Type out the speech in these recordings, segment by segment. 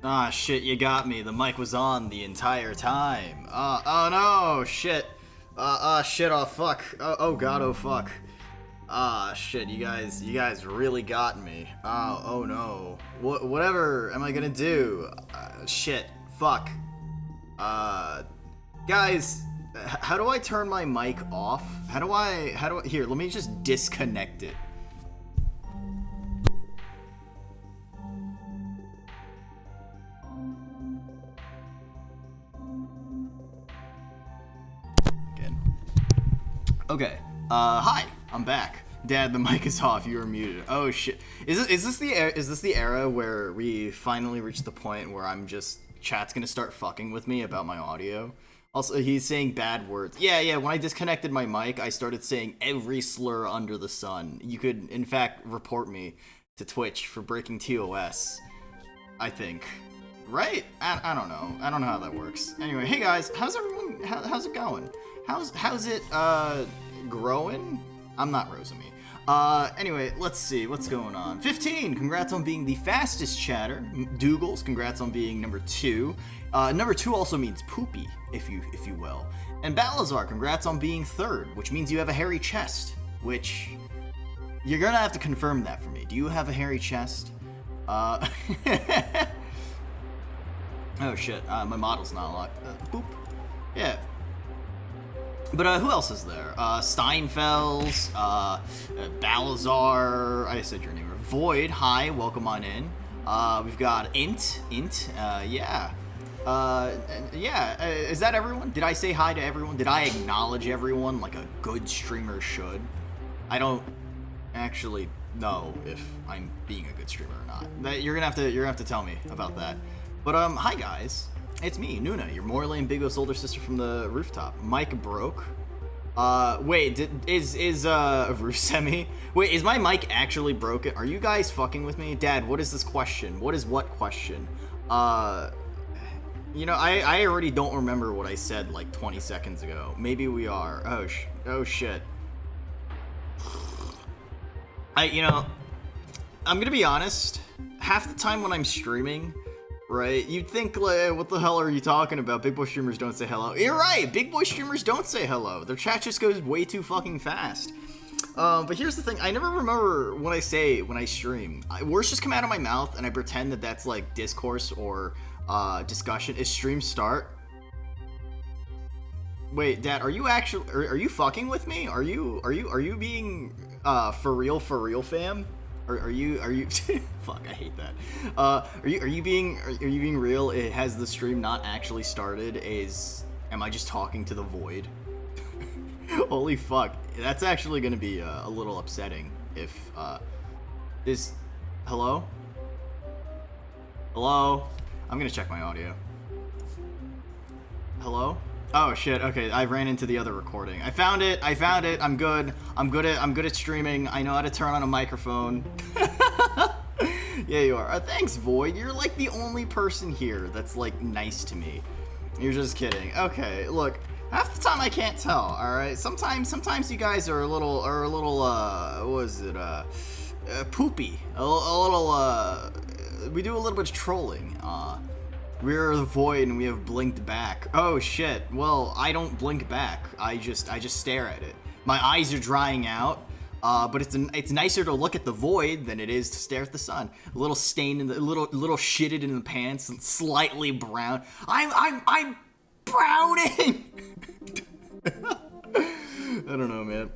Ah, shit, you got me. The mic was on the entire time. Oh no, shit. Shit, oh fuck. Oh god, oh fuck. Shit, you guys really got me. Oh no. Whatever am I gonna do? Shit, fuck. Guys, how do I turn my mic off? How do I, here, let me just disconnect it. Okay. Hi. I'm back. Dad, the mic is off. You were muted. Oh shit. Is this the era where we finally reached the point where chat's gonna start fucking with me about my audio? Also, he's saying bad words. Yeah. When I disconnected my mic, I started saying every slur under the sun. You could, in fact, report me to Twitch for breaking TOS. I think. Right? I don't know. I don't know how that works. Anyway, hey guys, how's everyone? How's it going? How's it growing? I'm not Rosemi. Anyway, let's see what's going on. 15, congrats on being the fastest chatter. Dougals, congrats on being number 2. Number 2 also means poopy, if you will. And Balazar, congrats on being 3rd, which means you have a hairy chest. Which you're gonna have to confirm that for me. Do you have a hairy chest? Oh shit, my model's not locked. Boop. Yeah. But who else is there? Steinfels, Balazar, I said your name. Void, hi, welcome on in. We've got Int, yeah. Is that everyone? Did I say hi to everyone? Did I acknowledge everyone like a good streamer should? I don't actually know if I'm being a good streamer or not. You're gonna have to tell me about that. But hi guys. It's me, Noona, your morally ambiguous older sister from the rooftop. Mic broke. Wait, is Rusemi? Wait, is my mic actually broken? Are you guys fucking with me? Dad, what is this question? What is what question? You know, I already don't remember what I said like 20 seconds ago. Maybe we are. Oh shit. You know, I'm gonna be honest. Half the time when I'm streaming, right, you'd think, like, what the hell are you talking about? Big boy streamers don't say hello. You're right, big boy streamers don't say hello. Their chat just goes way too fucking fast. But here's the thing, I never remember what I say when I stream. Words just come out of my mouth and I pretend that that's like discourse or discussion. Is stream start? Wait, Dad, are you actually, are you fucking with me? Are you being, for real fam? Are you fuck, I hate that. Are you being real? Has the stream not actually started? Am I just talking to the void? Holy fuck. That's actually gonna be a little upsetting if hello? Hello? I'm gonna check my audio. Hello? Oh shit, okay, I ran into the other recording. I found it, I'm good. I'm good at streaming. I know how to turn on a microphone. Yeah, you are. Thanks, Void. You're like the only person here that's like nice to me. You're just kidding. Okay, look, half the time I can't tell, alright? Sometimes you guys are a little, what is it, poopy. A little, we do a little bit of trolling. We're the Void and we have blinked back. Oh shit, well, I don't blink back. I just stare at it. My eyes are drying out, but it's nicer to look at the Void than it is to stare at the sun. A little stain in the, little shitted in the pants, and slightly brown. I'm browning! I don't know, man.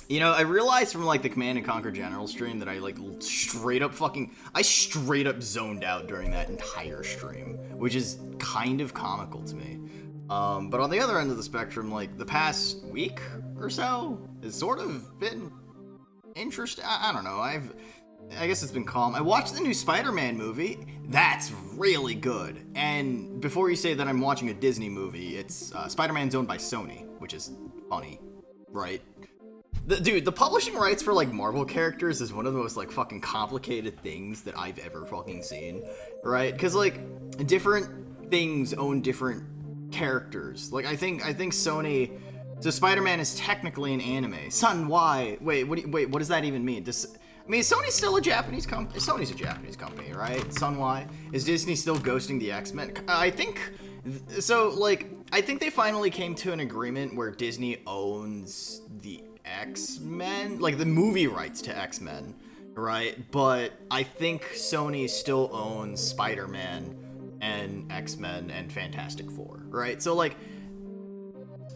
You know, I realized from like the Command and Conquer General stream that I like straight up zoned out during that entire stream, which is kind of comical to me. But on the other end of the spectrum, like the past week or so has sort of been interesting. I don't know. I guess it's been calm. I watched the new Spider-Man movie. That's really good. And before you say that I'm watching a Disney movie, it's Spider-Man's owned by Sony, which is funny, right? Dude, the publishing rights for, like, Marvel characters is one of the most, like, fucking complicated things that I've ever fucking seen, right? Because, like, different things own different characters. Like, I think Sony... So Spider-Man is technically an anime. Son, why? Wait, what does that even mean? I mean, Sony's still a Japanese company. Sony's a Japanese company, right? Sun Y. Is Disney still ghosting the X-Men? I think so. Like, I think they finally came to an agreement where Disney owns the X-Men, like the movie rights to X-Men, right? But I think Sony still owns Spider-Man and X-Men and Fantastic Four, right? So like,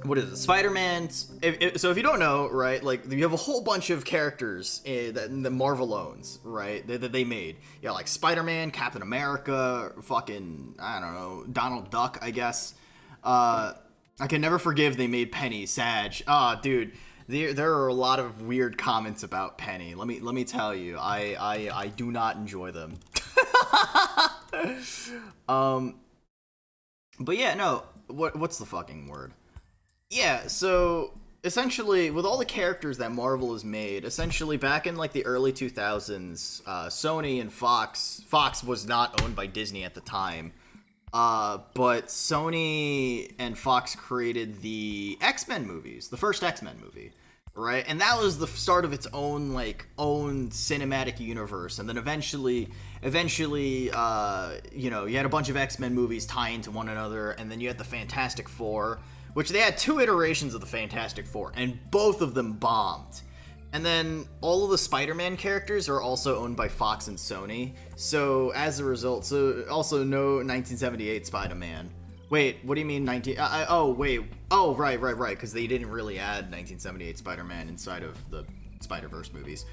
what is it? Spider-Man. So if you don't know, right, like you have a whole bunch of characters that Marvel owns, right, that they made. Yeah, like Spider-Man, Captain America, fucking, I don't know, Donald Duck, I guess. I can never forgive they made Penny Sag. Dude, there are a lot of weird comments about Penny. Let me tell you, I do not enjoy them. But yeah, no. What's the fucking word? Yeah, so essentially, with all the characters that Marvel has made, essentially back in like the early 2000s, Sony and Fox was not owned by Disney at the time, but Sony and Fox created the X-Men movies, the first X-Men movie, right? And that was the start of its own cinematic universe. And then eventually, you had a bunch of X-Men movies tie into one another, and then you had the Fantastic Four, which they had 2 iterations of the Fantastic Four, and both of them bombed. And then all of the Spider-Man characters are also owned by Fox and Sony. So as a result, also no 1978 Spider-Man. Wait, what do you mean 19? Right, because they didn't really add 1978 Spider-Man inside of the Spider-Verse movies.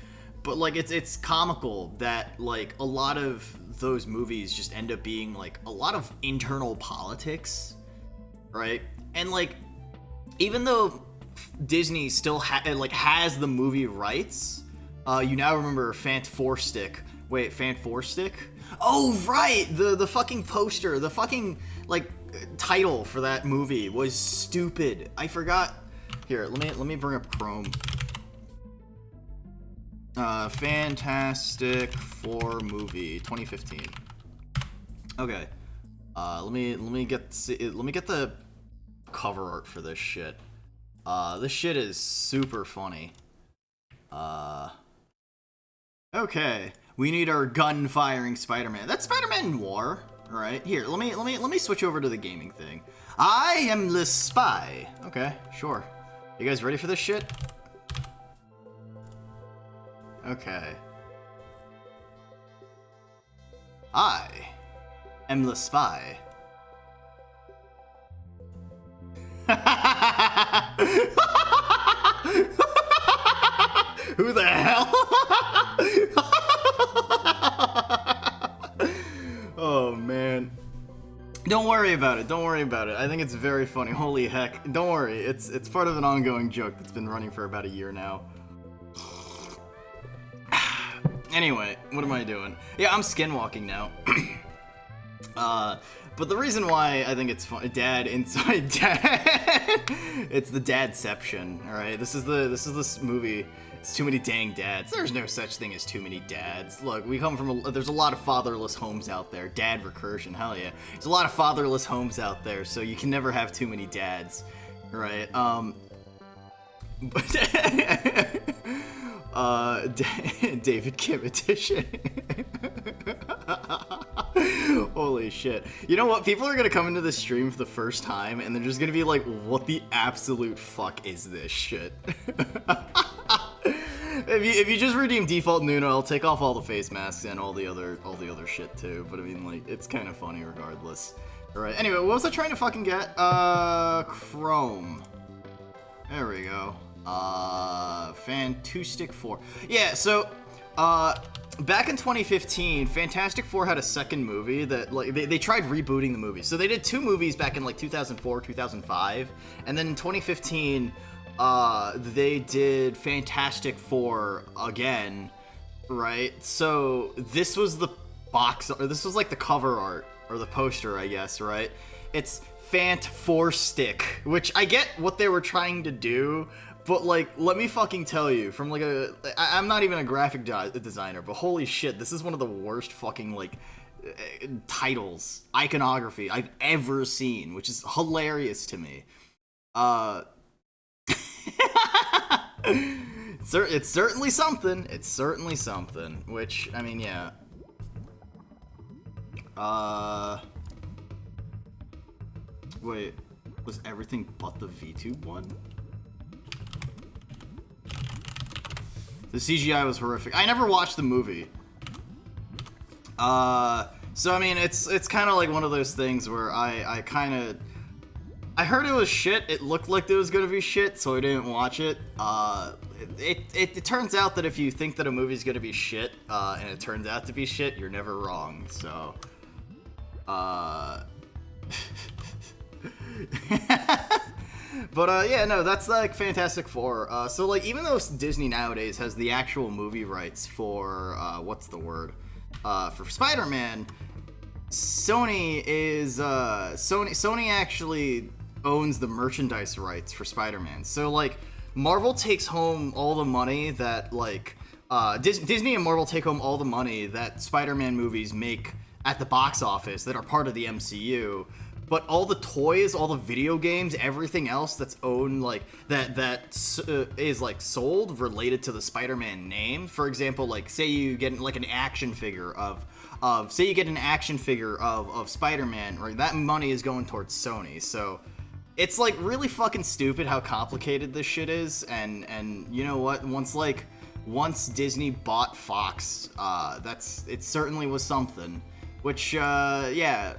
But like, it's comical that like a lot of those movies just end up being like a lot of internal politics, right? And like, even though Disney still has the movie rights, you now remember Fant Four Stick. Wait, Fant Four Stick? Oh right, the fucking poster, the fucking like title for that movie was stupid. I forgot. Here, let me bring up Chrome. Fantastic Four movie 2015. Okay. Let me get the cover art for this shit. This shit is super funny. Okay. We need our gun-firing Spider-Man. That's Spider-Man Noir, right? Here, let me switch over to the gaming thing. I am the spy. Okay, sure. You guys ready for this shit? Okay. I am the spy. Who the hell? Oh man. Don't worry about it. Don't worry about it. I think it's very funny. Holy heck. Don't worry. It's part of an ongoing joke that's been running for about a year now. Anyway, what am I doing? Yeah, I'm skinwalking now. But the reason why I think it's fun, Dad inside Dad, it's the Dadception. All right, this is this movie. It's too many dang dads. There's no such thing as too many dads. Look, we come from there's a lot of fatherless homes out there. Dad recursion, hell yeah. There's a lot of fatherless homes out there, so you can never have too many dads, right? David Kim edition. Holy shit. You know what? People are gonna come into this stream for the first time and they're just gonna be like, what the absolute fuck is this shit? If you just redeem default Noona, I'll take off all the face masks and all the other shit too. But I mean, like, it's kind of funny regardless. Alright, anyway, what was I trying to fucking get? Chrome. There we go. Fantastic Four. Yeah, so, back in 2015, Fantastic Four had a second movie that, like, they tried rebooting the movie. So they did 2 movies back in, like, 2004, 2005. And then in 2015, they did Fantastic Four again, right? So this was the box, or this was, like, the cover art, or the poster, I guess, right? It's Fant Four Stick, which I get what they were trying to do, but, like, let me fucking tell you, from, like, I'm not even a graphic designer, but holy shit, this is one of the worst fucking, like, titles, iconography I've ever seen, which is hilarious to me. It's certainly something. It's certainly something. Which, I mean, yeah. Wait. Was everything but the VTube one? The CGI was horrific. I never watched the movie. So I mean, it's kind of like one of those things where I heard it was shit. It looked like it was gonna be shit, so I didn't watch it. It turns out that if you think that a movie's gonna be shit, and it turns out to be shit, you're never wrong. So, but yeah, no, that's like Fantastic Four. So like, even though Disney nowadays has the actual movie rights for what's the word? For Spider-Man, Sony actually owns the merchandise rights for Spider-Man. So like, Marvel takes home all the money that like Disney and Marvel take home all the money that Spider-Man movies make at the box office that are part of the MCU. But all the toys, all the video games, everything else that's owned, like is like sold related to the Spider-Man name. For example, like say you get like an action figure of Spider-Man, right? That money is going towards Sony. So it's like really fucking stupid how complicated this shit is. And you know what? Once Disney bought Fox, it certainly was something. Which yeah.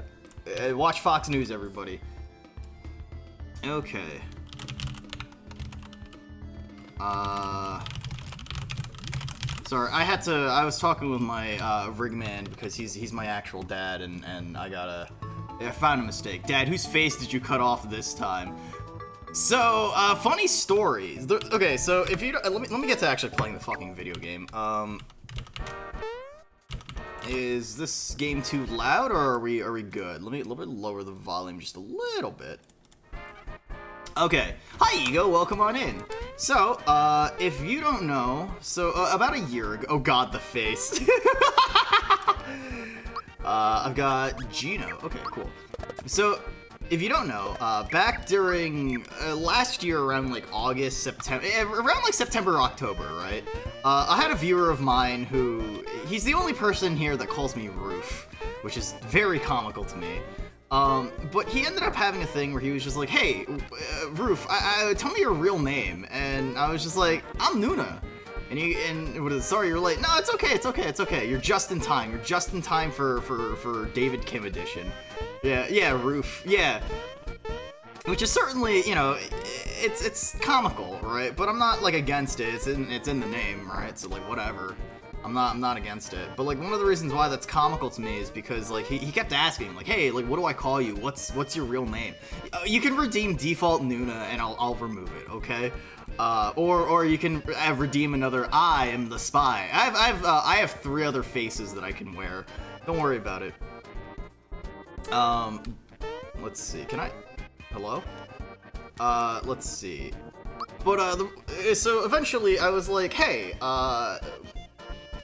Watch Fox News, everybody. Okay. Sorry, I was talking with my rig man because he's my actual dad, and I found a mistake. Dad, whose face did you cut off this time? So, funny story. Okay, so if you don't, let me get to actually playing the fucking video game. Is this game too loud, or are we good? Let me lower the volume just a little bit. Okay. Hi, Ego. Welcome on in. So, if you don't know, about a year ago. Oh God, the face. I've got Gino. Okay, cool. So, if you don't know, back during last year, around like August, September, around like September, October, right? I had a viewer of mine he's the only person here that calls me Roof, which is very comical to me. But he ended up having a thing where he was just like, hey, Roof, tell me your real name. And I was just like, I'm Noona. Sorry, you're late. No, it's okay. You're just in time. You're just in time for David Kim edition. Yeah, Roof. Yeah. Which is certainly, you know, it's comical, right? But I'm not like against it. It's in the name, right? So like whatever. I'm not against it. But like one of the reasons why that's comical to me is because like he kept asking like, hey, like what do I call you? What's your real name? You can redeem default Noona and I'll remove it, okay? Or you can redeem another I am the spy. I have 3 other faces that I can wear. Don't worry about it. Let's see. Can I? Hello? Let's see. But so eventually I was like, hey,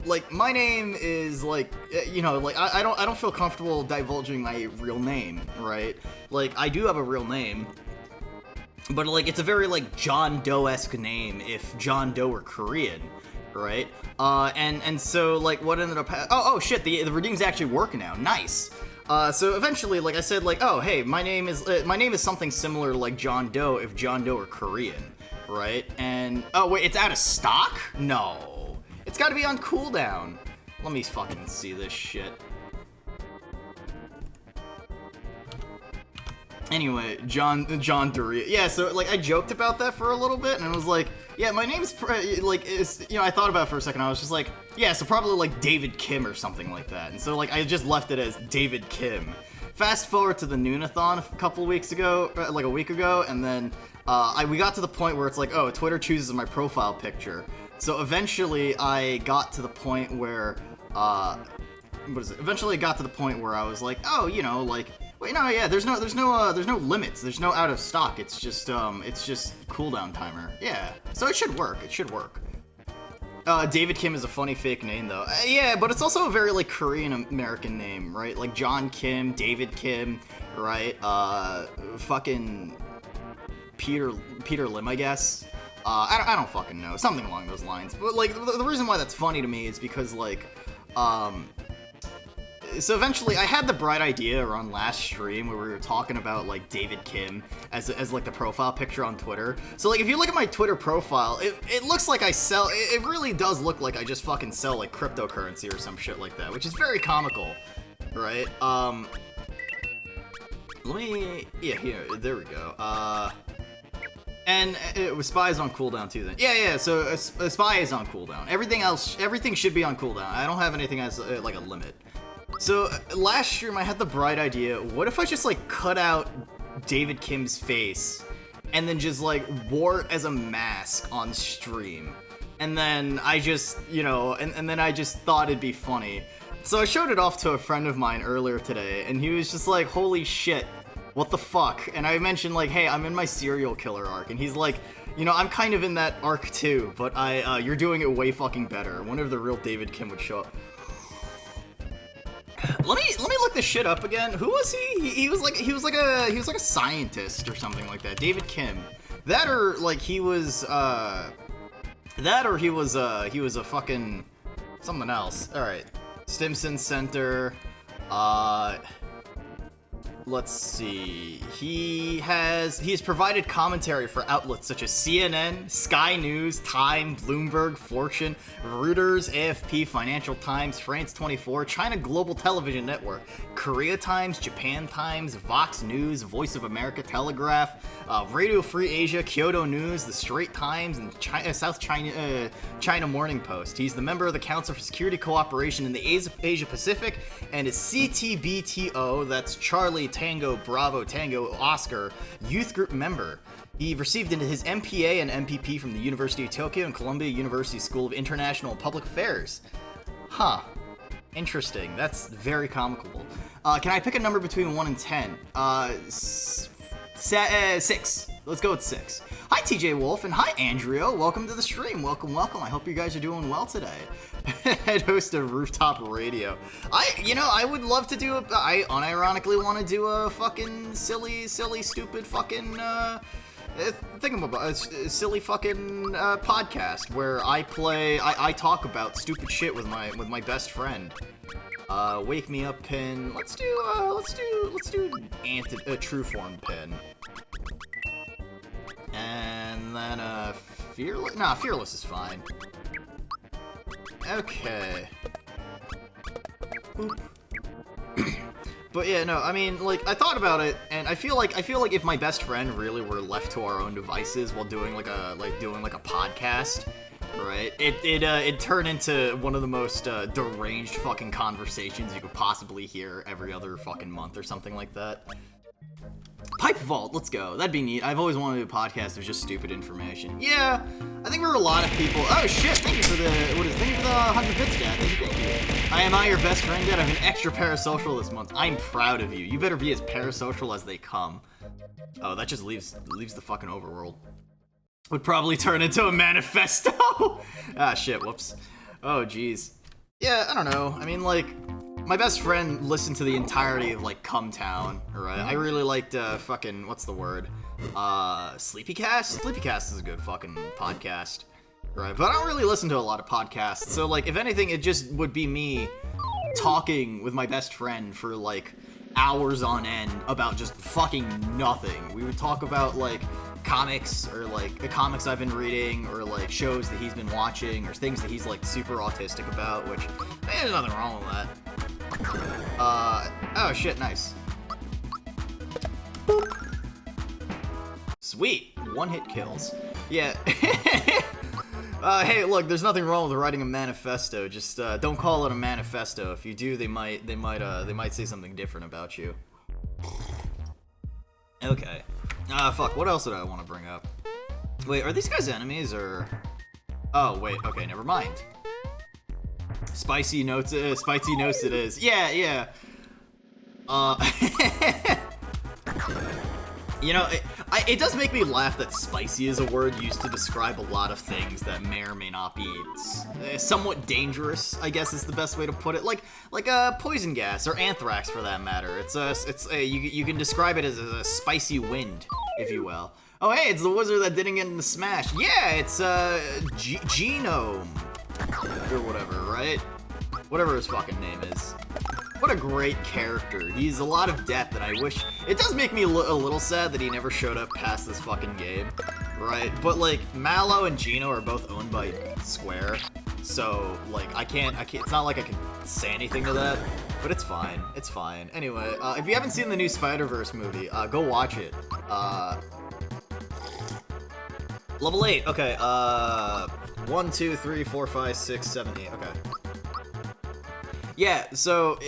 like my name is like, you know, like I don't feel comfortable divulging my real name, right? Like I do have a real name, but like it's a very like John Doe-esque name if John Doe were Korean, right? And so like what ended up oh shit, the redeem's actually working now. Nice. So eventually, like I said, like, oh, hey, my name is something similar to like John Doe if John Doe were Korean, right? And oh wait, it's out of stock? No, it's got to be on cooldown. Let me fucking see this shit. Anyway, John Doria. Yeah, so like I joked about that for a little bit, and I was like, yeah, my name's you know, I thought about it for a second. I was just like, yeah, so probably like David Kim or something like that. And so like I just left it as David Kim. Fast forward to the Noonathon a couple weeks ago, like a week ago, and then we got to the point where it's like, oh, Twitter chooses my profile picture. So eventually I got to the point where Eventually it got to the point where I was like, oh, you know, like, wait, no, yeah, there's no limits. There's no out of stock. It's just cooldown timer. Yeah, so it should work. David Kim is a funny fake name though. Yeah, but it's also a very like Korean American name, right? Like John Kim, David Kim, right? Fucking Peter Lim, I guess. I don't fucking know. Something along those lines. But, like, the reason why that's funny to me is because, like, so eventually I had the bright idea around last stream where we were talking about, like, David Kim as like, the profile picture on Twitter. So, like, if you look at my Twitter profile, it looks like I sell, it really does look like I just fucking sell, like, cryptocurrency or some shit like that, which is very comical, right? Let me, yeah, here, there we go, and it was Spy is on cooldown too then. Yeah, so Spy is on cooldown. Everything should be on cooldown. I don't have anything as, like, a limit. So, last stream I had the bright idea, what if I just, like, cut out David Kim's face and then just, like, wore it as a mask on stream? And then I just, you know, and then I just thought it'd be funny. So I showed it off to a friend of mine earlier today, and he was just like, holy shit, what the fuck? And I mentioned, like, hey, I'm in my serial killer arc, and he's like, you know, I'm kind of in that arc too, but you're doing it way fucking better. I wonder if the real David Kim would show up. Let me look this shit up again. Who was he? He was like a scientist or something like that. David Kim. That or like he was a fucking something else. All right. Stimson Center. Let's see. He has provided commentary for outlets such as CNN, Sky News, Time, Bloomberg, Fortune, Reuters, AFP, Financial Times, France 24, China Global Television Network, Korea Times, Japan Times, Vox News, Voice of America, Telegraph, Radio Free Asia, Kyoto News, The Straits Times, and South China Morning Post. He's the member of the Council for Security Cooperation in the Asia Pacific and is CTBTO, that's Charlie Tango Bravo Tango Oscar, youth group member. He received his MPA and MPP from the University of Tokyo and Columbia University School of International and Public Affairs. Huh. Interesting. That's very comical. Can I pick a number between 1 and 10? 6. Let's go with 6. Hi, TJ Wolf, and hi, Andrea. Welcome to the stream. Welcome. I hope you guys are doing well today. Head host of Rooftop Radio. I would love to do I unironically want to do a fucking silly, stupid fucking, silly fucking podcast where I talk about stupid shit with my best friend. Wake me up pin. Let's do true form pin. And then fearless. Nah, fearless is fine. Okay. But yeah, no, I mean, like, I thought about it, and I feel like if my best friend really were left to our own devices while doing like a podcast, right? It'd turn into one of the most deranged fucking conversations you could possibly hear every other fucking month or something like that. Pipe Vault, let's go. That'd be neat. I've always wanted to do a podcast with just stupid information. Yeah, I think there are a lot of people. Oh shit! Thank you for the 100 bits, Dad. Thank you. I am your best friend, Dad. I have an extra parasocial this month. I'm proud of you. You better be as parasocial as they come. Oh, that just leaves the fucking overworld. Would probably turn into a manifesto. Ah shit. Whoops. Oh jeez. Yeah, I don't know. I mean, like, my best friend listened to the entirety of, like, Cumtown, right? I really liked, fucking, what's the word? Sleepycast? Sleepycast is a good fucking podcast, right? But I don't really listen to a lot of podcasts, so, like, if anything, it just would be me talking with my best friend for, like, hours on end about just fucking nothing. We would talk about, like, comics, or, like, the comics I've been reading, or, like, shows that he's been watching, or things that he's, like, super autistic about, which, there's nothing wrong with that. Oh shit, nice. Boop. Sweet, 1-hit kills. Yeah. Hey, look, there's nothing wrong with writing a manifesto. Just don't call it a manifesto. If you do, they might say something different about you. Okay. Fuck. What else did I want to bring up? Wait, are these guys enemies or? Oh wait. Okay, never mind. Spicy notes it is. Yeah. You know, it does make me laugh that spicy is a word used to describe a lot of things that may or may not be somewhat dangerous, I guess is the best way to put it. Like poison gas or anthrax for that matter. You can describe it as a spicy wind, if you will. Oh, hey, it's the wizard that didn't get into Smash. Yeah, it's, Genome. Or whatever, right? Whatever his fucking name is. What a great character. He's a lot of depth, and I wish... It does make me a little sad that he never showed up past this fucking game, right? But, like, Mallow and Geno are both owned by Square, so, like, I can't... It's not like I can say anything to that, but it's fine. It's fine. Anyway, if you haven't seen the new Spider-Verse movie, go watch it. Level 8, okay, 1, 2, 3, 4, 5, 6, 7, 8, okay. Yeah, so,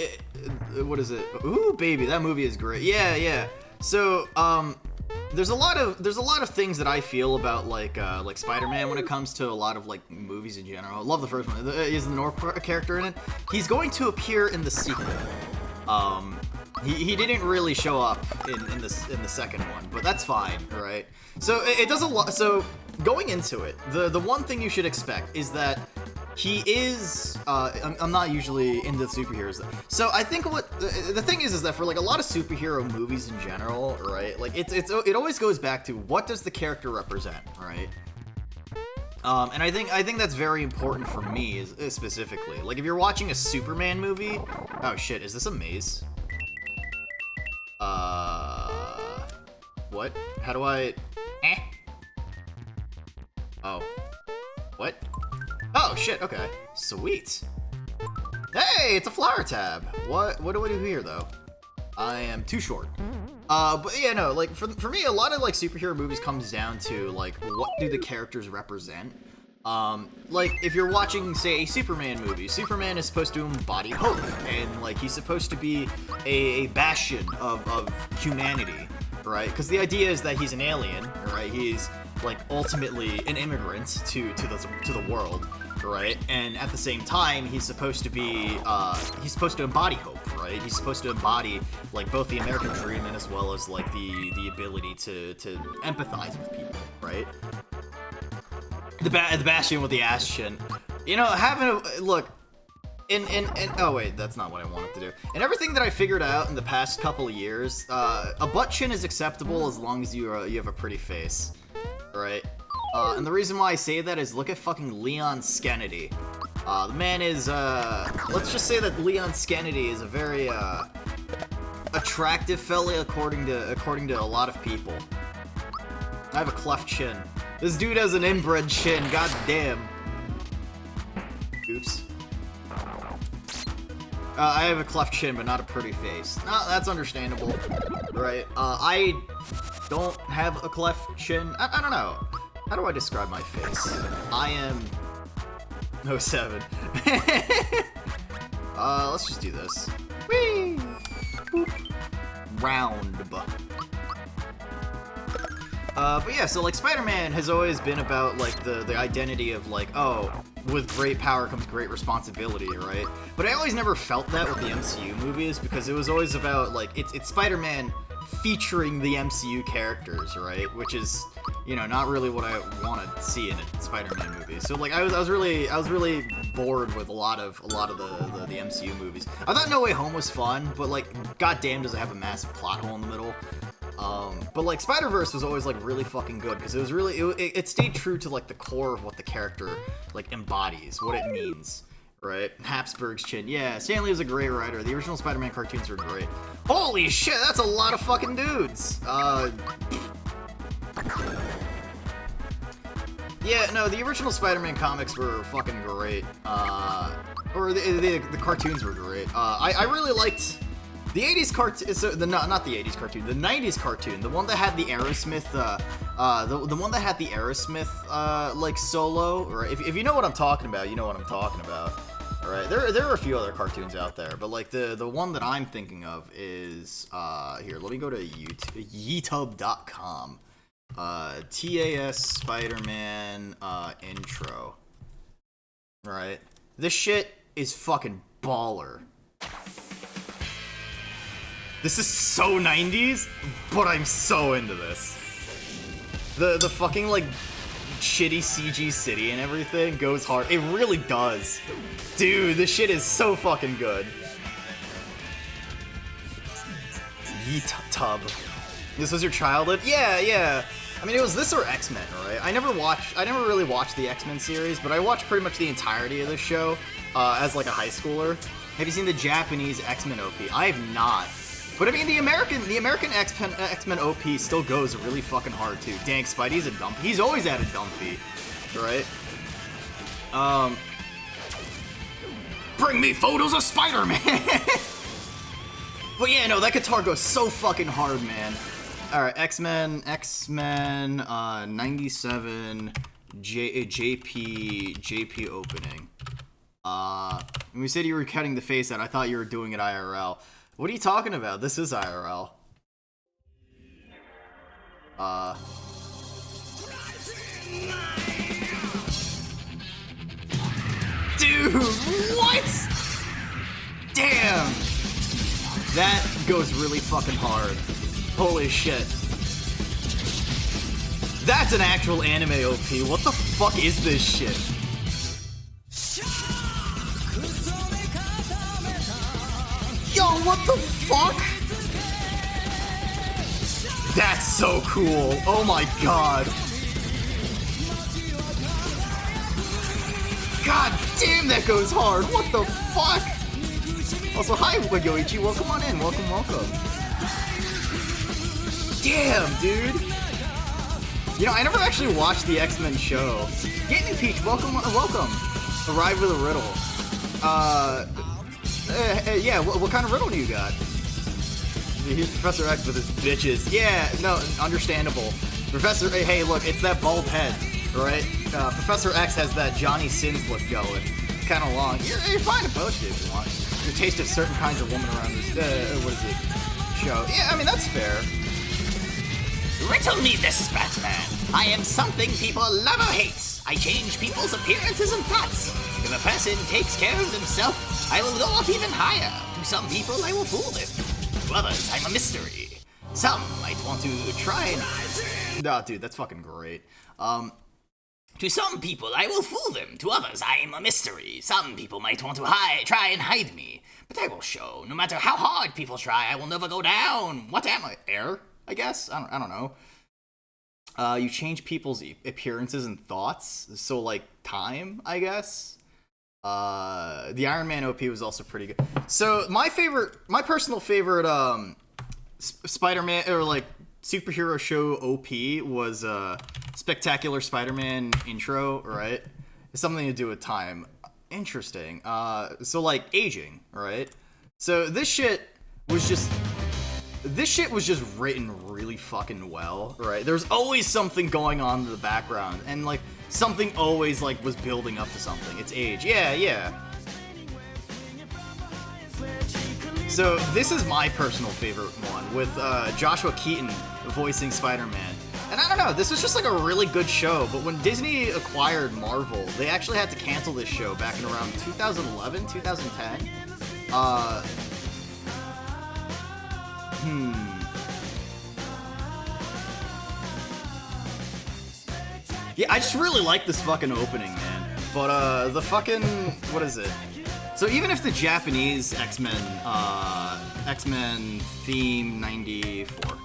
what is it? Ooh, baby, that movie is great. Yeah. So, there's a lot of things that I feel about, like Spider-Man when it comes to a lot of, like, movies in general. I love the first one. Is the North character in it? He's going to appear in the sequel. He didn't really show up in the second one, but that's fine, right? So, it does a lot. So, going into it, the one thing you should expect is that he is, I'm not usually into superheroes, so I think the thing is that for, like, a lot of superhero movies in general, right, like, it always goes back to what does the character represent, right? And I think that's very important for me, specifically. Like, if you're watching a Superman movie, oh shit, is this a maze? What? How do I, Oh. What? Oh, shit, okay. Sweet. Hey, it's a flower tab. What do I do here, though? I am too short. But yeah, no, like, for me, a lot of, like, superhero movies comes down to, like, what do the characters represent? Like, if you're watching, say, a Superman movie, Superman is supposed to embody hope, and, like, he's supposed to be a bastion of humanity, right? Because the idea is that he's an alien, right? He's, like, ultimately an immigrant to the world, right? And at the same time, he's supposed to be, he's supposed to embody hope, right? He's supposed to embody, like, both the American dream and as well as, like, the ability to empathize with people, right? The bastion with the ass chin. You know, having a, look, oh wait, that's not what I wanted to do. And everything that I figured out in the past couple of years, a butt chin is acceptable as long as you have a pretty face, right? And the reason why I say that is look at fucking Leon Skennedy. The man is, let's just say that Leon Skennedy is a very, attractive fella according to a lot of people. I have a cleft chin. This dude has an inbred chin, god damn. Oops. I have a cleft chin, but not a pretty face. No, that's understandable, right? I don't have a cleft chin. I don't know. How do I describe my face? I am... 07. Let's just do this. Whee! Boop. Round. But yeah, so, like, Spider-Man has always been about, like, the identity of, like, oh, with great power comes great responsibility, right? But I always never felt that with the MCU movies, because it was always about, like, it's Spider-Man featuring the MCU characters, right? Which is, you know, not really what I want to see in a Spider-Man movie. So, like, I was really bored with a lot of the MCU movies. I thought No Way Home was fun, but, like, goddamn does it have a massive plot hole in the middle. But, like, Spider-Verse was always, like, really fucking good, because it was really, it stayed true to, like, the core of what the character, like, embodies, what it means, right? Habsburg's chin, yeah, Stan Lee was a great writer, the original Spider-Man cartoons were great. Holy shit, that's a lot of fucking dudes! Yeah, no, the original Spider-Man comics were fucking great, or the cartoons were great. I really liked... The 80s cartoon, so not the 80s cartoon, the 90s cartoon, the one that had the Aerosmith, the one that had the Aerosmith, like, solo, right? If you know what I'm talking about, you know what I'm talking about, alright? There are a few other cartoons out there, but, like, the one that I'm thinking of is, here, let me go to YouTube.com, TAS Spider-Man, intro, right? This shit is fucking baller. This is so 90s, but I'm so into this. The fucking, like, shitty CG city and everything goes hard. It really does. Dude, this shit is so fucking good. Yeet tub. This was your childhood? Yeah. I mean, it was this or X-Men, right? I never really watched the X-Men series, but I watched pretty much the entirety of the show as like a high schooler. Have you seen the Japanese X-Men OP? I have not. But I mean, the American X-Men OP still goes really fucking hard too. Dang, Spidey's a dump. He's always at a dumpy, right? Bring me photos of Spider-Man! But yeah, no, that guitar goes so fucking hard, man. Alright, X-Men, 97, JP opening. When we said you were cutting the face out, I thought you were doing it IRL. What are you talking about? This is IRL. Dude, what? Damn! That goes really fucking hard. Holy shit. That's an actual anime OP. What the fuck is this shit? Yo, what the fuck? That's so cool. Oh my god. God damn, that goes hard. What the fuck? Also, hi, Yoichi. Welcome on in. Welcome, welcome. Damn, dude. You know, I never actually watched the X-Men show. Gaming Peach, welcome, welcome. Arrive with a riddle. Yeah, what kind of riddle do you got? Here's Professor X with his bitches. Yeah, no, understandable. Professor, hey, look, it's that bald head, right? Professor X has that Johnny Sins look going. It's kind of long. You're fine to post it if you want. The taste of certain kinds of women around this, what is it? Show. Yeah, I mean, that's fair. Riddle me this, Batman. I am something people love or hate. I change people's appearances and thoughts. If a person takes care of themselves, I will go up even higher. To some people, I will fool them. To others, I'm a mystery. Some might want to try and... Nah, dude, that's fucking great. To some people, I will fool them. To others, I am a mystery. Some people might want to try and hide me. But I will show. No matter how hard people try, I will never go down. What am I? Air? I guess? I don't know. You change people's appearances and thoughts. So, like, time, I guess? The Iron Man OP was also pretty good. So, my personal favorite, Spider-Man, or, like, superhero show OP was, Spectacular Spider-Man intro, right? It's something to do with time. Interesting. So, like, aging, right? So, this shit was just written really fucking well, right? There's always something going on in the background, and, like, something always, like, was building up to something. It's age. Yeah. So, this is my personal favorite one, with, Joshua Keaton voicing Spider-Man. And I don't know, this was just, like, a really good show, but when Disney acquired Marvel, they actually had to cancel this show back in around 2011, 2010. Yeah, I just really like this fucking opening, man. But, the fucking... what is it? So even if the Japanese X-Men theme 94...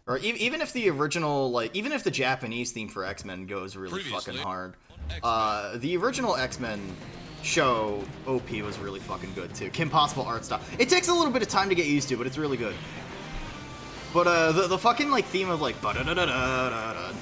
or even if the original, like... even if the Japanese theme for X-Men goes really fucking hard, the original X-Men show OP was really fucking good, too. Kim Possible art style. It takes a little bit of time to get used to, but it's really good. But, the fucking, like, theme of, like... ba-da-da-da-da-da-da.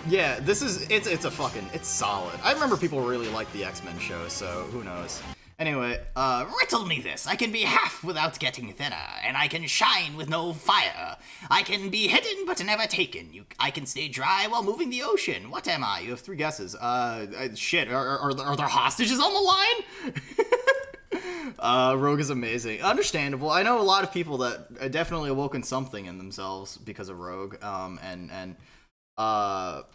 Yeah, this is... it's solid. I remember people really liked the X-Men show, so who knows. Anyway, riddle me this. I can be half without getting thinner, and I can shine with no fire. I can be hidden but never taken. I can stay dry while moving the ocean. What am I? you have 3 guesses. Shit, are there hostages on the line? Rogue is amazing. Understandable. I know a lot of people that definitely awoken something in themselves because of Rogue.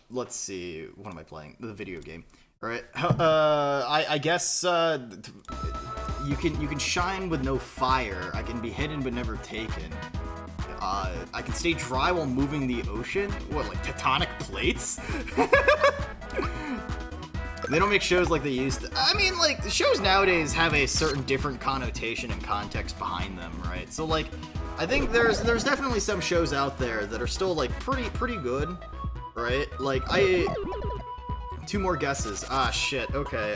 Let's see. What am I playing? The video game. Right. I guess you can shine with no fire. I can be hidden but never taken. I can stay dry while moving the ocean. What, like tectonic plates? They don't make shows like they used to. I mean, like, shows nowadays have a certain different connotation and context behind them, right? So, like, I think there's definitely some shows out there that are still like pretty good, right? Like two more guesses. Ah shit. Okay.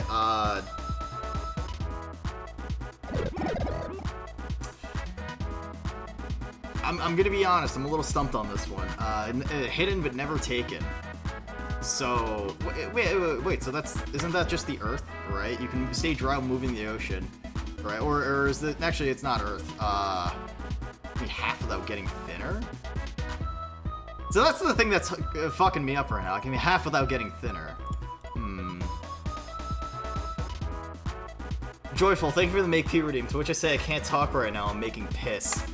I'm gonna be honest. I'm a little stumped on this one. Hidden but never taken. So wait. So isn't that just the Earth, right? You can stay dry while moving the ocean, right? Or is it actually? It's not Earth. Be half without getting thinner. So that's the thing that's fucking me up right now. I can be half without getting thinner. Joyful, thank you for the make P redeem. To which I say I can't talk right now. I'm making piss.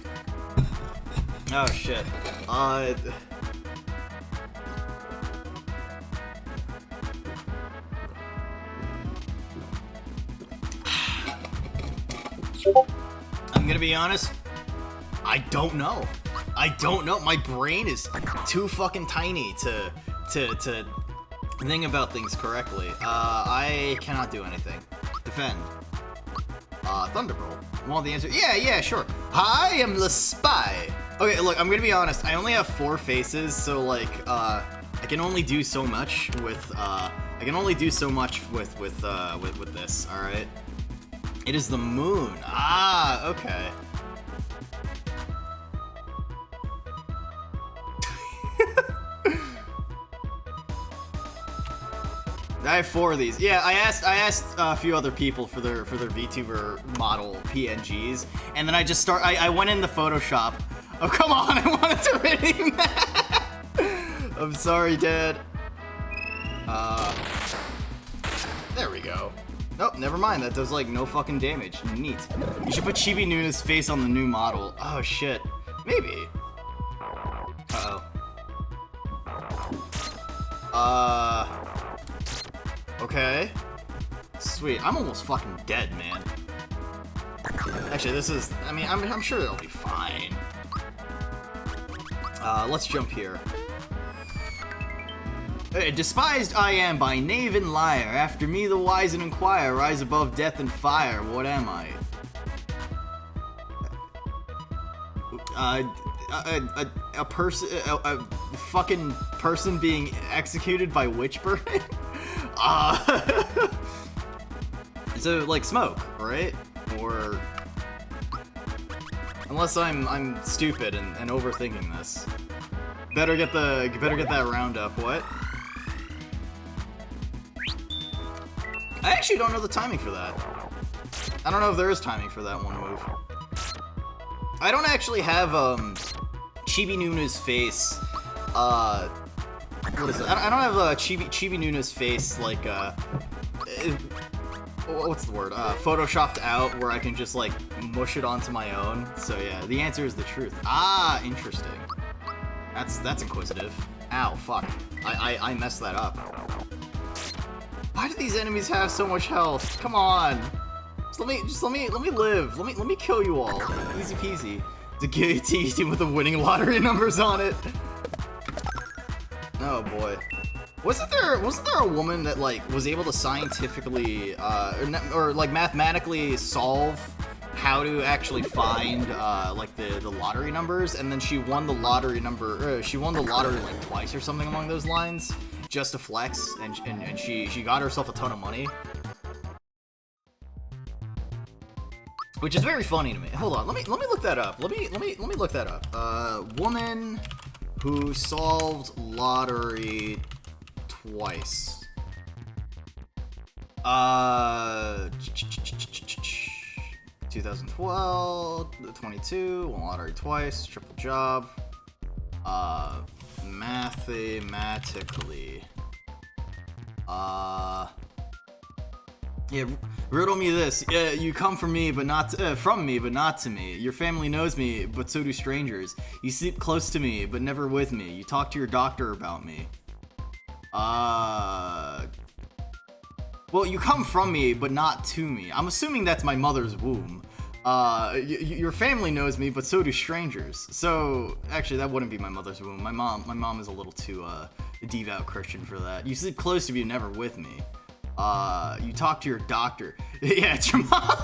Oh shit. I'm gonna be honest. I don't know. My brain is too fucking tiny to think about things correctly. I cannot do anything. Defend. Thunderbolt. Well, the answer. Yeah, sure. I am the spy. Okay, look, I'm gonna be honest. I only have 4 faces, so like, I can only do so much with with this. All right. It is the moon. Ah, okay. I have 4 of these. Yeah, I asked a few other people for their VTuber model PNGs, and then I went into Photoshop. Oh come on, I wanted to redeem that. I'm sorry, Dad. There we go. Nope, never mind. That does like no fucking damage. Neat. You should put Chibi Noona's face on the new model. Oh shit. Maybe. Okay. Sweet. I'm almost fucking dead, man. Actually, this is. I mean, I'm sure it'll be fine. Let's jump here. Despised I am by knave and liar. After me the wise and inquire. Rise above death and fire. What am I? A person, a fucking person being executed by witchburn. So like smoke, right? Or unless I'm stupid and overthinking this. Better get that roundup. What? I actually don't know the timing for that. I don't know if there is timing for that one move. I don't actually have Chibi Noona's face. What is it? I don't have Chibi Noona's face like what's the word? Photoshopped out where I can just like mush it onto my own. So yeah, the answer is the truth. Ah, interesting. That's inquisitive. Ow, fuck. I messed that up. Why do these enemies have so much health? Come on. Just let me live. Let me kill you all. Easy peasy. It's easy with the winning lottery numbers on it. Oh boy. Wasn't there a woman that like was able to scientifically or like mathematically solve how to actually find like the lottery numbers, and then she won the lottery like twice or something along those lines just to flex, and she got herself a ton of money, which is very funny to me. Hold on, let me look that up. Let me look that up. Woman who solved lottery twice. 2012, 22, won lottery twice, triple job. Mathematically. Yeah, riddle me this. You come from me, but not from me, but not to me. Your family knows me, but so do strangers. You sleep close to me, but never with me. You talk to your doctor about me. Well, you come from me, but not to me. I'm assuming that's my mother's womb. Your family knows me, but so do strangers. So, actually, that wouldn't be my mother's womb. My mom is a little too, devout Christian for that. You sleep close to me, never with me. You talk to your doctor. Yeah, it's your mom.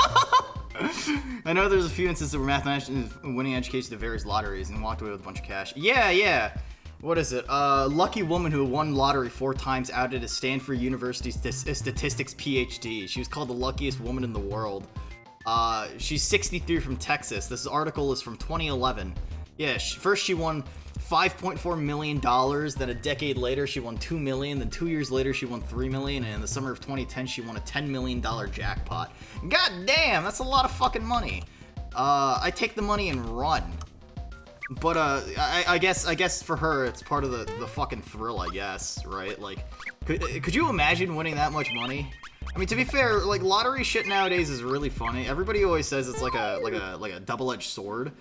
I know there's a few instances where mathematicians winning education to various lotteries and walked away with a bunch of cash. Yeah. What is it? Lucky woman who won lottery 4 times outed a Stanford University statistics PhD. She was called the luckiest woman in the world. She's 63 from Texas. This article is from 2011. Yeah, first she won $5.4 million, then a decade later she won $2 million, then 2 years later she won $3 million, and in the summer of 2010 she won a $10 million jackpot. God damn, that's a lot of fucking money. I take the money and run. But I guess for her it's part of the fucking thrill, I guess, right? Like, could you imagine winning that much money? I mean, to be fair, like, lottery shit nowadays is really funny. Everybody always says it's like a double-edged sword.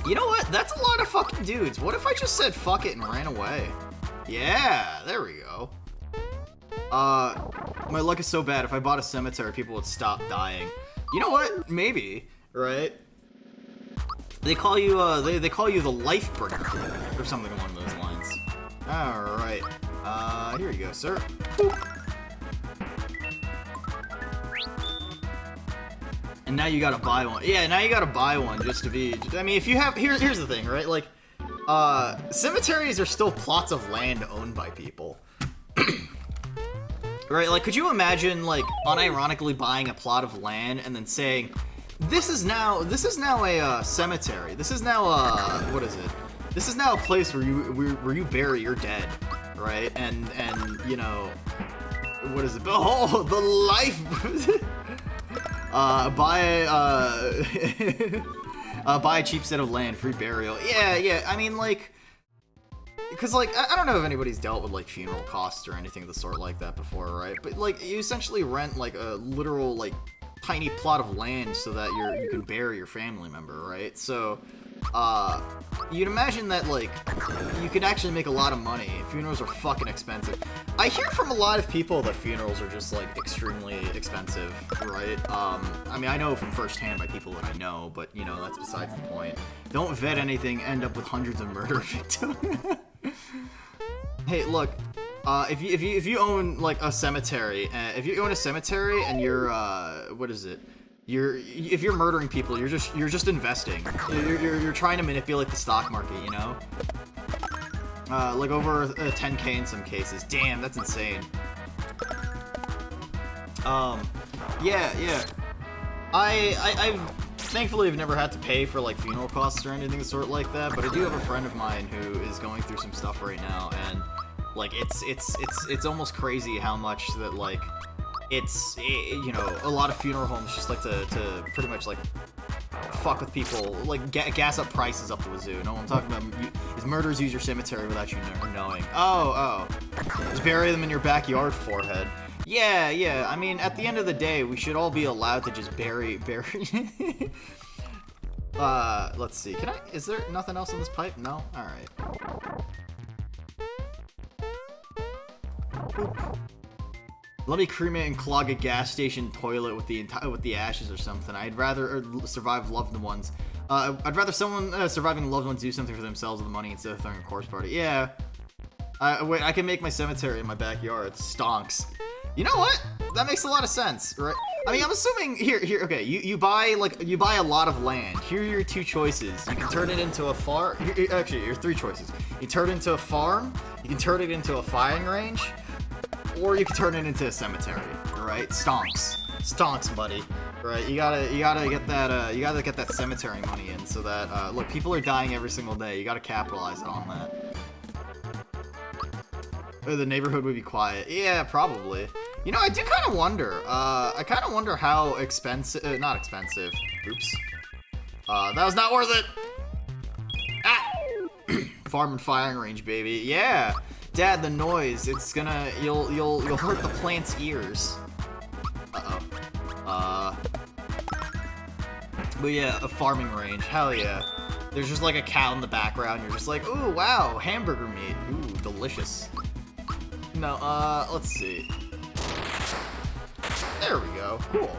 You know what? That's a lot of fucking dudes. What if I just said fuck it and ran away? Yeah, there we go. My luck is so bad. If I bought a cemetery, people would stop dying. You know what? Maybe, right? They call you they call you the life bringer or something along those lines. All right. Here you go, sir. Boop. And now you gotta buy one. Yeah, now you gotta buy one just to be. I mean, if you have here's the thing, right? Like, cemeteries are still plots of land owned by people. Right? Like, could you imagine, like, unironically buying a plot of land and then saying, this is now a cemetery. This is now what is it? This is now a place where you bury your dead, right? And you know, what is it? Oh, the life. Buy a cheap set of land, free burial. Yeah. I mean, like, because, like, I don't know if anybody's dealt with, like, funeral costs or anything of the sort like that before, right? But, like, you essentially rent, like, a literal, like, tiny plot of land so that you can bury your family member, right? So, you'd imagine that, like, you could actually make a lot of money. Funerals are fucking expensive. I hear from a lot of people that funerals are just, like, extremely expensive, right? I mean, I know from firsthand by people that I know, but, you know, that's besides the point. Don't vet anything, end up with hundreds of murder victims. Hey, look, if you own, like, a cemetery, if you own a cemetery and you're, what is it? If you're murdering people, you're just investing. You're trying to manipulate the stock market, you know? Like over 10K in some cases. Damn, that's insane. Yeah. I've thankfully have never had to pay for, like, funeral costs or anything sort like that, but I do have a friend of mine who is going through some stuff right now, and, like, it's almost crazy how much that, like, you know, a lot of funeral homes just like to pretty much, like, fuck with people, like, gas up prices up the wazoo. No, I'm talking about is murderers use your cemetery without you knowing. Oh, just bury them in your backyard, forehead. Yeah. I mean, at the end of the day, we should all be allowed to just bury. Let's see. Is there nothing else in this pipe? No? Alright. Let me cremate and clog a gas station toilet with the ashes or something. I'd rather survive loved ones. I'd rather someone surviving loved ones do something for themselves with the money instead of throwing a corpse party. Yeah. Wait, I can make my cemetery in my backyard. Stonks. You know what? That makes a lot of sense, right? I mean, I'm assuming here. Okay, you buy a lot of land. Here are your 2 choices. You can turn it into a farm. Actually, your 3 choices. You turn it into a farm. You can turn it into a firing range, or you can turn it into a cemetery. Right? Stonks, buddy. Right? You gotta get that. You gotta get that cemetery money in, so that look, people are dying every single day. You gotta capitalize on that. The neighborhood would be quiet. Yeah, probably. You know, I do kind of wonder. I kind of wonder how expensive. Not expensive. Oops. That was not worth it. Ah! Farm and firing range, baby. Yeah. Dad, the noise. It's gonna. You'll hurt the plant's ears. But yeah, a farming range. Hell yeah. There's just like a cow in the background. You're just like, ooh, wow, hamburger meat. Ooh, delicious. No, let's see. There we go. Cool.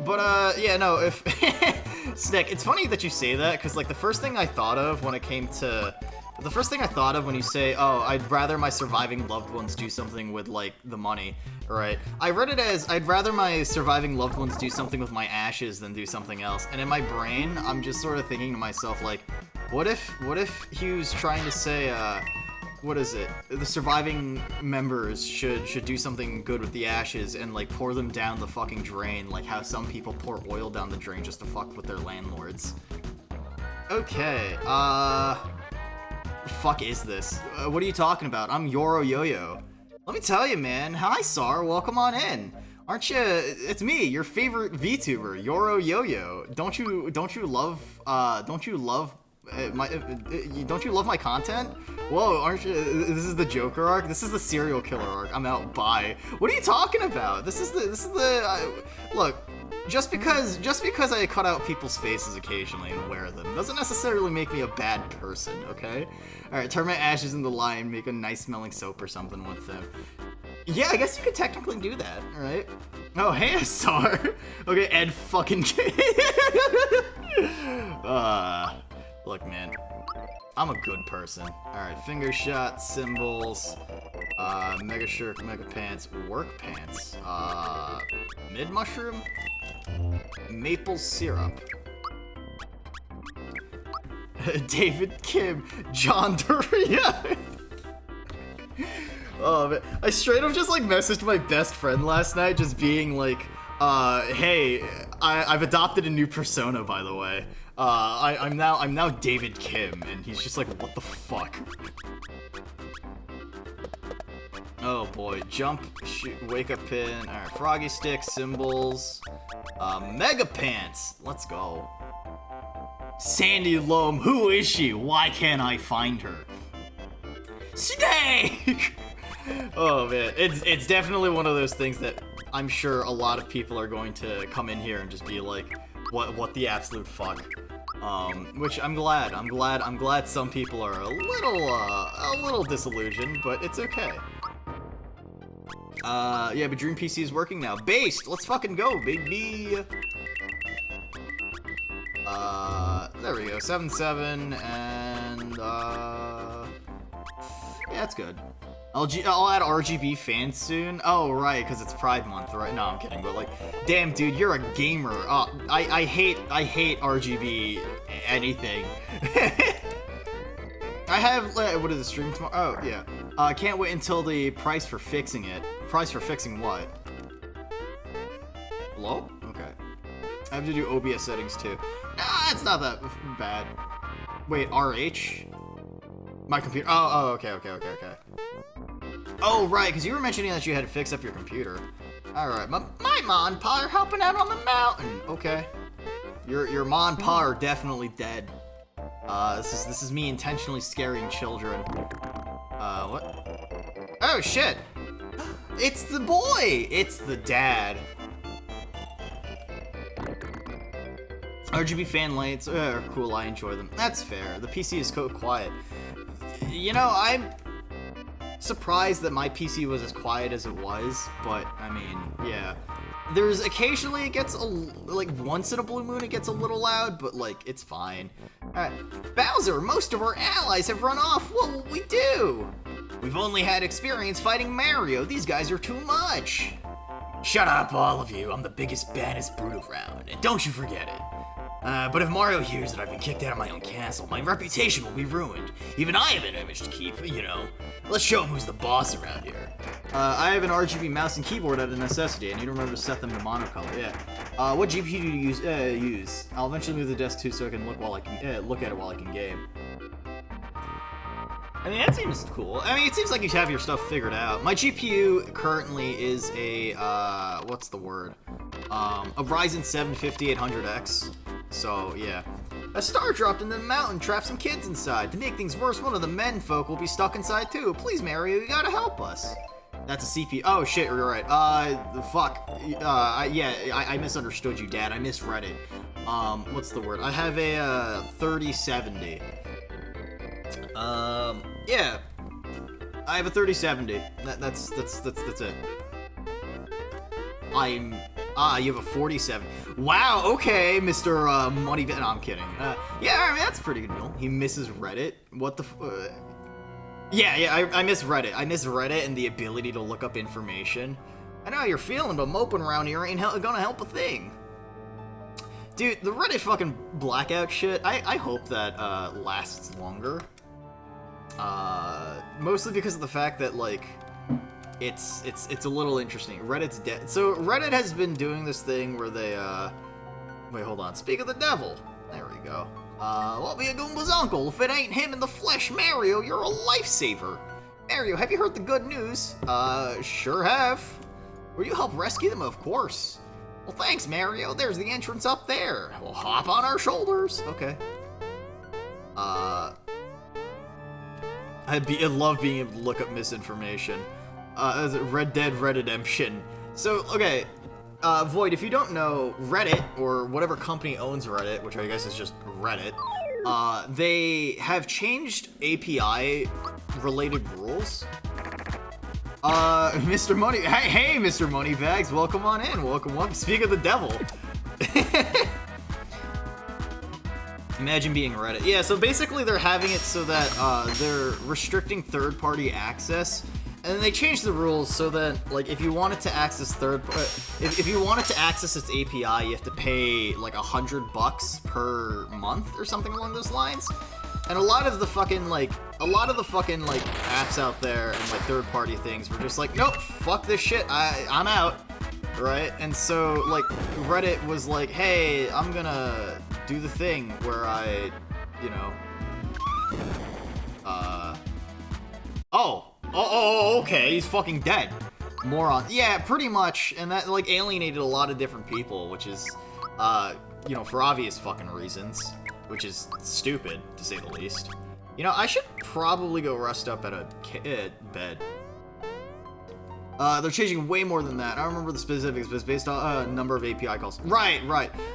But, yeah, no, if... Snick, it's funny that you say that, because, like, the first thing I thought of when it came to The first thing I thought of when you say, oh, I'd rather my surviving loved ones do something with, like, the money, right? I read it as, I'd rather my surviving loved ones do something with my ashes than do something else. And in my brain, I'm just sort of thinking to myself, like, what if he was trying to say, what is it? The surviving members should do something good with the ashes and, like, pour them down the fucking drain, like how some people pour oil down the drain just to fuck with their landlords. Okay, fuck is this? What are you talking about? I'm Yoro Yo-Yo. Let me tell you, man. Hi, Sar. Welcome on in. Aren't you? It's me, your favorite VTuber, Yoro Yo-Yo. Don't you love my content? Whoa, aren't you? This is the Joker arc. This is the serial killer arc. I'm out. Bye. What are you talking about? This is the. Look. Just because I cut out people's faces occasionally and wear them doesn't necessarily make me a bad person, okay? Alright, turn my ashes into lye and make a nice smelling soap or something with them. Yeah, I guess you could technically do that, alright? Oh, hey, Asar! Okay, Ed fucking look, man. I'm a good person. Alright, finger shot, symbols, mega shirt, mega pants, work pants, mid mushroom? Maple syrup. David Kim, John Doria. Oh man, I straight up just like messaged my best friend last night, just being like, "Hey, I've adopted a new persona, by the way. I'm now David Kim," and he's just like, "What the fuck?" Oh boy, jump, shoot, wake up pin, alright, froggy stick, symbols, mega pants, let's go. Sandy Loam, who is she? Why can't I find her? Snake! Oh man, it's definitely one of those things that I'm sure a lot of people are going to come in here and just be like, what the absolute fuck? Which I'm glad some people are a little disillusioned, but it's okay. Yeah, but Dream PC is working now. Based! Let's fucking go, baby! There we go. 7-7, and, yeah, that's good. I'll add RGB fans soon. Oh, right, because it's Pride Month, right? No, I'm kidding, but, like, damn, dude, you're a gamer. Oh, I hate RGB anything. I have, what is the stream tomorrow? Oh, yeah. I can't wait until the price for fixing it. Price for fixing what? Hello? Okay. I have to do OBS settings too. Nah, it's not that bad. Wait, RH? My computer. Oh, okay. Oh, right, because you were mentioning that you had to fix up your computer. Alright, my ma and pa are helping out on the mountain. Okay. Your ma and pa are definitely dead. This is me intentionally scaring children. What? Oh, shit! It's the boy! It's the dad. RGB fan lights are cool, I enjoy them. That's fair. The PC is so quiet. You know, I'm surprised that my PC was as quiet as it was, but, I mean, yeah. There's occasionally it gets, like, once in a blue moon it gets a little loud, but, like, it's fine. Alright. Bowser, most of our allies have run off. What will we do? We've only had experience fighting Mario. These guys are too much. Shut up, all of you. I'm the biggest, baddest brute around, and don't you forget it. But if Mario hears that I've been kicked out of my own castle, my reputation will be ruined. Even I have an image to keep, you know. Let's show him who's the boss around here. I have an RGB mouse and keyboard out of necessity. I need to remember to set them to monocolor. Yeah. What GPU do you use? I'll eventually move the desk too, so I can look at it while I can game. I mean, that seems cool. I mean, it seems like you have your stuff figured out. My GPU currently is a what's the word? A Ryzen 7 5800X. So, yeah. A star dropped into the mountain, trapped some kids inside. To make things worse, one of the men folk will be stuck inside too. Please, Mario, you gotta help us. That's a CPU. Oh, shit, you're right. Fuck. I misunderstood you, Dad. I misread it. What's the word? I have a, 3070. Yeah. I have a 3070. That's it. Ah, you have a 47. Wow, okay, Mr. Money... No, I'm kidding. Yeah, I mean, that's a pretty good deal. He misses Reddit. What the Yeah, I miss Reddit. I miss Reddit and the ability to look up information. I know how you're feeling, but moping around here ain't gonna help a thing. Dude, the Reddit fucking blackout shit, I hope that, lasts longer. Mostly because of the fact that, like, it's a little interesting. Reddit's dead. So, Reddit has been doing this thing where they, wait, hold on. Speak of the devil. There we go. What be a Goomba's uncle? If it ain't him in the flesh, Mario, you're a lifesaver. Mario, have you heard the good news? Sure have. Will you help rescue them? Of course. Well, thanks, Mario. There's the entrance up there. We'll hop on our shoulders. Okay. I'd love being able to look up misinformation. Red Dead Redemption. So, okay. Void, if you don't know, Reddit, or whatever company owns Reddit, which I guess is just Reddit, they have changed API-related rules. Mr. Money... Hey, Mr. Moneybags, welcome on in. Welcome. Speak of the devil. Imagine being Reddit. Yeah, so basically they're having it so that, they're restricting third-party access. And then they changed the rules so that, like, if you wanted to access if you wanted to access its API, you have to pay, like, $100 per month or something along those lines. And a lot of the fucking apps out there and, like, third-party things were just like, nope, fuck this shit, I'm out, right? And so, like, Reddit was like, hey, I'm gonna do the thing where I, you know, Oh, okay, he's fucking dead. Moron. Yeah, pretty much, and that, like, alienated a lot of different people, which is, you know, for obvious fucking reasons, which is stupid, to say the least. You know, I should probably go rest up at a bed. They're changing way more than that. I don't remember the specifics, but it's based on number of API calls. Right.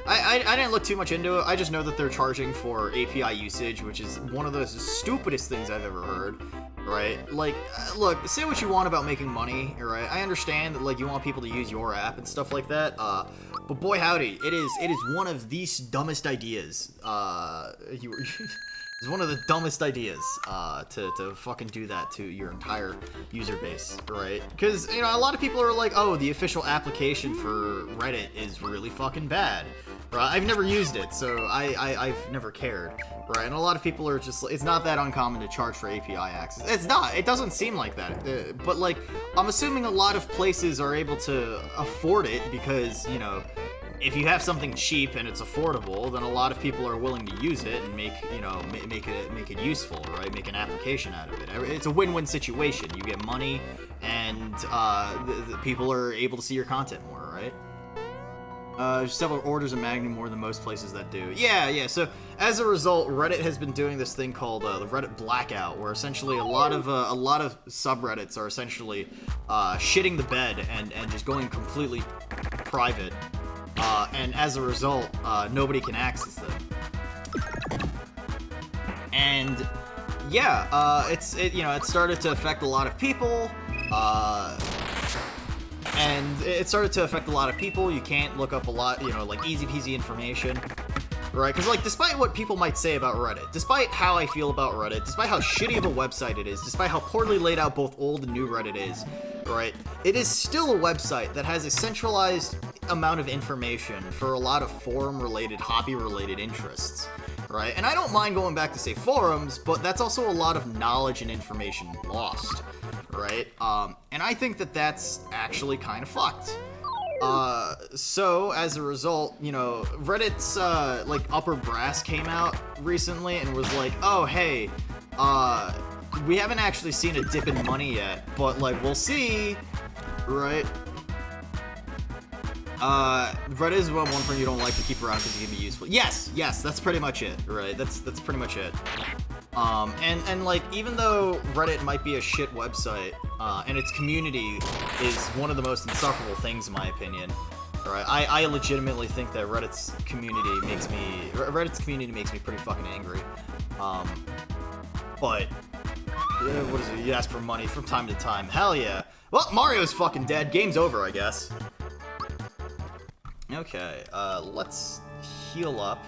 I didn't look too much into it. I just know that they're charging for API usage, which is one of the stupidest things I've ever heard. Right? Like, look, say what you want about making money, right? I understand that, like, you want people to use your app and stuff like that, but boy howdy, it is one of the dumbest ideas, it's one of the dumbest ideas, to fucking do that to your entire user base, right? Because, you know, a lot of people are like, oh, the official application for Reddit is really fucking bad. Right? I've never used it, so I've never cared, right? And a lot of people are just, it's not that uncommon to charge for API access. It's not, it doesn't seem like that, but, like, I'm assuming a lot of places are able to afford it because, you know, if you have something cheap and it's affordable, then a lot of people are willing to use it and make it useful, right? Make an application out of it. It's a win-win situation. You get money, and the people are able to see your content more, right? Several orders of magnitude more than most places that do. Yeah. So as a result, Reddit has been doing this thing called the Reddit blackout, where essentially a lot of subreddits are essentially shitting the bed and just going completely private. And as a result, nobody can access them. And yeah, it started to affect a lot of people. You can't look up a lot, you know, like easy peasy information, right? Because, like, despite what people might say about Reddit, despite how I feel about Reddit, despite how shitty of a website it is, despite how poorly laid out both old and new Reddit is, right? It is still a website that has a centralized amount of information for a lot of forum-related, hobby-related interests, right? And I don't mind going back to, say, forums, but that's also a lot of knowledge and information lost, right? And I think that that's actually kind of fucked. So, as a result, you know, Reddit's, like, upper brass came out recently and was like, oh, hey, we haven't actually seen a dip in money yet, but, like, we'll see, right? Reddit is one thing you don't like to keep around because it can be useful. Yes, that's pretty much it, right? That's pretty much it. And like, even though Reddit might be a shit website, and its community is one of the most insufferable things in my opinion, right? I legitimately think that Reddit's community makes me pretty fucking angry. But, what is it? You ask for money from time to time. Hell yeah. Well, Mario's fucking dead. Game's over, I guess. Okay, let's heal up.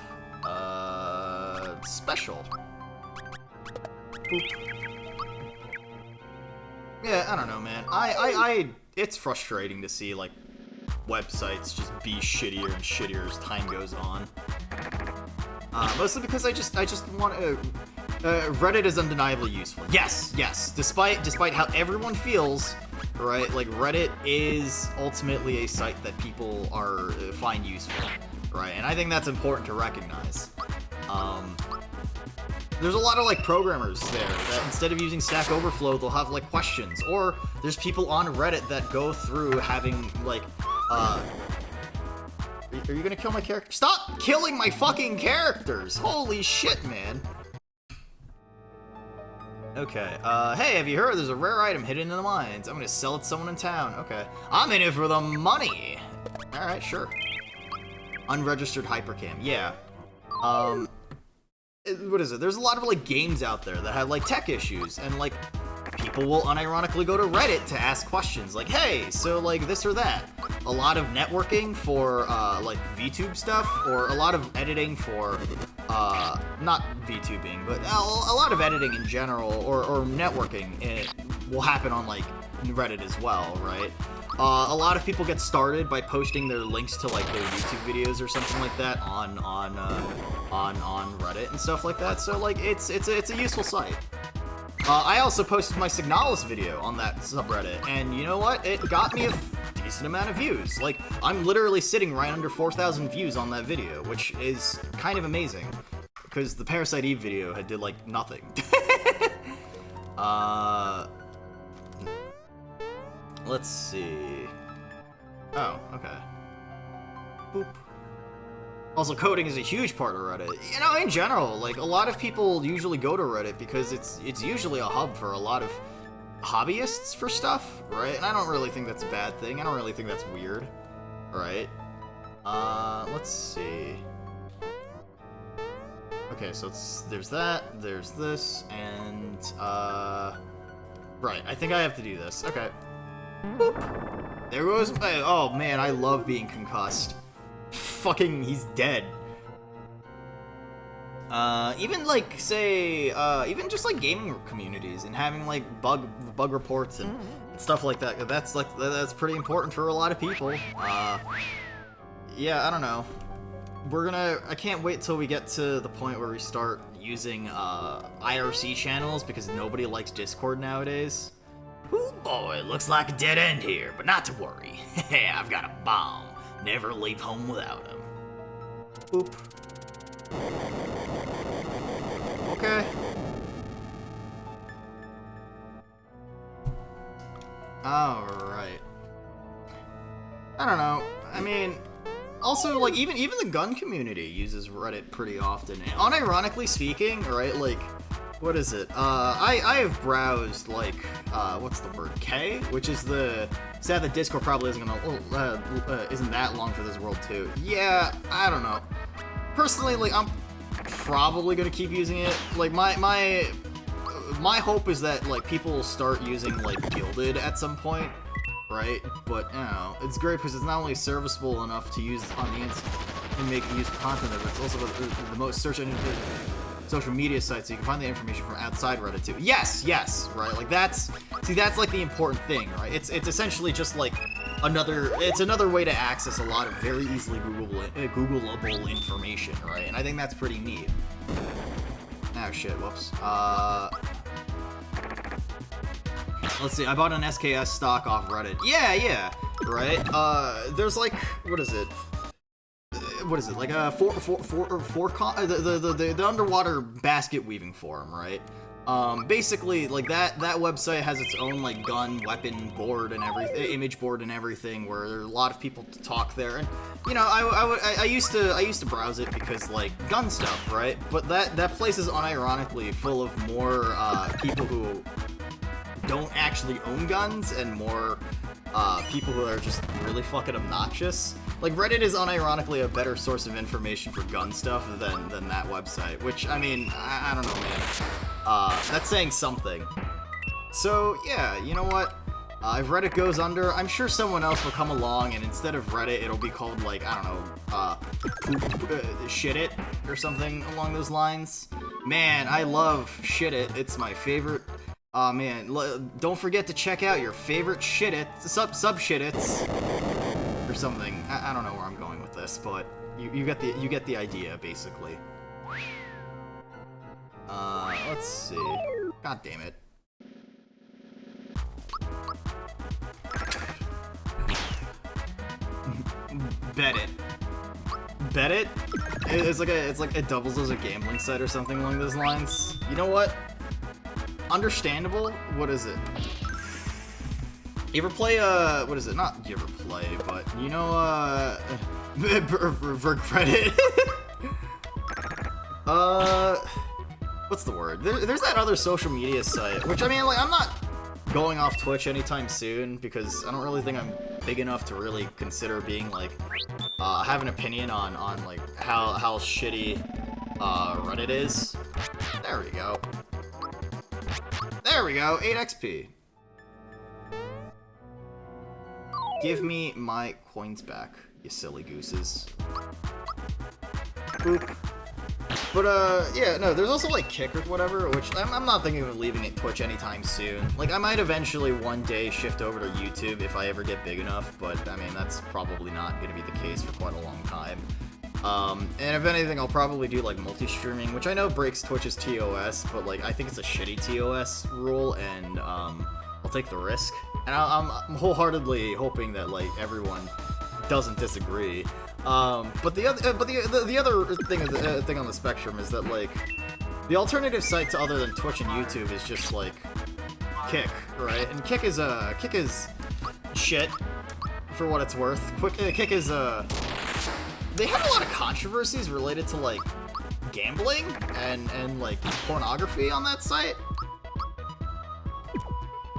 Special. Boop. Yeah, I don't know, man. It's frustrating to see, like, websites just be shittier and shittier as time goes on. Mostly because I just want to... Reddit is undeniably useful. Yes, despite how everyone feels, right, like, Reddit is ultimately a site that people find useful, right, and I think that's important to recognize. There's a lot of, like, programmers there that instead of using Stack Overflow, they'll have, like, questions, or there's people on Reddit that go through having, like, are you gonna kill my character? Stop killing my fucking characters! Holy shit, man. Okay, hey, have you heard there's a rare item hidden in the mines? I'm gonna sell it to someone in town. Okay. I'm in it for the money! Alright, sure. Unregistered hypercam, yeah. What is it? There's a lot of, like, games out there that have, like, tech issues, and, like, people will unironically go to Reddit to ask questions, like, hey, so, like, this or that. A lot of networking for, like, VTube stuff, or a lot of editing for, not VTubing, but a lot of editing in general, or networking, it will happen on, like, Reddit as well, right? A lot of people get started by posting their links to, like, their YouTube videos or something like that on Reddit and stuff like that, so, like, it's a useful site. I also posted my Signalis video on that subreddit, and you know what? It got me a decent amount of views. Like, I'm literally sitting right under 4,000 views on that video, which is kind of amazing, because the Parasite Eve video did, like, nothing. Let's see. Oh, okay. Boop. Also, coding is a huge part of Reddit. You know, in general, like, a lot of people usually go to Reddit because it's usually a hub for a lot of hobbyists for stuff, right? And I don't really think that's a bad thing. I don't really think that's weird, right? Let's see. Okay, so there's that, there's this, and, right, I think I have to do this. Okay. Boop. There goes my... Oh, man, I love being concussed. Fucking, he's dead. Even, like, say, even just, like, gaming communities and having, like, bug reports and stuff like that, that's pretty important for a lot of people. Yeah, I don't know. I can't wait till we get to the point where we start using, IRC channels, because nobody likes Discord nowadays. Ooh boy, looks like a dead end here, but not to worry. I've got a bomb. Never leave home without him. Boop. Okay. Alright. I don't know. I mean, also, like, even the gun community uses Reddit pretty often. And unironically speaking, right, like, what is it? I have browsed, like, what's the word? K? Which is the... Sad that Discord probably isn't that long for this world, too. Yeah, I don't know. Personally, like, I'm probably gonna keep using it. Like, my hope is that, like, people will start using, like, Gilded at some point, right? But, you know, it's great because it's not only serviceable enough to use on the internet and make use of content there, but it's also the most search engine social media sites, so you can find the information from outside Reddit too. Yes, right? Like, that's like the important thing, right? It's essentially just like another way to access a lot of very easily Googleable information, right? And I think that's pretty neat. Oh shit, whoops. Let's see, I bought an SKS stock off Reddit. Yeah, right? There's like, what is it, like a the underwater basket weaving forum, right? Basically, like, that website has its own, like, gun, weapon board and everything, image board and everything, where there are a lot of people to talk there. And, you know, I used to browse it because, like, gun stuff, right? But that place is unironically full of more people who don't actually own guns and more people who are just really fucking obnoxious. Like, Reddit is unironically a better source of information for gun stuff than that website, which, I mean, I don't know, man. That's saying something. So, yeah, you know what? If Reddit goes under, I'm sure someone else will come along, and instead of Reddit, it'll be called, like, I don't know, Shit It, or something along those lines. Man, I love Shit It. It's my favorite. Aw, man, don't forget to check out your favorite Shit It, sub Shit Its, or something. I don't know where I'm going with this, but you get the idea, basically. Let's see. God damn it. Bet it. Bet it? It's like it doubles as a gambling site or something along those lines. You know what? Understandable? What is it? You ever play, what is it? Not you ever play, but, you know, regret it? What's the word? There's that other social media site, which, I mean, like, I'm not going off Twitch anytime soon, because I don't really think I'm big enough to really consider being, like, have an opinion on like, how shitty, Reddit is. There we go. There we go, 8 XP. Give me my coins back, you silly gooses. Boop. But, yeah, no, there's also, like, Kick or whatever, which I'm not thinking of leaving it Twitch anytime soon. Like, I might eventually one day shift over to YouTube if I ever get big enough, but, I mean, that's probably not going to be the case for quite a long time. And if anything, I'll probably do, like, multi-streaming, which I know breaks Twitch's TOS, but, like, I think it's a shitty TOS rule, and, I'll take the risk. And I'm wholeheartedly hoping that, like, everyone doesn't disagree. But the other thing on the spectrum is that, like, the alternative site to other than Twitch and YouTube is just, like, Kick, right? And Kick is shit, for what it's worth. Kick is they have a lot of controversies related to, like, gambling and like pornography on that site.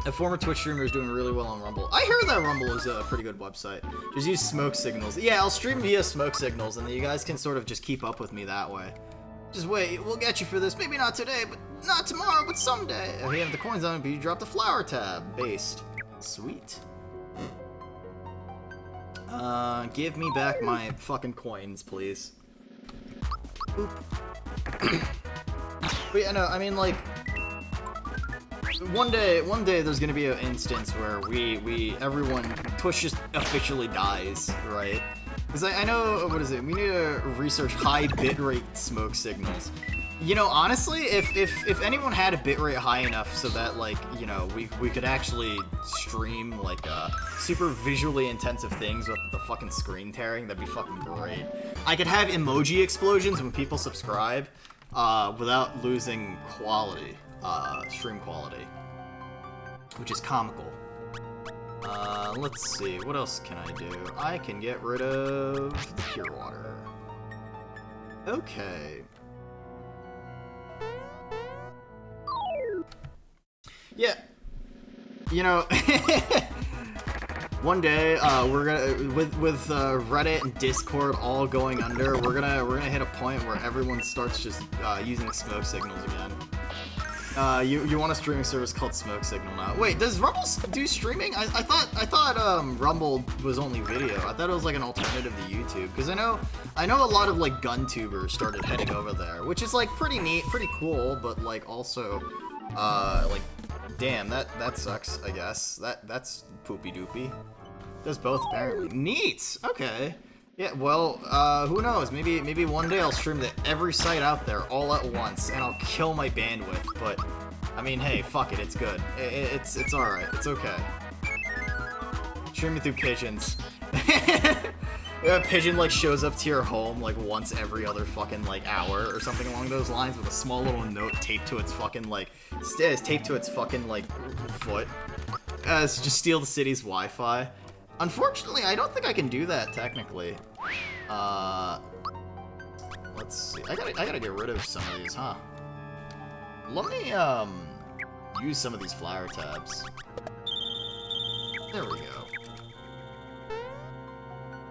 A former Twitch streamer is doing really well on Rumble. I heard that Rumble is a pretty good website. Just use smoke signals. Yeah, I'll stream via smoke signals, and then you guys can sort of just keep up with me that way. Just wait, we'll get you for this. Maybe not today, but not tomorrow, but someday. Oh, you have the coins on it, but you dropped the flower tab. Based. Sweet. Give me back my fucking coins, please. Boop. But yeah, no, I mean, like, one day there's gonna be an instance where everyone, Twitch just officially dies, right? Because I know, what is it, we need to research high bitrate smoke signals. You know, honestly, if anyone had a bitrate high enough so that, like, you know, we could actually stream, like, super visually intensive things with the fucking screen tearing, that'd be fucking great. I could have emoji explosions when people subscribe, without losing quality. Stream quality, which is comical. Let's see, what else can I do? I can get rid of the pure water. Okay. Yeah. You know, one day, we're gonna, with Reddit and Discord all going under, we're gonna hit a point where everyone starts just, using smoke signals again. You want a streaming service called Smoke Signal now. Wait, does Rumble do streaming? I thought Rumble was only video. I thought it was like an alternative to YouTube. Because I know a lot of, like, gun tubers started heading over there, which is, like, pretty neat, pretty cool, but, like, also, like, damn, that sucks, I guess. That's poopy doopy. Does both, apparently. Neat! Okay. Yeah, well, who knows? Maybe one day I'll stream to every site out there all at once, and I'll kill my bandwidth. But I mean, hey, fuck it, it's good. It's all right. It's okay. Streaming through pigeons. A pigeon, like, shows up to your home, like, once every other fucking, like, hour or something along those lines with a small little note taped to its fucking, like, foot. It's just steal the city's Wi-Fi. Unfortunately, I don't think I can do that, technically. Let's see. I gotta get rid of some of these, huh? Let me, use some of these flower tabs. There we go.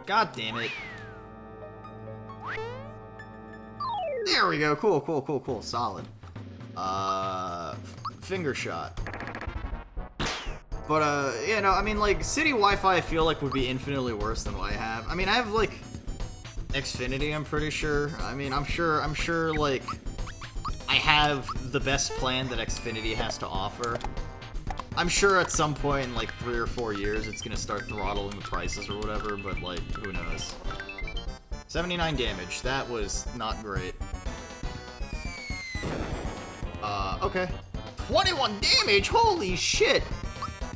God damn it. There we go. Cool. Solid. Finger shot. But, yeah, no, I mean, like, City Wi-Fi I feel like would be infinitely worse than what I have. I mean, I have, like, Xfinity, I'm pretty sure. I mean, I'm sure, like, I have the best plan that Xfinity has to offer. I'm sure at some point in, like, 3 or 4 years it's gonna start throttling the prices or whatever, but, like, who knows. 79 damage. That was not great. Okay. 21 damage? Holy shit!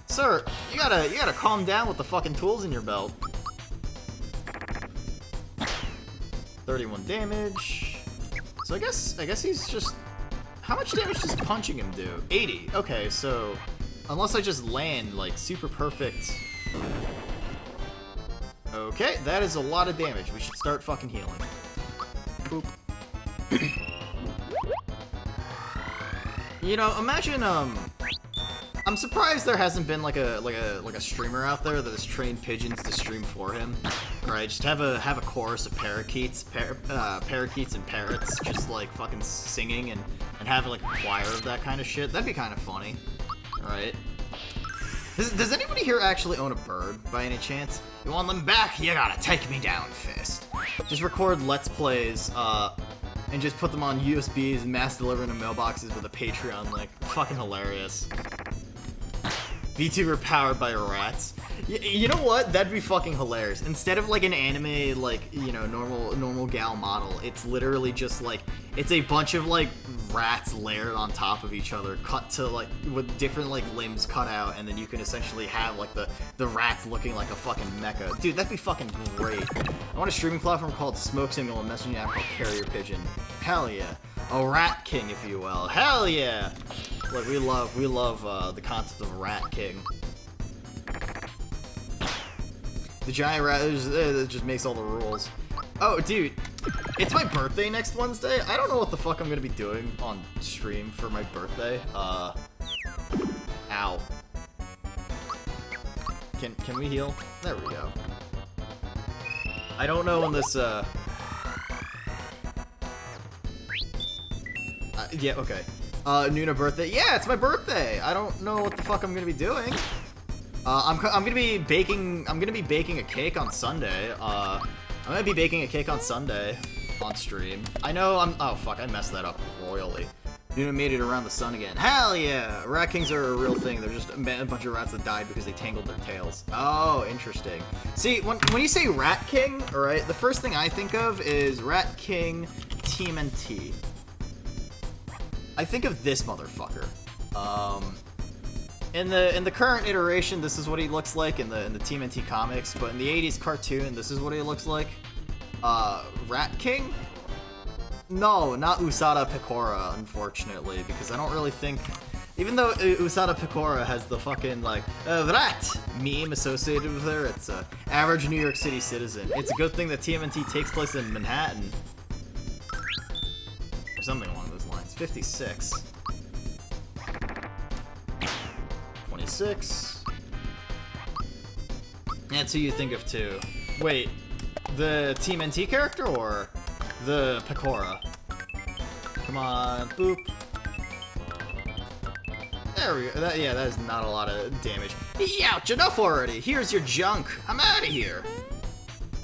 Sir, you gotta calm down with the fucking tools in your belt. 31 damage. So I guess he's just... How much damage does punching him do? 80. Okay, so... Unless I just land, like, super perfect... Okay, that is a lot of damage. We should start fucking healing. Boop. You know, imagine, I'm surprised there hasn't been like a streamer out there that has trained pigeons to stream for him, right? Just have a chorus of parakeets and parrots just like fucking singing and having like a choir of that kind of shit. That'd be kind of funny, right? Does anybody here actually own a bird by any chance? You want them back? You gotta take me down, fist. Just record Let's Plays, and just put them on USBs and mass deliver them to mailboxes with a Patreon link. Fucking hilarious. VTuber powered by rats. You know what? That'd be fucking hilarious. Instead of like an anime, like, you know, normal gal model, it's literally just like, it's a bunch of like rats layered on top of each other, cut to like, with different like limbs cut out, and then you can essentially have like the rats looking like a fucking mecha. Dude, that'd be fucking great. I want a streaming platform called Smoke Signal and messaging app called Carrier Pigeon. Hell yeah. A rat king, if you will. Hell yeah. Look, we love the concept of a rat king. The giant rat it just makes all the rules. Oh, dude, it's my birthday next Wednesday. I don't know what the fuck I'm gonna be doing on stream for my birthday. Ow. Can we heal? There we go. I don't know when this, yeah, okay. Noona birthday. Yeah, it's my birthday. I don't know what the fuck I'm gonna be doing. I'm gonna be baking a cake on Sunday. I'm gonna be baking a cake on Sunday on stream. I know oh fuck, I messed that up royally. Noona made it around the sun again. Hell yeah! Rat kings are a real thing. They're just a bunch of rats that died because they tangled their tails. Oh, interesting. See, when you say rat king, alright, the first thing I think of is Rat King TMNT. I think of this motherfucker. In the current iteration, this is what he looks like in the TMNT comics, but in the 80s cartoon, this is what he looks like. Rat King? No, not Usada Pecora, unfortunately, because I don't really think... Even though Usada Pecora has the fucking, like, rat meme associated with her, it's a average New York City citizen. It's a good thing that TMNT takes place in Manhattan. Or something along those lines. 56. 26. That's who you think of too. Wait, the TMNT character or the Pecora? Come on, boop. There we go. Yeah, that is not a lot of damage. Ouch, enough already. Here's your junk. I'm out of here.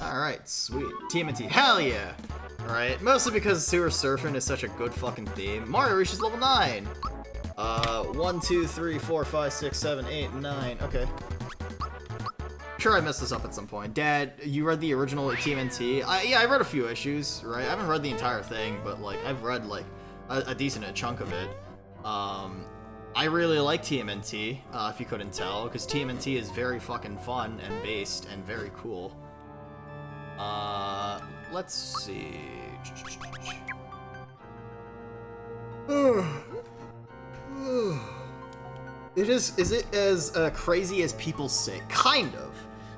Alright, sweet. TMNT, hell yeah. Alright, mostly because sewer surfing is such a good fucking theme. Mario reaches level 9. 1, 2, 3, 4, 5, 6, 7, 8, 9. Okay. Sure, I messed this up at some point. Dad, you read the original TMNT? Yeah, I read a few issues, right? I haven't read the entire thing, but, like, I've read, like, a decent chunk of it. I really like TMNT, if you couldn't tell, because TMNT is very fucking fun and based and very cool. Let's see. Is it as crazy as people say? Kind of.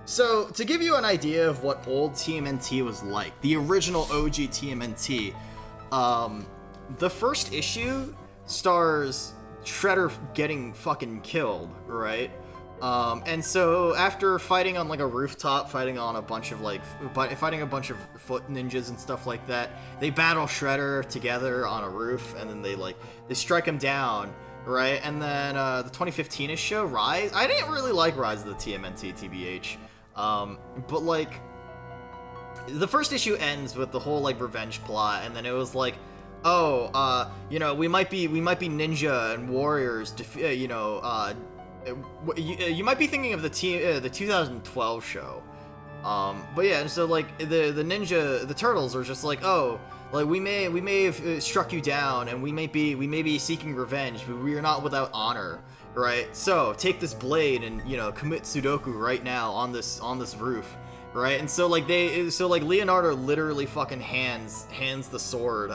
So, to give you an idea of what old TMNT was like, the original OG TMNT, the first issue stars Shredder getting fucking killed, right? And so after fighting on like a rooftop, fighting a bunch of foot ninjas and stuff like that, they battle Shredder together on a roof, and then they strike him down, right? And then the 2015ish show, Rise. I didn't really like Rise of the TMNT, TBH. But like, the first issue ends with the whole like revenge plot, and then it was like, oh, you know, we might be ninja and warriors, you might be thinking of the 2012 show. But yeah, so like the turtles are just like, oh, like we may have struck you down, and we may be seeking revenge, but we are not without honor, right? So take this blade and, you know, commit Sudoku right now on this roof, right? And so like Leonardo literally fucking hands the sword,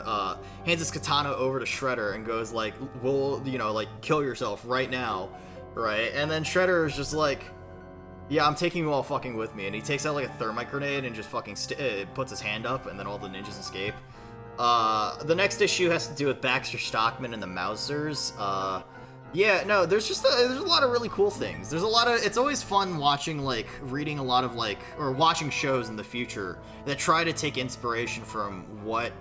hands his katana over to Shredder and goes like, "Well, you know, like kill yourself right now," right? And then Shredder is just like, "Yeah, I'm taking you all fucking with me," and he takes out like a thermite grenade and just fucking puts his hand up, and then all the ninjas escape. The next issue has to do with Baxter Stockman and the Mousers. Yeah, no, there's a lot of really cool things. It's always fun reading a lot of or watching shows in the future that try to take inspiration from what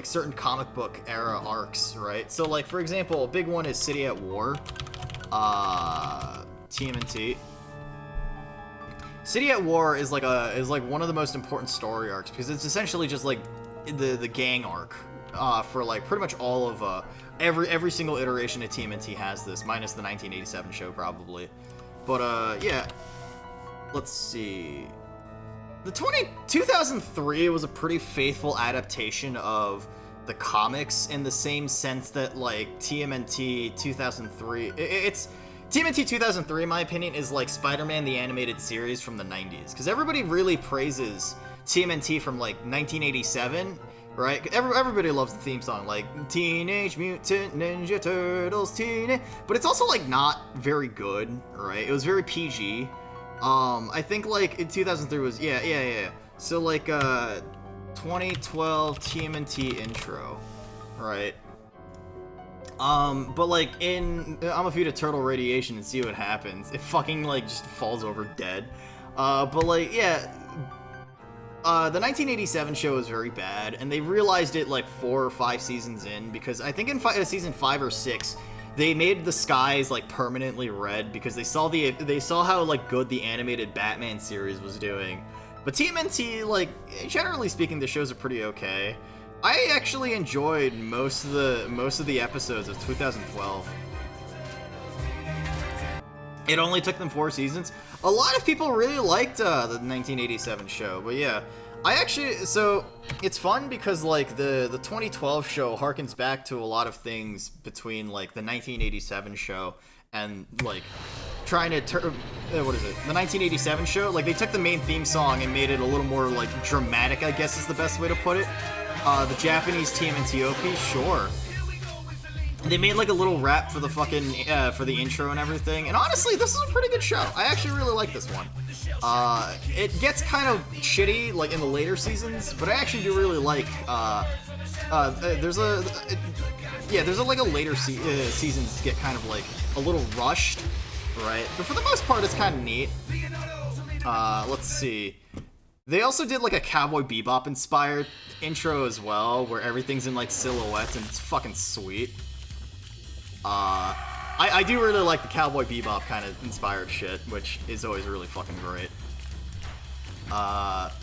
certain comic book era arcs, right? So like, for example, a big one is City at War, TMNT. City at War is like one of the most important story arcs, because it's essentially just like the gang arc for like pretty much all of every single iteration of TMNT has this, minus the 1987 show probably. But yeah, let's see. The 2003 was a pretty faithful adaptation of the comics, in the same sense that like TMNT 2003, TMNT 2003, in my opinion, is like Spider-Man the Animated Series from the 90s. Because everybody really praises TMNT from like 1987, right? Everybody loves the theme song, like Teenage Mutant Ninja Turtles, but it's also like not very good, right? It was very PG. I think like in 2003 was, yeah. So like 2012 TMNT intro, right? But like I'm gonna feed a turtle radiation and see what happens. It fucking like just falls over dead. But like, yeah, the 1987 show was very bad, and they realized it like 4 or 5 seasons in, because I think in season 5 or 6, they made the skies like permanently red because they saw how like good the animated Batman series was doing. But TMNT, like, generally speaking, the shows are pretty okay. I actually enjoyed most of the episodes of 2012. It only took them 4 seasons. A lot of people really liked the 1987 show, but yeah, so it's fun because like the 2012 show harkens back to a lot of things between like the 1987 show and like trying to the 1987 show. Like, they took the main theme song and made it a little more like dramatic, I guess is the best way to put it. The Japanese TMNT OP, sure. They made like a little rap for the fucking for the intro and everything. And honestly, this is a pretty good show. I actually really like this one. It gets kind of shitty like in the later seasons, but I actually do really like. There's like a later seasons get kind of like a little rushed, right? But for the most part, it's kind of neat. Let's see. They also did like a Cowboy Bebop inspired intro as well, where everything's in like silhouettes and it's fucking sweet. I do really like the Cowboy Bebop kind of inspired shit, which is always really fucking great. But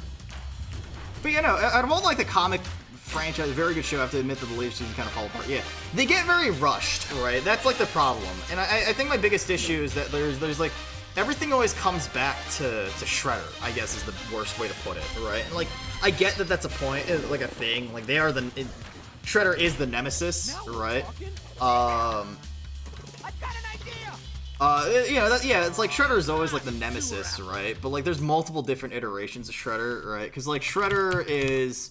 you know, out of all like the comic franchise, very good show. I have to admit that the later seasons kind of fall apart. Yeah, they get very rushed, right? That's like the problem. And I think my biggest issue is that there's like everything always comes back to Shredder, I guess is the worst way to put it, right? And like, I get that that's a point, like a thing. Like, Shredder is the nemesis, right? You know, it's like Shredder is always like the nemesis, right? But like, there's multiple different iterations of Shredder, right? Because like Shredder is,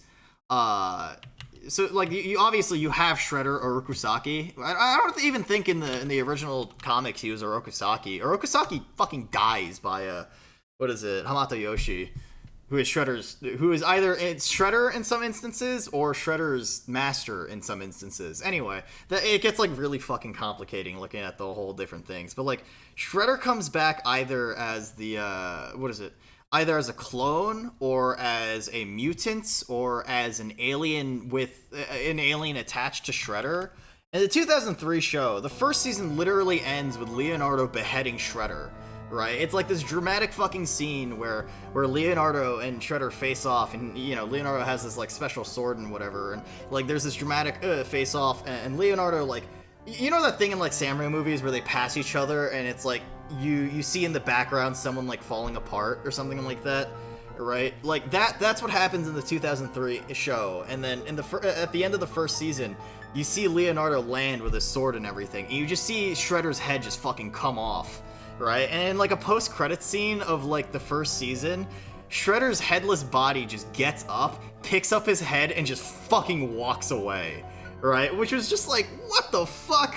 so like you obviously you have Shredder Orokusaki. I don't even think in the original comics he was Orokusaki. Orokusaki fucking dies by Hamato Yoshi, who is either it's Shredder in some instances or Shredder's master in some instances. Anyway, it gets like really fucking complicating looking at the whole different things. But like, Shredder comes back either as either as a clone or as a mutant or as an alien with an alien attached to Shredder. In the 2003 show, the first season literally ends with Leonardo beheading Shredder, right? It's like this dramatic fucking scene where Leonardo and Shredder face off, and, you know, Leonardo has this, like, special sword and whatever, and, like, there's this dramatic face off, and Leonardo, like, you know that thing in, like, samurai movies where they pass each other, and it's like, you see in the background someone, like, falling apart or something like that? Right, like that's what happens in the 2003 show, and then at the end of the first season, you see Leonardo land with his sword and everything, and you just see Shredder's head just fucking come off, right? And in like a post-credit scene of like the first season, Shredder's headless body just gets up, picks up his head, and just fucking walks away, right? Which was just like, what the fuck?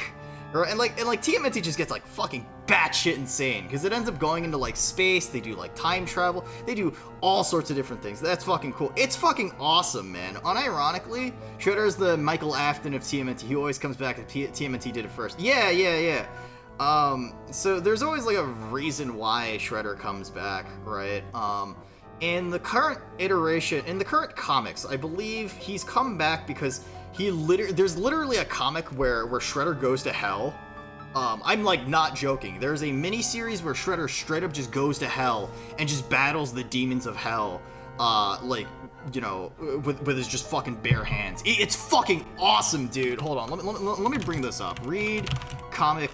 Right? And like TMNT just gets like fucking batshit insane, because it ends up going into like space, they do like time travel, they do all sorts of different things. That's fucking cool. It's fucking awesome, man. Unironically, Shredder's the Michael Afton of TMNT. He always comes back to TMNT did it first. Yeah. So there's always like a reason why Shredder comes back, right? In the current iteration, in the current comics, I believe he's come back because there's literally a comic where Shredder goes to hell. I'm like not joking. There's a mini series where Shredder straight up just goes to hell and just battles the demons of hell, like, you know, with his just fucking bare hands. It's fucking awesome, dude. Hold on, let me bring this up. Read comic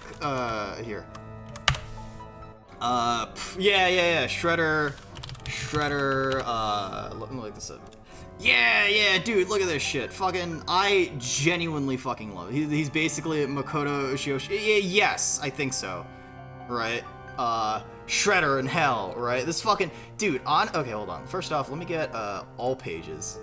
here. Yeah. Shredder. Let me look this up. Yeah, dude, look at this shit. Fucking, I genuinely fucking love it. He's basically Makoto Ushioshi. Yes, I think so. Right? Shredder in hell, right? This fucking, dude, okay, hold on. First off, let me get, all pages.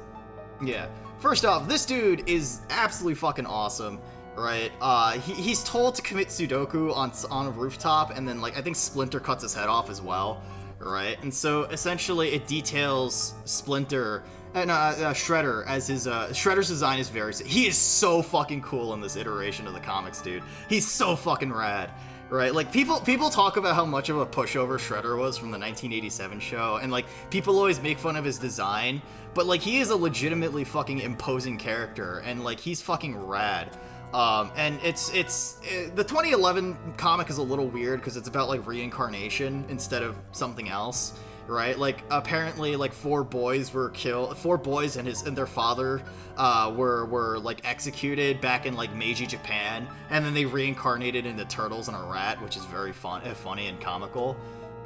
Yeah. First off, this dude is absolutely fucking awesome, right? He's told to commit Sudoku on a rooftop, and then, like, I think Splinter cuts his head off as well, right? And so, essentially, it details Splinter... Shredder as his, Shredder's design is he is so fucking cool in this iteration of the comics, dude. He's so fucking rad, right? Like, people talk about how much of a pushover Shredder was from the 1987 show, and, like, people always make fun of his design, but, like, he is a legitimately fucking imposing character, and, like, he's fucking rad. And the 2011 comic is a little weird, because it's about, like, reincarnation instead of something else. Right, like apparently, like 4 boys were killed. 4 boys and their father were like executed back in like Meiji Japan, and then they reincarnated into turtles and a rat, which is very funny and comical,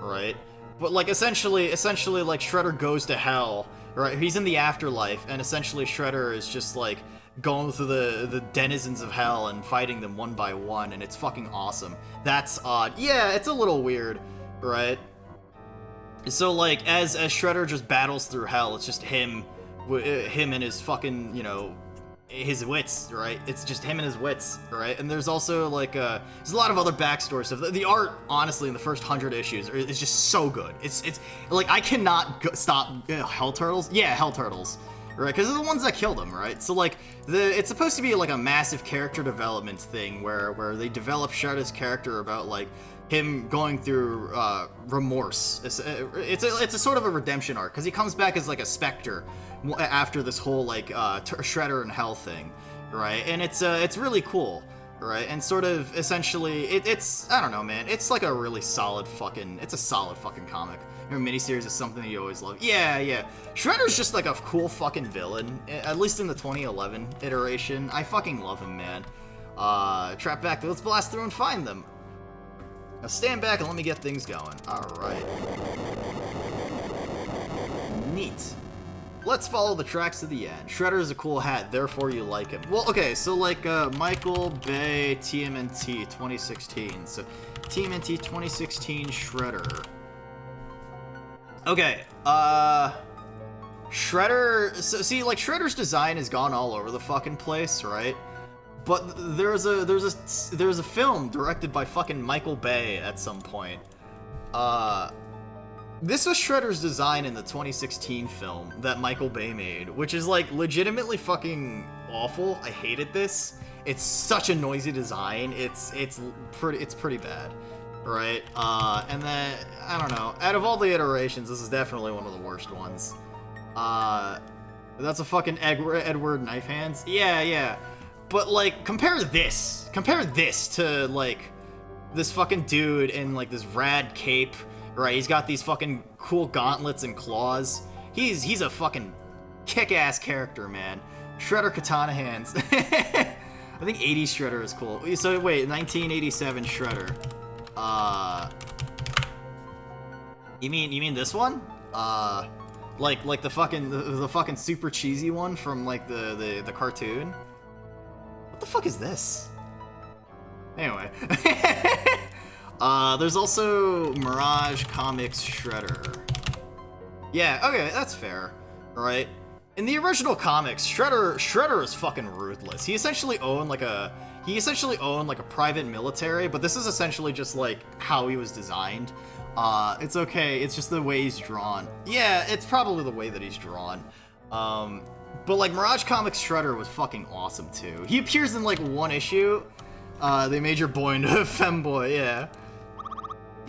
right? But like essentially, like Shredder goes to hell, right? He's in the afterlife, and essentially Shredder is just like going through the denizens of hell and fighting them one by one, and it's fucking awesome. That's odd. Yeah, it's a little weird, right? So, like, as Shredder just battles through hell, it's just him and his fucking, you know, his wits, right? It's just him and his wits, right? And there's also, like, there's a lot of other backstory stuff. The art, honestly, in the first 100 issues is just so good. It's like, I cannot stop Hell Turtles. Yeah, Hell Turtles, right? Because they're the ones that killed him, right? So, like, it's supposed to be, like, a massive character development thing where they develop Shredder's character about, like, him going through remorse. It's a sort of a redemption arc, because he comes back as like a specter after this whole like Shredder and Hell thing, right? And it's really cool, right? And sort of essentially it's I don't know, man. It's like a really solid fucking comic. Your miniseries is something that you always love. Yeah. Shredder's just like a cool fucking villain, at least in the 2011 iteration. I fucking love him, man. Trap back. Let's blast through and find them. Now stand back and let me get things going. Alright. Neat. Let's follow the tracks to the end. Shredder is a cool hat, therefore you like him. Well, okay, so like Michael Bay TMNT 2016. So TMNT 2016 Shredder. Okay, Shredder, so see, like Shredder's design has gone all over the fucking place, right? But there's a film directed by fucking Michael Bay at some point. This was Shredder's design in the 2016 film that Michael Bay made, which is like legitimately fucking awful. I hated this. It's such a noisy design. It's pretty bad, right? And then I don't know. Out of all the iterations, this is definitely one of the worst ones. That's a fucking Edward Knife Hands. Yeah. But, like, compare this to, like, this fucking dude in, like, this rad cape, right? He's got these fucking cool gauntlets and claws. He's a fucking kick-ass character, man. Shredder katana hands. I think 80s Shredder is cool. So, wait, 1987 Shredder. You mean this one? Like the fucking super cheesy one from, like, the cartoon? What the fuck is this? Anyway. There's also Mirage Comics Shredder. Yeah, okay, that's fair. Right? In the original comics, Shredder is fucking ruthless. He essentially owned like a private military, but this is essentially just like how he was designed. It's okay, it's just the way he's drawn. Yeah, it's probably the way that he's drawn. But like Mirage Comics Shredder was fucking awesome too. He appears in like one issue. They made your boy into a femboy, yeah.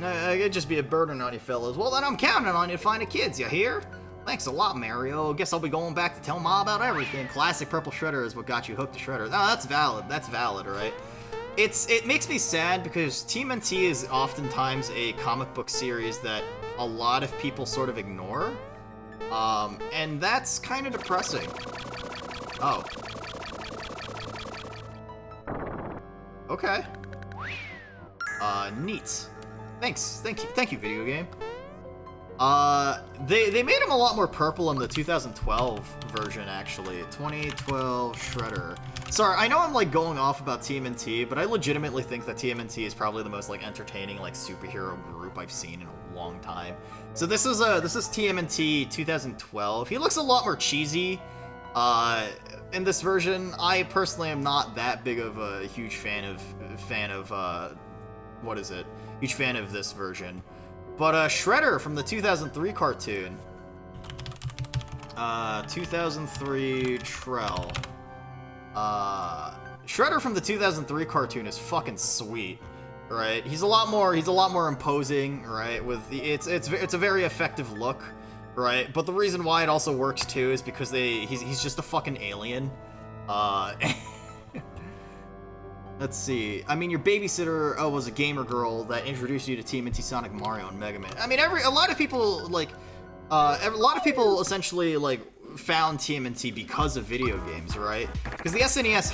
I could just be a burden on you fellas. Well, then I'm counting on you to find the kids, you hear? Thanks a lot, Mario. Guess I'll be going back to tell Ma about everything. Classic Purple Shredder is what got you hooked to Shredder. No, that's valid. That's valid, right? It makes me sad because TMNT is oftentimes a comic book series that a lot of people sort of ignore. And that's kind of depressing. Oh. Okay. Neat. Thanks. Thank you, video game. They made him a lot more purple in the 2012 version, actually. 2012 Shredder. Sorry, I know I'm, like, going off about TMNT, but I legitimately think that TMNT is probably the most, like, entertaining, like, superhero group I've seen in a long time. So this is TMNT 2012. He looks a lot more cheesy, in this version. I personally am not that big of a huge fan of what is it? Huge fan of this version. But Shredder from the 2003 cartoon. 2003 Trell. Shredder from the 2003 cartoon is fucking sweet, right? He's a lot more imposing, right? It's a very effective look, right? But the reason why it also works too is because he's just a fucking alien. Let's see. I mean, your babysitter was a gamer girl that introduced you to TMNT, Sonic, Mario, and Mega Man. I mean, a lot of people essentially like found TMNT because of video games, right? Because the NES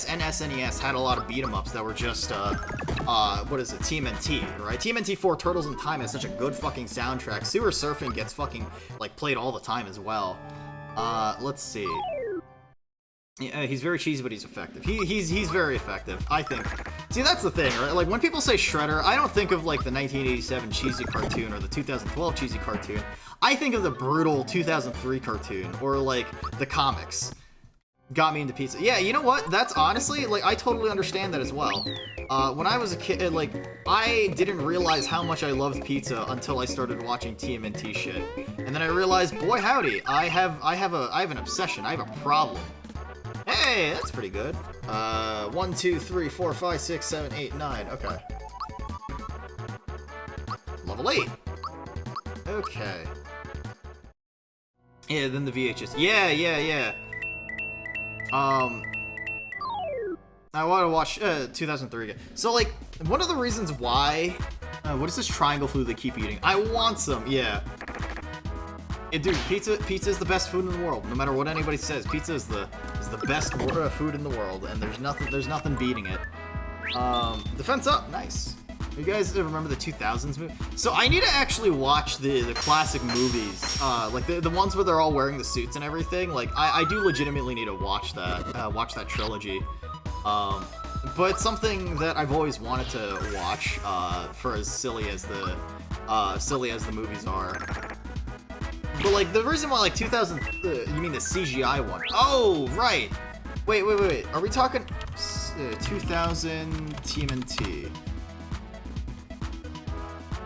and SNES had a lot of beat 'em ups that were just what is it? TMNT, right? TMNT 4 Turtles in Time has such a good fucking soundtrack. Sewer Surfing gets fucking like played all the time as well. Let's see. Yeah, he's very cheesy, but he's effective. He's very effective, I think. See, that's the thing, right? Like, when people say Shredder, I don't think of, like, the 1987 cheesy cartoon or the 2012 cheesy cartoon. I think of the brutal 2003 cartoon, or, like, the comics. Got me into pizza. Yeah, you know what? That's honestly, like, I totally understand that as well. When I was a kid, like, I didn't realize how much I loved pizza until I started watching TMNT shit. And then I realized, boy howdy, I have an obsession. I have a problem. Hey, that's pretty good. 1, 2, 3, 4, 5, 6, 7, 8, 9. Okay. Level 8. Okay. Yeah, then the VHS. Yeah. I want to watch 2003 again. So, like, one of the reasons why... what is this triangle food they keep eating? I want some, yeah. Dude, pizza is the best food in the world. No matter what anybody says, pizza is the best food in the world, and there's nothing beating it. Defense up, nice. You guys remember the 2000s movie? So I need to actually watch the classic movies, like the ones where they're all wearing the suits and everything. Like I do legitimately need to watch that trilogy. But it's something that I've always wanted to watch, for as silly as the movies are. But, like, the reason why, like, 2000... you mean the CGI one? Oh, right! Wait. Are we talking... 2000 TMNT?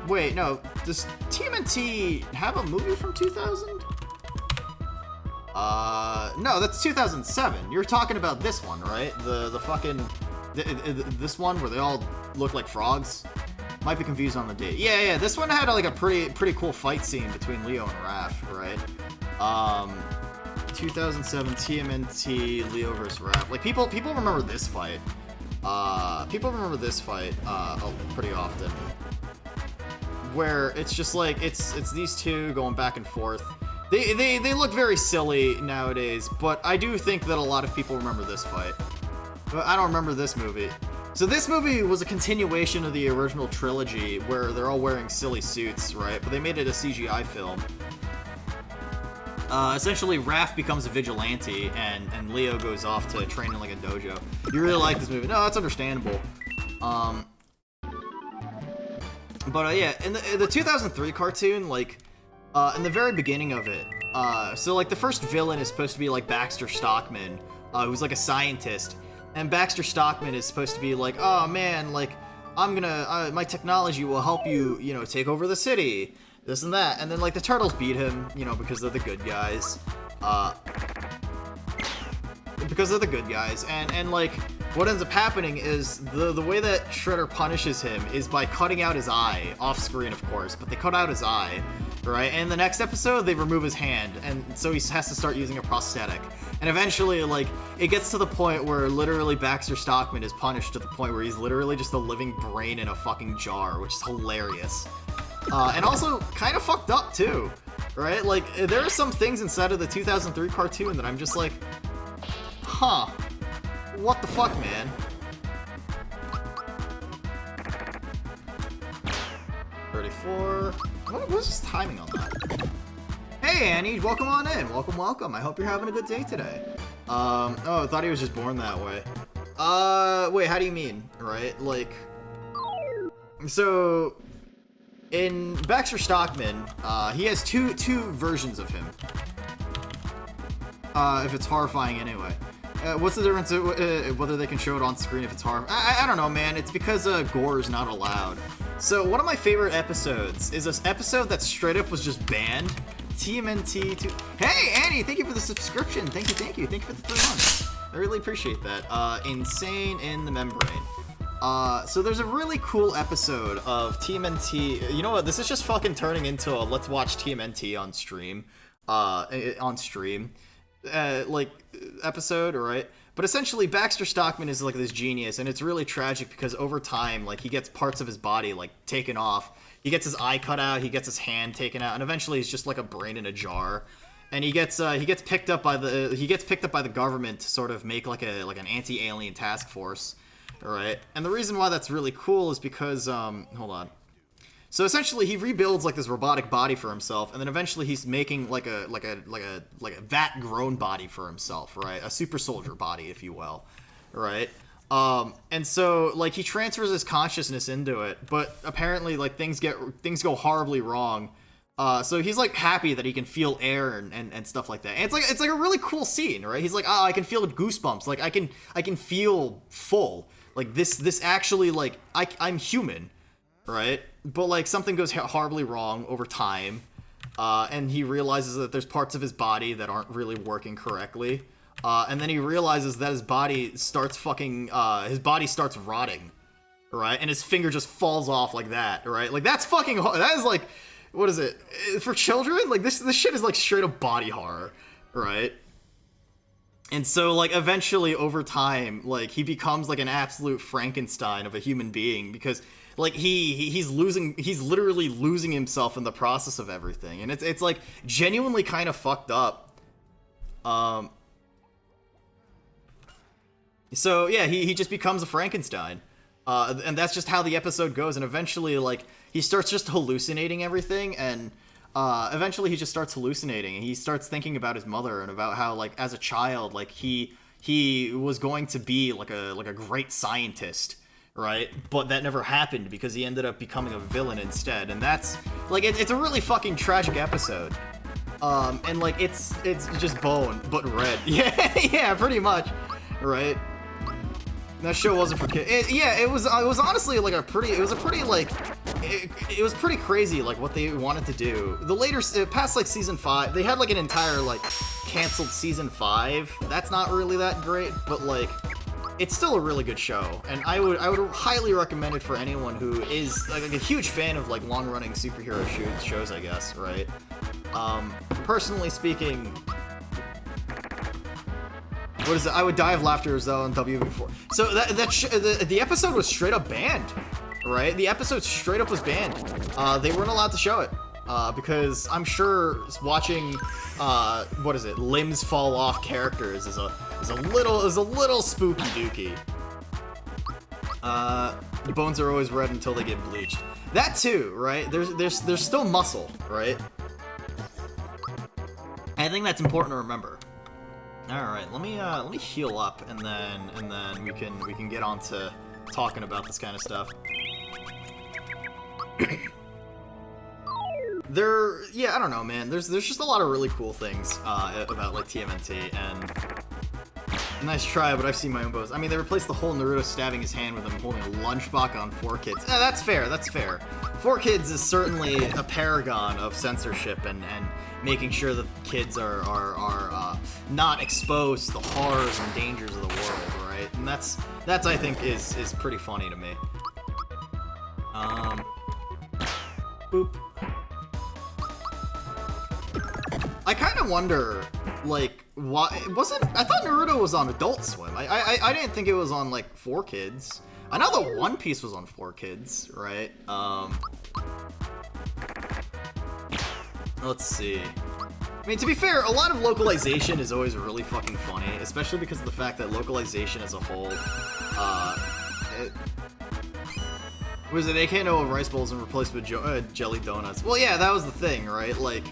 Wait, no. Does TMNT have a movie from 2000? No, that's 2007. You're talking about this one, right? The fucking... this one where they all look like frogs? Might be confused on the date. Yeah. This one had like a pretty cool fight scene between Leo and Raph, right? 2007 TMNT Leo vs. Raph. Like people remember this fight. People remember this fight pretty often. Where it's just like it's these two going back and forth. They look very silly nowadays, but I do think that a lot of people remember this fight. But I don't remember this movie. So this movie was a continuation of the original trilogy where they're all wearing silly suits, right? But they made it a CGI film. Essentially, Raph becomes a vigilante, and Leo goes off to train in like a dojo. You really like this movie? No, that's understandable. But yeah, in the 2003 cartoon, like, in the very beginning of it, so like the first villain is supposed to be like Baxter Stockman, who's like a scientist, and Baxter Stockman is supposed to be like, oh man, like, I'm gonna, my technology will help you, you know, take over the city, this and that, and then like the Turtles beat him, you know, because they're the good guys, and like, what ends up happening is the way that Shredder punishes him is by cutting out his eye, off screen of course, but they cut out his eye, right? And the next episode, they remove his hand, and so he has to start using a prosthetic. And eventually, like, it gets to the point where literally Baxter Stockman is punished to the point where he's literally just a living brain in a fucking jar, which is hilarious. And also kind of fucked up too, right? Like, there are some things inside of the 2003 cartoon that I'm just like, huh, what the fuck, man? What was his timing on that? Hey Annie, welcome on in. Welcome. I hope you're having a good day today. Oh, I thought he was just born that way. Wait, how do you mean? Right? Like, so in Baxter Stockman, he has two versions of him. If it's horrifying anyway. What's the difference whether they can show it on screen if it's horrifying? I don't know, man. It's because gore is not allowed. So one of my favorite episodes is this episode that straight up was just banned. TMNT 2. Hey Annie, thank you for the subscription. Thank you for the 3 months. I really appreciate that. Insane in the Membrane. So there's a really cool episode of TMNT. You know what? This is just fucking turning into a let's watch TMNT on stream. Like episode, right? But essentially Baxter Stockman is like this genius, and it's really tragic because over time, like, he gets parts of his body like taken off. He gets his eye cut out, he gets his hand taken out, and eventually he's just like a brain in a jar. And he gets picked up by the government to sort of make like an anti-alien task force, right? And the reason why that's really cool is because hold on. So essentially, he rebuilds like this robotic body for himself, and then eventually he's making like a vat-grown body for himself, right? A super soldier body, if you will, right? And so like he transfers his consciousness into it, but apparently like things go horribly wrong. So he's like happy that he can feel air and stuff like that. And it's like a really cool scene, right? He's like, oh, I can feel goosebumps, like I can feel full, like this actually, like I'm human. Right? But, like, something goes horribly wrong over time, and he realizes that there's parts of his body that aren't really working correctly, and then he realizes that his body starts rotting, right? And his finger just falls off like that, right? Like, that is, like, what is it? For children? Like, this shit is, like, straight up body horror, right? And so, like, eventually, over time, like, he becomes, like, an absolute Frankenstein of a human being, because like he's literally losing himself in the process of everything, and it's like genuinely kind of fucked up. So yeah, he just becomes a Frankenstein, and that's just how the episode goes. And eventually, like, he starts just hallucinating everything, and eventually he just starts hallucinating, and he starts thinking about his mother and about how, like, as a child, like he was going to be like a great scientist. Right? But that never happened because he ended up becoming a villain instead. And that's, like, it's a really fucking tragic episode. And, like, it's just bone, but red. Yeah, pretty much. Right? That show wasn't for kids. It was honestly, like, it was pretty crazy, like, what they wanted to do. The later, past, like, season 5, they had, like, an entire, like, canceled season 5. That's not really that great, but, like, it's still a really good show, and I would highly recommend it for anyone who is like a huge fan of like long-running superhero shows, I guess, right? Personally speaking, What is it? I would die of laughter as though on WV4. So the episode was straight up banned, right? The episode straight up was banned. They weren't allowed to show it because I'm sure watching what is it? Limbs fall off characters is a little spooky dooky. Bones are always red until they get bleached. That too, right? There's still muscle, right? I think that's important to remember. All right, let me heal up, and then we can get on to talking about this kind of stuff. I don't know, man. There's just a lot of really cool things about like TMNT, and nice try, but I've seen my own bows. I mean, they replaced the whole Naruto stabbing his hand with him holding a lunchbox on 4Kids. That's fair. That's fair. 4Kids is certainly a paragon of censorship and making sure that kids are not exposed to the horrors and dangers of the world, right? And that's I think is pretty funny to me. Boop. I kind of wonder, like, why I thought Naruto was on Adult Swim. I didn't think it was on like 4Kids. I know the One Piece was on 4Kids, right? Let's see. I mean, to be fair, a lot of localization is always really fucking funny, especially because of the fact that localization as a whole, was it they can't know of rice bowls and replaced with jelly donuts? Well, yeah, that was the thing, right? Like,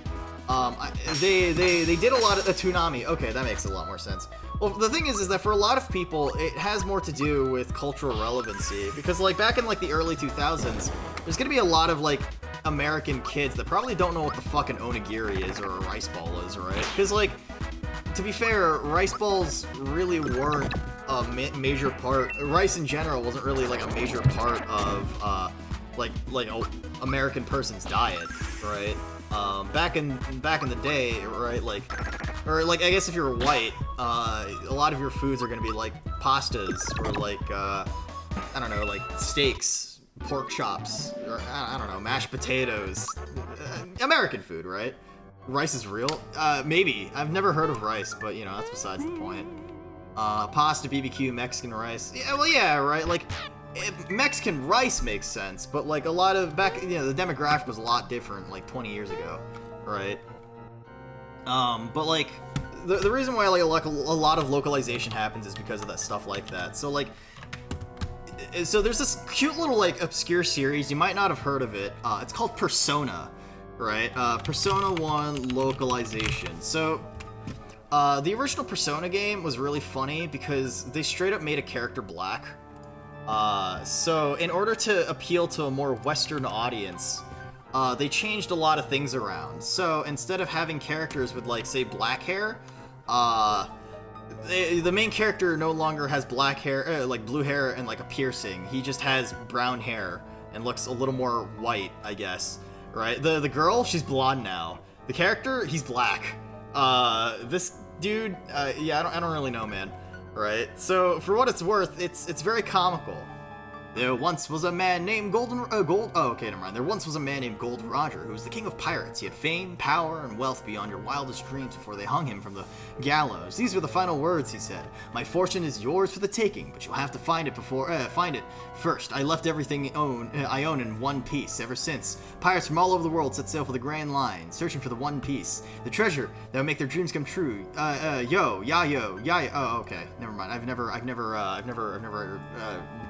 they did a lot of Toonami. Okay, that makes a lot more sense. Well, the thing is that for a lot of people, it has more to do with cultural relevancy, because like back in like the early 2000s, there's gonna be a lot of like American kids that probably don't know what the fucking onigiri is or a rice ball is, right? Because like, to be fair, rice balls really weren't a major part. Rice in general wasn't really like a major part of like an American person's diet, right? Back in the day, right? Like, or like I guess if you're white, a lot of your foods are gonna be like pastas or like I don't know, like steaks, pork chops, or I don't know, mashed potatoes. American food, right? Rice is real? Maybe. I've never heard of rice, but you know, that's besides the point. Pasta, BBQ, Mexican rice. Yeah, well, yeah, right? Like, Mexican rice makes sense, but like a lot of the demographic was a lot different like 20 years ago, right? But like, the reason why like a lot of localization happens is because of that stuff like that. So like, so there's this cute little like obscure series, you might not have heard of it. It's called Persona, right? Persona 1 localization. So the original Persona game was really funny because they straight up made a character black. So in order to appeal to a more Western audience, they changed a lot of things around. So instead of having characters with like say black hair, the main character no longer has black hair, like blue hair and like a piercing. He just has brown hair and looks a little more white, I guess. Right? The girl, she's blonde now. The character, he's black. This dude, yeah, I don't really know, man. Right? So for what it's worth, it's very comical. There once was a man named There once was a man named Gold Roger, who was the king of pirates. He had fame, power, and wealth beyond your wildest dreams before they hung him from the gallows. These were the final words he said. My fortune is yours for the taking, but you'll have to find it first. I left everything I own in one piece. Ever since, pirates from all over the world set sail for the Grand Line, searching for the One Piece, the treasure that would make their dreams come true. Oh, okay, never mind. I've never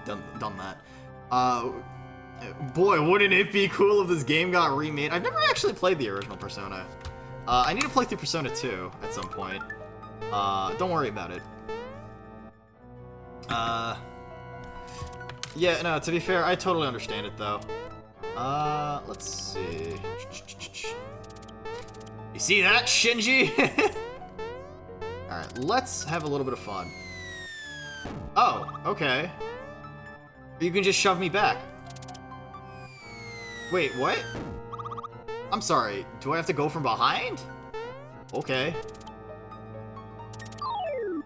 done that. Boy, wouldn't it be cool if this game got remade? I've never actually played the original Persona. I need to play through Persona 2 at some point. Don't worry about it. Yeah, no, to be fair, I totally understand it, though. Let's see. You see that, Shinji? Alright, let's have a little bit of fun. Oh, okay. You can just shove me back. Wait, what? I'm sorry, do I have to go from behind? Okay.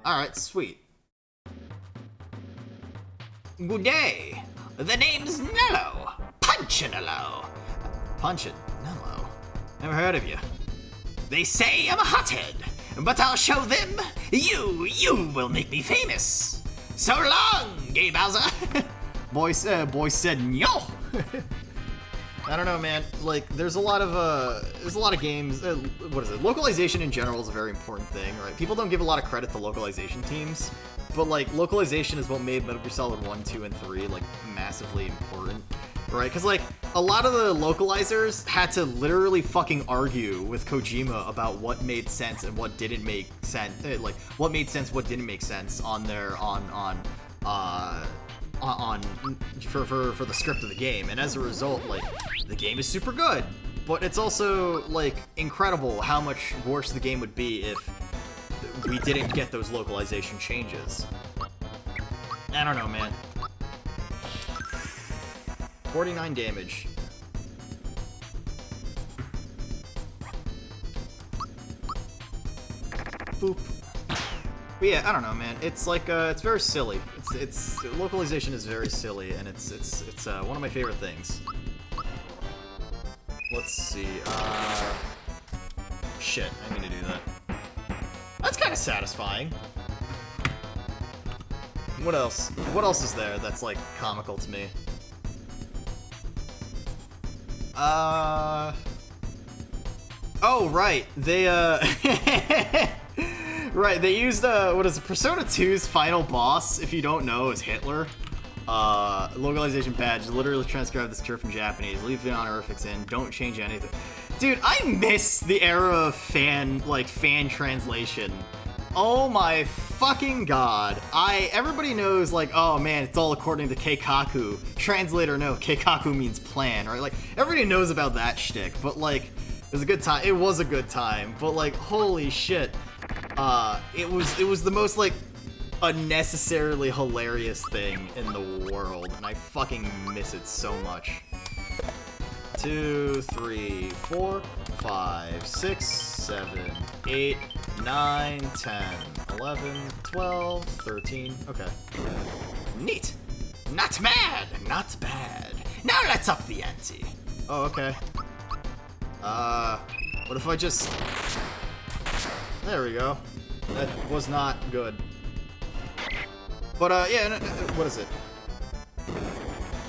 Alright, sweet. Good day. The name's Nello. Punchinello. Punchinello? Never heard of you. They say I'm a hothead, but I'll show them You will make me famous. So long, gay Bowser. Boy said no. I don't know, man. Like, there's a lot of games. What is it? Localization in general is a very important thing, right? People don't give a lot of credit to localization teams, but like, localization is what made Metal Gear Solid 1, 2, and 3 like massively important, right? Because like, a lot of the localizers had to literally fucking argue with Kojima about what made sense and what didn't make sense, like what made sense, what didn't make sense on their for the script of the game, and as a result, like, the game is super good, but it's also like incredible how much worse the game would be if we didn't get those localization changes. I don't know, man. 49 damage. Boop. But yeah, I don't know, man. It's like it's very silly. It's localization is very silly, and it's one of my favorite things. Let's see. Shit, I need to do that. That's kind of satisfying. What else? What else is there that's like comical to me? Oh right, they right, they used what is it? Persona 2's final boss, if you don't know, is Hitler. Localization badge, literally transcribe this cure from Japanese, leave the honorifics in, don't change anything. Dude, I miss the era of fan translation. Oh my fucking god. Everybody knows, like, oh man, it's all according to Keikaku. Translator, no, Keikaku means plan, right? Like, everybody knows about that shtick, but like, it was a good time. It was a good time, but like, holy shit. It was the most, like, unnecessarily hilarious thing in the world, and I fucking miss it so much. 2, 3, 4, 5, 6, 7, 8, 9, 10, 11, 12, 13. Okay. Neat. Not bad. Not bad. Now let's up the ante. Oh, okay. What if I just... There we go. That was not good. But, yeah, what is it?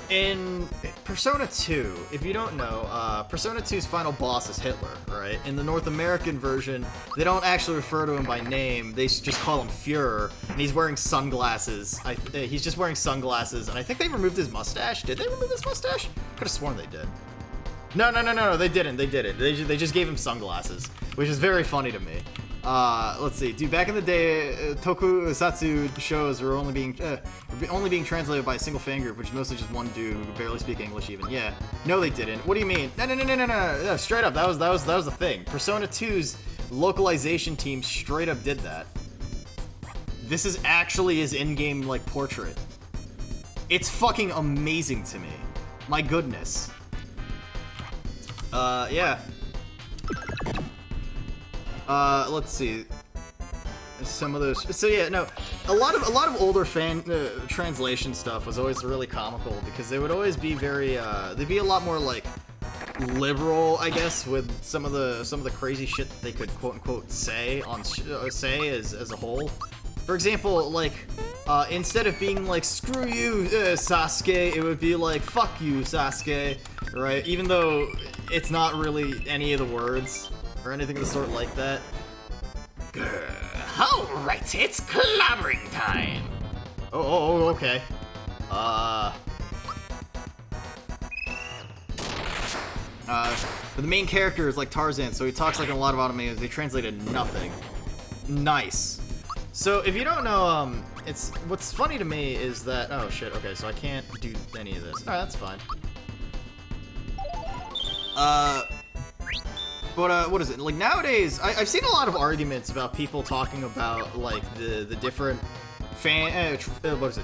In Persona 2, if you don't know, Persona 2's final boss is Hitler, right? In the North American version, they don't actually refer to him by name, they just call him Fuhrer, and he's wearing sunglasses. He's just wearing sunglasses, and I think they removed his mustache. Did they remove his mustache? Could have sworn they did. No, they didn't. They just gave him sunglasses, which is very funny to me. Let's see, dude. Back in the day, tokusatsu shows were only being translated by a single fan group, which is mostly just one dude who could barely speak English. Even, yeah. No, they didn't. What do you mean? No. Straight up, that was the thing. Persona 2's localization team straight up did that. This is actually his in-game like portrait. It's fucking amazing to me. My goodness. Yeah. Let's see. Some of those. So yeah, no. A lot of older fan translation stuff was always really comical because they would always be very. They'd be a lot more like liberal, I guess, with some of the crazy shit that they could quote unquote say as a whole. For example, like instead of being like "screw you, Sasuke," it would be like "fuck you, Sasuke," right? Even though it's not really any of the words or anything of the sort like that. Alright, it's clobbering time. Oh, okay. The main character is like Tarzan, so he talks like in a lot of animes. They translated nothing. Nice. So if you don't know, it's what's funny to me is that oh shit. Okay, so I can't do any of this. All right, that's fine. But what is it? Like nowadays, I've seen a lot of arguments about people talking about like the different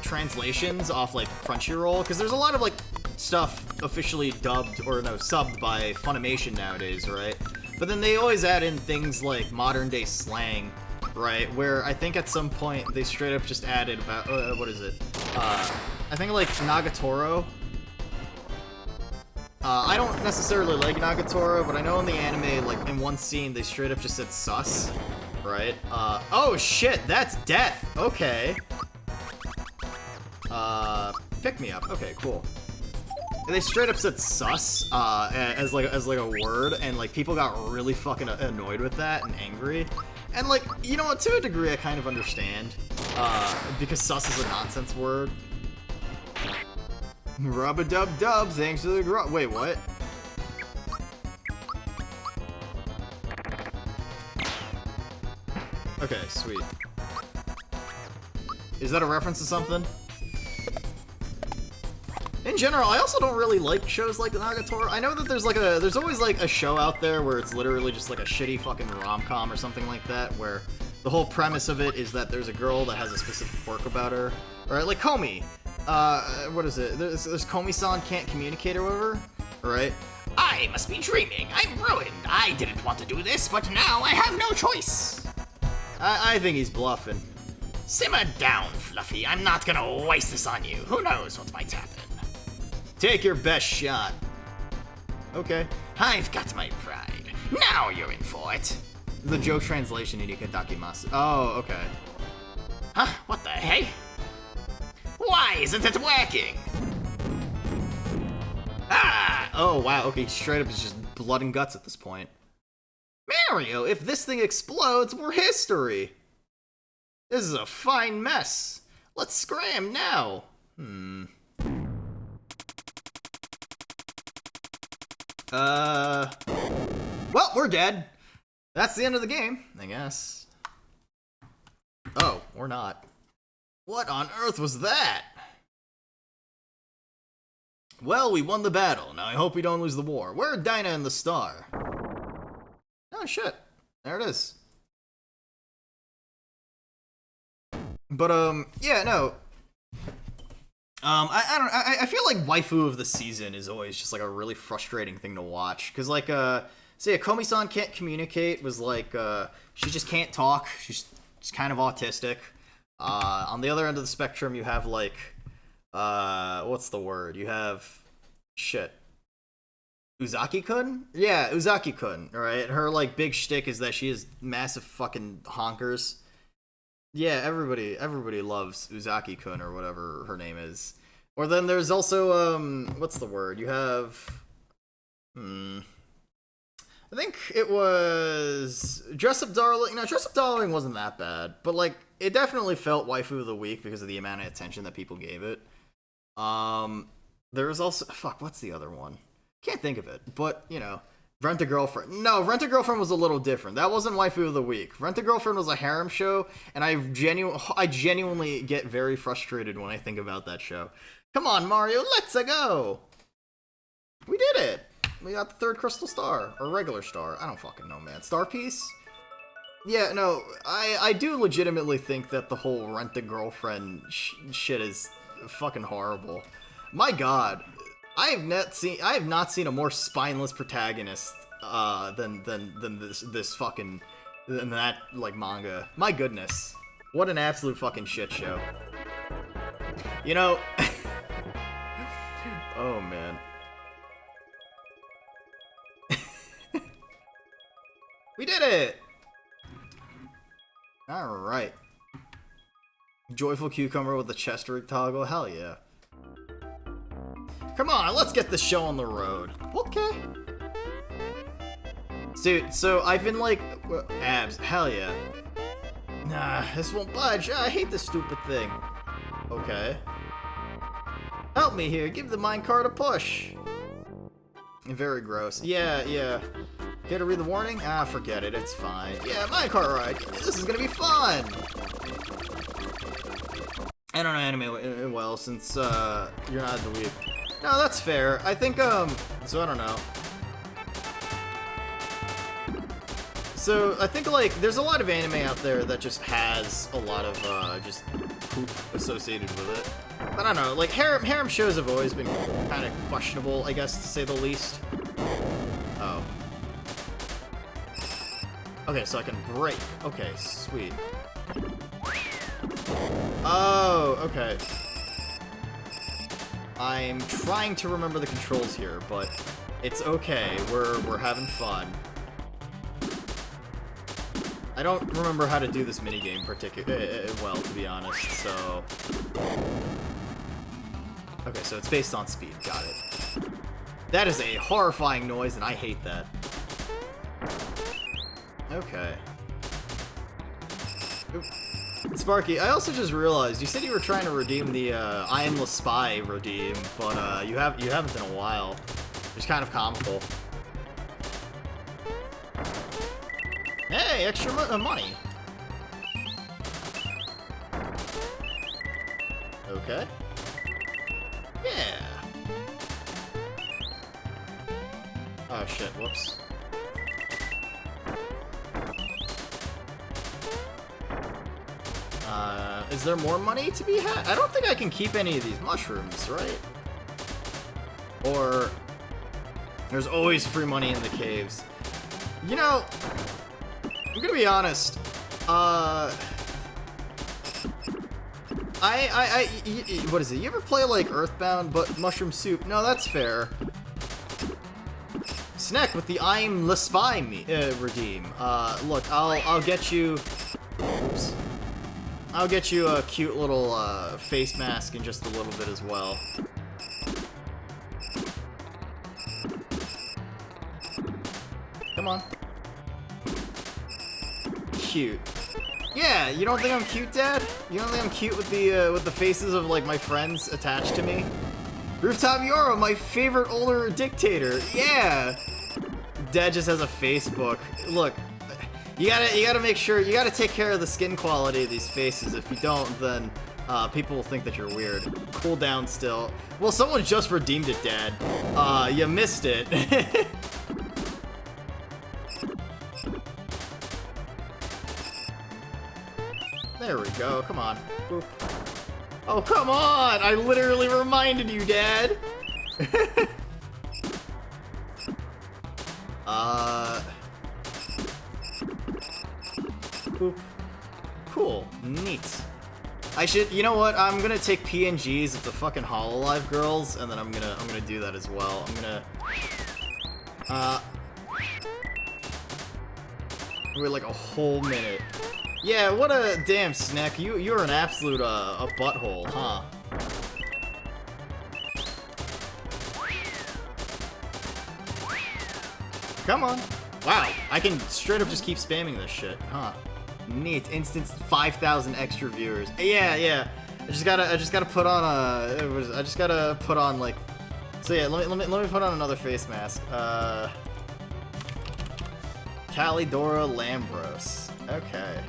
translations off like Crunchyroll, because there's a lot of like stuff officially dubbed or no subbed by Funimation nowadays, right? But then they always add in things like modern day slang, right? Where I think at some point they straight up just added about what is it? I think like Nagatoro. I don't necessarily like Nagatoro, but I know in the anime, like, in one scene, they straight up just said sus. right? Oh shit, that's death. Okay. Pick me up. Okay, cool. And they straight up said sus as like a word, and like people got really fucking annoyed with that and angry. And like, you know what, to a degree I kind of understand, because sus is a nonsense word. Rub-a-dub-dub, thanks to the wait, what? Okay, sweet. Is that a reference to something? In general, I also don't really like shows like Nagatoro. I know that there's always like a show out there where it's literally just like a shitty fucking rom-com or something like that, where the whole premise of it is that there's a girl that has a specific quirk about her. Right, like Komi. What is it? There's Komi-san can't communicate or whatever, right? I must be dreaming. I'm ruined. I didn't want to do this, but now I have no choice. I think he's bluffing. Simmer down, Fluffy. I'm not gonna waste this on you. Who knows what might happen? Take your best shot. Okay. I've got my pride. Now you're in for it. The joke translation in Ikadakimasu. Oh, okay. Huh? What the hey? Why isn't it working? Ah! Oh, wow. Okay, straight up is just blood and guts at this point. Mario, if this thing explodes, we're history. This is a fine mess. Let's scram now. Well, we're dead. That's the end of the game, I guess. Oh, or not. What on earth was that? Well, we won the battle. Now I hope we don't lose the war. Where are Dinah and the star? Oh, shit. There it is. But, yeah, no. I feel like waifu of the season is always just, like, a really frustrating thing to watch. Because, like, say, Komi-san can't communicate was, like, she just can't talk. She's kind of autistic. On the other end of the spectrum, you have, like, what's the word? You have, shit. Uzaki-kun? Yeah, Uzaki-kun, right? Her, like, big shtick is that she has massive fucking honkers. Yeah, everybody loves Uzaki-kun or whatever her name is. Or then there's also, what's the word? You have, I think it was Dress Up Darling. No, Dress Up Darling wasn't that bad, but, like, it definitely felt waifu of the week because of the amount of attention that people gave it. There was also, fuck, what's the other one? Can't think of it, but, you know, Rent-A-Girlfriend. No, Rent-A-Girlfriend was a little different. That wasn't waifu of the week. Rent-A-Girlfriend was a harem show, and I genuinely get very frustrated when I think about that show. Come on, Mario, let's go! We did it! We got the third crystal star, or regular star. I don't fucking know, man. Star piece? Yeah, no, I do legitimately think that the whole Rent-A-Girlfriend shit is fucking horrible. My god. I have not seen a more spineless protagonist than that like manga. My goodness, what an absolute fucking shit show. You know, oh man, we did it. All right, joyful cucumber with the chest rig toggle. Hell yeah. Come on, let's get the show on the road. Okay. Dude, so I've been like, abs, hell yeah. Nah, this won't budge. I hate this stupid thing. Okay. Help me here, give the minecart a push. Very gross. Yeah. Care to read the warning? Ah, forget it, it's fine. Yeah, minecart ride. This is gonna be fun. I don't know anime well, since, you're not the weeb. No, that's fair. I think, so I don't know. So, I think, like, there's a lot of anime out there that just has a lot of, just poop associated with it. I don't know, like, harem shows have always been kind of questionable, I guess, to say the least. Oh. Okay, so I can break. Okay, sweet. Oh, okay. I'm trying to remember the controls here, but it's okay. We're having fun. I don't remember how to do this minigame well, to be honest, so... Okay, so it's based on speed. Got it. That is a horrifying noise, and I hate that. Okay. Oop. Sparky, I also just realized, you said you were trying to redeem the I Am the Spy redeem, but you haven't in a while. It's kind of comical. Hey, extra money. Okay. Yeah. Oh shit, whoops. Is there more money to be had? I don't think I can keep any of these mushrooms, right? Or... There's always free money in the caves. You know, I'm gonna be honest. What is it? You ever play like Earthbound but Mushroom Soup? No, that's fair. Snack with the I'm the Spy redeem. Look, I'll get you. Oops. I'll get you a cute little face mask in just a little bit as well. Come on. Cute. Yeah, you don't think I'm cute, Dad? You don't think I'm cute with the faces of like my friends attached to me? Rooftop Yoro, my favorite older dictator. Yeah. Dad just has a Facebook. Look, you gotta make sure, you gotta take care of the skin quality of these faces. If you don't, then people will think that you're weird. Cool down still. Well, someone just redeemed it, Dad. You missed it. There we go, come on. Boop. Oh, come on! I literally reminded you, Dad! Boop. Cool. Neat. I should, you know what? I'm gonna take PNGs of the fucking Hololive girls, and then I'm gonna do that as well. I'm gonna, wait like a whole minute. Yeah, what a damn snack. You're an absolute a butthole, huh? Come on. Wow, I can straight up just keep spamming this shit, huh? Neat. Instant 5,000 extra viewers. Yeah. I just gotta put on I just gotta put on like. So yeah, let me put on another face mask. Calidora Lambros. Okay.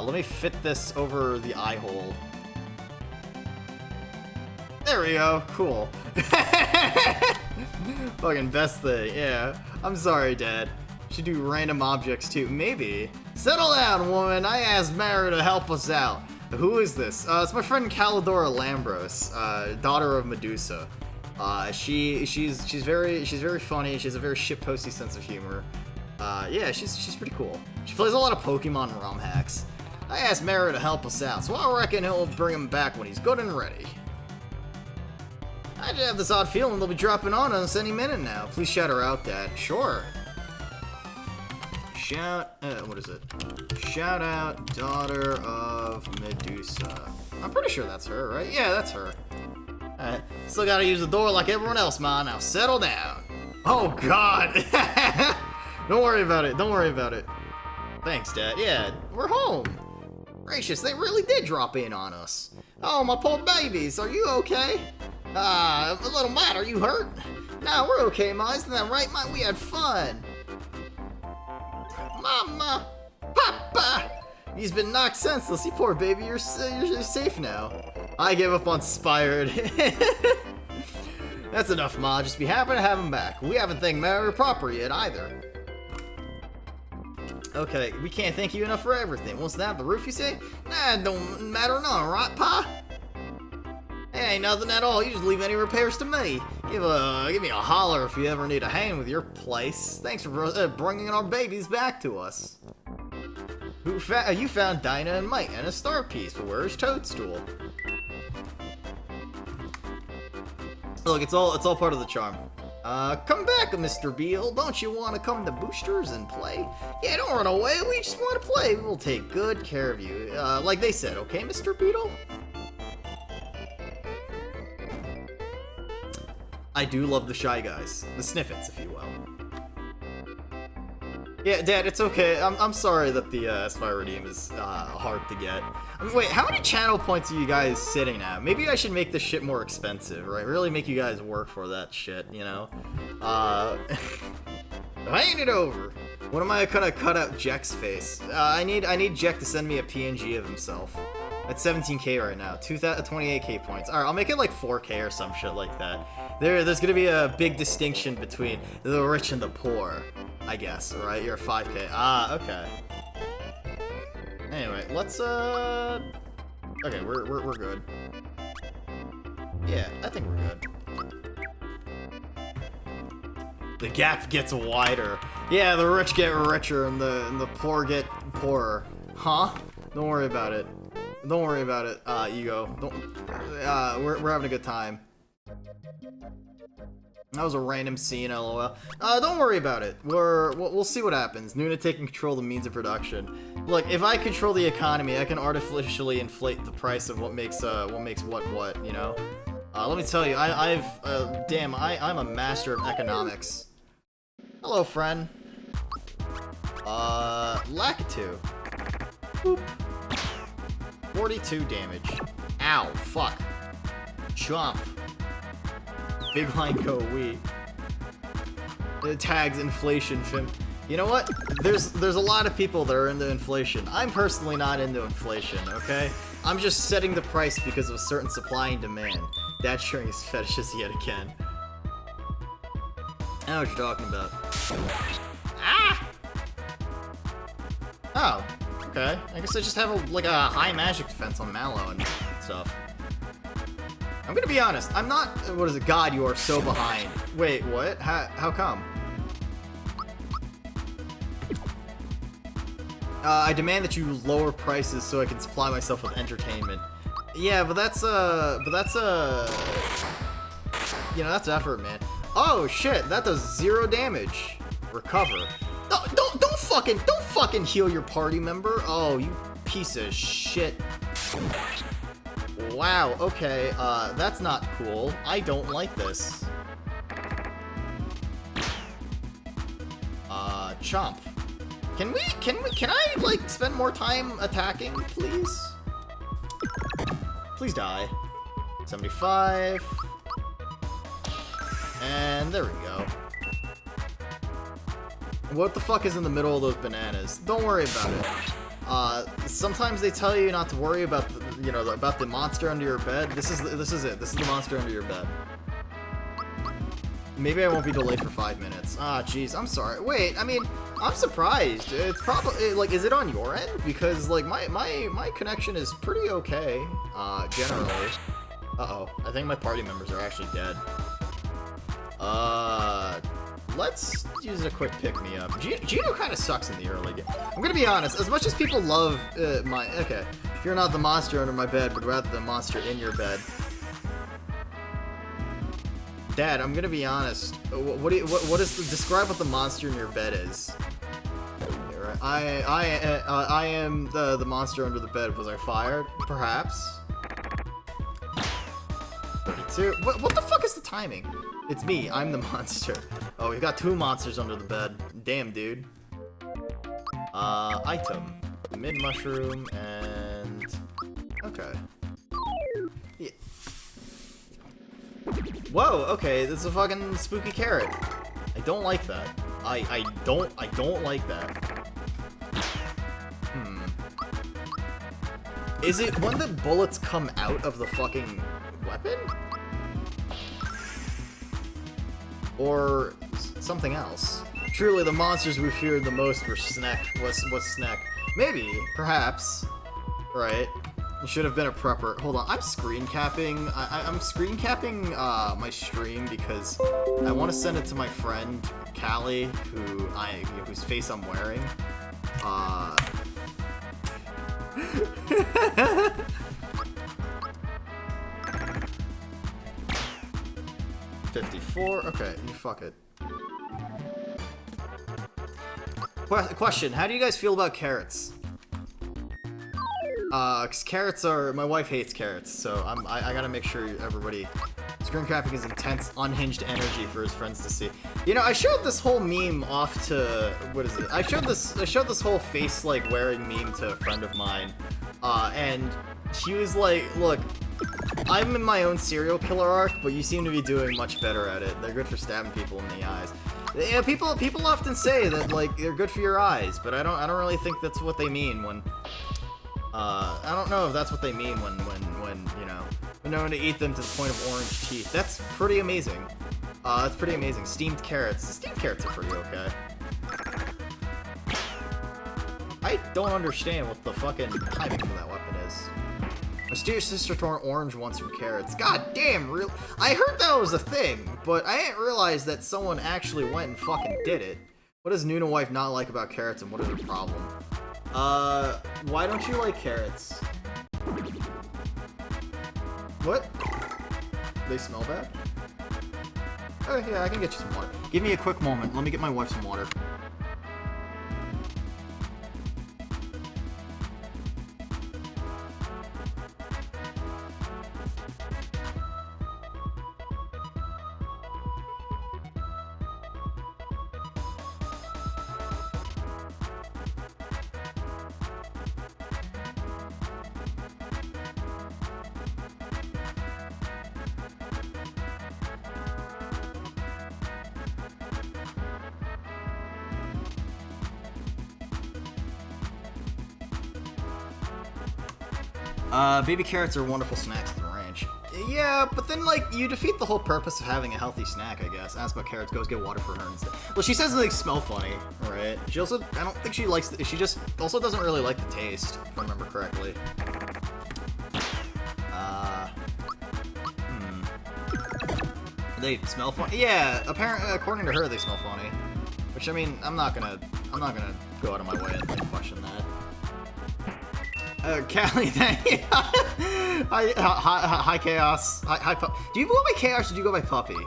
Let me fit this over the eye hole. There we go. Cool. Fucking best thing. Yeah. I'm sorry, Dad. Should do random objects too. Maybe. Settle down, woman. I asked Mara to help us out. Who is this? It's my friend Calidora Lambros, daughter of Medusa. She's very funny. She has a very shitposty sense of humor. Yeah, she's pretty cool. She plays a lot of Pokemon ROM hacks. I asked Mara to help us out, so I reckon he'll bring him back when he's good and ready. I just have this odd feeling they'll be dropping on us any minute now. Please shout her out, Dad. Sure. What is it? Shout out, daughter of Medusa. I'm pretty sure that's her, right? Yeah, that's her. Alright, still gotta use the door like everyone else, Ma. Now settle down. Oh, God. Don't worry about it. Don't worry about it. Thanks, Dad. Yeah, we're home. Gracious, they really did drop in on us. Oh, my poor babies. Are you okay? Little Matt, are you hurt? No, we're okay, Ma. Isn't that right, Ma? We had fun. Mama! Papa! He's been knocked senseless. You poor baby, you're safe now. I gave up on Spired. That's enough, Ma. Just be happy to have him back. We haven't thanked Mary proper yet, either. Okay, we can't thank you enough for everything. What's that, the roof, you say? Nah, don't matter none, right, Pa? Hey, ain't nothing at all. You just leave any repairs to me. Give me a holler if you ever need a hand with your place. Thanks for bringing our babies back to us. You found Dinah and Mike and a star piece, but where's Toadstool? Look, it's all part of the charm. Come back, Mr. Beal. Don't you want to come to Boosters and play? Yeah, don't run away. We just want to play. We'll take good care of you. Like they said, okay, Mr. Beetle? I do love the Shy Guys. The Sniffets, if you will. Yeah, Dad, it's okay. I'm sorry that the Aspire Redeem is hard to get. I mean, wait, how many channel points are you guys sitting at? Maybe I should make this shit more expensive, right? Really make you guys work for that shit, you know? Hand it over. When am I gonna cut out Jack's face? I need Jack to send me a PNG of himself. At 17k right now, 28k points. Alright, I'll make it like 4k or some shit like that. There's gonna be a big distinction between the rich and the poor, I guess, right? You're 5k. Ah, okay. Anyway, let's, okay, we're good. Yeah, I think we're good. The gap gets wider. Yeah, the rich get richer and the poor get poorer. Huh? Don't worry about it. Don't worry about it, Ego. We're having a good time. That was a random scene, lol. Don't worry about it. We'll see what happens. Noona taking control of the means of production. Look, if I control the economy, I can artificially inflate the price of what makes what, you know? Let me tell you, damn, I'm a master of economics. Hello, friend. Lakitu. Boop. 42 damage. Ow, fuck. Chomp. Big line go wee. It tags inflation fin. You know what? There's a lot of people that are into inflation. I'm personally not into inflation, okay? I'm just setting the price because of a certain supply and demand. Dad's sharing his fetishes yet again. I know what you're talking about. Ah! Oh, okay. I guess I just have a high magic defense on Mallow and stuff. I'm gonna be honest, I'm not, what is it, God, you are so behind. Wait, what? How come? I demand that you lower prices so I can supply myself with entertainment. Yeah, but that's you know, that's effort, man. Oh shit, that does 0 damage. Recover. No, don't fucking heal your party member. Oh, you piece of shit. Wow, okay, that's not cool. I don't like this. Chomp. Can I, like, spend more time attacking, please? Please die. 75. And there we go. What the fuck is in the middle of those bananas? Don't worry about it. Sometimes they tell you not to worry about the, you know, about the monster under your bed. This is it. This is the monster under your bed. Maybe I won't be delayed for 5 minutes. Ah, jeez, I'm sorry. Wait, I mean, I'm surprised. It's probably, like, is it on your end? Because, like, my connection is pretty okay, generally. Uh-oh, I think my party members are actually dead. Let's use a quick pick-me-up. Gino kind of sucks in the early game. I'm gonna be honest, as much as people love, okay, if you're not the monster under my bed, but rather the monster in your bed. Dad, I'm gonna be honest. What is describe what the monster in your bed is? I am the monster under the bed. Was I fired? Perhaps. 32. What the fuck is the timing? It's me. I'm the monster. Oh, we've got 2 monsters under the bed. Damn, dude. Item. Mid mushroom and okay. Yeah. Whoa, okay, this is a fucking spooky carrot. I don't like that. I don't like that. Is it when the bullets come out of the fucking weapon? Or something else? Truly, the monsters we feared the most were was Snack. Maybe, perhaps, right? It should have been a prepper. Hold on, I'm screen capping. I'm screen capping my stream because I want to send it to my friend Callie, whose face I'm wearing. 54. Okay, you fuck it. Question: how do you guys feel about carrots? 'Cause carrots are, my wife hates carrots, so I gotta make sure everybody, screen crapping is intense, unhinged energy for his friends to see. You know, I showed this whole meme off to, what is it? I showed this whole face like wearing meme to a friend of mine, and she was like, look, I'm in my own serial killer arc, but you seem to be doing much better at it. They're good for stabbing people in the eyes. Yeah, people often say that like they're good for your eyes, but I don't really think that's what they mean when. I don't know if that's what they mean when you know, when known to eat them to the point of orange teeth. That's pretty amazing. That's pretty amazing. Steamed carrots. The steamed carrots are pretty okay. I don't understand what the fucking timing for that weapon is. Mysterious sister torn orange once from carrots. God damn, real. I heard that was a thing, but I didn't realize that someone actually went and fucking did it. What does Noona wife not like about carrots, and what is her problem? Why don't you like carrots? What? They smell bad? Oh, yeah, I can get you some water. Give me a quick moment. Let me get my wife some water. Baby carrots are wonderful snacks at the ranch. Yeah, but then, like, you defeat the whole purpose of having a healthy snack, I guess. Ask about carrots, goes get water for her instead. Well, she says they smell funny, right? She also, I don't think she likes, she just also doesn't really like the taste, if I remember correctly. They smell funny? Yeah, apparently, according to her, they smell funny. Which, I mean, I'm not gonna go out of my way and, like, question that. Callie, hi Chaos. Hi do you go by Chaos or do you go by Puppy?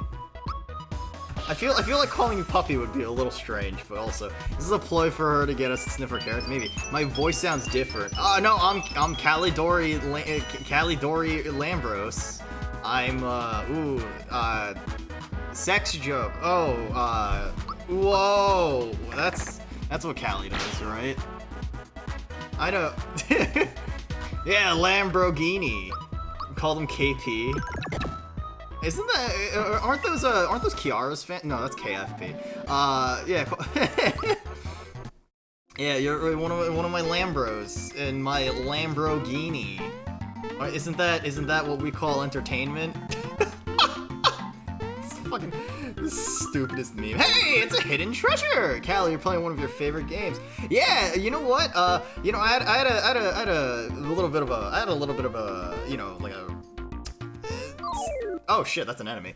I feel like calling you Puppy would be a little strange, but also this is a ploy for her to get us to sniff her carrots. Maybe my voice sounds different. No, I'm Callie Dory Lambros. I'm sex joke. Oh, whoa, that's what Callie does, right? I know. Yeah, Lamborghini. Call them KP. Isn't that? Aren't those Kiara's fan? No, that's KFP. Yeah. Yeah, you're one of my Lambros in my Lamborghini. Isn't that what we call entertainment? It's fucking the stupidest meme. Hey, it's a hidden treasure! Callie, you're playing one of your favorite games. Yeah, you know what? You know, I had a little bit of a, you know, like a. Oh shit, that's an enemy.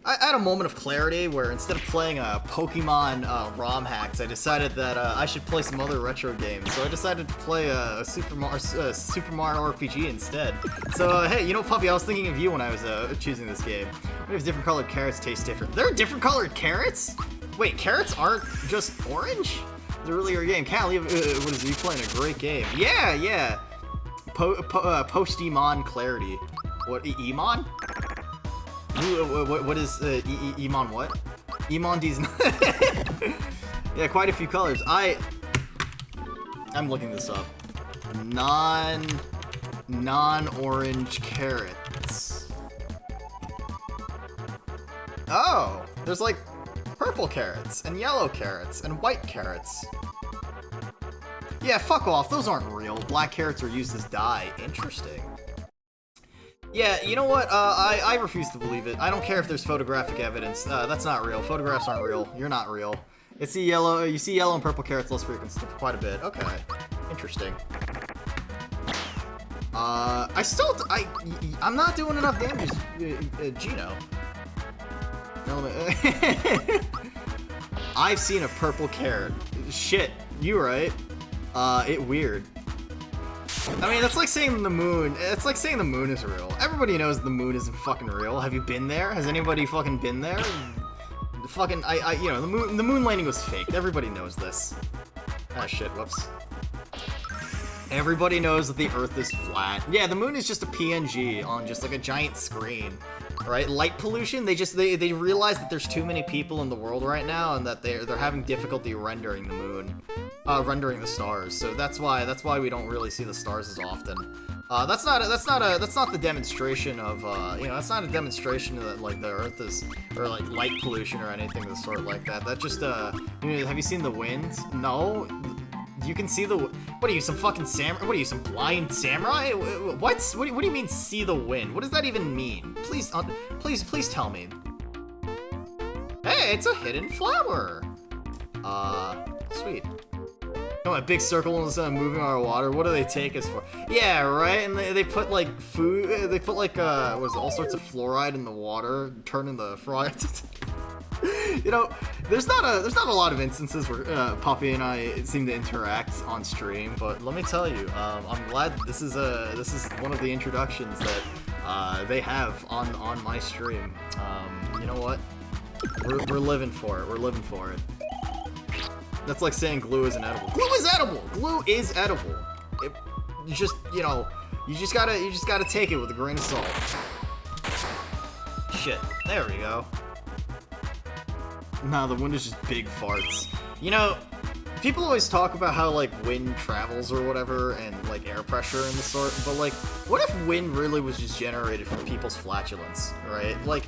I had a moment of clarity where instead of playing Pokemon ROM hacks, I decided that I should play some other retro games. So I decided to play a Super Mario RPG instead. So hey, you know, Puppy, I was thinking of you when I was choosing this game. What if different colored carrots taste different? There are different colored carrots? Wait, carrots aren't just orange? It's a really good game. Callie, what is it? You playing a great game? Yeah. Post-Emon clarity. What, Emon? What is Emon what? Emon D's yeah, quite a few colors. I'm looking this up. Non-orange carrots. Oh, there's like purple carrots and yellow carrots and white carrots. Yeah, fuck off. Those aren't real. Black carrots are used as dye. Interesting. Yeah, you know what? I refuse to believe it. I don't care if there's photographic evidence. That's not real. Photographs aren't real. You're not real. It's the yellow. You see yellow and purple carrots less frequent, quite a bit. Okay, interesting. I'm not doing enough damage, Gino. I've seen a purple carrot. Shit, you right? It weird. I mean, that's like saying the moon. It's like saying the moon is real. everybody knows the moon isn't fucking real. Have you been there? Has anybody fucking been there? Fucking, you know, the moon landing was faked. Everybody knows this. Ah, shit, whoops. Everybody knows that the Earth is flat. Yeah, the moon is just a PNG on just like a giant screen, right? Light pollution. They realize that there's too many people in the world right now, and that they're having difficulty rendering the moon, rendering the stars. So that's why we don't really see the stars as often. That's not the demonstration of you know, that's not a demonstration that like the Earth is, or like light pollution or anything of the sort like that. That just you know, have you seen the wind? No. You can see the. What are you, some fucking samurai? What are you, some blind samurai? What do you mean see the wind? What does that even mean? Please, please tell me. Hey, it's a hidden flower. Sweet. Come on, big circle instead of moving our water. What do they take us for? Yeah, right. And they put like food. They put like what is it, all sorts of fluoride in the water, turning the frog. You know, there's not a lot of instances where Poppy and I seem to interact on stream, but let me tell you, I'm glad this is one of the introductions that they have on my stream. You know what? We're living for it. We're living for it. That's like saying glue isn't edible. Glue is edible. Glue is edible. You just, you know, you just gotta take it with a grain of salt. Shit. There we go. Nah, the wind is just big farts. You know, people always talk about how, like, wind travels or whatever, and, like, air pressure and the sort, but, like, what if wind really was just generated from people's flatulence, right? Like,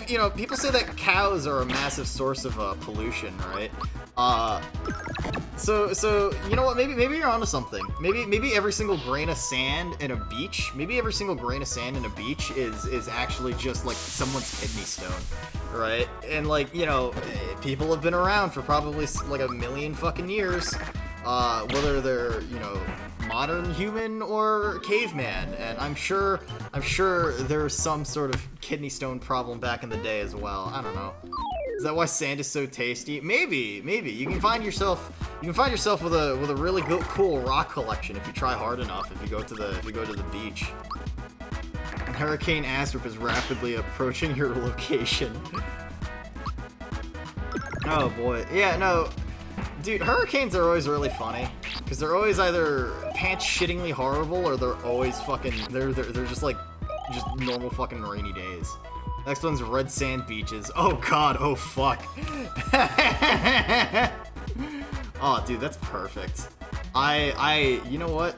you know, people say that cows are a massive source of pollution, right? So you know what? Maybe you're onto something. Maybe every single grain of sand in a beach. Maybe every single grain of sand in a beach is actually just like someone's kidney stone, right? And like, you know, people have been around for probably like a million fucking years, whether they're, you know, modern human or caveman, and I'm sure there's some sort of kidney stone problem back in the day as well. I don't know. Is that why sand is so tasty? Maybe. You can find yourself with a really cool rock collection if you try hard enough. If you go to the beach. Hurricane Astrup is rapidly approaching your location. Oh boy. Yeah, no. Dude, hurricanes are always really funny because they're always either pants shittingly horrible or they're always fucking they're just like just normal fucking rainy days. Next one's red sand beaches. Oh god, oh fuck. Oh dude, that's perfect. You know what?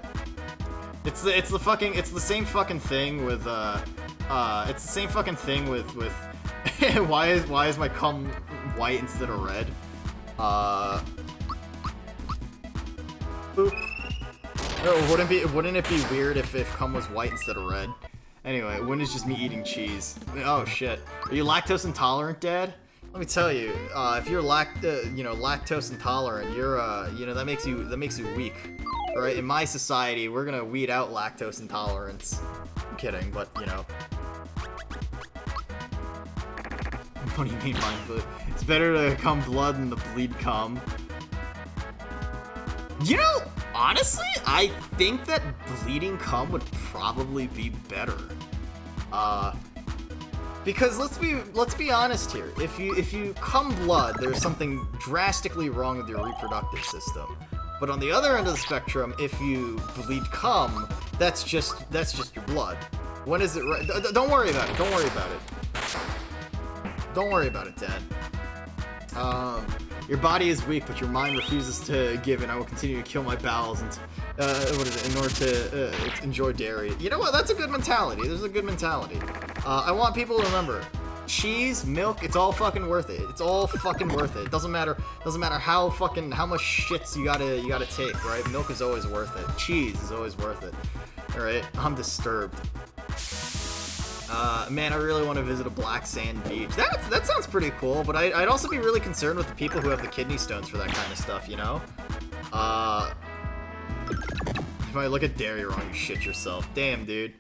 It's the same fucking thing with why is my cum white instead of red? Boop. No, wouldn't it be weird if cum was white instead of red? Anyway, when is just me eating cheese? Oh shit. Are you lactose intolerant, Dad? Let me tell you, if you're lactose intolerant, you're that makes you weak. Right? In my society, we're gonna weed out lactose intolerance. I'm kidding, but you know. What do you mean, mindful? It's better to cum blood than to bleed cum. You know, honestly, I think that bleeding cum would probably be better. Because let's be honest here. If you cum blood, there's something drastically wrong with your reproductive system. But on the other end of the spectrum, if you bleed cum, that's just your blood. When is it right? Don't worry about it. Don't worry about it. Don't worry about it, Dad. Your body is weak, but your mind refuses to give, and I will continue to kill my bowels in order to enjoy dairy. You know what? That's a good mentality. There's a good mentality. I want people to remember, cheese, milk, it's all fucking worth it. It's all fucking worth it. It doesn't matter how much shits you gotta take, right? Milk is always worth it. Cheese is always worth it. All right, I'm disturbed. Man, I really want to visit a black sand beach. That sounds pretty cool, but I'd also be really concerned with the people who have the kidney stones for that kind of stuff, you know? If I look at dairy wrong, you shit yourself. Damn, dude.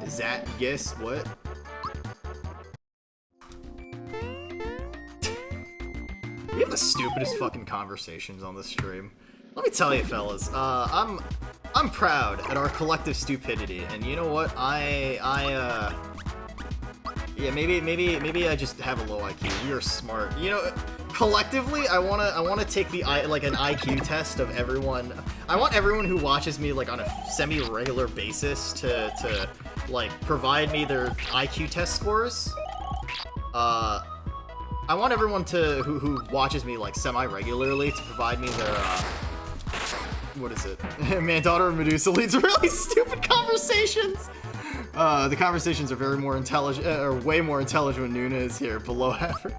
Is that, guess what? We have the stupidest fucking conversations on this stream. Let me tell you, fellas, I'm I'm proud at our collective stupidity, and you know what? Yeah, maybe I just have a low IQ. You're smart. You know, collectively, I wanna take an IQ test of everyone. I want everyone who watches me like on a semi-regular basis to like provide me their IQ test scores. I want everyone who watches me like semi-regularly to provide me their what is it? Man, daughter of Medusa leads really stupid conversations. The conversations are way more intelligent when Noona is here, below average.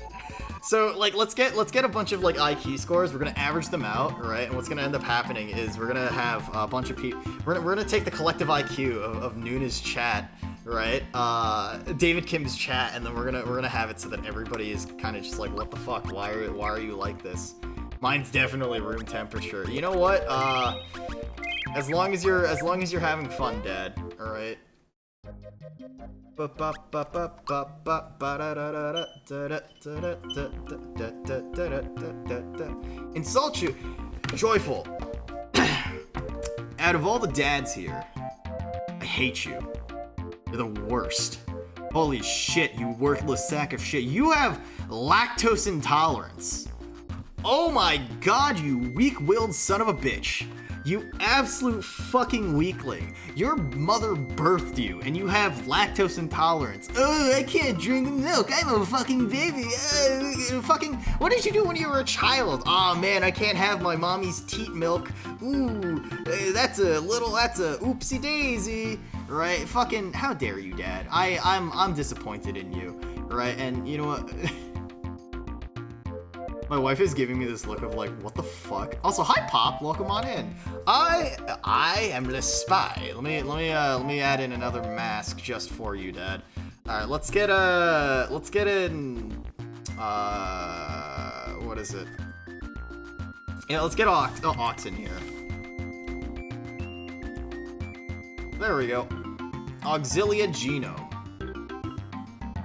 So, like, let's get a bunch of like IQ scores. We're gonna average them out, right? And what's gonna end up happening is we're gonna have a bunch of people. We're gonna take the collective IQ of Noona's chat, right? David Kim's chat, and then we're gonna have it so that everybody is kind of just like, what the fuck? Why are you like this? Mine's definitely room temperature. You know what? As long as you're having fun, Dad. All right. Insult you, joyful. Out of all the dads here, I hate you. You're the worst. Holy shit, you worthless sack of shit. You have lactose intolerance. Oh my god, you weak-willed son of a bitch. You absolute fucking weakling. Your mother birthed you, and you have lactose intolerance. Oh, I can't drink milk. I'm a fucking baby. What did you do when you were a child? Aw, oh, man, I can't have my mommy's teat milk. Ooh, that's a oopsie daisy. Right? Fucking, how dare you, Dad? I'm disappointed in you. Right? And you know what? My wife is giving me this look of like, what the fuck? Also, hi Pop, welcome on in. I am the spy. Let me add in another mask just for you, Dad. All right, let's get in. What is it? Yeah, let's get Ox in here. There we go. Auxilia Genome.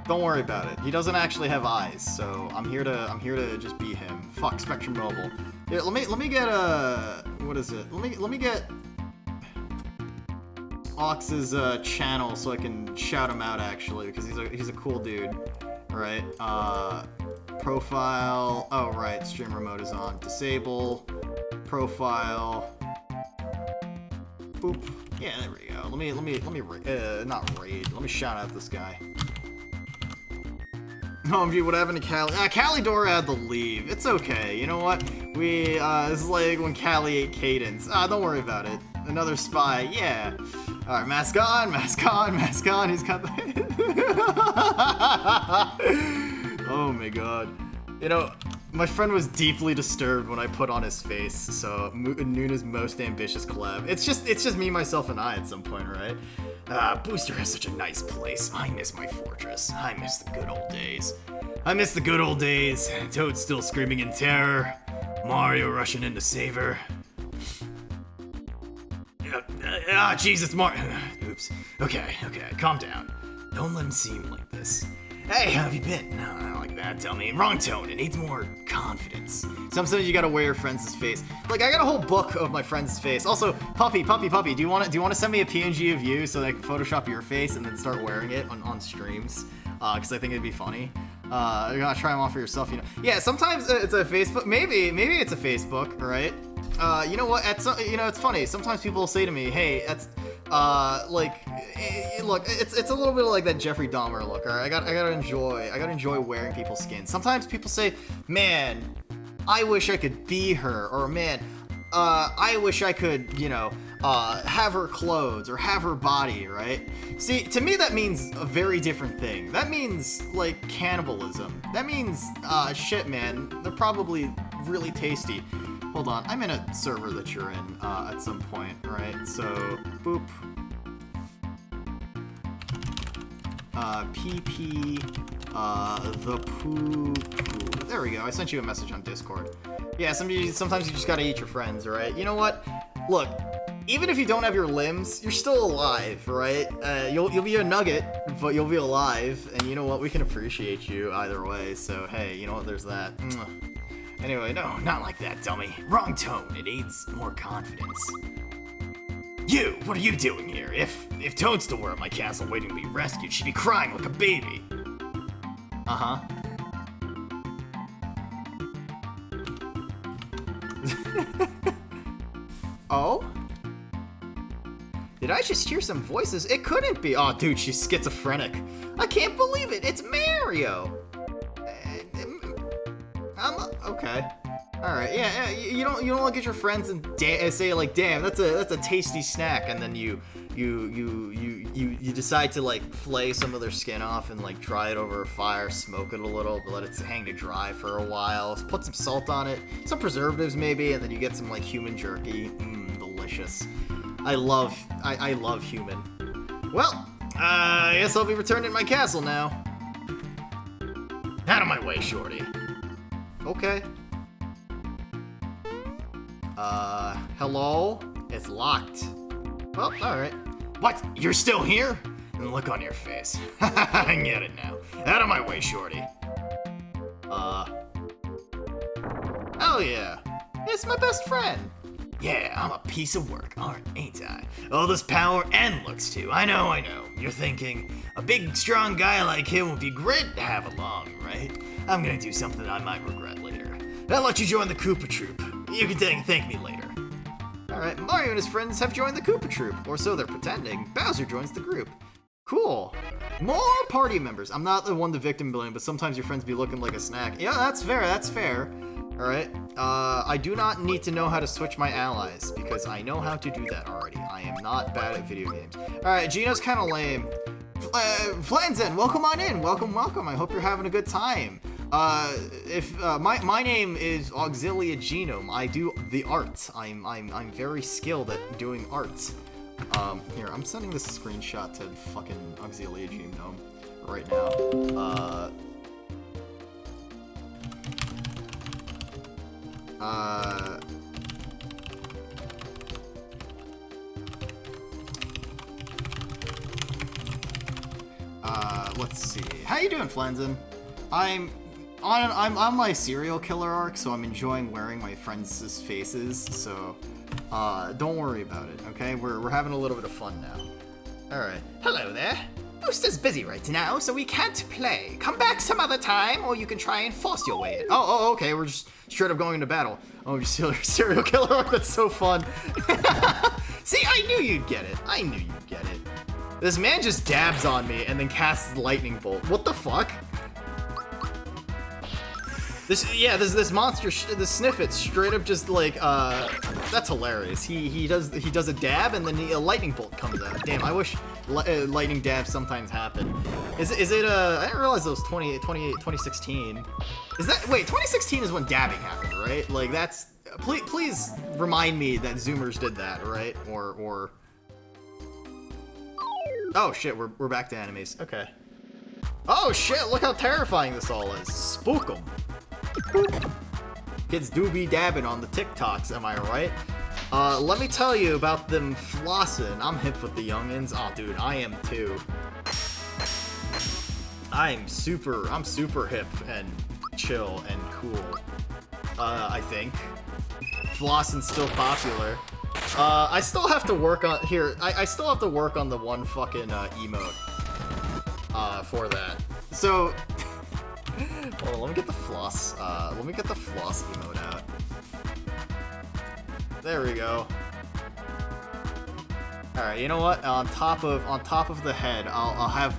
Don't worry about it. He doesn't actually have eyes, so I'm here to just be him. Fuck Spectrum Mobile. Yeah, let me get what is it? Let me get Ox's channel so I can shout him out actually, because he's a cool dude. Right? Profile. Oh right, streamer mode is on. Disable. Profile. Boop. Yeah, there we go. Let me not raid. Let me shout out this guy. Oh, gee, what happened to Callie? Callie had to leave. It's okay. You know what? This is like when Callie ate Cadence. Don't worry about it. Another spy. Yeah. All right, mask on. He's got the... Oh my god. You know, my friend was deeply disturbed when I put on his face, so Noona's most ambitious collab. It's just me, myself, and I at some point, right? Booster has such a nice place. I miss my fortress. I miss the good old days. Toad still screaming in terror. Mario rushing in to save her. Jesus, Mario. Oops. Okay, calm down. Don't let him see you like this. Hey, how have you been? No, not like that. Tell me. Wrong tone. It needs more confidence. Sometimes you gotta wear your friend's face. Like, I got a whole book of my friend's face. Also, Puppy, do you want to send me a PNG of you so that I can Photoshop your face and then start wearing it on streams? Because I think it'd be funny. You're gonna try them on for yourself, you know. Yeah, sometimes it's a Facebook. Maybe it's a Facebook, right? You know what? It's funny. Sometimes people will say to me, "Hey, that's look, it's a little bit like that Jeffrey Dahmer look. All right, I gotta enjoy wearing people's skin. Sometimes people say, "Man, I wish I could be her," or "Man, I wish I could, have her clothes or have her body," right? See, to me that means a very different thing. That means like cannibalism. That means shit, man. They're probably really tasty. Hold on, I'm in a server that you're in at some point, right? So, boop. PP, the poo. There we go, I sent you a message on Discord. Yeah, sometimes you just gotta eat your friends, right? You know what? Look, even if you don't have your limbs, you're still alive, right? You'll be a nugget, but you'll be alive, and you know what? We can appreciate you either way, so hey, you know what? There's that. Anyway, no, not like that, dummy. Wrong tone. It needs more confidence. You, what are you doing here? If Toadstool were at my castle waiting to be rescued, she'd be crying like a baby. Uh-huh. Oh? Did I just hear some voices? It couldn't be. Oh, dude, she's schizophrenic. I can't believe it. It's Mario. Okay. All right. Yeah. You don't look at your friends and say like, "Damn, that's a tasty snack," and then you decide to like flay some of their skin off and like dry it over a fire, smoke it a little, let it hang to dry for a while, put some salt on it, some preservatives maybe, and then you get some like human jerky. Delicious. I love human. Well, I guess I'll be returning to my castle now. Out of my way, shorty. Okay. Hello? It's locked. Well, alright. What? You're still here? And look on your face. I get it now. Out of my way, shorty. Oh yeah. It's my best friend. Yeah, I'm a piece of work, ain't I? All this power and looks too. I know. You're thinking, a big, strong guy like him would be great to have along, right? I'm gonna do something I might regret later. I'll let you join the Koopa Troop. You can thank me later. Alright, Mario and his friends have joined the Koopa Troop, or so they're pretending. Bowser joins the group. Cool. More party members. I'm not the one to victim blame, but sometimes your friends be looking like a snack. Yeah, that's fair. Alright, I do not need to know how to switch my allies, because I know how to do that already. I am not bad at video games. Alright, Gino's kinda lame. Flanzen, welcome on in. Welcome. I hope you're having a good time. My name is Auxilia Genome. I do the arts. I'm very skilled at doing arts. Here, I'm sending this screenshot to fucking Auxilia Genome right now. Let's see. How you doing, Flanzen? I'm on my serial killer arc, so I'm enjoying wearing my friends' faces, so don't worry about it, okay? We're having a little bit of fun now. Alright. Hello there. Booster's busy right now, so we can't play. Come back some other time, or you can try and force your way in. Oh, okay, we're just straight up going into battle. Oh, serial killer arc, that's so fun. See, I knew you'd get it. This man just dabs on me and then casts lightning bolt. What the fuck? This monster, the Sniffit, straight up just like, that's hilarious. He does a dab and then a lightning bolt comes out. Damn, I wish lightning dabs sometimes happen. Is it, I didn't realize it was 2016. Wait, 2016 is when dabbing happened, right? Like, that's, please remind me that Zoomers did that, right? Or, oh shit, we're back to enemies. Okay. Oh shit, look how terrifying this all is. Spook 'em. Kids do be dabbing on the TikToks, am I right? Let me tell you about them flossing. I'm hip with the youngins. Oh, dude, I am too. I'm super hip and chill and cool. I think. Flossing's still popular. I still have to work on I still have to work on the one fucking emote for that. So hold on, let me get the floss emote out. There we go. All right, you know what? On top of the head, I'll have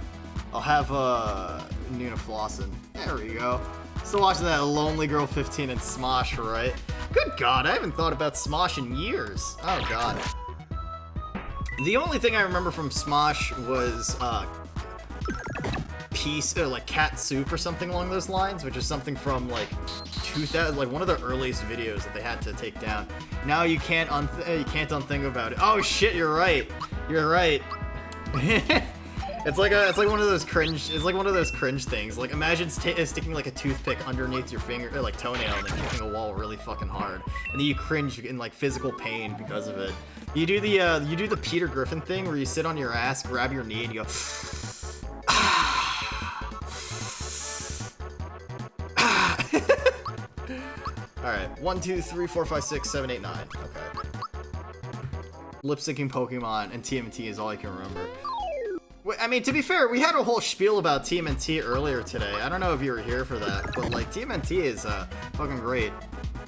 Noona flossing. There we go. Still watching that Lonely Girl 15 and Smosh, right? Good God, I haven't thought about Smosh in years. Oh God. The only thing I remember from Smosh was like cat soup or something along those lines, which is something from like 2000, like one of the earliest videos that they had to take down. Now you can't unthink about it. Oh shit, you're right. It's like one of those cringe. It's like one of those cringe things. Like imagine sticking like a toothpick underneath your finger, or like toenail, and then kicking a wall really fucking hard, and then you cringe in like physical pain because of it. You do the Peter Griffin thing where you sit on your ass, grab your knee, and you go. All right, 1, 2, 3, 4, 5, 6, 7, 8, 9. Okay. lip syncing Pokemon, and TMNT is all I can remember. I mean, to be fair, we had a whole spiel about TMNT earlier today. I don't know if you were here for that, but like TMNT is fucking great.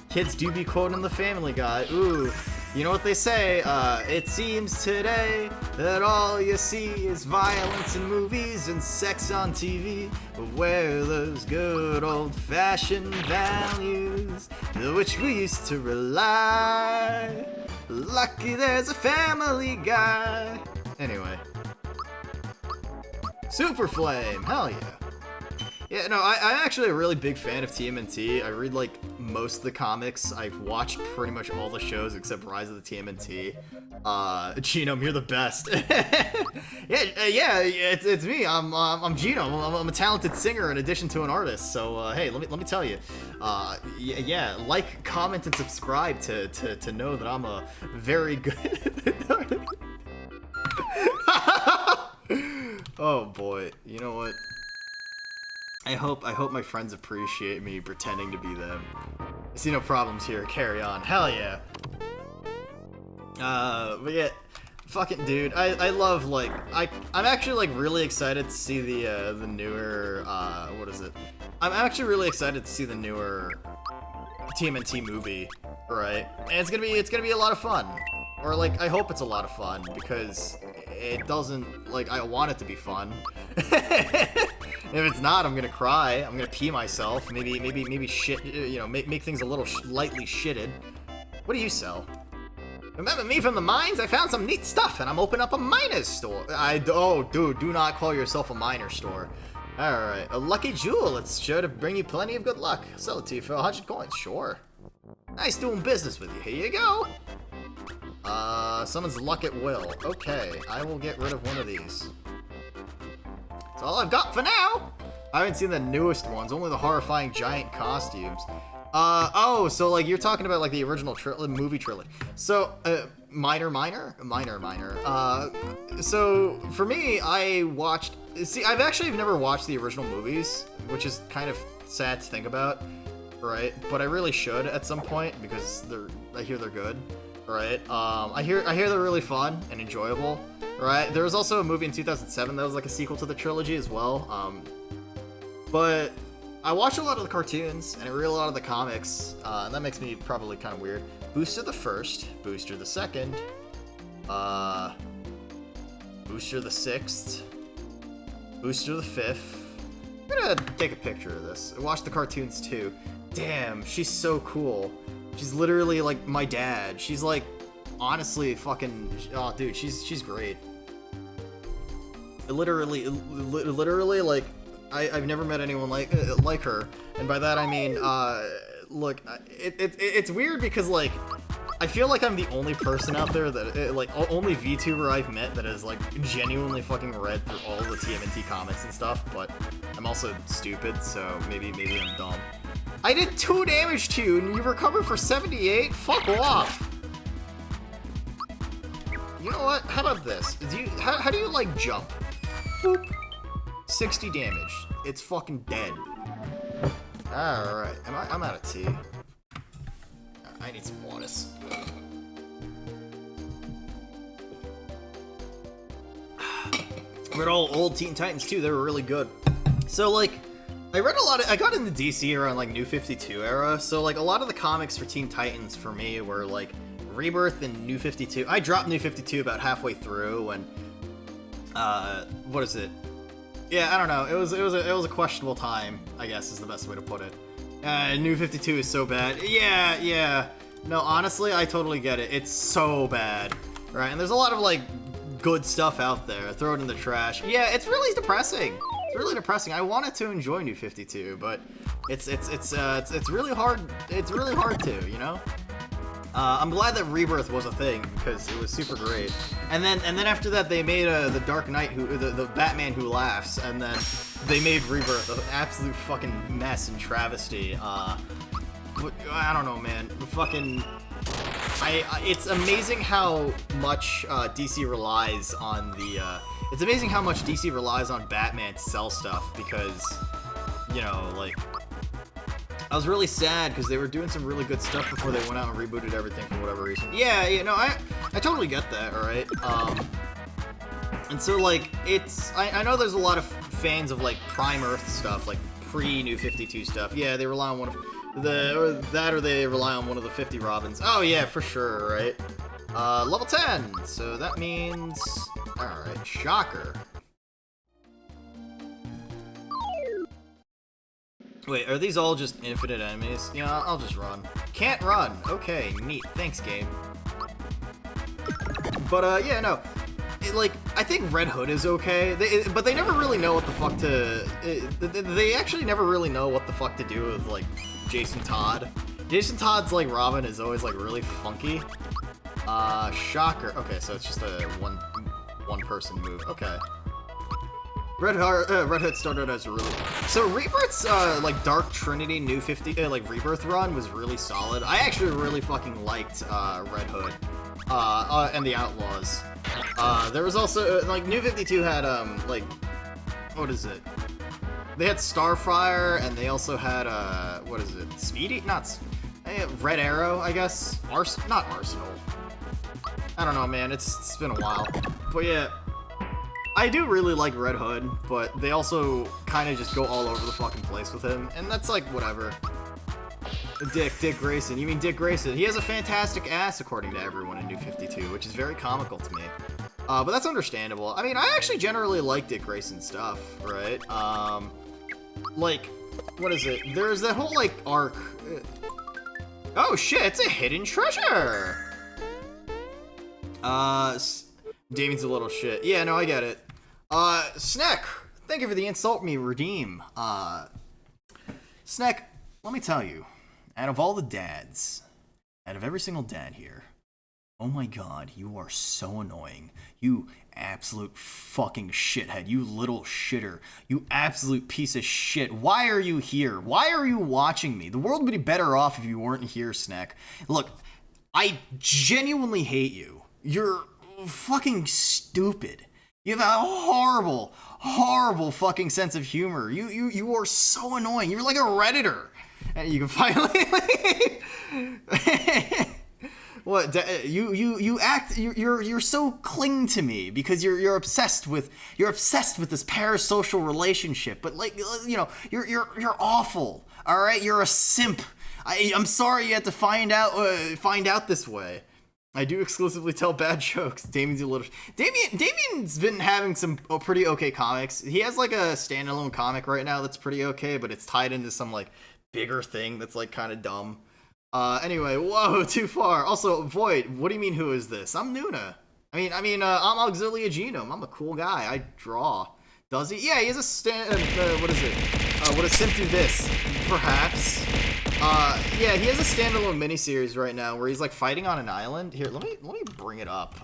Kids do be quoting the Family Guy. Ooh, you know what they say? It seems today that all you see is violence in movies and sex on TV. But where are those good old-fashioned values, which we used to rely? Lucky there's a Family Guy. Anyway. Super Flame, hell yeah. Yeah, no, I'm actually a really big fan of TMNT. I read, like, most of the comics. I've watched pretty much all the shows except Rise of the TMNT. Genome, you're the best. yeah, it's me. I'm Genome. I'm a talented singer in addition to an artist. So, hey, let me tell you. Yeah, like, comment, and subscribe to know that I'm a very good... Oh boy, you know what? I hope my friends appreciate me pretending to be them. I see no problems here. Carry on. Hell yeah. But yeah, fucking dude, I love, like, I'm actually, like, really excited to see the newer what is it? I'm actually really excited to see the newer TMNT movie, right? And it's gonna be a lot of fun. Or, like, I hope it's a lot of fun, because it doesn't, like, I want it to be fun. If it's not, I'm gonna cry. I'm gonna pee myself. Maybe shit, you know, make things a little lightly shitted. What do you sell? Remember me from the mines? I found some neat stuff, and I'm opening up a miner's store. Oh, dude, do not call yourself a miner store. Alright, a lucky jewel. It's sure to bring you plenty of good luck. Sell it to you for 100 coins, sure. Nice doing business with you. Here you go. Summons luck at will. Okay, I will get rid of one of these. That's all I've got for now! I haven't seen the newest ones, only the horrifying giant costumes. Oh, so, like, you're talking about, like, the original movie trilogy. So, Minor. So, for me, I watched... See, I've never watched the original movies, which is kind of sad to think about, right? But I really should at some point, because I hear they're good. Right, I hear they're really fun and enjoyable, right? There was also a movie in 2007 that was like a sequel to the trilogy as well, but I watched a lot of the cartoons and I read a lot of the comics, and that makes me probably kind of weird. Booster the first, Booster the second, Booster the sixth, Booster the fifth. I'm gonna take a picture of this. I watched the cartoons too. Damn, she's so cool. She's literally like my dad. She's like, honestly, fucking, oh dude, she's great. Literally, like, I've never met anyone like her, and by that I mean, look, it's weird because, like, I feel like I'm the only person out there that, like, only VTuber I've met that has, like, genuinely fucking read through all the TMNT comics and stuff, but I'm also stupid, so maybe I'm dumb. I did 2 damage to you, and you recovered for 78? Fuck off! You know what? How about this? How do you, like, jump? Boop. 60 damage. It's fucking dead. Alright. I'm out of tea. I need some waters. Read all old Teen Titans, too. They were really good. So, like... I got into DC around, like, New 52 era, so, like, a lot of the comics for Teen Titans for me were, like, Rebirth and New 52. I dropped New 52 about halfway through, and, what is it? Yeah, I don't know. It was a questionable time, I guess, is the best way to put it. New 52 is so bad. Yeah. No, honestly, I totally get it. It's so bad, right? And there's a lot of, like, good stuff out there. Throw it in the trash. Yeah, it's really depressing. It's really depressing. I wanted to enjoy New 52, but it's really hard. It's really hard to, you know. I'm glad that Rebirth was a thing because it was super great. And then after that, they made the Dark Knight, the Batman Who Laughs, and then they made Rebirth an absolute fucking mess and travesty. I don't know, man. Fucking. It's amazing how much DC relies on the. It's amazing how much DC relies on Batman to sell stuff because, you know, like, I was really sad because they were doing some really good stuff before they went out and rebooted everything for whatever reason. Yeah, no, I I totally get that, alright? And so, like, it's... I know there's a lot of fans of, like, Prime Earth stuff, like, pre-New 52 stuff. Yeah, they rely on one of or they rely on one of the 50 Robins. Oh, yeah, for sure, right? Level 10! So that means... Alright, shocker. Wait, are these all just infinite enemies? Yeah, I'll just run. Can't run! Okay, neat. Thanks, game. But, yeah, no. Like, I think Red Hood is okay, but they never really know what the fuck to... They actually never really know what the fuck to do with, like, Jason Todd. Jason Todd's, like, Robin is always, like, really funky. Shocker. Okay, so it's just a one-person move. Okay. Red Hood started as a really... So Rebirth's, like, Dark Trinity New 50, like, Rebirth run was really solid. I actually really fucking liked, Red Hood. And the Outlaws. There was also, like, New 52 had, like, what is it? They had Starfire, and they also had, what is it? Speedy? Red Arrow, I guess? Not Arsenal. I don't know, man. It's been a while. But yeah, I do really like Red Hood, but they also kind of just go all over the fucking place with him, and that's, like, whatever. Dick Grayson. You mean Dick Grayson? He has a fantastic ass, according to everyone in New 52, which is very comical to me. But that's understandable. I mean, I actually generally like Dick Grayson stuff, right? Like, what is it? There's that whole, like, arc. Oh shit, it's a hidden treasure! Damien's a little shit. Yeah, no, I get it. Snack! Thank you for the insult me redeem. Snack, let me tell you. Out of all the dads, out of every single dad here, oh my god, you are so annoying. You absolute fucking shithead. You little shitter. You absolute piece of shit. Why are you here? Why are you watching me? The world would be better off if you weren't here, Snack. Look, I genuinely hate you. You're fucking stupid. You have a horrible, horrible fucking sense of humor. You are so annoying. You're like a Redditor. And you can finally what you're so cling to me because you're obsessed with this parasocial relationship, but, like, you know, you're awful. All right, you're a simp. I'm sorry you had to find out this way. I do exclusively tell bad jokes. Damien's a little... Damien's been having some pretty okay comics. He has, like, a standalone comic right now that's pretty okay, but it's tied into some, like, bigger thing that's, like, kind of dumb. Anyway, whoa, too far. Also, Void, what do you mean, who is this? I'm Noona. I'm Auxilia Genome. I'm a cool guy. I draw. Does he? Yeah, he has a what is it? Would a simp do this? Perhaps. Yeah, he has a standalone miniseries right now where he's, like, fighting on an island. Here, let me bring it up.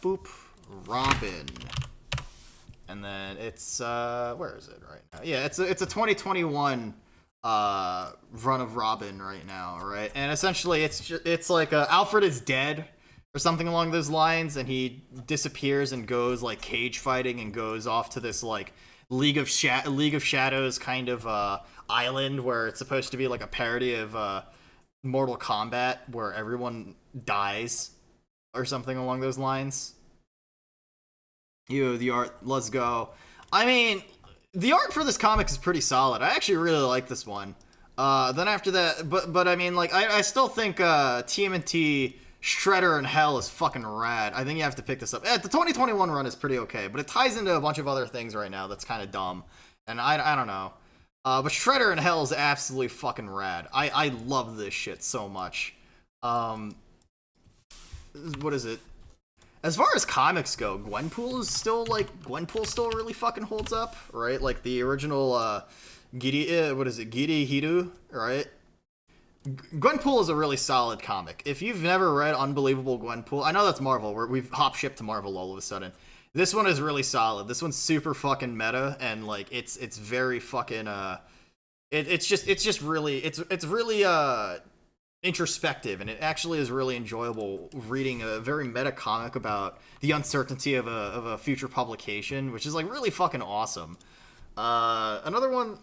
Boop. Robin. And then it's, where is it right now? Yeah, it's a 2021 run of Robin right now, right? And essentially it's like Alfred is dead or something along those lines, and he disappears and goes, like, cage fighting and goes off to this, like, League of Shadows kind of island where it's supposed to be like a parody of Mortal Kombat where everyone dies or something along those lines. The art, let's go. I mean, the art for this comic is pretty solid. I actually really like this one. Then after that, but I mean, like, I still think TMNT Shredder in Hell is fucking rad. I think you have to pick this up. The 2021 run is pretty okay, but it ties into a bunch of other things right now that's kind of dumb. And I don't know. But Shredder in Hell is absolutely fucking rad. I love this shit so much. What is it? As far as comics go, Gwenpool still really fucking holds up, right? Like the original Giri Hiru, right? Gwenpool is a really solid comic. If you've never read Unbelievable Gwenpool, I know that's Marvel. We've hop shipped to Marvel all of a sudden. This one is really solid. This one's super fucking meta, and, like, it's very fucking it's really introspective, and it actually is really enjoyable reading a very meta comic about the uncertainty of a future publication, which is, like, really fucking awesome. Another one,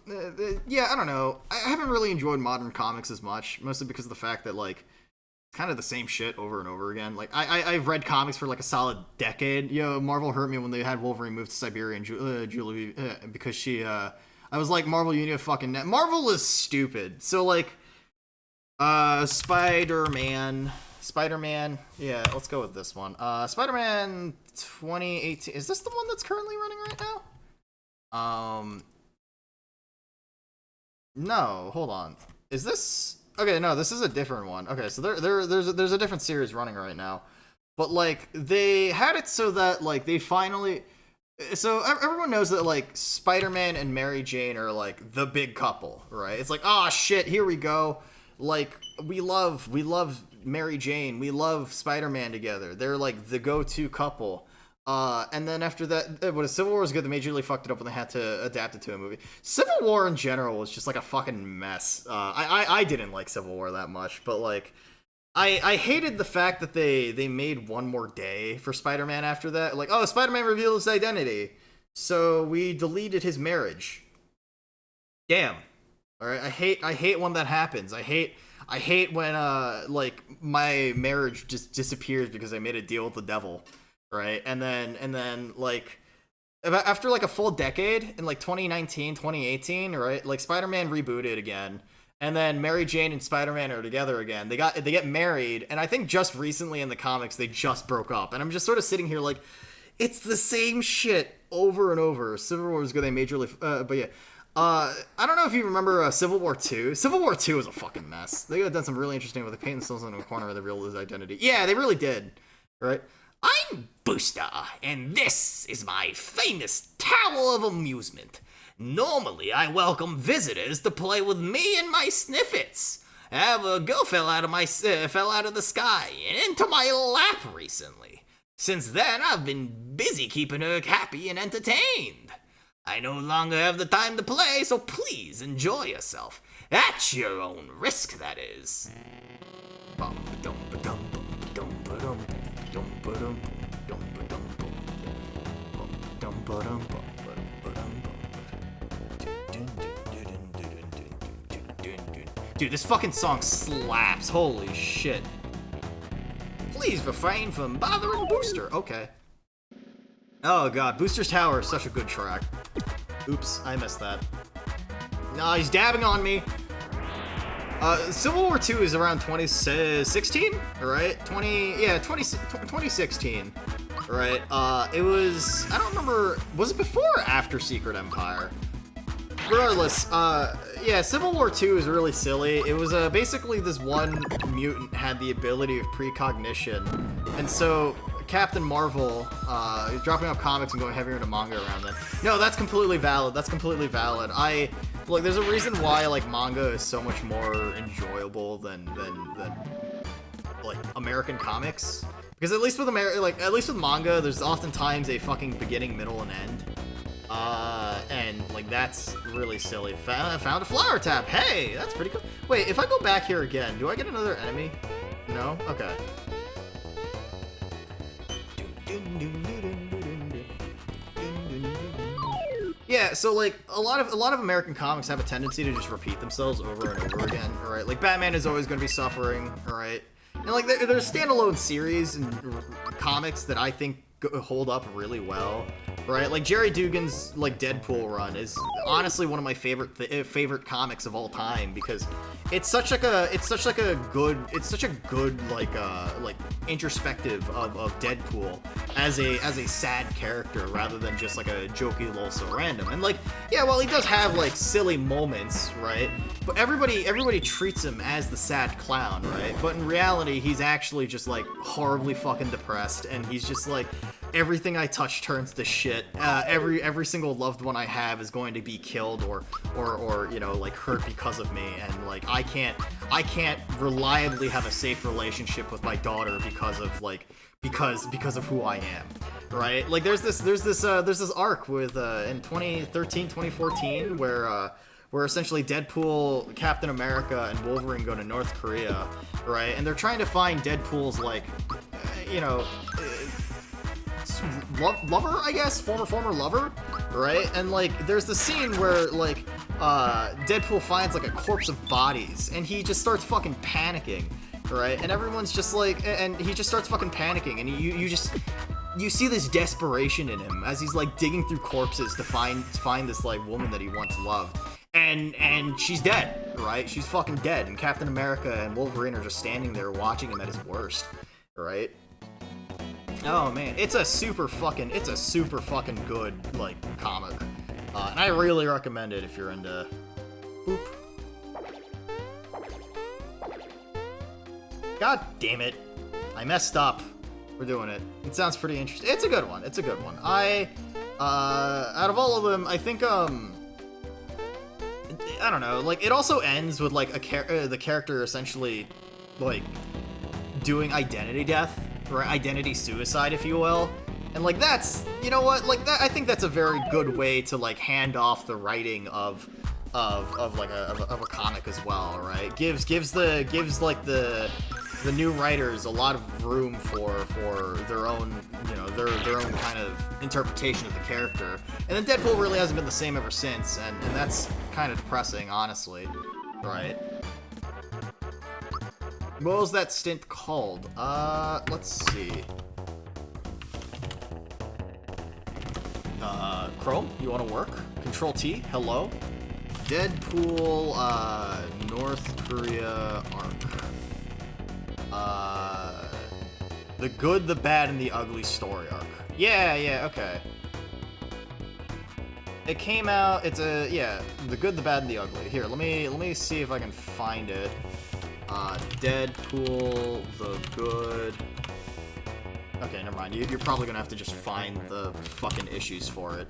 yeah, I don't know. I haven't really enjoyed modern comics as much, mostly because of the fact that, like, kind of the same shit over and over again. Like, I've read comics for, like, a solid decade. Marvel hurt me when they had Wolverine move to Siberia and Julie, because she, I was like, Marvel, you need a fucking net. Marvel is stupid. So, like, Spider-Man, yeah, let's go with this one. Spider-Man 2018, is this the one that's currently running right now? No, hold on. Is this... Okay, no, this is a different one. Okay, so there's a different series running right now. But, like, they had it so that, like, they finally... So, everyone knows that, like, Spider-Man and Mary Jane are, like, the big couple, right? It's like, oh, shit, here we go. Like, we love Mary Jane. We love Spider-Man together. They're, like, the go-to couple. And then after that, when Civil War was good, they majorly fucked it up when they had to adapt it to a movie. Civil War in general was just like a fucking mess. I didn't like Civil War that much, but like, I hated the fact that they made one more day for Spider-Man after that. Like, oh, Spider-Man revealed his identity, so we deleted his marriage. Damn. All right, I hate when that happens. I hate when like my marriage just disappears because I made a deal with the devil. Right, and then like after like a full decade in like 2019, 2018, right, like Spider-Man rebooted again, and then Mary Jane and Spider-Man are together again. They get married, and I think just recently in the comics they just broke up, and I'm just sort of sitting here like, it's the same shit over and over. Civil War was good, they majorly, but yeah. I don't know if you remember Civil War 2. Civil War 2 was a fucking mess. They got done some really interesting with the paint themselves into a corner where they revealed his identity. Yeah, they really did. Right? I'm Booster, and this is my famous Tower of Amusement. Normally, I welcome visitors to play with me and my sniffets. However, a girl fell out of the sky and into my lap recently. Since then, I've been busy keeping her happy and entertained. I no longer have the time to play, so please enjoy yourself. At your own risk, that is. Dude, this fucking song slaps. Holy shit. Please refrain from bothering Booster. Okay. Oh god, Booster's Tower is such a good track. Oops, I missed that. No, he's dabbing on me. Civil War 2 is around 2016, right? 2016, right? It was, I don't remember, was it before or after Secret Empire? Regardless, yeah, Civil War 2 is really silly. It was basically this one mutant had the ability of precognition, and so Captain Marvel is dropping off comics and going heavier into manga around then. No, that's completely valid. That's completely valid. Look, there's a reason why like manga is so much more enjoyable than like American comics, because at least with manga, there's oftentimes a fucking beginning, middle, and end. And like that's really silly. Found a flower tap. Hey, that's pretty cool. Wait, if I go back here again, do I get another enemy? No? Okay. Yeah, so like a lot of American comics have a tendency to just repeat themselves over and over again, alright? Like Batman is always going to be suffering, alright? And like there's standalone series and comics that I think hold up really well, right? Like Jerry Dugan's like Deadpool run is honestly one of my favorite comics of all time, because it's such a good like introspective of Deadpool as a sad character rather than just like a jokey lol so random. And like, yeah, well, he does have like silly moments, right? But everybody treats him as the sad clown, right? But in reality, he's actually just like horribly fucking depressed, and he's just like, everything I touch turns to shit. Every single loved one I have is going to be killed or you know, like hurt because of me, and like I can't reliably have a safe relationship with my daughter because of who I am, right? Like there's this arc with in 2013, 2014 where essentially Deadpool, Captain America, and Wolverine go to North Korea, right? And they're trying to find Deadpool's like you know, lover, I guess, former lover, right? And like, there's the scene where like Deadpool finds like a corpse of bodies, and he just starts fucking panicking, right? And everyone's just like, and he just starts fucking panicking, and you see this desperation in him as he's like digging through corpses to find this like woman that he once loved, and she's dead, right? She's fucking dead, and Captain America and Wolverine are just standing there watching him at his worst, right? Oh man, it's a super fucking good like comic, and I really recommend it if you're into. Boop. God damn it, I messed up. We're doing it. It sounds pretty interesting. It's a good one. It's a good one. Out of all of them, I think, I don't know, like, it also ends with, like, the character essentially, like, doing identity death, or identity suicide, if you will. And, like, that's, you know what, like, that, I think that's a very good way to, like, hand off the writing of a comic as well, right? Gives like the new writers a lot of room for their own, you know, their own kind of interpretation of the character. And then Deadpool really hasn't been the same ever since, and that's kind of depressing, honestly, right? What was that stint called? Let's see. Chrome, you want to work? Control T, hello. Deadpool, North Korea arc. The Good, the Bad, and the Ugly story arc. Yeah, okay. It came out, it's The Good, the Bad, and the Ugly. Here, let me see if I can find it. Deadpool, the Good. Okay, never mind. You're probably gonna have to just find the fucking issues for it.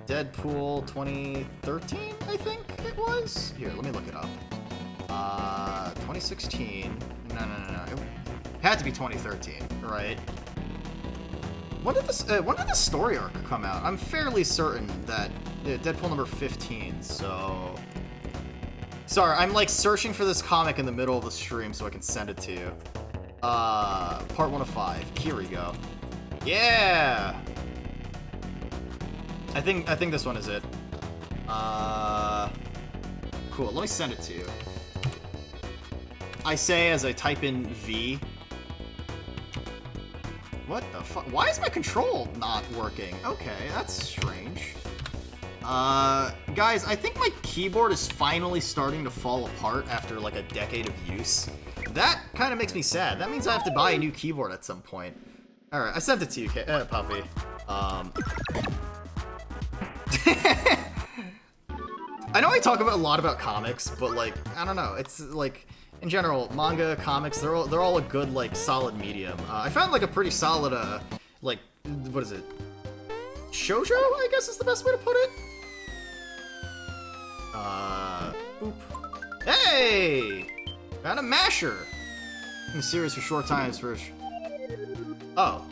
Deadpool 2013, I think it was? Here, let me look it up. 2016. No. It had to be 2013, right? When did the story arc come out? I'm fairly certain that Deadpool number 15, so... Sorry, I'm like searching for this comic in the middle of the stream so I can send it to you. Part 1 of 5. Here we go. Yeah! I think this one is it. Cool, let me send it to you. I say as I type in V. What the fuck? Why is my control not working? Okay, that's strange. Guys, I think my keyboard is finally starting to fall apart after like a decade of use. That kind of makes me sad. That means I have to buy a new keyboard at some point. Alright, I sent it to you, puppy. I know I talk a lot about comics, but like, I don't know, it's like, in general, manga, comics, they're all a good, like, solid medium. I found like a pretty solid, like, what is it? Shoujo, I guess is the best way to put it? Boop. Hey! Found a masher! In the series for short times for... Oh.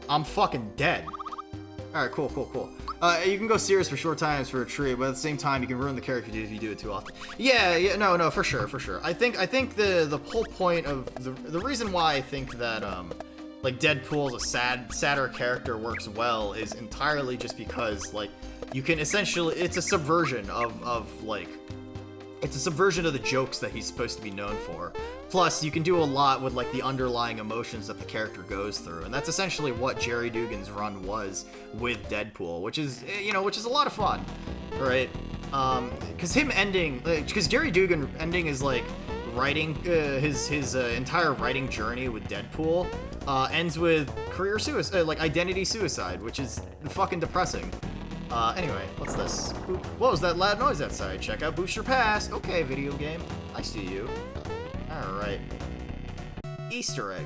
I'm fucking dead. Alright, cool. You can go serious for short times for a tree, but at the same time, you can ruin the character if you do it too often. Yeah, no, for sure. I think the whole point of the reason why I think that like Deadpool as a sadder character works well is entirely just because like you can essentially it's a subversion of like it's a subversion of the jokes that he's supposed to be known for. Plus, you can do a lot with like the underlying emotions that the character goes through, and that's essentially what Jerry Dugan's run was with Deadpool, which is a lot of fun, right? Because Jerry Dugan ending his like writing his entire writing journey with Deadpool ends with career suicide, like identity suicide, which is fucking depressing. Anyway, what's this? Boop. What was that loud noise outside? Check out Booster Pass. Okay, video game. I see you. Alright. Easter egg.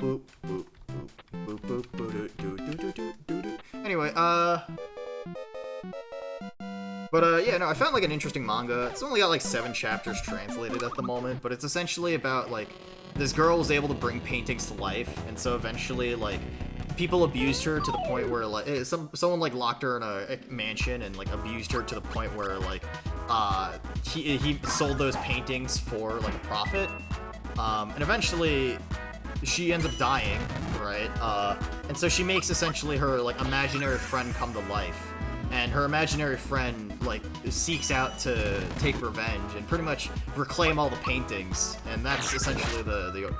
Boop, boop, boop, boop, boop, boop, doo, doo, doo, doo, doo, doo. Anyway, yeah, no, I found like an interesting manga. It's only got like 7 chapters translated at the moment, but it's essentially about like this girl was able to bring paintings to life, and so eventually like people abused her to the point where like someone like locked her in a mansion and like abused her to the point where like he sold those paintings for like a profit, and eventually she ends up dying, right? And so she makes essentially her, like, imaginary friend come to life. And her imaginary friend, like, seeks out to take revenge and pretty much reclaim all the paintings. And that's essentially the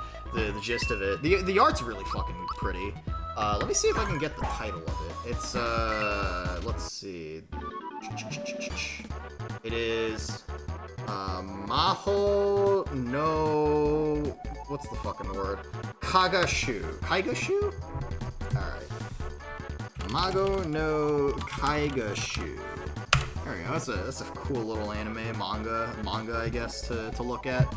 gist of it. The art's really fucking pretty. Let me see if I can get the title of it. It's, let's see. It is, Maho no... What's the fucking word? Kagashu. Kaigashu? Alright. Mago no Kaigashu. There we go. That's a cool little manga, I guess, to look at.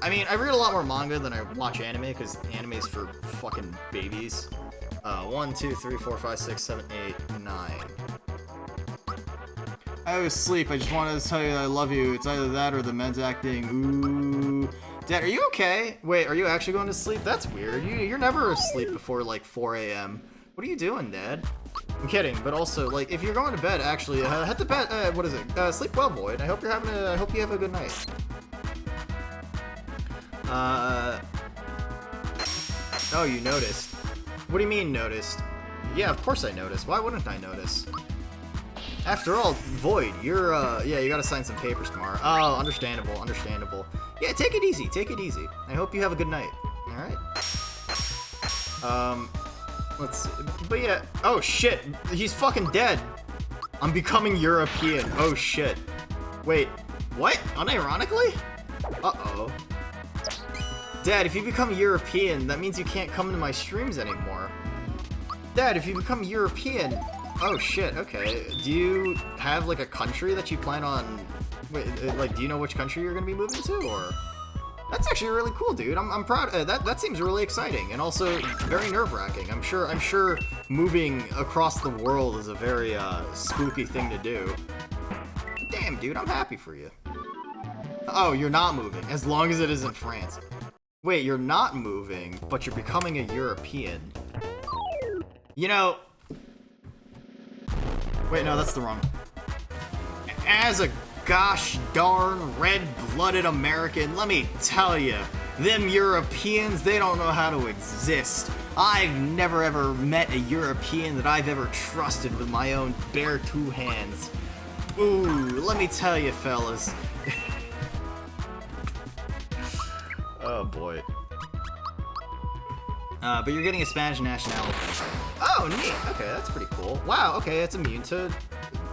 I mean, I read a lot more manga than I watch anime, because anime's for fucking babies. 1, 2, 3, 4, 5, 6, 7, 8, 9. I was asleep. I just wanted to tell you that I love you. It's either that or the men's acting. Ooh. Dad, are you okay? Wait, are you actually going to sleep? That's weird. You're never asleep before, like, 4 a.m. What are you doing, Dad? I'm kidding, but also, like, if you're going to bed, actually, head to bed. What is it? Sleep well, Void. I hope you have a good night. Oh, you noticed. What do you mean, noticed? Yeah, of course I noticed. Why wouldn't I notice? After all, Void, you're, yeah, you gotta sign some papers tomorrow. Oh, understandable. Yeah, take it easy. I hope you have a good night. Alright? Let's see. But yeah, oh shit, he's fucking dead. I'm becoming European. Oh shit. Wait, what? Unironically? Uh-oh. Dad, if you become European, that means you can't come to my streams anymore. Dad, if you become European... Oh shit, okay. Do you have, like, a country that you plan on... Wait, like, do you know which country you're gonna be moving to, or... That's actually really cool, dude. I'm proud. That seems really exciting, and also very nerve-wracking. I'm sure moving across the world is a very spooky thing to do. Damn, dude, I'm happy for you. Oh, you're not moving, as long as it isn't France. Wait, you're not moving, but you're becoming a European. You know... Wait, no, that's the wrong... As a gosh darn red-blooded American, let me tell you, them Europeans, they don't know how to exist. I've never ever met a European that I've ever trusted with my own bare two hands. Ooh, let me tell you, fellas. Oh boy. But you're getting a Spanish nationality. Oh, neat. Okay, that's pretty cool. Wow, okay, it's immune to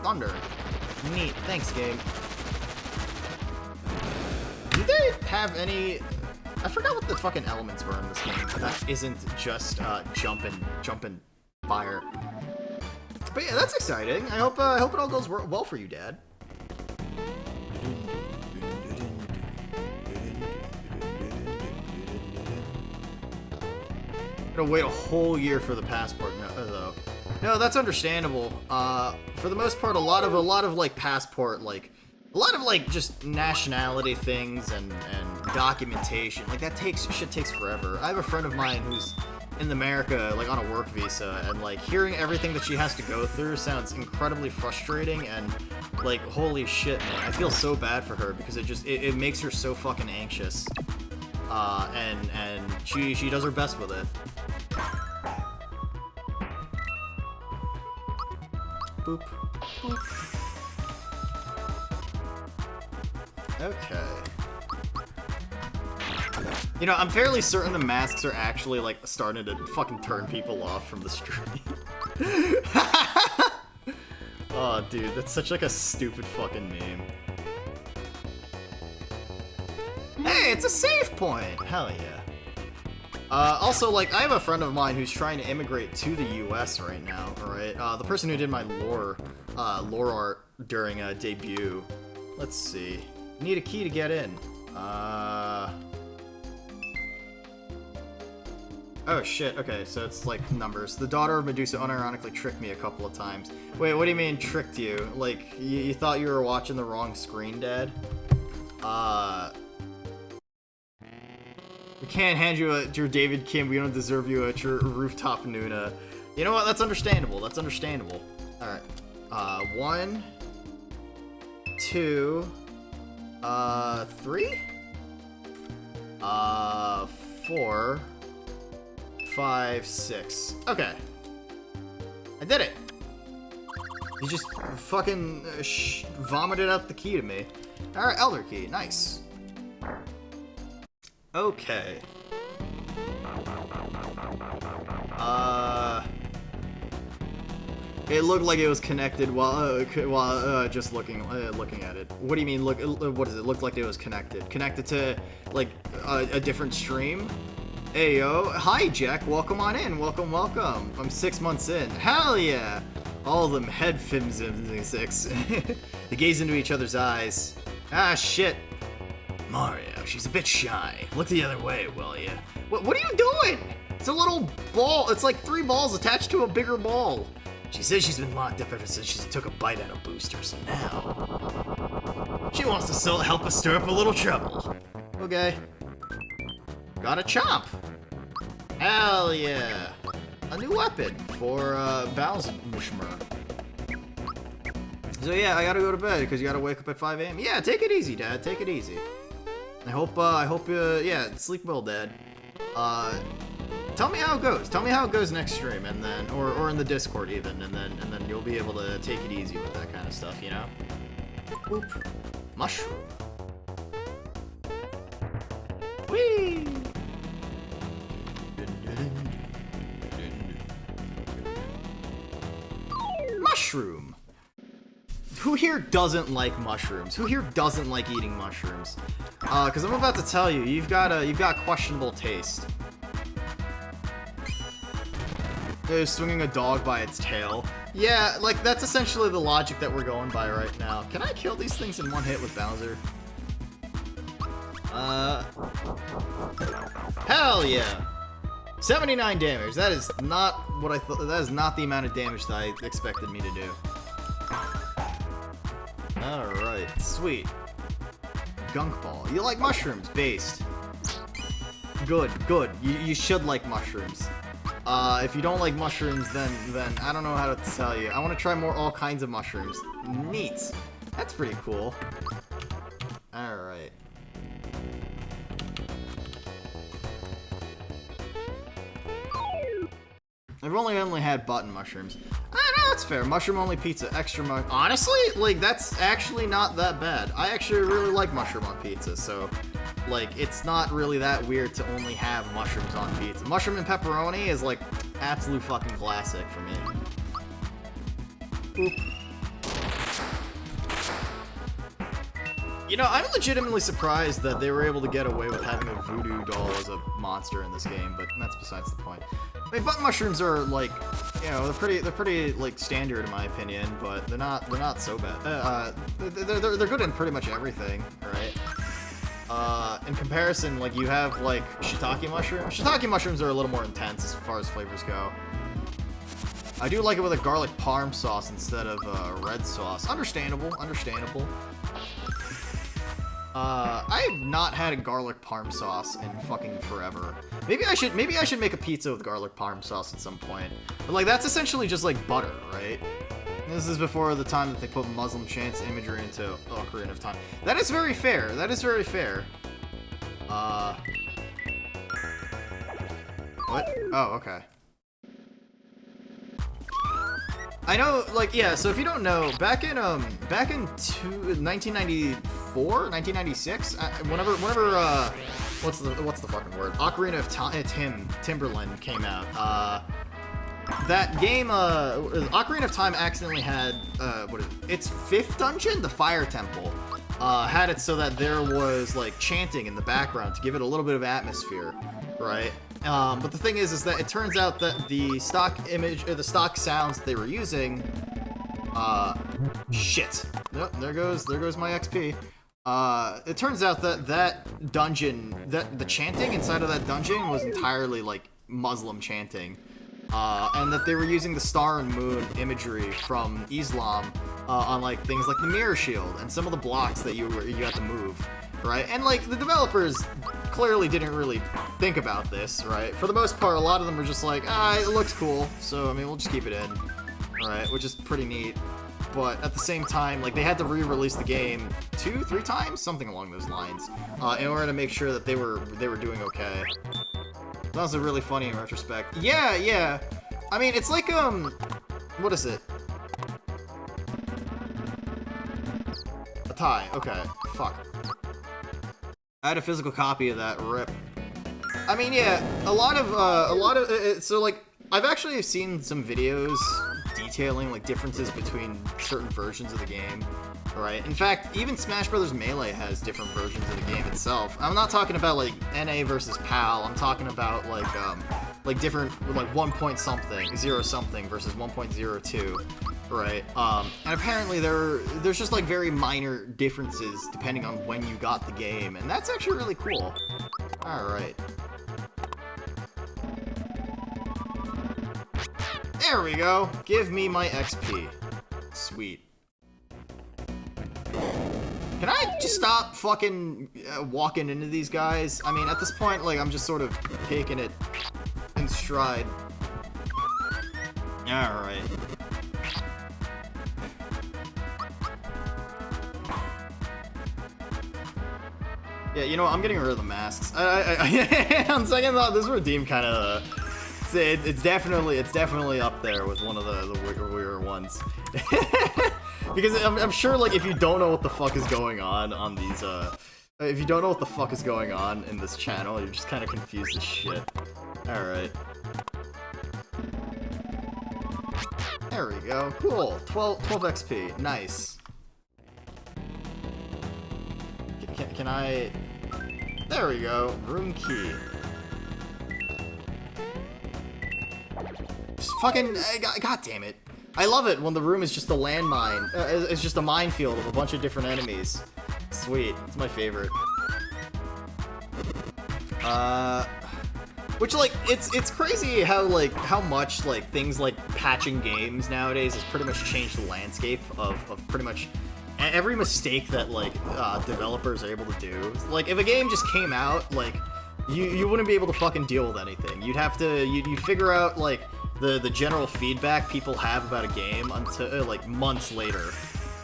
thunder. Neat. Thanks, game. Do they have any... I forgot what the fucking elements were in this game. That isn't just jump and fire. But yeah, that's exciting. I hope it all goes well for you, Dad. Gotta wait a whole year for the passport, though. No, that's understandable. For the most part, a lot of like passport, like a lot of like just nationality things and documentation, like that shit takes forever. I have a friend of mine who's in America, like on a work visa, and like hearing everything that she has to go through sounds incredibly frustrating, and like holy shit, man, I feel so bad for her because it makes her so fucking anxious. And she does her best with it. Boop. Boop. Okay. You know, I'm fairly certain the masks are actually, like, starting to fucking turn people off from the stream. Oh, dude, that's such, like, a stupid fucking meme. Hey, it's a save point! Hell yeah. Also, like, I have a friend of mine who's trying to immigrate to the US right now, alright? The person who did my lore art during debut. Let's see. Need a key to get in. Oh shit, okay, so it's like numbers. The daughter of Medusa unironically tricked me a couple of times. Wait, what do you mean tricked you? Like, you thought you were watching the wrong screen, Dad? We can't hand you your David Kim, we don't deserve you at your rooftop Noona. You know what, that's understandable, Alright, 1, 2, 3, 4, 5, 6. Okay. I did it. You just fucking vomited out the key to me. Alright, Elder Key. Nice. Okay. It looked like it was connected while just looking at it. What do you mean? Look, what does it look like? It was connected? Connected to like a different stream? Hey yo, hi Jack. Welcome on in. Welcome, welcome. I'm 6 months in. Hell yeah! All of them head fins in 6. They gaze into each other's eyes. Ah shit. Mario, she's a bit shy. Look the other way, will ya? What are you doing? It's a little ball. It's like 3 balls attached to a bigger ball. She says she's been locked up ever since she took a bite out of Booster, so now she wants to help us stir up a little trouble. Okay. Got a chomp. Hell yeah. A new weapon for Bowser. So yeah, I gotta go to bed because you gotta wake up at 5 a.m. Yeah, take it easy, Dad. Take it easy. I hope yeah, sleep well, Dad. Tell me how it goes. Tell me how it goes next stream, and then, or in the Discord even, and then you'll be able to take it easy with that kind of stuff, you know? Oop. Mushroom. Whee! Mushroom. Who here doesn't like mushrooms? Who here doesn't like eating mushrooms? Because I'm about to tell you, you've got questionable taste. Swinging a dog by its tail. Yeah, like, that's essentially the logic that we're going by right now. Can I kill these things in one hit with Bowser? Hell yeah! 79 damage. That is not what I thought. That is not the amount of damage that I expected me to do. Alright, sweet. Gunk Ball. You like mushrooms, based. Good, good. You should like mushrooms. If you don't like mushrooms, then I don't know how to tell you. I want to try all kinds of mushrooms. Neat. That's pretty cool. Alright. I've only had button mushrooms. I know, that's fair. Mushroom-only pizza, extra honestly, like, that's actually not that bad. I actually really like mushroom on pizza, so, like, it's not really that weird to only have mushrooms on pizza. Mushroom and pepperoni is, like, absolute fucking classic for me. Boop. You know, I'm legitimately surprised that they were able to get away with having a voodoo doll as a monster in this game, but that's besides the point. I mean, button mushrooms are like, you know, they're pretty like standard in my opinion, but they're not so bad. They're good in pretty much everything, right? In comparison, like you have like shiitake mushrooms. Shiitake mushrooms are a little more intense as far as flavors go. I do like it with a garlic parm sauce instead of red sauce. Understandable, understandable. I have not had a garlic parm sauce in fucking forever. Maybe I should make a pizza with garlic parm sauce at some point. But like that's essentially just like butter, right? And this is before the time that they put Muslim chants imagery into Ocarina of Time. That is very fair. That is very fair. What? Oh, okay. I know, like, yeah, so if you don't know, back in 1994, 1996, whenever, what's the fucking word? Ocarina of Timberland came out, that game, Ocarina of Time accidentally had, its 5th dungeon, the Fire Temple, had it so that there was, like, chanting in the background to give it a little bit of atmosphere, right? But the thing is that it turns out that the stock image, or the stock sounds that they were using, shit. Nope, there goes my XP. It turns out that that dungeon, the chanting inside of that dungeon was entirely, like, Muslim chanting. And that they were using the star and moon imagery from Islam, on, like, things like the mirror shield and some of the blocks that you had to move. Right? And, like, the developers clearly didn't really think about this, right? For the most part, a lot of them were just like, it looks cool, so, I mean, we'll just keep it in, right? Which is pretty neat. But at the same time, like, they had to re-release the game 2-3 times? Something along those lines, in order to make sure that they were doing okay. That was really funny in retrospect. Yeah, yeah. I mean, it's like, what is it? A tie. Okay. Fuck. I had a physical copy of that. Rip. I mean, yeah, a lot of, so, like, I've actually seen some videos detailing, like, differences between certain versions of the game, right? In fact, even Smash Bros. Melee has different versions of the game itself. I'm not talking about, like, NA versus PAL. I'm talking about, like different, like, 1 point something, 0 something versus 1.02, right? And apparently there's just, like, very minor differences depending on when you got the game, and that's actually really cool. Alright. There we go. Give me my XP. Sweet. Can I just stop fucking walking into these guys? I mean, at this point, like, I'm just sort of taking it in stride. Alright. Yeah, you know what? I'm getting rid of the masks. On second thought, this redeem kind of... It's definitely up there with one of the weirder ones. Because I'm sure, like, if you don't know what the fuck is going on these, if you don't know what the fuck is going on in this channel, you're just kind of confused as shit. Alright. There we go. Cool. 12 XP. Nice. Can I... There we go. Room key. Just fucking... God damn it. I love it when the room is just a landmine. It's just a minefield of a bunch of different enemies. Sweet. It's my favorite. Which, like, it's crazy how much, like, things like patching games nowadays has pretty much changed the landscape of pretty much every mistake that, like, developers are able to do. Like, if a game just came out, like, you wouldn't be able to fucking deal with anything. You'd have to, you'd figure out, like, the general feedback people have about a game until, like, months later.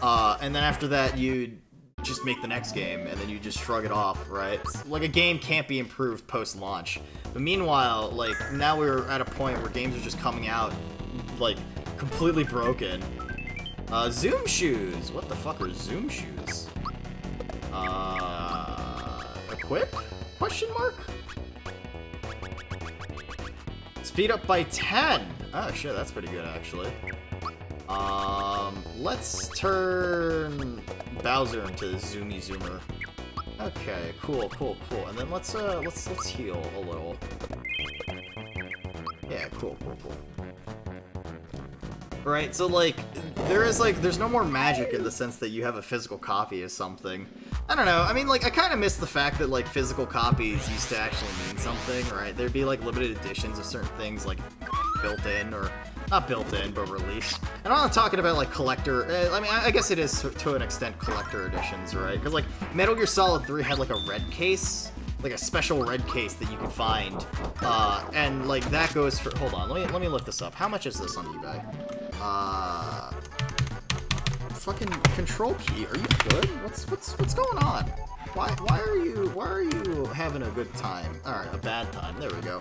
And then after that, you'd just make the next game, and then you just shrug it off, right? Like, a game can't be improved post-launch. But meanwhile, like, now we're at a point where games are just coming out, like, completely broken. Zoom shoes! What the fuck are Zoom shoes? Equip? Question mark? Speed up by 10! Oh shit, that's pretty good, actually. Let's turn Bowser into Zoomy Zoomer. Okay, cool. And then let's heal a little. Yeah, cool. Right, so, like, there's no more magic in the sense that you have a physical copy of something. I don't know, I mean, like, I kind of miss the fact that, like, physical copies used to actually mean something, right? There'd be, like, limited editions of certain things, like, built in, or not built in, but released. And I'm not talking about, like, collector, I mean, I guess it is, to an extent, collector editions, right? Because, like, Metal Gear Solid 3 had, like, a red case, like, a special red case that you can find, and, like, that goes for, hold on, let me look this up. How much is this on eBay? Fucking control key. Are you good? What's going on? Why are you having a good time? All right, a bad time. There we go.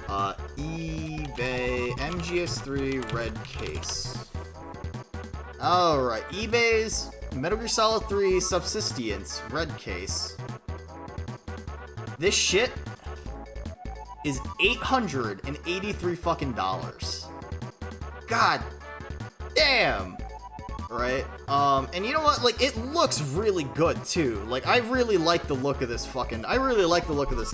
eBay MGS3 red case. All right, eBay's Metal Gear Solid 3 Subsistence red case. This shit is $883 fucking dollars. God damn. Right? And you know what? Like, it looks really good, too. Like, I really like the look of this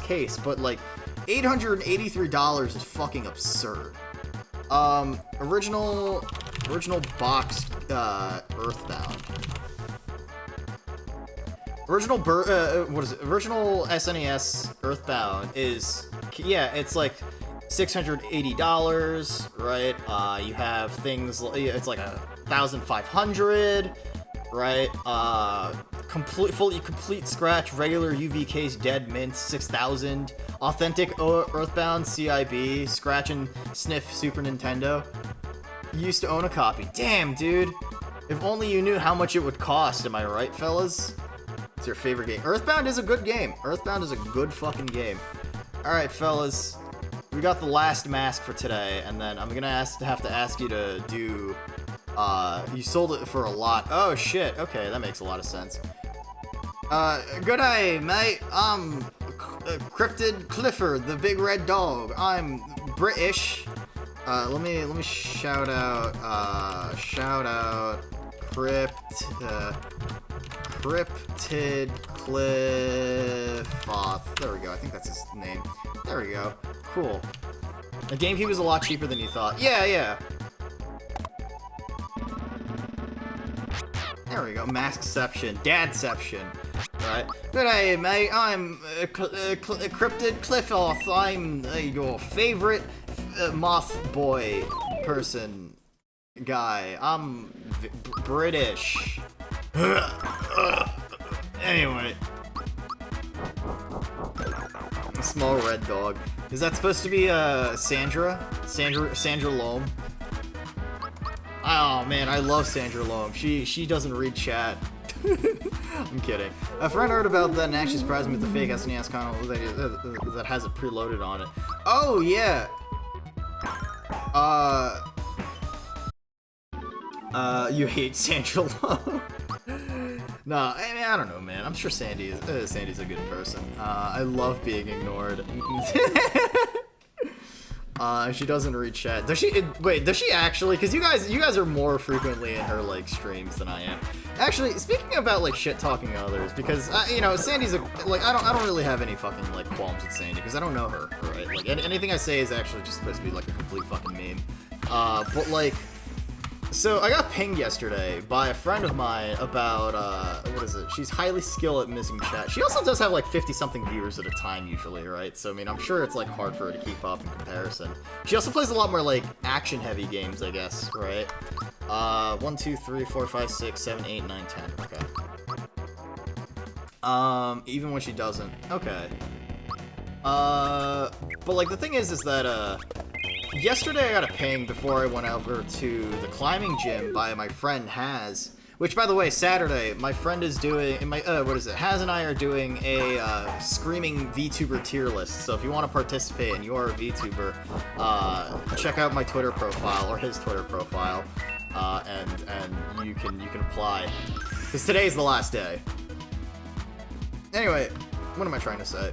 case, but, like, $883 is fucking absurd. Original box, Earthbound. Original SNES Earthbound is, yeah, it's like $680, right? You have things, it's like $1,500, right? Complete scratch, regular UV case, dead mint, 6,000. Authentic Earthbound CIB, scratch and sniff Super Nintendo. You used to own a copy. Damn, dude. If only you knew how much it would cost, am I right, fellas? It's your favorite game. Earthbound is a good game. Earthbound is a good fucking game. Alright, fellas. we got the last mask for today, and then I'm gonna have to ask you to do. You sold it for a lot. Oh shit. Okay, that makes a lot of sense. Good day, mate. I'm Cryptid Clifford, the big red dog. I'm British. Let me shout out Cryptid Cliffoth. There we go. I think that's his name. There we go. Cool. The GameCube is a lot cheaper than you thought. Yeah. There we go. Maskception. Dadception. Right. Good day, mate. I'm Cryptid Cliffoth. I'm your favorite moth boy person guy. I'm British. Anyway. A small red dog. Is that supposed to be Sandra Loam? Oh man, I love Sandra Loam. She doesn't read chat. I'm kidding. A friend heard about that and actually surprised me with the fake SNES console that has it preloaded on it. Oh yeah. You hate Sandra Loam? Nah, I mean, I don't know, man. I'm sure Sandy's a good person. I love being ignored. She doesn't read chat. Does she? Wait, does she actually? Because you guys are more frequently in her like streams than I am. Actually, speaking about like shit talking others, because you know, Sandy's I don't really have any fucking like qualms with Sandy because I don't know her, right? Like anything I say is actually just supposed to be like a complete fucking meme. But like. So I got pinged yesterday by a friend of mine about, what is it? She's highly skilled at missing chat. She also does have like 50-something viewers at a time usually, right? So I mean, I'm sure it's like hard for her to keep up in comparison. She also plays a lot more like action-heavy games, I guess, right? 1, 2, 3, 4, 5, 6, 7, 8, 9, 10. Okay. Even when she doesn't. Okay. But like the thing is that, yesterday I got a ping before I went over to the climbing gym by my friend Haz, which by the way, Saturday, my friend is doing, Haz and I are doing a screaming VTuber tier list, so if you want to participate and you are a VTuber, check out my Twitter profile, or his Twitter profile, and you can apply, because today's the last day. Anyway, what am I trying to say?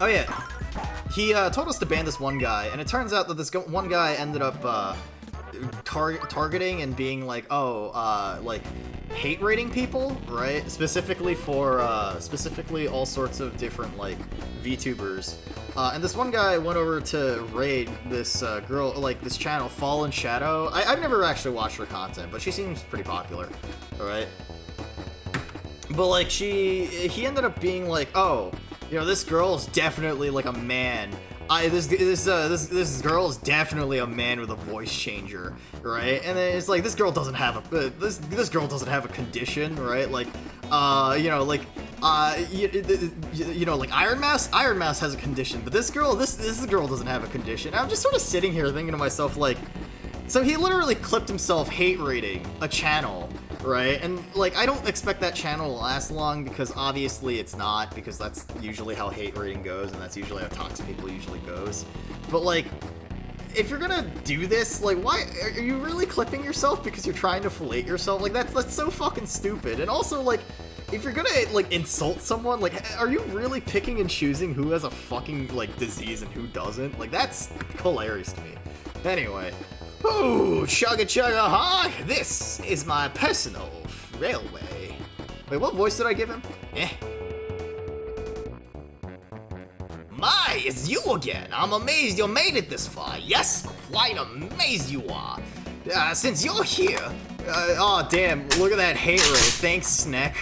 Oh yeah. He told us to ban this one guy, and it turns out that this one guy ended up targeting and being like, like hate rating people, right? Specifically for all sorts of different like VTubers. And this one guy went over to raid this girl, like this channel, Fallen Shadow. I've never actually watched her content, but she seems pretty popular, all right? But like he ended up being like, oh. You know, this girl is definitely like a man. This girl is definitely a man with a voice changer, right? And then it's like this girl doesn't have a this girl doesn't have a condition, right? Like, you know, like like Iron Mouse has a condition, but this girl doesn't have a condition. And I'm just sort of sitting here thinking to myself like, so he literally clipped himself hate rating a channel. Right, and like I don't expect that channel to last long because obviously it's not, because that's usually how hate rating goes and that's usually how toxic people usually goes. But like, if you're gonna do this, like why are you really clipping yourself because you're trying to fillet yourself? Like that's so fucking stupid. And also like, if you're gonna like insult someone, like are you really picking and choosing who has a fucking like disease and who doesn't? Like that's hilarious to me. Anyway. Ooh, chugga chugga ha! This is my personal railway. Wait, what voice did I give him? My, it's you again. I'm amazed you made it this far. Yes, quite amazed you are. Since you're here, oh damn, look at that hate rate. Thanks, Snack.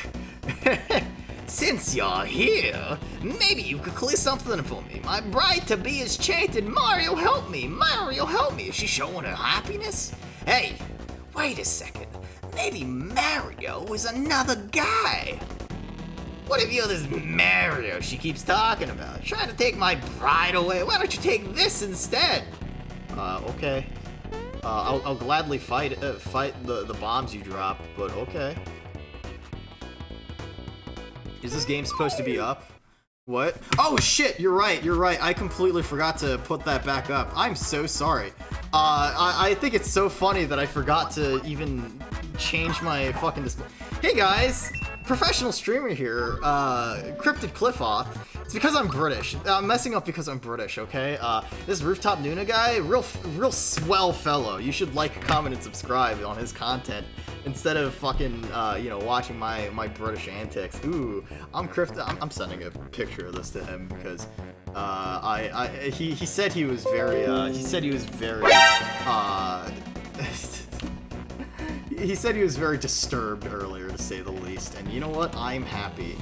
Since you're here, maybe you could clear something for me. My bride-to-be is chanted, Mario help me, Mario help me. Is she showing her happiness? Hey, wait a second. Maybe Mario is another guy. What if you're this Mario she keeps talking about? Trying to take my bride away. Why don't you take this instead? Okay. I'll gladly fight the bombs you drop, but okay. Is this game supposed to be up? What? Oh shit, you're right, I completely forgot to put that back up. I'm so sorry. I think it's so funny that I forgot to even change my fucking display. Hey guys! Professional streamer here, Cryptid Cliffoth. It's because I'm British. I'm messing up because I'm British, okay? This Rooftop Noona guy, real swell fellow. You should like, comment, and subscribe on his content instead of fucking, watching my British antics. Ooh, I'm sending a picture of this to him because, he said he was very, he said he was very disturbed earlier, to say the least, and you know what? I'm happy.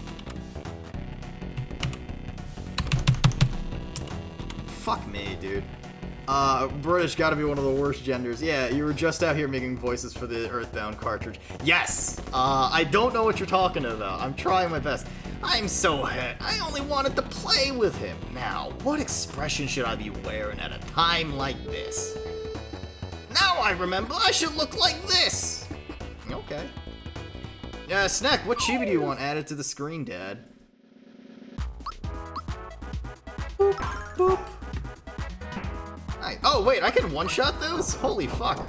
Fuck me, dude. British gotta be one of the worst genders. Yeah, you were just out here making voices for the Earthbound cartridge. Yes! I don't know what you're talking about. I'm trying my best. I'm so hit. I only wanted to play with him. Now, what expression should I be wearing at a time like this? Now I remember I should look like this! Okay. Yeah, Snack, what chibi do you want added to the screen, Dad? Boop, boop. Oh, wait, I can one-shot those? Holy fuck.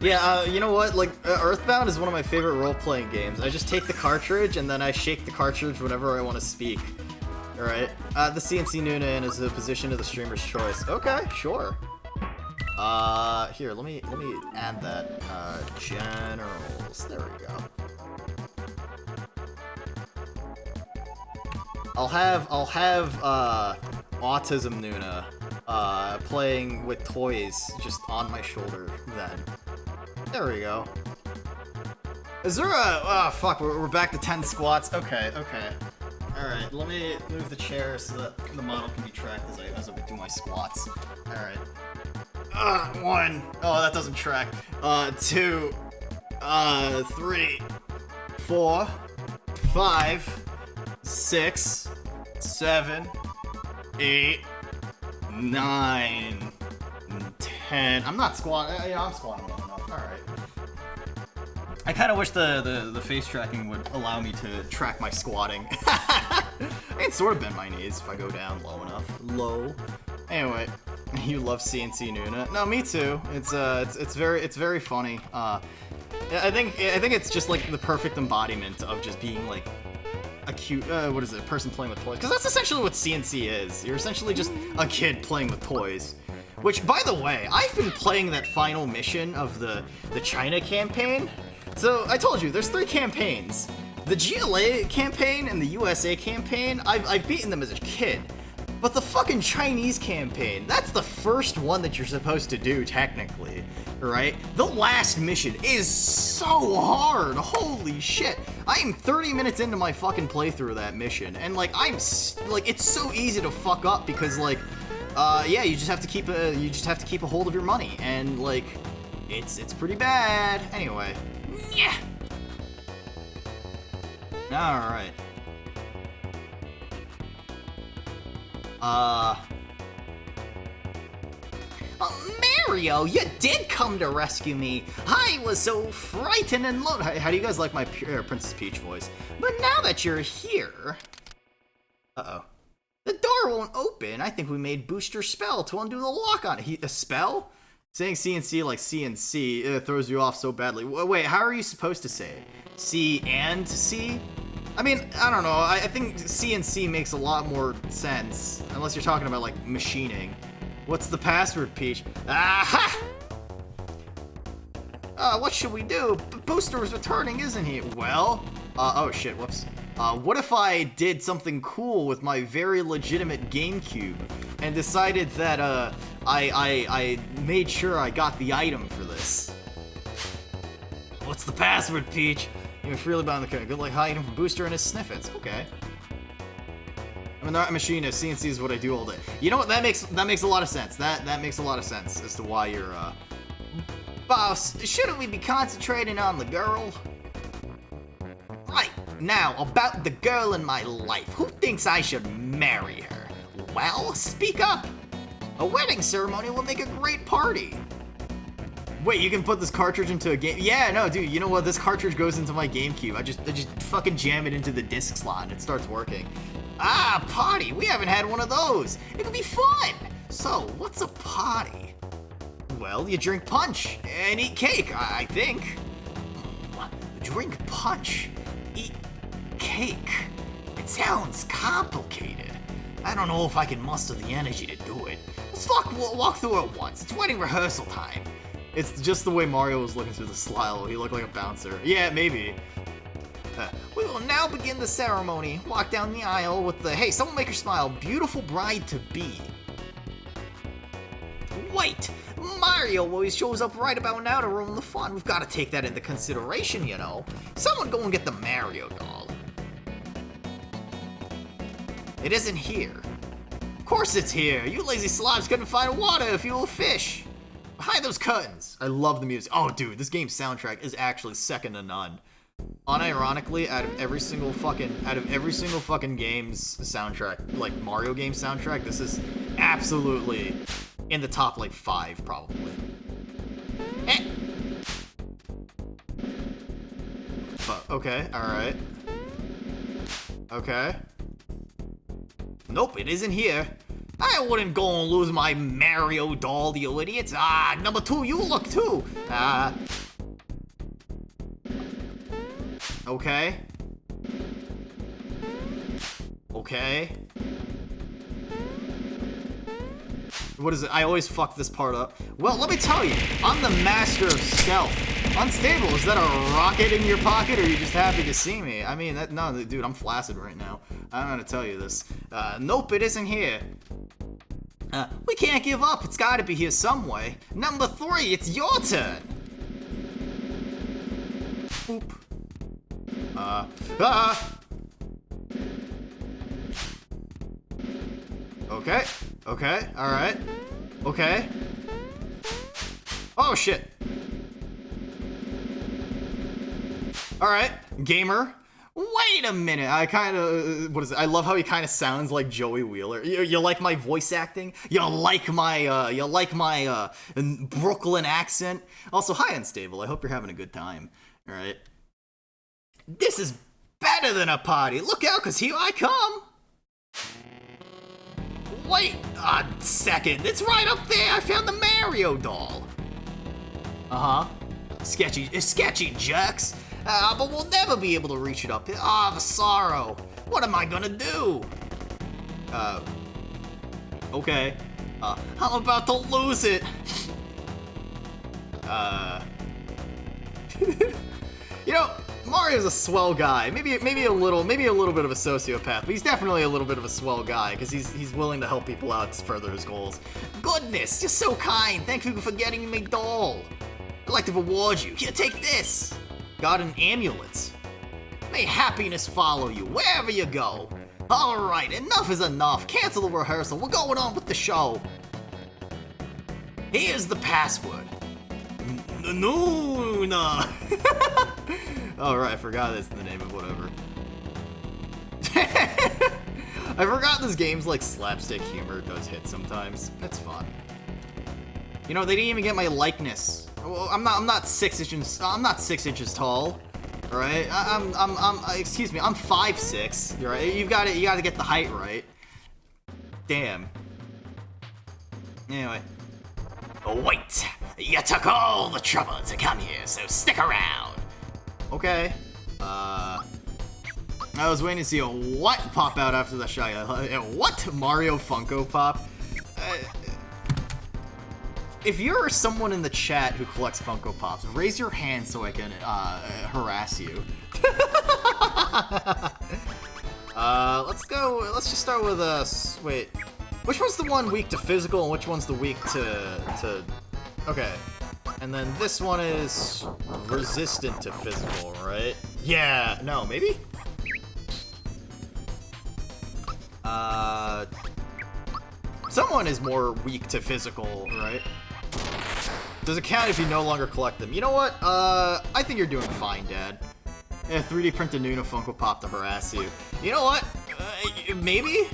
Yeah, you know what? Like, Earthbound is one of my favorite role-playing games. I just take the cartridge, and then I shake the cartridge whenever I want to speak. Alright. The CNC Noona is a position of the streamer's choice. Okay, sure. Here, let me add that. Generals. There we go. I'll have Autism Noona, playing with toys just on my shoulder then. There we go. Is there a, oh fuck, we're back to 10 squats. Okay. Alright, let me move the chair so that the model can be tracked as I do my squats. Alright. 1. Oh, that doesn't track. 2. 3. 4. 5. 6. 7. 8. 9. 10. I'm not squatting. Yeah, I'm squatting well enough. Alright. I kind of wish the face tracking would allow me to track my squatting. I can sort of bend my knees if I go down low enough. Low. Anyway, you love CNC Noona. No, me too. It's very funny. I think it's just like the perfect embodiment of just being like a cute what is it, a person playing with toys? Because that's essentially what CNC is. You're essentially just a kid playing with toys. Which, by the way, I've been playing that final mission of the China campaign. So, I told you, there's 3 campaigns. The GLA campaign and the USA campaign, I've beaten them as a kid. But the fucking Chinese campaign, that's the first one that you're supposed to do, technically, right? The last mission is so hard, holy shit. I am 30 minutes into my fucking playthrough of that mission, and like, it's so easy to fuck up because like, yeah, you just have to keep a hold of your money, and like, it's pretty bad. Anyway, yeah. All right. Mario, you did come to rescue me. I was so frightened and lonely. How do you guys like my Princess Peach voice? But now that you're here, uh-oh. The door won't open. I think we made Booster's spell to undo the lock on it. A spell? Saying CNC like CNC throws you off so badly. Wait, how are you supposed to say it? C and C? I mean, I don't know. I think CNC makes a lot more sense. Unless you're talking about, like, machining. What's the password, Peach? Aha! What should we do? Booster is returning, isn't he? Well, oh shit, whoops. What if I did something cool with my very legitimate GameCube and decided that, I made sure I got the item for this? What's the password, Peach? You're freely bound the code. Good luck hiding from Booster and his sniffits. Okay. I'm not a machinist. CNC is what I do all day. You know what? That makes a lot of sense. That makes a lot of sense as to why you're, Boss, shouldn't we be concentrating on the girl? Right. Now, about the girl in my life. Who thinks I should marry her? Well, speak up. A wedding ceremony will make a great party. Wait, you can put this cartridge into a game? Yeah, no, dude, you know what? This cartridge goes into my GameCube. I just fucking jam it into the disc slot and it starts working. Ah, potty. We haven't had one of those. It could be fun. So, what's a potty? Well, you drink punch and eat cake, I think. Drink punch, eat cake. It sounds complicated. I don't know if I can muster the energy to do it. Let's walk through it once. It's wedding rehearsal time. It's just the way Mario was looking through the slide. He looked like a bouncer. Yeah, maybe. We will now begin the ceremony. Walk down the aisle with the, hey, someone make her smile, beautiful bride-to-be. Wait! Mario always shows up right about now to ruin the fun. We've got to take that into consideration, you know. Someone go and get the Mario doll. It isn't here. Of course it's here. You lazy slobs couldn't find water if you were a fish. Behind those curtains. I love the music. Oh, dude, this game's soundtrack is actually second to none. Unironically, out of every single fucking game's soundtrack, like Mario game soundtrack, this is absolutely in the top like 5 probably. But okay, all right. Okay. Nope, it isn't here. I wouldn't go and lose my Mario doll, you idiots. Ah, number 2, you look too. Okay. Okay. What is it? I always fuck this part up. Well, let me tell you, I'm the master of stealth. Unstable, is that a rocket in your pocket, or are you just happy to see me? I mean, no, dude, I'm flaccid right now. I'm gonna tell you this. Nope, it isn't here. We can't give up. It's gotta be here some way. Number 3, it's your turn. Oop. Okay, okay, alright. Okay. Oh, shit. Alright, gamer. Wait a minute, I kinda, what is it? I love how he kinda sounds like Joey Wheeler. You like my voice acting? You like my Brooklyn accent? Also, hi, Unstable, I hope you're having a good time. Alright. This is better than a party. Look out, cause here I come. Wait a second, it's right up there. I found the Mario doll. Uh-huh. Sketchy jerks. But we'll never be able to reach it up. Ah, the sorrow. What am I gonna do? Okay. I'm about to lose it. You know, Mario's a swell guy. Maybe a little bit of a sociopath, but he's definitely a little bit of a swell guy because he's willing to help people out to further his goals. Goodness, you're so kind. Thank you for getting me doll. I'd like to reward you. Here, take this. Got an amulet. May happiness follow you wherever you go. All right, enough is enough. Cancel the rehearsal. We're going on with the show. Here's the password. Noona. All right, I forgot that's the name of whatever. I forgot this game's like slapstick humor does hit sometimes. That's fun. You know, they didn't even get my likeness. Well, I'm not 6 inches. I'm not 6 inches tall. All right. Excuse me. I'm 5'6". You're right. You got to get the height right. Damn. Anyway. Wait! You took all the trouble to come here, so stick around. Okay. I was waiting to see a what pop out after the shot. What? Mario Funko Pop? If you're someone in the chat who collects Funko Pops, raise your hand so I can harass you. Let's just start with wait. Which one's the one weak to physical and which one's the weak to okay. And then this one is resistant to physical, right? Yeah, no, maybe? Someone is more weak to physical, right? Does it count if you no longer collect them? You know what? I think you're doing fine, Dad. Yeah, 3D print a Noona Funko Pop to harass you. You know what? Maybe?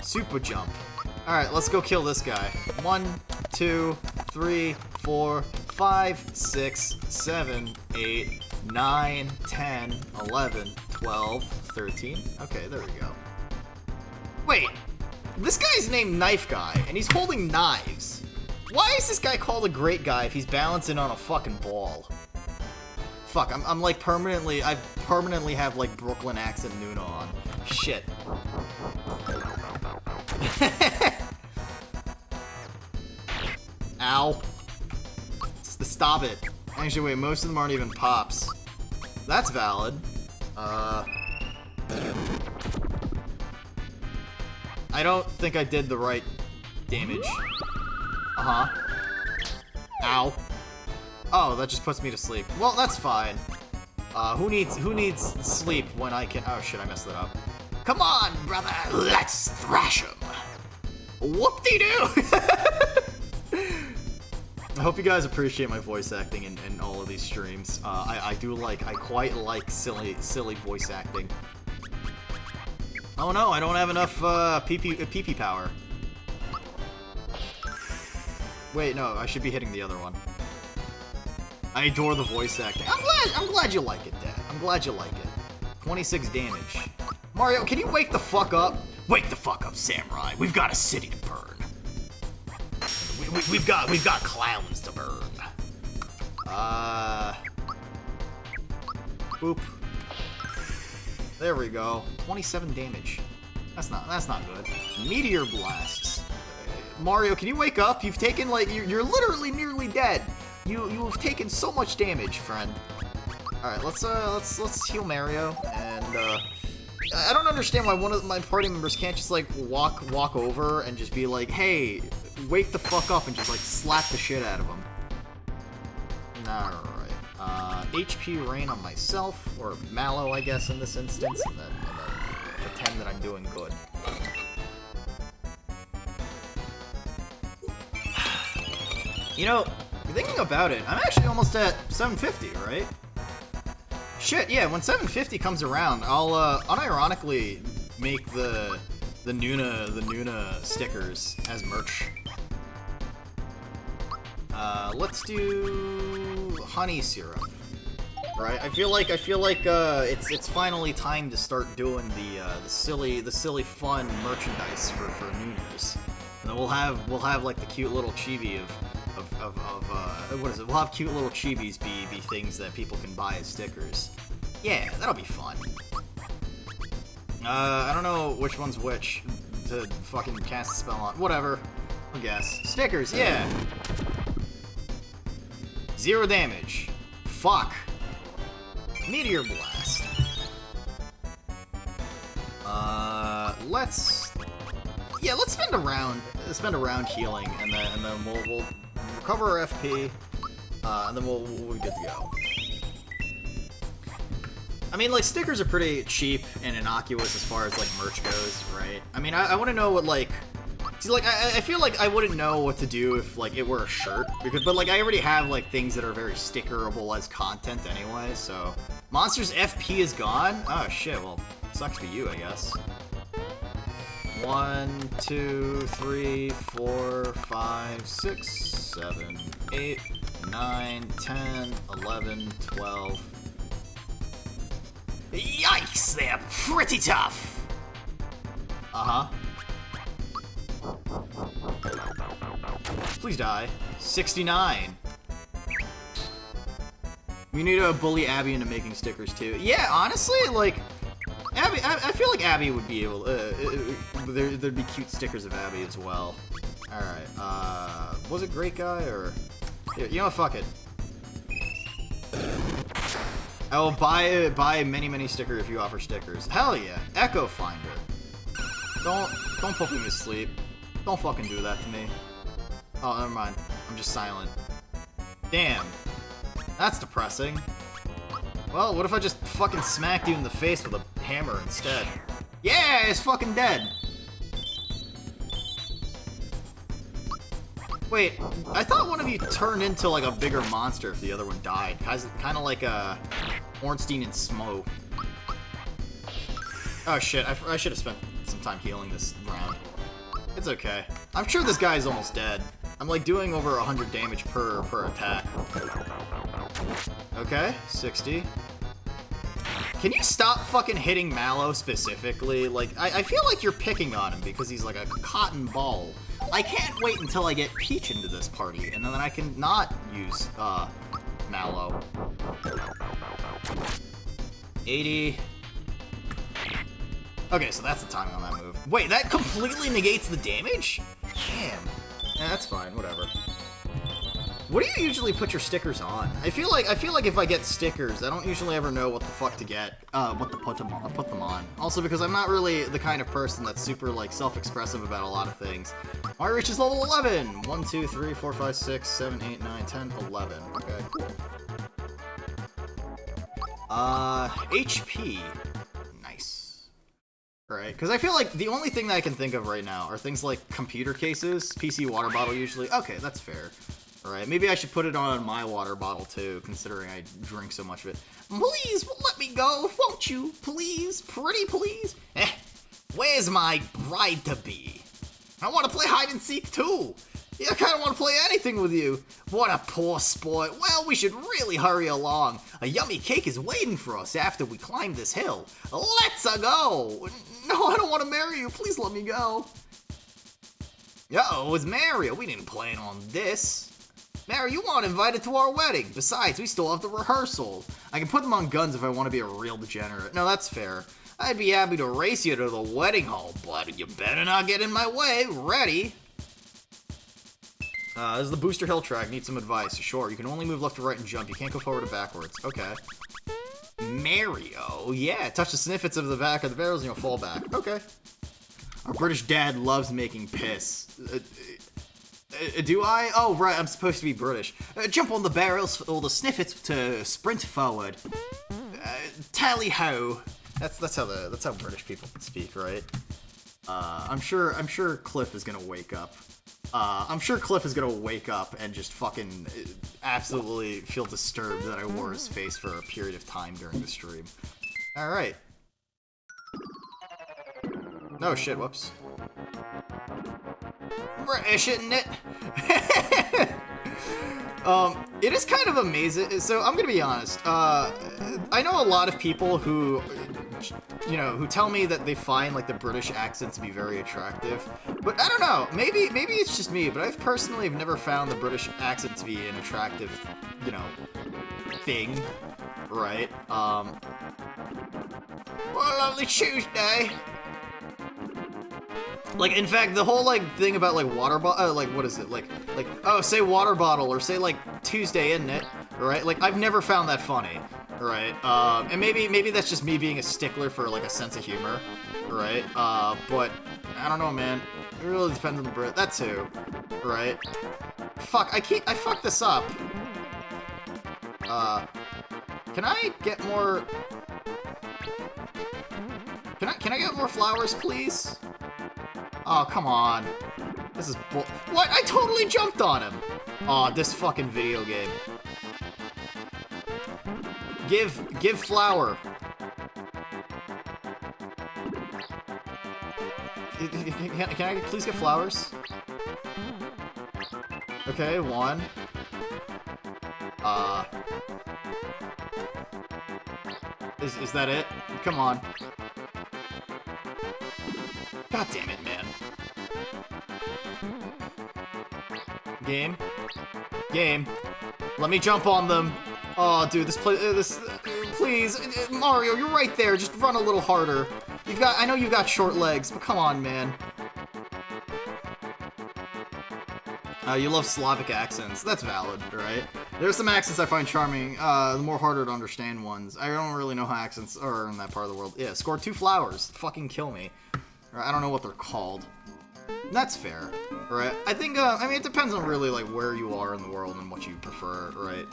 Super jump. Alright, let's go kill this guy. 1, 2, 3, 4, 5, 6, 7, 8, 9, 10, 11, 12, 13. Okay, there we go. Wait, this guy's named Knife Guy, and he's holding knives. Why is this guy called a great guy if he's balancing on a fucking ball? Fuck, I'm like I permanently have like Brooklyn accent Noona on. Shit. Ow. Stop it. Actually, wait, most of them aren't even pops. That's valid. I don't think I did the right damage. Uh-huh. Ow. Oh, that just puts me to sleep. Well, that's fine. Who needs sleep when I can... Oh, shit, I messed that up. Come on, brother, let's thrash him. Whoop-de-doo! I hope you guys appreciate my voice acting in all of these streams. I quite like silly voice acting. Oh no, I don't have enough PP power. Wait, no, I should be hitting the other one. I adore the voice acting. I'm glad you like it, Dad. I'm glad you like it. 26 damage. Mario, can you wake the fuck up? Wake the fuck up, Samurai. We've got a city to burn. We've got clowns to burn. Boop. There we go. 27 damage. That's not good. Meteor blasts. Mario, can you wake up? You've taken like you're literally nearly dead. You've taken so much damage, friend. All right, let's heal Mario. And I don't understand why one of my party members can't just like walk over and just be like, hey, wake the fuck up, and just like slap the shit out of him. Alright. HP rain on myself, or Mallow, I guess, in this instance, and then pretend that I'm doing good. You know, thinking about it, I'm actually almost at 750, right? Shit, yeah, when 750 comes around, I'll unironically make the Noona stickers as merch. Let's do honey syrup. Right? I feel like it's finally time to start doing the silly fun merchandise for Noonas. And then we'll have like the cute little chibi of what is it? We'll have cute little chibis be things that people can buy as stickers. Yeah, that'll be fun. I don't know which one's which to fucking cast a spell on. Whatever. I guess. Stickers, yeah. 0 damage. Fuck. Meteor blast. Let's spend a round healing, and then we'll recover our FP, and then we'll be good to go. I mean, like, stickers are pretty cheap and innocuous as far as like merch goes, right? I mean, I want to know what like. See, like, I feel like I wouldn't know what to do if, like, it were a shirt, but, like, I already have, like, things that are very stickerable as content anyway, so... Monster's FP is gone? Oh, shit, well, sucks to be you, I guess. 1, 2, 3, 4, 5, 6, 7, 8, 9, 10, 11, 12... Yikes, they're pretty tough! Uh-huh. Please die. 69. We need to bully Abby into making stickers too. Yeah, honestly, like Abby, I feel like Abby would be able. There'd be cute stickers of Abby as well. All right. Was it Great Guy or? You know what? Fuck it. I will buy many stickers if you offer stickers. Hell yeah. Echo Finder. Don't put me to sleep. Don't fucking do that to me. Oh, never mind. I'm just silent. Damn. That's depressing. Well, what if I just fucking smacked you in the face with a hammer instead? Yeah, it's fucking dead. Wait, I thought one of you turned into like a bigger monster if the other one died. Kind of like Ornstein and Smo. Oh shit, I should have spent some time healing this round. It's okay. I'm sure this guy is almost dead. I'm like doing over 100 damage per attack. Okay, 60. Can you stop fucking hitting Mallow specifically? Like, I feel like you're picking on him because he's like a cotton ball. I can't wait until I get Peach into this party, and then I can not use, Mallow. 80. Okay, so that's the timing on that move. Wait, that completely negates the damage? Damn. Yeah, that's fine, whatever. What do you usually put your stickers on? I feel like if I get stickers, I don't usually ever know what the fuck to get, what to put them on. Also because I'm not really the kind of person that's super like self-expressive about a lot of things. Mario reaches level 11. 1, 2, 3, 4, 5, 6, 7, 8, 9, 10, 11. Okay, cool. HP. Nice. Right, because I feel like the only thing that I can think of right now are things like computer cases, PC water bottle usually. Okay, that's fair. Alright, maybe I should put it on my water bottle too, considering I drink so much of it. Please, let me go, won't you? Please, pretty please? Where's my bride-to-be? I want to play hide-and-seek too. Yeah, I kind of want to play anything with you. What a poor sport. Well, we should really hurry along. A yummy cake is waiting for us after we climb this hill. Let's go. No, I don't want to marry you. Please let me go. Uh-oh, it's Mario. We didn't plan on this. Mario, you weren't invited to our wedding. Besides, we still have the rehearsal. I can put them on guns if I want to be a real degenerate. No, that's fair. I'd be happy to race you to the wedding hall, but you better not get in my way. Ready? This is the Booster Hill track. Need some advice. Sure, you can only move left to right and jump. You can't go forward or backwards. Okay. Mario. Yeah, touch the snippets of the back of the barrels and you'll fall back. Okay. Our British dad loves making piss. Do I? Oh, right, I'm supposed to be British. Jump on the barrels or the sniffets to sprint forward. Tally-ho. That's how British people speak, right? I'm sure Cliff is gonna wake up. I'm sure Cliff is gonna wake up and just fucking absolutely feel disturbed that I wore his face for a period of time during the stream. Alright. No shit, whoops. British, isn't it? It is kind of amazing. So I'm gonna be honest. I know a lot of people who, you know, who tell me that they find like the British accent to be very attractive. But I don't know. Maybe it's just me. But I've personally have never found the British accent to be an attractive, you know, thing. Right? Well, lovely Tuesday. Like, in fact, the whole, like, thing about, like, water bottle, like, what is it? Like, oh, say water bottle, or say, like, Tuesday, isn't it? Right? Like, I've never found that funny, right? And maybe that's just me being a stickler for, like, a sense of humor, right? But, I don't know, man. It really depends on the Brit. That too, right? Fuck, I fucked this up. Can I get more... Can I get more flowers, please? Oh, come on. This is bull- What? I totally jumped on him! Aw, this fucking video game. Give flower. Can I please get flowers? Okay, 1. Is that it? Come on. God damn it, man. Game. Let me jump on them. Oh, dude, please, Mario, you're right there. Just run a little harder. I know you've got short legs, but come on, man. You love Slavic accents. That's valid, right? There's some accents I find charming, the more harder to understand ones. I don't really know how accents are in that part of the world. Yeah, score 2 flowers. Fucking kill me. I don't know what they're called. That's fair, right? I think, I mean, it depends on really, like, where you are in the world and what you prefer, right?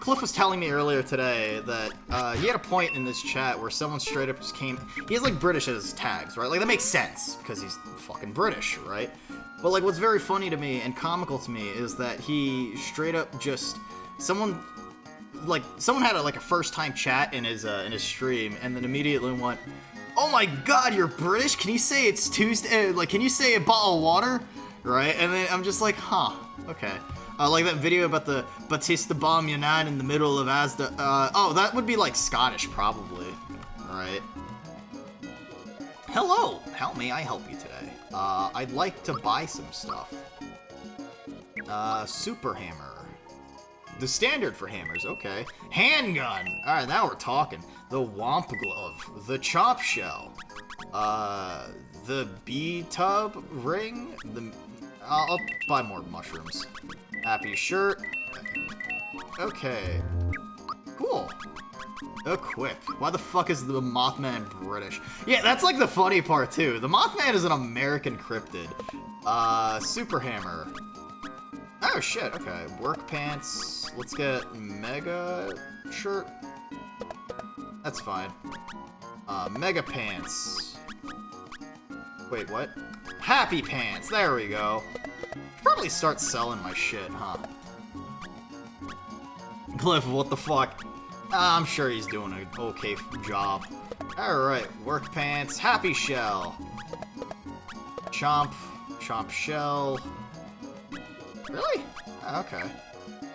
Cliff was telling me earlier today that, he had a point in this chat where someone straight up just came... He has, like, British as tags, right? Like, that makes sense, because he's fucking British, right? But, like, what's very funny to me and comical to me is that he straight up just... Someone had a first-time chat in his stream, and then immediately went... Oh my god, you're British? Can you say it's Tuesday? Like, can you say a bottle of water? right? And then I'm just like, huh, okay. Like that video about the Batista Bomb United in the middle of Asda. Oh, that would be like Scottish, probably, right? Hello, how may I help you today? I'd like to buy some stuff. Super hammer. The standard for hammers, okay. Handgun! Alright, now we're talking. The Womp Glove. The Chop Shell. The Bee Tub Ring. I'll buy more mushrooms. Happy shirt. Okay. Cool. Equip. Why the fuck is the Mothman British? Yeah, that's like the funny part too. The Mothman is an American cryptid. Super hammer. Oh shit, okay. Work pants. Let's get mega shirt. That's fine. Mega pants. Wait, what? Happy pants, there we go. Should probably start selling my shit, huh? Cliff, what the fuck? I'm sure he's doing an okay job. Alright, work pants, happy shell. Chomp shell. Really? Oh, okay.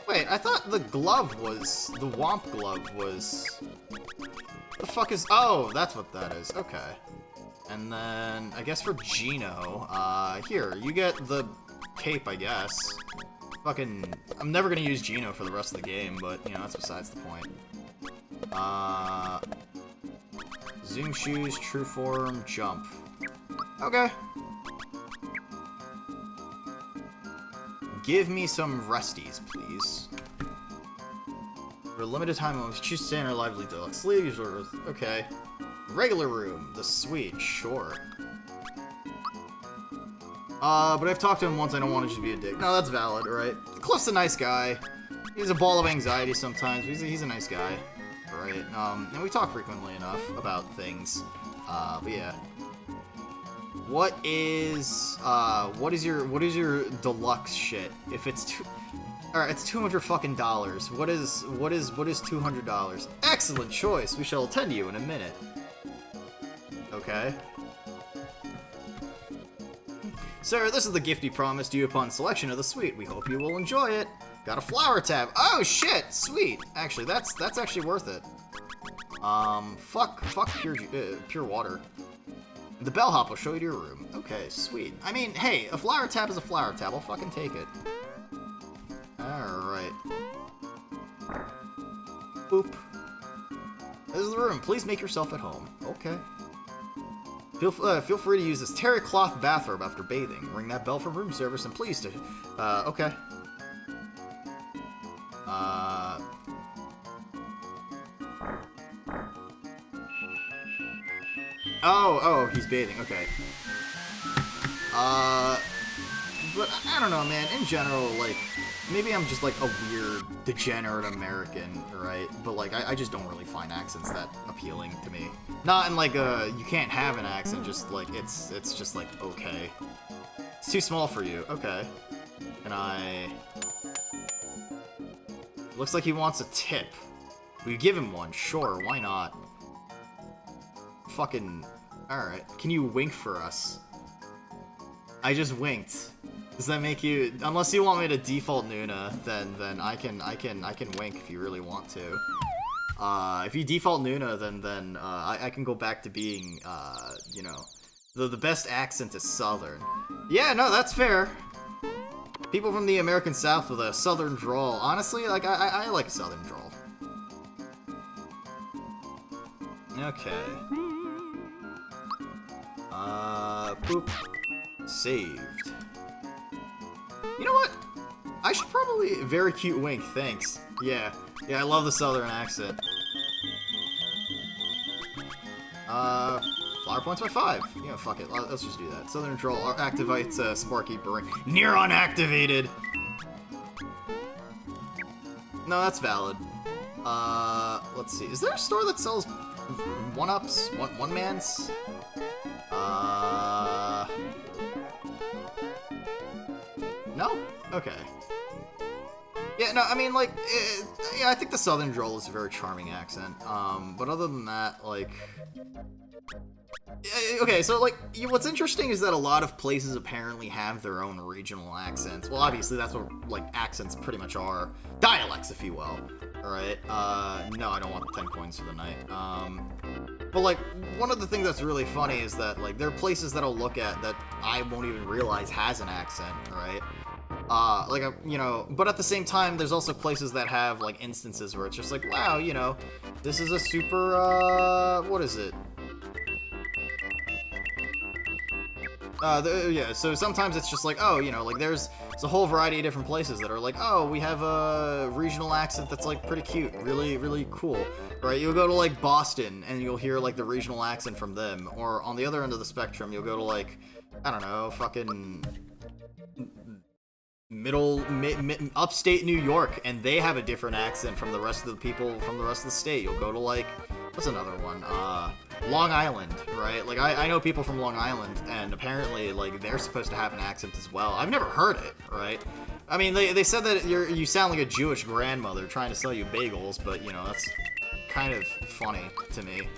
Wait, I thought the glove was... The Womp Glove was... The fuck is... Oh, that's what that is. Okay. And then, I guess for Gino, here, you get the cape, I guess. Fucking... I'm never gonna use Gino for the rest of the game, but, you know, that's besides the point. Zoom shoes, true form, jump. Okay. Give me some resties, please. For a limited time, I'll choose standard lively deluxe sleeves or okay. Regular room, the suite, sure. But I've talked to him once. I don't want to just be a dick. No, that's valid, right? Cliff's a nice guy. He's a ball of anxiety sometimes. But he's a nice guy, right? And we talk frequently enough about things. But yeah. What is your deluxe shit? If it's alright, it's $200 fucking dollars. What is $200? Excellent choice. We shall attend to you in a minute. Okay. Sir, this is the gift we promised you upon selection of the suite. We hope you will enjoy it. Got a flower tab. Oh shit, sweet. Actually, that's actually worth it. Fuck pure water. The bellhop will show you to your room. Okay, sweet. I mean, hey, a flower tab is a flower tab. I'll fucking take it. Alright. Boop. This is the room. Please make yourself at home. Okay. Feel free to use this terry cloth bathrobe after bathing. Ring that bell for room service and please to... okay. Oh, he's bathing, okay. But I don't know, man, in general, like, maybe I'm just, like, a weird, degenerate American, right? But, like, I just don't really find accents that appealing to me. Not in, like, you can't have an accent, just, like, it's just, like, okay. It's too small for you, okay. Can I... Looks like he wants a tip. We give him one, sure, why not? Fucking... Alright, can you wink for us? I just winked. Does that make you... Unless you want me to default Noona, then I can wink if you really want to. If you default Noona, then I can go back to being, you know... The best accent is Southern. Yeah, no, that's fair. People from the American South with a Southern drawl. Honestly, like, I like a Southern drawl. Okay. Boop. Saved. You know what? I should probably... Very cute wink, thanks. Yeah, I love the Southern accent. Flower points by 5. Yeah, fuck it. Let's just do that. Southern Troll activates Sparky Brain. Neuron activated! No, that's valid. Let's see. Is there a store that sells one-ups? One-mans? No? Okay. Yeah, no, I mean, like, yeah, I think the Southern drawl is a very charming accent. But other than that, like, okay, so, like, what's interesting is that a lot of places apparently have their own regional accents. Well, obviously, that's what, like, accents pretty much are. Dialects, if you will. Alright, no, I don't want the 10 coins for the night. But, like, one of the things that's really funny is that, like, there are places that I'll look at that I won't even realize has an accent, right? Like, you know, but at the same time, there's also places that have, like, instances where it's just like, wow, you know, this is a super, what is it? Yeah, so sometimes it's just like, oh, you know, like, there's a whole variety of different places that are like, oh, we have a regional accent that's, like, pretty cute, really, really cool, right? You'll go to, like, Boston, and you'll hear, like, the regional accent from them, or on the other end of the spectrum, you'll go to, like, I don't know, fucking upstate New York, and they have a different accent from the rest of the people from the rest of the state. You'll go to, like, what's another one? Long Island, right? Like, I know people from Long Island, and apparently, like, they're supposed to have an accent as well. I've never heard it, right? I mean, they said that you sound like a Jewish grandmother trying to sell you bagels, but, you know, that's kind of funny to me,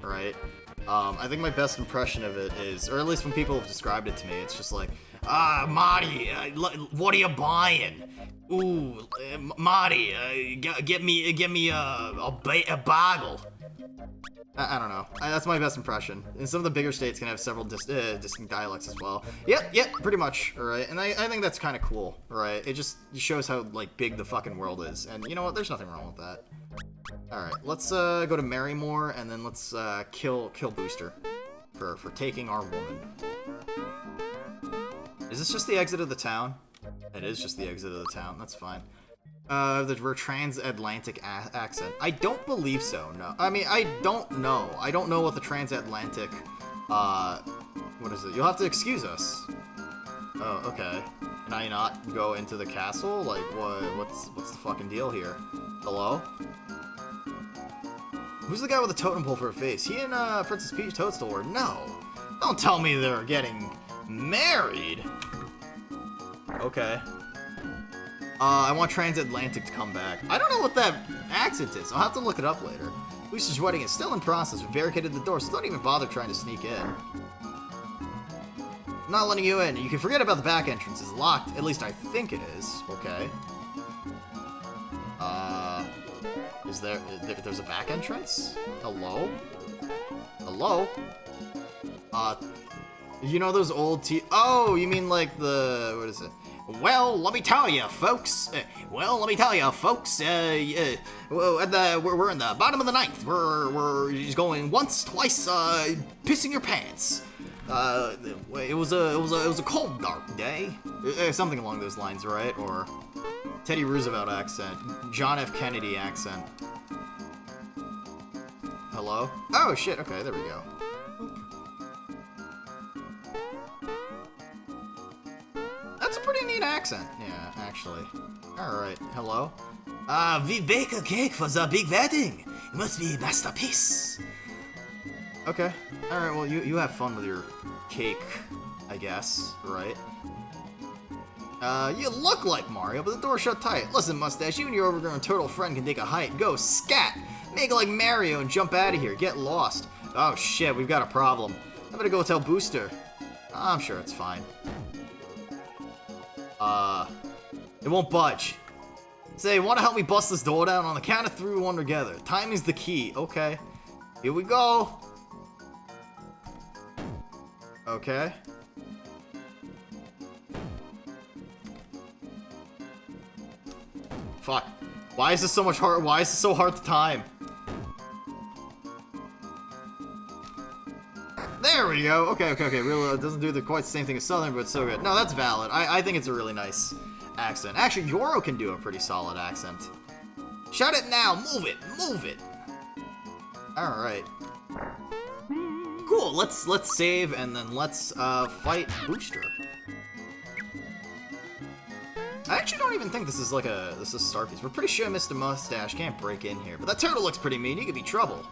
right? I think my best impression of it is, or at least when people have described it to me, it's just like, Marty, what are you buying? Ooh, Marty, get me a bagel. I don't know. That's my best impression. And some of the bigger states can have several distinct dialects as well. Yep, pretty much, alright? And I think that's kind of cool, right? It just shows how, like, big the fucking world is. And you know what? There's nothing wrong with that. Alright, let's go to Marrymore, and then let's kill Booster for taking our woman. Is this just the exit of the town? It is just the exit of the town. That's fine. The transatlantic accent. I don't believe so, no. I mean, I don't know. I don't know what the transatlantic, what is it? You'll have to excuse us. Oh, okay. Can I not go into the castle? Like, what's the fucking deal here? Hello? Who's the guy with the totem pole for a face? He and, Princess Peach Toadstool were? No. Don't tell me they're getting married. Okay. I want transatlantic to come back. I don't know what that accent is. I'll have to look it up later. Booster's wedding is still in process. We barricaded the door, so don't even bother trying to sneak in. I'm not letting you in. You can forget about the back entrance. It's locked. At least I think it is. Okay. Is there's a back entrance? Hello? Hello? You know those old oh, you mean like the, what is it? Well, let me tell you, folks. We're in the bottom of the ninth. We're just going once, twice, pissing your pants. It was a cold, dark day. Something along those lines, right? Or Teddy Roosevelt accent, John F. Kennedy accent. Hello? Oh shit. Okay, there we go. That's a pretty neat accent. Yeah, actually. Alright, hello? We bake a cake for the big wedding. It must be masterpiece. Okay. Alright, well, you have fun with your cake, I guess, right? You look like Mario, but the door's shut tight. Listen, Mustache, you and your overgrown turtle friend can take a hike. Go, scat! Make it like Mario and jump out of here. Get lost. Oh, shit, we've got a problem. I'm gonna go tell Booster. I'm sure it's fine. It won't budge. Say, wanna help me bust this door down? On the count of 3, we one together. Time is the key. Okay. Here we go. Okay. Fuck. Why is this so much hard? Why is this so hard to time? There we go. Okay. Really, it doesn't do quite the same thing as Southern, but it's so good. No, that's valid. I think it's a really nice accent. Actually, Yoro can do a pretty solid accent. Shout it now. Move it. Move it. All right. Cool. Let's save and then let's fight Booster. I actually don't even think this is Starpiece. We're pretty sure Mr. Mustache can't break in here, but that turtle looks pretty mean. He could be trouble.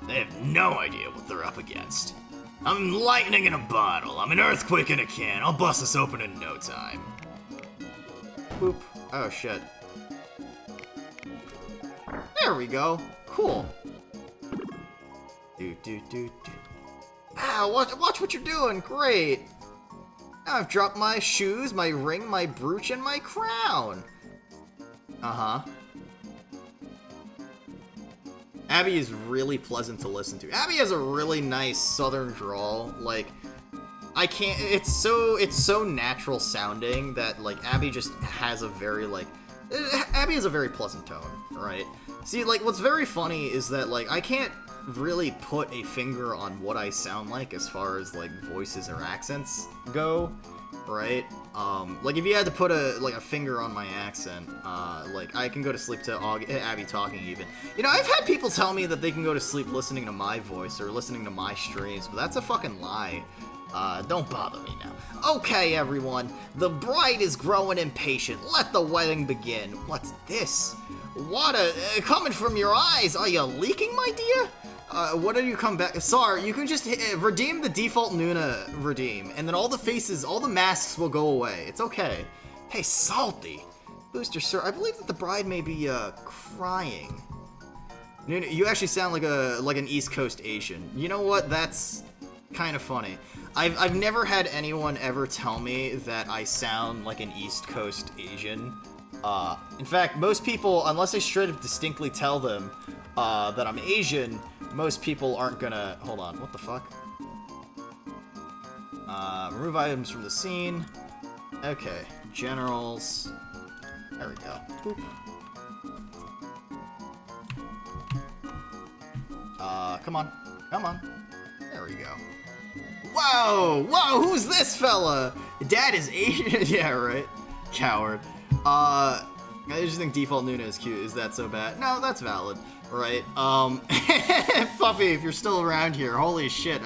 They have no idea what they're up against. I'm lightning in a bottle. I'm an earthquake in a can. I'll bust this open in no time. Boop. Oh, shit. There we go. Cool. Do. Ah, watch what you're doing. Great. Now I've dropped my shoes, my ring, my brooch, and my crown. Uh-huh. Abby is really pleasant to listen to. Abby has a really nice southern drawl. Like, I can't, it's so natural sounding that, like, Abby just has a very, like, Abby has a very pleasant tone, right? See, like, what's very funny is that, like, I can't really put a finger on what I sound like as far as, like, voices or accents go, right? Like, if you had to put a finger on my accent, like, I can go to sleep to Abby talking even. You know, I've had people tell me that they can go to sleep listening to my voice or listening to my streams, but that's a fucking lie. Don't bother me now. Okay, everyone, the bride is growing impatient. Let the wedding begin. What's this? Water coming from your eyes. Are you leaking, my dear? What did you come back? Sorry, you can just redeem the default Noona redeem, and then all the faces, all the masks will go away. It's okay. Hey, Salty. Booster, sir, I believe that the bride may be, crying. Noona, you actually sound like an East Coast Asian. You know what? That's kind of funny. I've never had anyone ever tell me that I sound like an East Coast Asian. In fact, most people, unless I straight up distinctly tell them, that I'm Asian, most people aren't gonna... Hold on, what the fuck? Remove items from the scene. Okay, generals. There we go. Boop. Come on. Come on. There we go. Whoa! Whoa, who's this fella? Dad is Asian? Yeah, right. Coward. I just think default Noona is cute. Is that so bad? No, that's valid. Right. Puffy, if you're still around here, holy shit,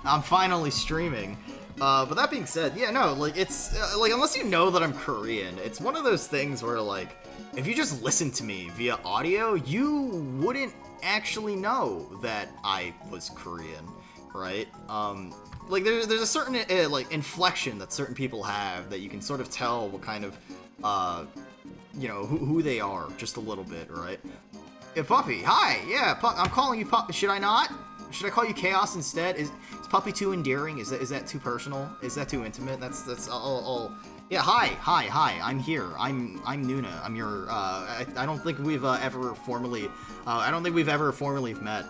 I'm finally streaming. But that being said, yeah, no, like, it's, like, unless you know that I'm Korean, it's one of those things where, like, if you just listen to me via audio, you wouldn't actually know that I was Korean, right? Like, there's a certain, like, inflection that certain people have that you can sort of tell what kind of, you know, who they are, just a little bit, right? Yeah, Puppy, hi, yeah, I'm calling you Puppy, should I not? Should I call you Chaos instead? Is Puppy too endearing? Is that too personal? Is that too intimate? That's all. Yeah, hi, I'm here. I'm Noona. I'm your, I don't think we've ever formally met.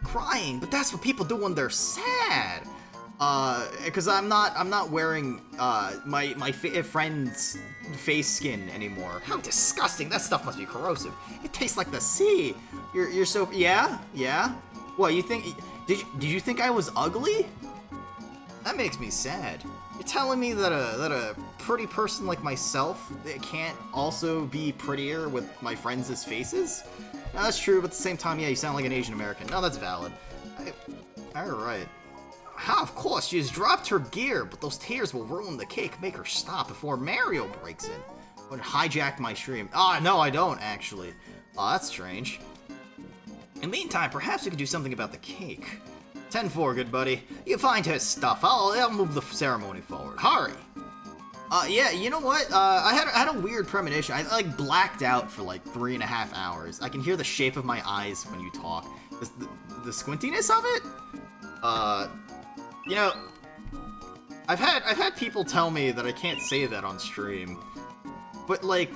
Crying, but that's what people do when they're sad. Because I'm not wearing, my friend's face skin anymore. How disgusting, that stuff must be corrosive. It tastes like the sea. You're so, yeah? What, you think, did you think I was ugly? That makes me sad. You're telling me that a pretty person like myself can't also be prettier with my friends' faces? No, that's true, but at the same time, yeah, you sound like an Asian American. No, that's valid. Alright. Of course, she has dropped her gear, but those tears will ruin the cake. Make her stop before Mario breaks in. Would hijack my stream. No, I don't, actually. That's strange. In the meantime, perhaps we could do something about the cake. 10-4, good buddy. You find her stuff. I'll move the ceremony forward. Hurry! Yeah, you know what? I had a weird premonition. I, like, blacked out for, like, 3.5 hours. I can hear the shape of my eyes when you talk. The squintiness of it? You know, I've had people tell me that I can't say that on stream. But, like,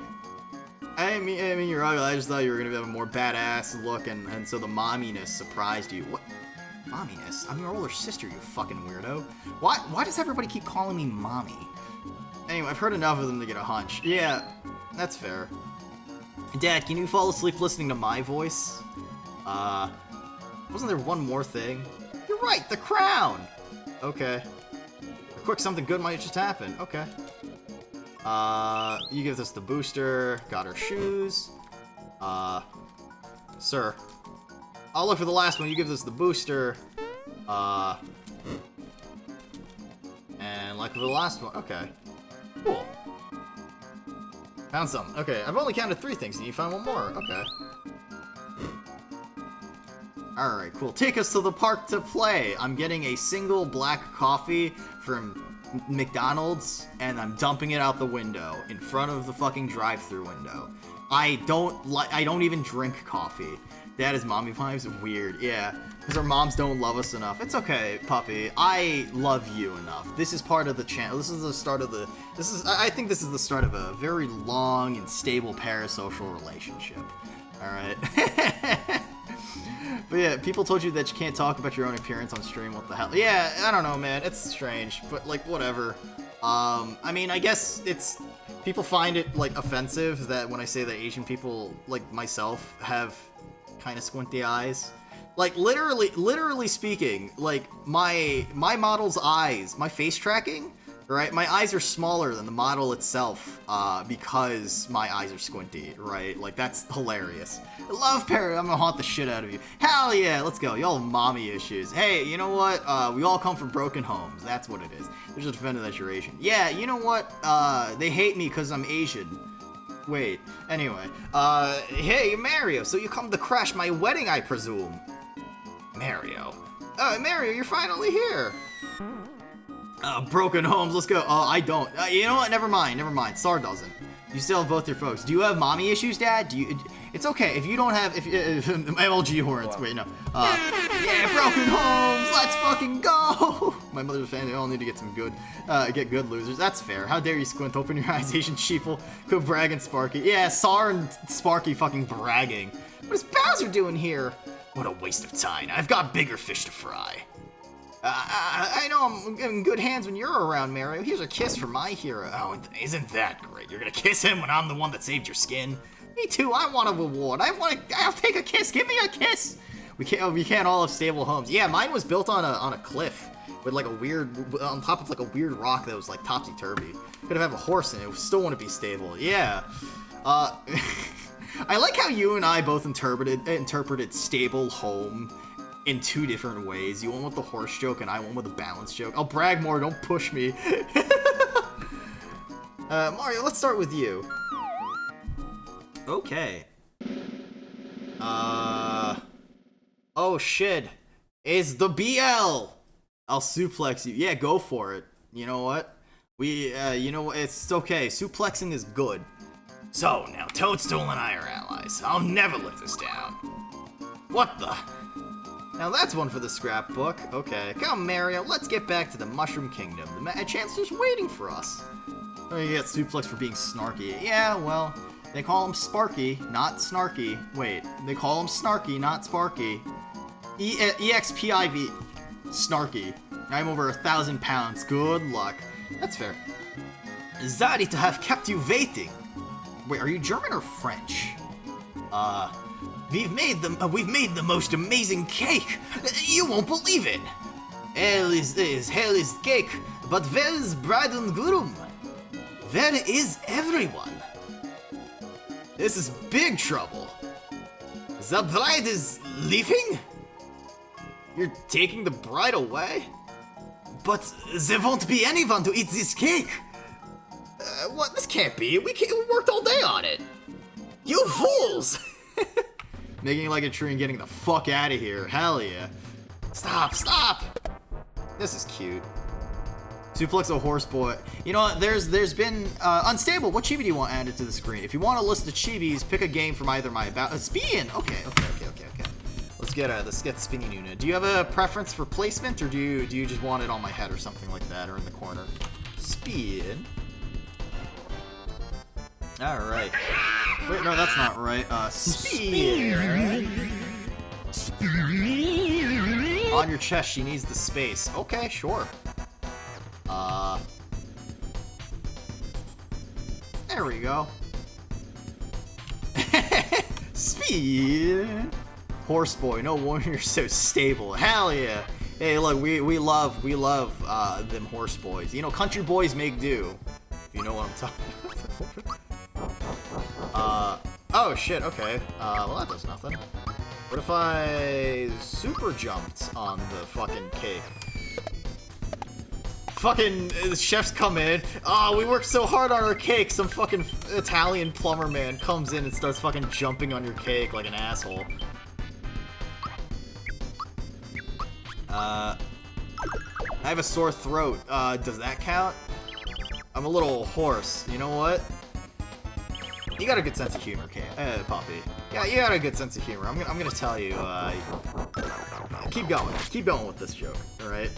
I mean, you're ugly. I just thought you were gonna have a more badass look, and so the momminess surprised you. What? Momminess? I'm your older sister, you fucking weirdo. Why does everybody keep calling me mommy? Anyway, I've heard enough of them to get a hunch. Yeah, that's fair. Dad, can you fall asleep listening to my voice? Wasn't there one more thing? You're right, the crown! Okay. Quick, something good might just happen. Okay. You give this the booster. Got her shoes. Sir. I'll look for the last one. You give this the booster. And like for the last one. Okay. Cool. Found some. Okay, I've only counted 3 things, and you found one more. Okay. Alright, cool. Take us to the park to play. I'm getting a single black coffee from McDonald's, and I'm dumping it out the window in front of the fucking drive-thru window. I don't even drink coffee. Dad is mommy vibes? Weird, yeah. Because our moms don't love us enough. It's okay, puppy. I love you enough. This is part of the channel. This is the start of the... I think this is the start of a very long and stable parasocial relationship. Alright? But yeah, people told you that you can't talk about your own appearance on stream. What the hell? Yeah, I don't know, man. It's strange. But, like, whatever. I mean, I guess it's... People find it, like, offensive that when I say that Asian people, like myself, have kind of squinty eyes. Like, literally speaking, like, my model's eyes, my face tracking, right? My eyes are smaller than the model itself, because my eyes are squinty, right? Like, that's hilarious. I love Parrot. I'm gonna haunt the shit out of you. Hell yeah, let's go. Y'all have mommy issues. Hey, you know what? We all come from broken homes. That's what it is. They're just offended that you're Asian. Yeah, you know what? They hate me because I'm Asian. Wait, anyway. Hey, Mario, so you come to crash my wedding, I presume? Mario. Mario, you're finally here. Broken homes, let's go. I don't. You know what? Never mind. Sar doesn't. You still have both your folks. Do you have mommy issues, Dad? It's okay if you don't have. MLG horns. Wait, no. Yeah, broken homes. Let's fucking go. My mother's a fan. They all need to get some good, get good losers. That's fair. How dare you squint? Open your eyes, Asian sheeple. Go brag and Sparky. Yeah, Sar and Sparky fucking bragging. What is Bowser doing here? What a waste of time. I've got bigger fish to fry. I know I'm in good hands when you're around, Mario. Here's a kiss for my hero. Oh, isn't that great? You're gonna kiss him when I'm the one that saved your skin? Me too. I want a reward. I'll take a kiss. Give me a kiss. We can't all have stable homes. Yeah, mine was built on a cliff with like on top of like a weird rock that was like topsy-turvy. Could have a horse in it. Still wouldn't be stable. Yeah. I like how you and I both interpreted stable home in two different ways. You went with the horse joke and I went with the balance joke. I'll brag more, don't push me. Mario, let's start with you. Okay. Oh shit. It's the BL! I'll suplex you. Yeah, go for it. You know what? You know what? It's okay. Suplexing is good. So, now Toadstool and I are allies. I'll never live this down. What the? Now that's one for the scrapbook. Okay, come Mario, let's get back to the Mushroom Kingdom. The Chancellor's waiting for us. Oh, you get suplex for being snarky. Yeah, well, they call him Sparky, not Snarky. Wait, they call him Snarky, not Sparky. EXPIV, Snarky. I'm over 1,000 pounds. Good luck. That's fair. Sorry to have kept you waiting. Wait, are you German or French? We've made the most amazing cake. You won't believe it. Hell is cake, but where is bride and groom? Where is everyone? This is big trouble. The bride is leaving? You're taking the bride away? But there won't be anyone to eat this cake. What? This can't be. We worked all day on it. You fools! Making like a tree and getting the fuck out of here. Hell yeah. Stop! This is cute. Suplex a horse boy. You know what? There's been unstable. What chibi do you want added to the screen? If you want a list of chibis, pick a game from either my about Spin. Okay. Let's get Spinny Noona. Do you have a preference for placement, or do you just want it on my head or something like that, or in the corner? Spin. All right. Wait, no, that's not right. Spin. On your chest, she needs the space. Okay, sure. There we go. Speed. Horse boy, no wonder you're so stable. Hell yeah. Hey, look, we love them horse boys. You know, country boys make do. If you know what I'm talking about. Oh shit, okay. Well that does nothing. What if I super jumped on the fucking cake? Fucking the chefs come in. Oh, we worked so hard on our cake. Some fucking Italian plumber man comes in and starts fucking jumping on your cake like an asshole. I have a sore throat. Does that count? I'm a little hoarse. You know what? You got a good sense of humor, Poppy. Yeah, you got a good sense of humor. I'm gonna tell you, keep going with this joke, alright?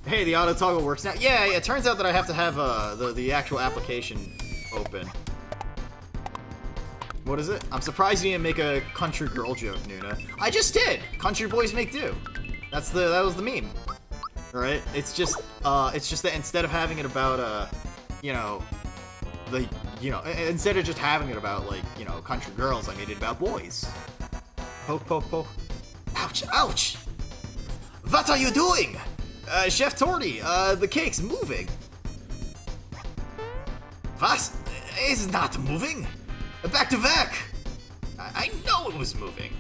Hey, the auto toggle works now. Yeah, it turns out that I have to have, the actual application open. What is it? I'm surprised you didn't make a country girl joke, Noona. I just did! Country boys make do. That was the meme. Alright? It's just that instead of having it about, you know, instead of just having it about, like, you know, country girls, I made it about boys. Poke, poke, poke. Ouch, ouch! What are you doing? Chef Torty, the cake's moving. What? It's not moving. Back to back. I know it was moving.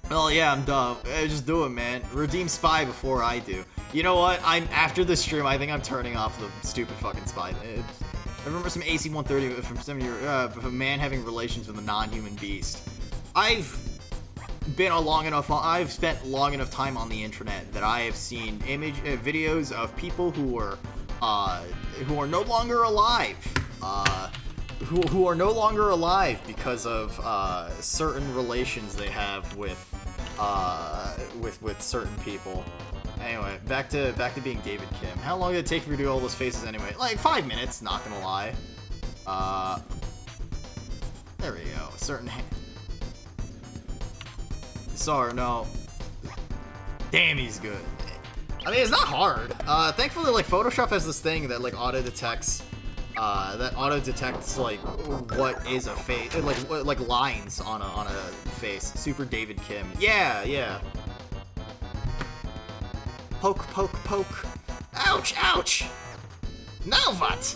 Oh yeah, I'm dumb. Just do it, man. Redeem spy before I do. You know what? After this stream, I think I'm turning off the stupid fucking spy. I remember some AC-130 from some of a man having relations with a non-human beast. I've spent long enough time on the internet that I have seen videos of people who are no longer alive. Who are no longer alive because of certain relations they have with certain people. Anyway, back to being David Kim. How long did it take for you to do all those faces anyway? Like 5 minutes, not gonna lie. There we go. A certain Sorry, no. Damn, he's good. I mean, it's not hard. Thankfully, like, Photoshop has this thing that, like, auto-detects, like, what is a face, like lines on a face. Super David Kim. Yeah, yeah. Poke, poke, poke. Ouch, ouch! Now what?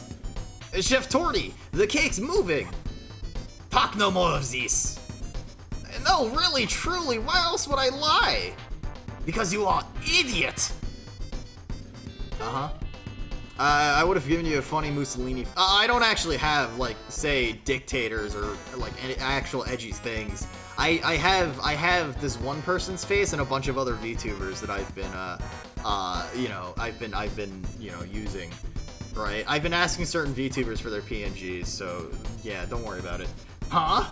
Chef Torty, the cake's moving. Talk no more of this. No, really, truly, why else would I lie? Because you are idiot. Uh-huh. I would have given you a funny Mussolini. I don't actually have, like, say, dictators or, like, any actual edgy things. I have this one person's face and a bunch of other VTubers that I've been, using, right? I've been asking certain VTubers for their PNGs, so, yeah, don't worry about it. Huh?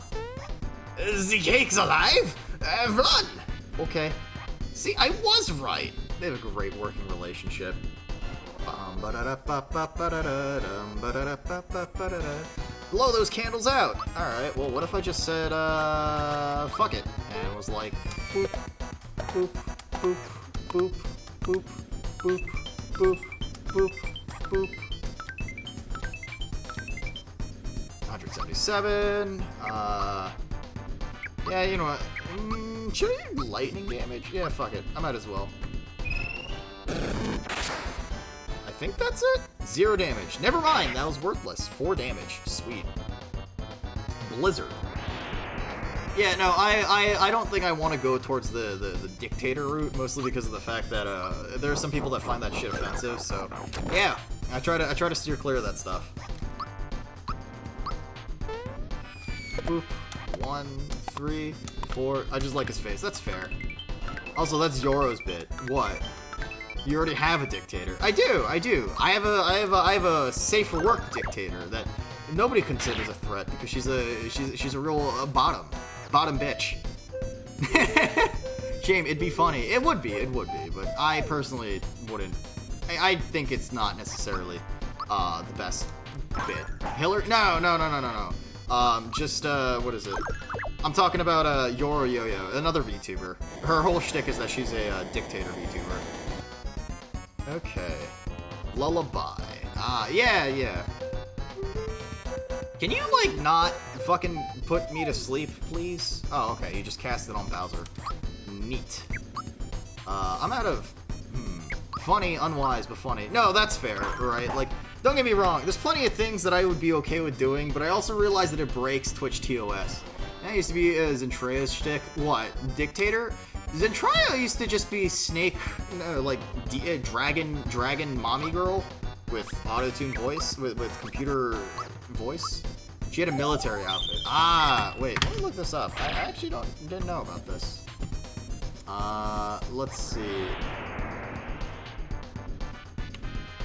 The cake's alive? Run! Okay. See, I was right. They have a great working relationship. Blow those candles out! Alright, well, what if I just said, fuck it, and was like, boop, boop, boop, boop, boop, boop, boop, boop, boop. 177, yeah, you know what, should I do lightning damage? Yeah, fuck it, I might as well. I think that's it? 0 damage. Never mind, that was worthless. 4 damage. Sweet. Blizzard. Yeah, no, I don't think I want to go towards the dictator route, mostly because of the fact that there are some people that find that shit offensive, so yeah, I try to steer clear of that stuff. Boop. 1, 3, 4. I just like his face. That's fair. Also, that's Yoro's bit. What? You already have a dictator. I do. I have a safe for work dictator that nobody considers a threat because she's a real bottom bitch. Shame, it'd be funny. It would be, but I personally wouldn't. I think it's not necessarily the best bit. Hillary? No. Just what is it? I'm talking about Yoro Yo-Yo, another VTuber. Her whole shtick is that she's a dictator VTuber. Okay. Lullaby. Yeah. Can you, like, not fucking put me to sleep, please? Oh, okay, you just cast it on Bowser. Neat. I'm out of... funny, unwise, but funny. No, that's fair, right? Like, don't get me wrong, there's plenty of things that I would be okay with doing, but I also realize that it breaks Twitch TOS. That used to be Zentraya's shtick. What? Dictator? Zentraya used to just be Snake, like, dragon mommy girl with auto-tune voice, with computer voice. She had a military outfit. Ah, wait, let me look this up. I actually didn't know about this. Let's see.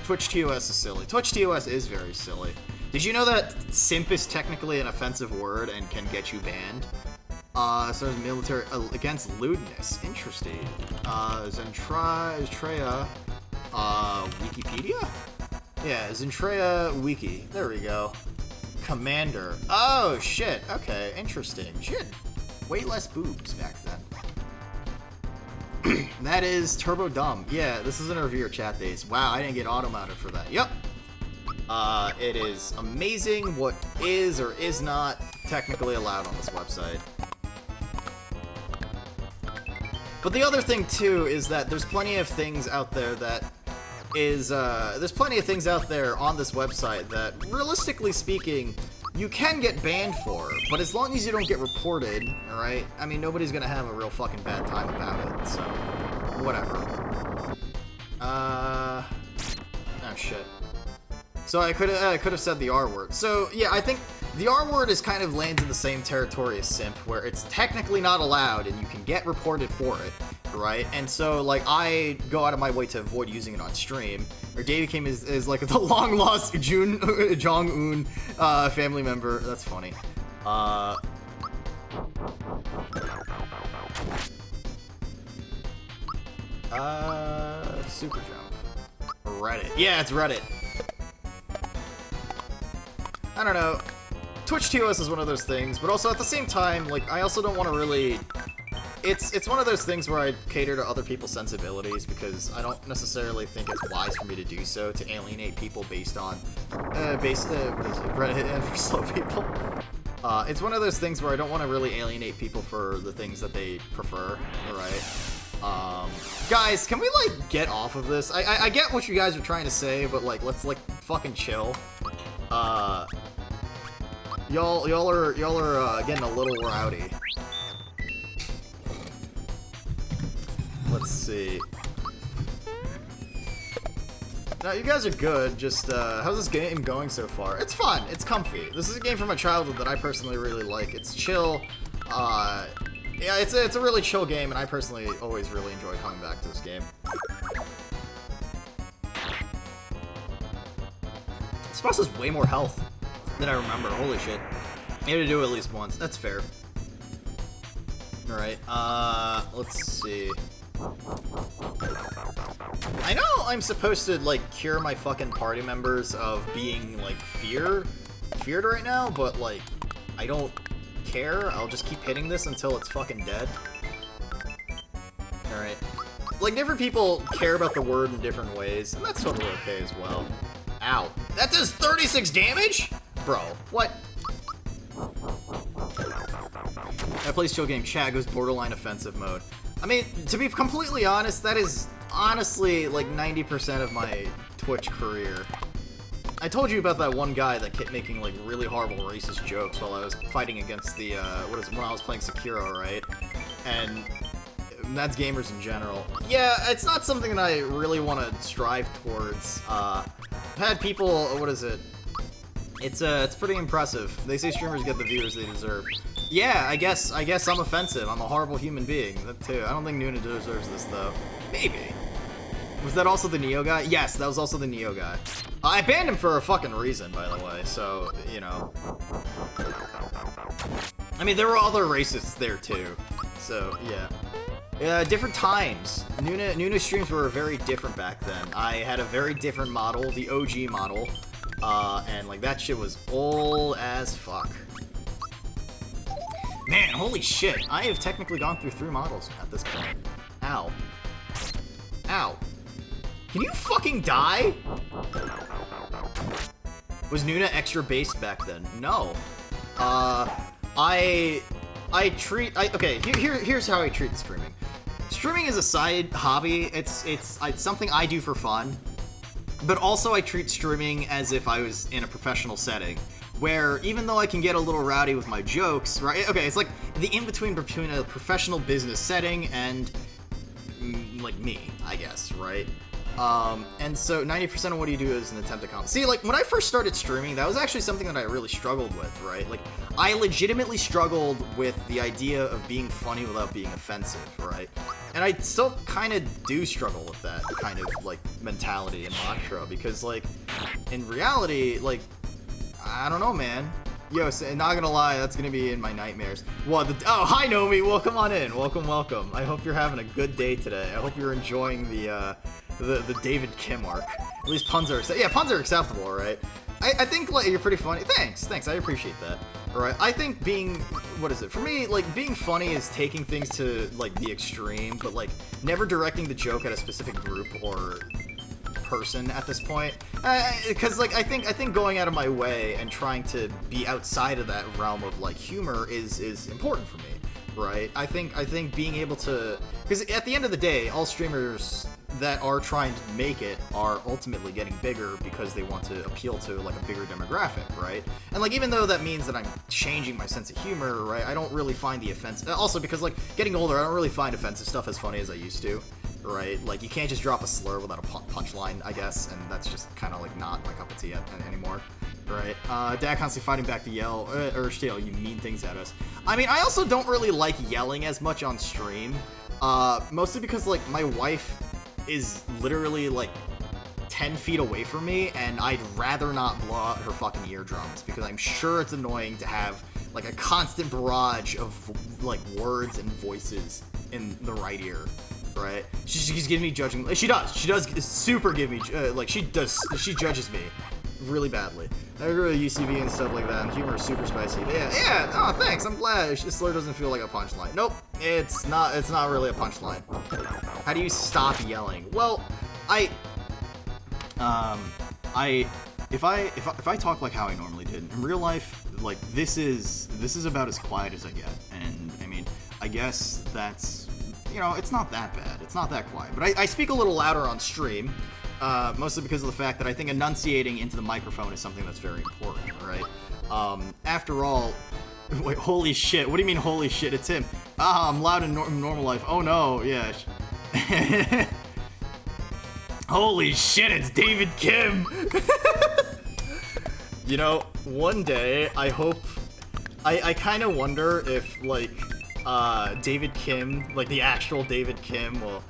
Twitch TOS is silly. Twitch TOS is very silly. Did you know that simp is technically an offensive word and can get you banned? So there's military against lewdness. Interesting. Zentrea, Wikipedia? Yeah, Zentrea Wiki. There we go. Commander. Oh, shit. Okay, interesting. Shit. Way less boobs back then. That is Turbo Dumb. Yeah, this is in a reviewer chat days. Wow, I didn't get auto-mounted for that. Yep. It is amazing what is or is not technically allowed on this website. But the other thing, too, is that there's plenty of things out there that there's plenty of things out there on this website that, realistically speaking, you can get banned for, but as long as you don't get reported, alright? I mean, nobody's gonna have a real fucking bad time about it, so, whatever. Oh shit. So I could have said the R word. So, yeah, I think the R word is kind of lands in the same territory as simp, where it's technically not allowed and you can get reported for it, right? And so, like, I go out of my way to avoid using it on stream. Or Davey Kim is like the long-lost Jong-un family member. That's funny. Super Jump. Reddit. Yeah, it's Reddit. I don't know. Twitch TOS is one of those things, but also at the same time, like, I also don't want to really... It's one of those things where I cater to other people's sensibilities, because I don't necessarily think it's wise for me to do so, to alienate people based on... what is it? Reddit and for slow people. It's one of those things where I don't want to really alienate people for the things that they prefer, alright? Guys, can we, like, get off of this? I get what you guys are trying to say, but, like, let's, like, fucking chill. Y'all are getting a little rowdy. Let's see. No, you guys are good. Just, how's this game going so far? It's fun. It's comfy. This is a game from my childhood that I personally really like. It's chill. Yeah, it's a really chill game, and I personally always really enjoy coming back to this game. This boss has way more health than I remember. Holy shit. You had to do it at least once. That's fair. Alright, let's see. I know I'm supposed to, like, cure my fucking party members of being, like, feared right now, but, like, I don't care. I'll just keep hitting this until it's fucking dead. Alright. Like, different people care about the word in different ways, and that's totally okay as well. Ow. That does 36 damage? Bro, what? I play chill game, chat goes borderline offensive mode. I mean, to be completely honest, that is honestly like 90% of my Twitch career. I told you about that one guy that kept making like really horrible racist jokes while I was fighting against the, when I was playing Sekiro, right? And that's gamers in general. Yeah, it's not something that I really want to strive towards. I've had people, what is it? It's pretty impressive. They say streamers get the viewers they deserve. Yeah, I guess I'm offensive. I'm a horrible human being. That too. I don't think Noona deserves this though. Maybe. Was that also the Neo guy? Yes, that was also the Neo guy. I banned him for a fucking reason, by the way. So, you know. I mean, there were other racists there too. So, yeah. Different times. Noona streams were very different back then. I had a very different model, the OG model. And like that shit was old as fuck. Man, holy shit. I have technically gone through 3 models at this point. Ow. Ow. Can you fucking die? Was Noona extra based back then? No. Okay, here's how I treat streaming. Streaming is a side hobby. It's something I do for fun. But also I treat streaming as if I was in a professional setting, where even though I can get a little rowdy with my jokes, right? Okay, it's like the in-between between a professional business setting and, like, me, I guess, right? And so 90% of what you do is an attempt to comment. See, like, when I first started streaming, that was actually something that I really struggled with, right? Like, I legitimately struggled with the idea of being funny without being offensive, right? And I still kind of do struggle with that kind of, like, mentality and mantra, because, like, in reality, like, I don't know, man. Yo, not gonna lie, that's gonna be in my nightmares. What? Oh, hi, Nomi. Well, come on in. Welcome, welcome. I hope you're having a good day today. I hope you're enjoying the David Kim arc. At least puns are acceptable, right? I think like you're pretty funny. Thanks. I appreciate that. Right? I think being, what is it? For me, like, being funny is taking things to, like, the extreme, but, like, never directing the joke at a specific group or person at this point. Because, like, I think going out of my way and trying to be outside of that realm of, like, humor is important for me, right? I think being able to, because at the end of the day, all streamers that are trying to make it are ultimately getting bigger because they want to appeal to like a bigger demographic, right? And like even though that means that I'm changing my sense of humor, right? I don't really find the offense. Also because like getting older, I don't really find offensive stuff as funny as I used to, right? Like you can't just drop a slur without a punchline, I guess, and that's just kind of like not my cup of tea anymore. Right, Dad constantly fighting back to yell, or still, you mean things at us. I mean, I also don't really like yelling as much on stream, mostly because like my wife is literally like 10 feet away from me, and I'd rather not blow out her fucking eardrums because I'm sure it's annoying to have like a constant barrage of like words and voices in the right ear, right? She's giving me judging. She does super give me she judges me really badly. I agree with UCV and stuff like that, and humor is super spicy. Yeah, oh thanks, I'm glad. This slur doesn't feel like a punchline. Nope, it's not really a punchline. How do you stop yelling? Well, if I talk like how I normally did in real life, like this is about as quiet as I get, and I mean, I guess that's, you know, it's not that bad, it's not that quiet, but I speak a little louder on stream. Mostly because of the fact that I think enunciating into the microphone is something that's very important, right? After all, wait, holy shit, what do you mean holy shit, it's him? I'm loud in normal life, oh no, yeah. Holy shit, it's David Kim! You know, one day, I hope, I kind of wonder if, like, David Kim, like the actual David Kim will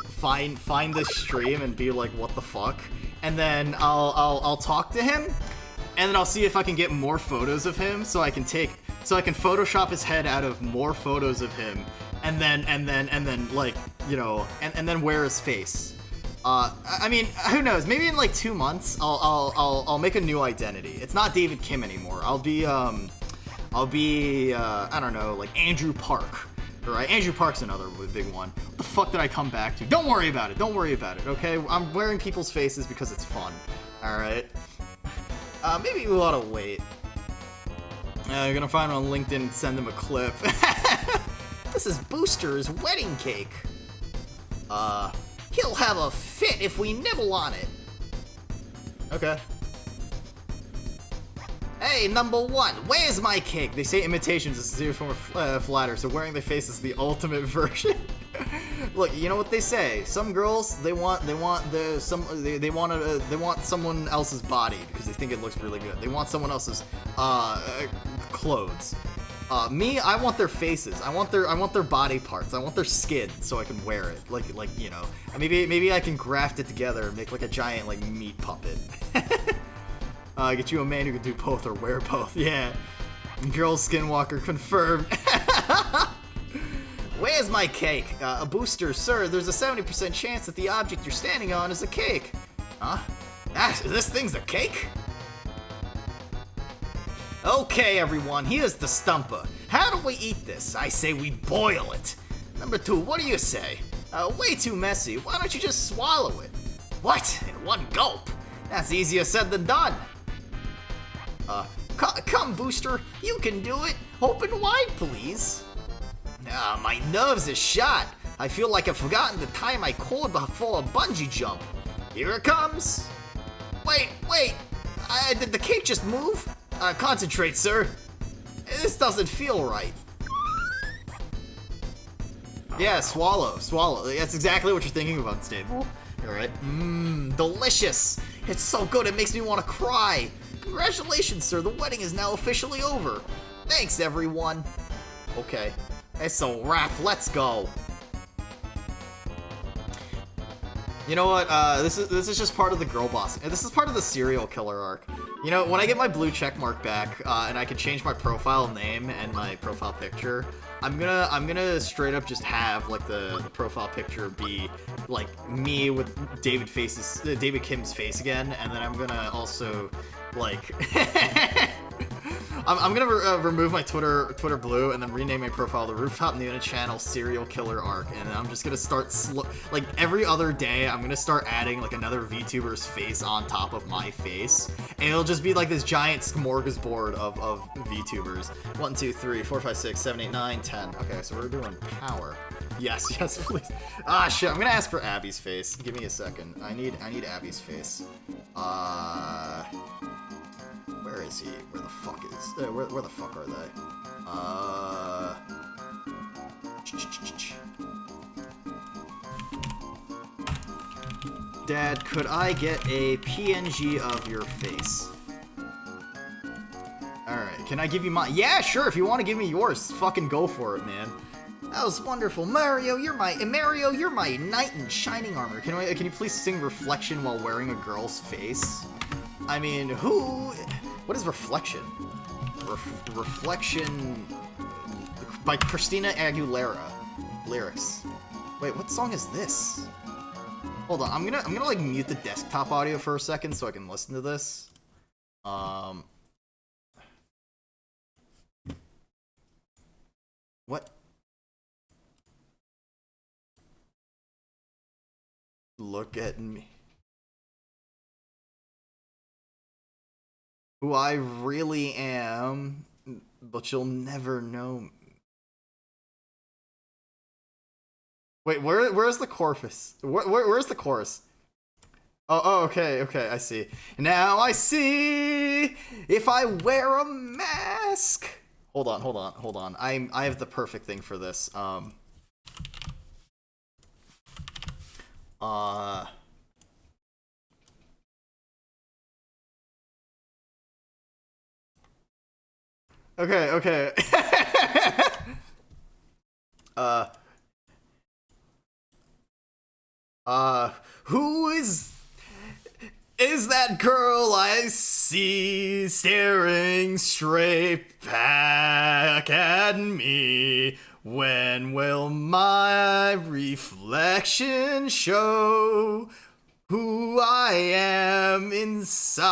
find this stream and be like, what the fuck? And then I'll talk to him, and then I'll see if I can get more photos of him so I can Photoshop his head out of more photos of him, and then like, you know, and then wear his face. I mean, who knows? Maybe in like 2 months I'll make a new identity. It's not David Kim anymore. I'll be I don't know, like Andrew Park. Right? Andrew Park's another big one. What the fuck did I come back to? Don't worry about it, okay? I'm wearing people's faces because it's fun. Alright? Maybe we ought to wait. I'm gonna find him on LinkedIn and send him a clip. This is Booster's wedding cake. He'll have a fit if we nibble on it. Okay. Hey, number one, where's my cake? They say imitation is a serious form of flatter, so wearing their face is the ultimate version. Look, you know what they say? Some girls, they want someone else's body because they think it looks really good. They want someone else's clothes. Me, I want their faces. I want their body parts. I want their skin so I can wear it. Like you know, maybe I can graft it together and make like a giant like meat puppet. Get you a man who can do both or wear both. Yeah. Girl Skinwalker confirmed. Where's my cake? A booster, sir. There's a 70% chance that the object you're standing on is a cake. Huh? This thing's a cake? Okay, everyone. Here's the stumper. How do we eat this? I say we boil it. Number two, what do you say? Way too messy. Why don't you just swallow it? What? In one gulp? That's easier said than done. Come, Booster, you can do it. Open wide, please. My nerves are shot. I feel like I've forgotten to tie my cord before a bungee jump. Here it comes. Wait, did the cake just move? Concentrate, sir. This doesn't feel right. Yeah, swallow. That's exactly what you're thinking about, Stable. Alright. Delicious. It's so good it makes me want to cry. Congratulations, sir. The wedding is now officially over. Thanks, everyone. Okay. It's a wrap. Let's go. You know what? This is just part of the girl boss. This is part of the serial killer arc. You know, when I get my blue check mark back, and I can change my profile name and my profile picture, I'm gonna straight up just have like the profile picture be like me with David Kim's face again, and then I'm gonna also like I'm gonna remove my Twitter blue and then rename my profile the Rooftop Noona Channel Serial Killer Arc, and I'm just gonna start like every other day I'm gonna start adding like another VTuber's face on top of my face, and it'll just be like this giant smorgasbord of VTubers. 1, 2, 3, 4, 5, 6, 7, 8, 9, 10. Okay, so we're doing power. Yes, please. Ah, shit. I'm gonna ask for Abby's face. Give me a second. I need Abby's face. Where is he? Where the fuck is? Where the fuck are they? Dad, could I get a PNG of your face? Alright, can I give you mine? Yeah, sure, if you want to give me yours, fucking go for it, man. That was wonderful. Mario, you're my knight in shining armor. Can you please sing Reflection while wearing a girl's face? I mean, what is Reflection? Reflection by Christina Aguilera. Lyrics. Wait, what song is this? Hold on, I'm gonna like mute the desktop audio for a second so I can listen to this. What? Look at me. Who I really am, but you'll never know. Wait, where's the chorus? Where's the chorus? Oh, okay, I see. Now I see if I wear a mask. Hold on. I have the perfect thing for this. Okay. Who is that girl I see staring straight back at me? When will my reflection show who I am inside?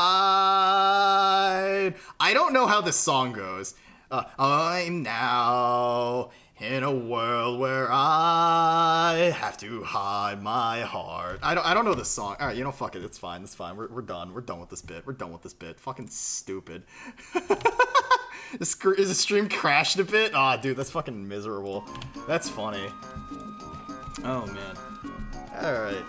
I don't know how this song goes. I'm now in a world where I have to hide my heart. I don't know this song. All right, fuck it. It's fine. We're done. We're done with this bit. Fucking stupid. Is the stream crashed a bit? Aw, dude, that's fucking miserable. That's funny. Oh, man. Alright,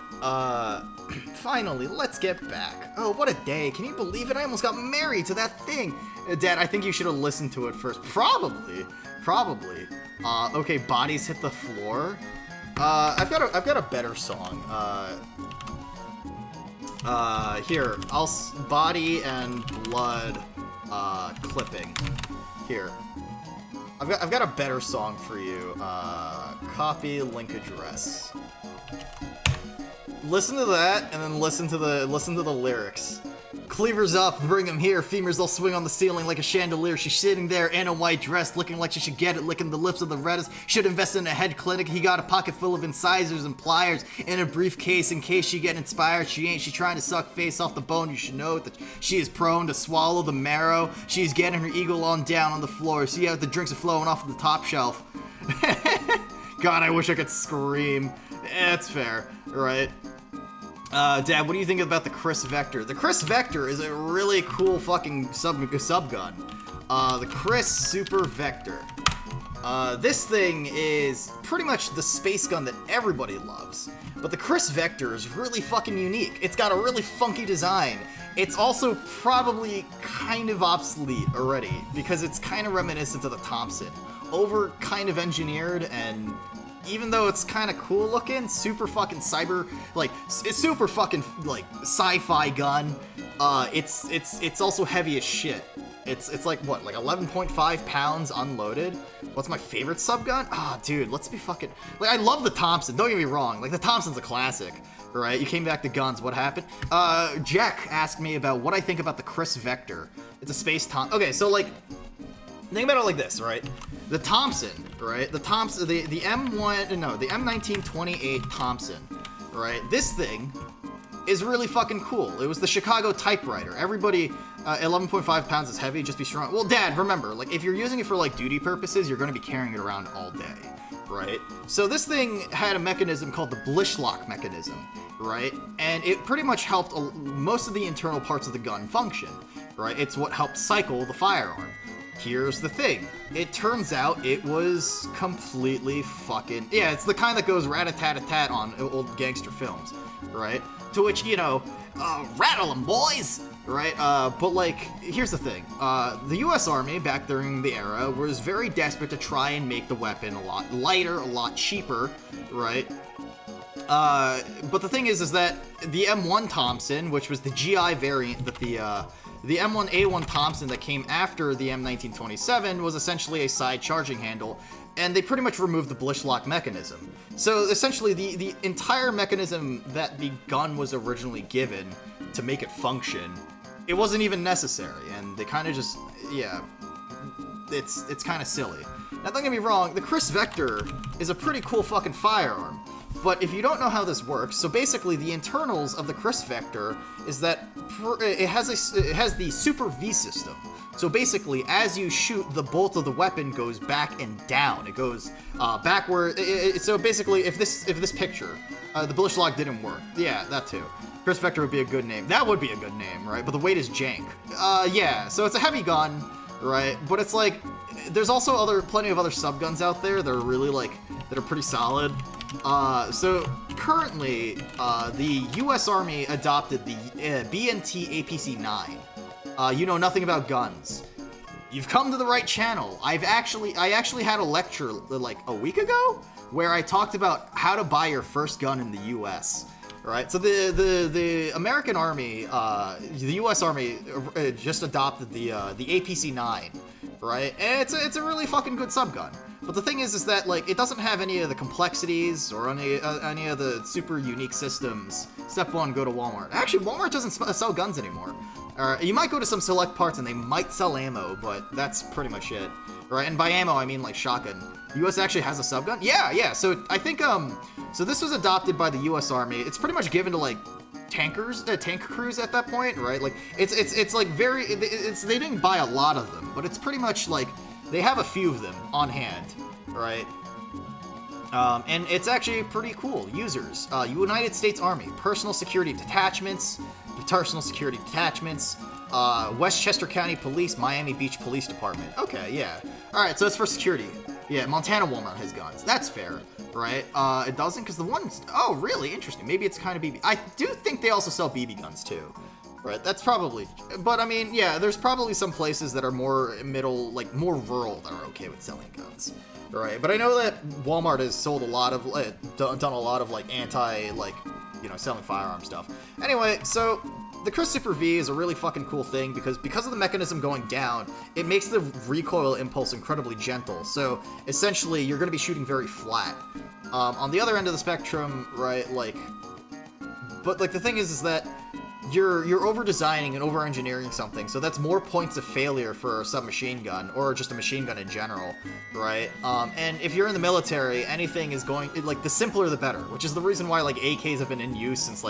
finally, let's get back. Oh, what a day. Can you believe it? I almost got married to that thing. Dad, I think you should have listened to it first. Probably. Okay, bodies hit the floor. I've got a better song. Here, body and blood, clipping. Here. I've got a better song for you. Copy link address. Listen to that, and then listen to the lyrics. Cleavers up, bring him here. Femurs, they'll swing on the ceiling like a chandelier. She's sitting there in a white dress, looking like she should get it, licking the lips of the reddest. Should invest in a head clinic. He got a pocket full of incisors and pliers in a briefcase in case she get inspired. She ain't. She trying to suck face off the bone. You should know that she is prone to swallow the marrow. She's getting her eagle on down on the floor. See how the drinks are flowing off of the top shelf. God, I wish I could scream. It's fair, right? Dad, what do you think about the Chris Vector? The Chris Vector is a really cool fucking sub gun. The Chris Super Vector. This thing is pretty much the space gun that everybody loves. But the Chris Vector is really fucking unique. It's got a really funky design. It's also probably kind of obsolete already, because it's kind of reminiscent of the Thompson. Over kind of engineered, and even though it's kind of cool looking, super fucking it's super fucking like sci-fi gun. It's also heavy as shit. It's like what, like 11.5 pounds unloaded. What's my favorite subgun? Ah, dude, let's be fucking, like, I love the Thompson. Don't get me wrong, like the Thompson's a classic, right? You came back to guns. What happened? Jack asked me about what I think about the Chris Vector. It's a space Tom. Okay, so like, think about it like this, right? The Thompson, right? The Thompson, the M1, no, the M1928 Thompson, right? This thing is really fucking cool. It was the Chicago typewriter. Everybody, 11.5 pounds is heavy, just be strong. Well, Dad, remember, like, if you're using it for, like, duty purposes, you're gonna be carrying it around all day, right? So this thing had a mechanism called the Blishlock mechanism, right? And it pretty much helped most of the internal parts of the gun function, right? It's what helped cycle the firearm. Here's the thing. It turns out it was completely fucking... Yeah, it's the kind that goes rat-a-tat-a-tat on old gangster films, right? To which, you know, rattle 'em, boys! Right? But, like, here's the thing. The U.S. Army, back during the era, was very desperate to try and make the weapon a lot lighter, a lot cheaper, right? But the thing is that the M1 Thompson, which was the GI variant that the M1A1 Thompson that came after the M1927 was essentially a side charging handle, and they pretty much removed the Blishlock mechanism. So essentially the entire mechanism that the gun was originally given to make it function, it wasn't even necessary, and they kind of just, yeah, it's kind of silly. Now don't get me wrong, the Chris Vector is a pretty cool fucking firearm. But if you don't know how this works, so basically the internals of the Chris Vector is that it has the Super V system. So basically, as you shoot, the bolt of the weapon goes back and down. It goes backward. So basically, if this picture, the Blishlock didn't work. Yeah, that too. Chris Vector would be a good name. That would be a good name, right? But the weight is jank. Yeah. So it's a heavy gun, right? But it's like there's also plenty of other subguns out there that are really that are pretty solid. So currently, the U.S. Army adopted the B&T APC-9. You know nothing about guns. You've come to the right channel. I actually had a lecture like a week ago where I talked about how to buy your first gun in the U.S. Right? So the American Army, the U.S. Army just adopted the APC-9. Right? And it's a really fucking good subgun. But the thing is that, like, it doesn't have any of the complexities or any of the super unique systems. Step one, go to Walmart. Actually, Walmart doesn't sell guns anymore. You might go to some select parts and they might sell ammo, but that's pretty much it. Right? And by ammo, I mean, like, shotgun. The U.S. actually has a subgun? Yeah. So I think, so this was adopted by the U.S. Army. It's pretty much given to, like, tank crews at that point, right? Like, it's like they didn't buy a lot of them, but it's pretty much like, they have a few of them on hand, right? And it's actually pretty cool. Users, United States Army, Personal Security Detachments, Westchester County Police, Miami Beach Police Department. Okay, yeah. All right, so it's for security. Yeah, Montana Walmart has guns. That's fair, right? It doesn't, because the ones... Oh, really? Interesting. Maybe it's kind of BB... I do think they also sell BB guns, too. Right, that's probably... But, I mean, yeah, there's probably some places that are more middle, like, more rural that are okay with selling guns. Right, but I know that Walmart has sold a lot of... done a lot of, like, selling firearm stuff. Anyway, so... The Chris Super V is a really fucking cool thing because of the mechanism going down, it makes the recoil impulse incredibly gentle. So essentially, you're going to be shooting very flat. On the other end of the spectrum, right, but the thing is that you're over-designing and over-engineering something, so that's more points of failure for a submachine gun, or just a machine gun in general, right? And if you're in the military, anything is going, the simpler the better, which is the reason why, AKs have been in use since,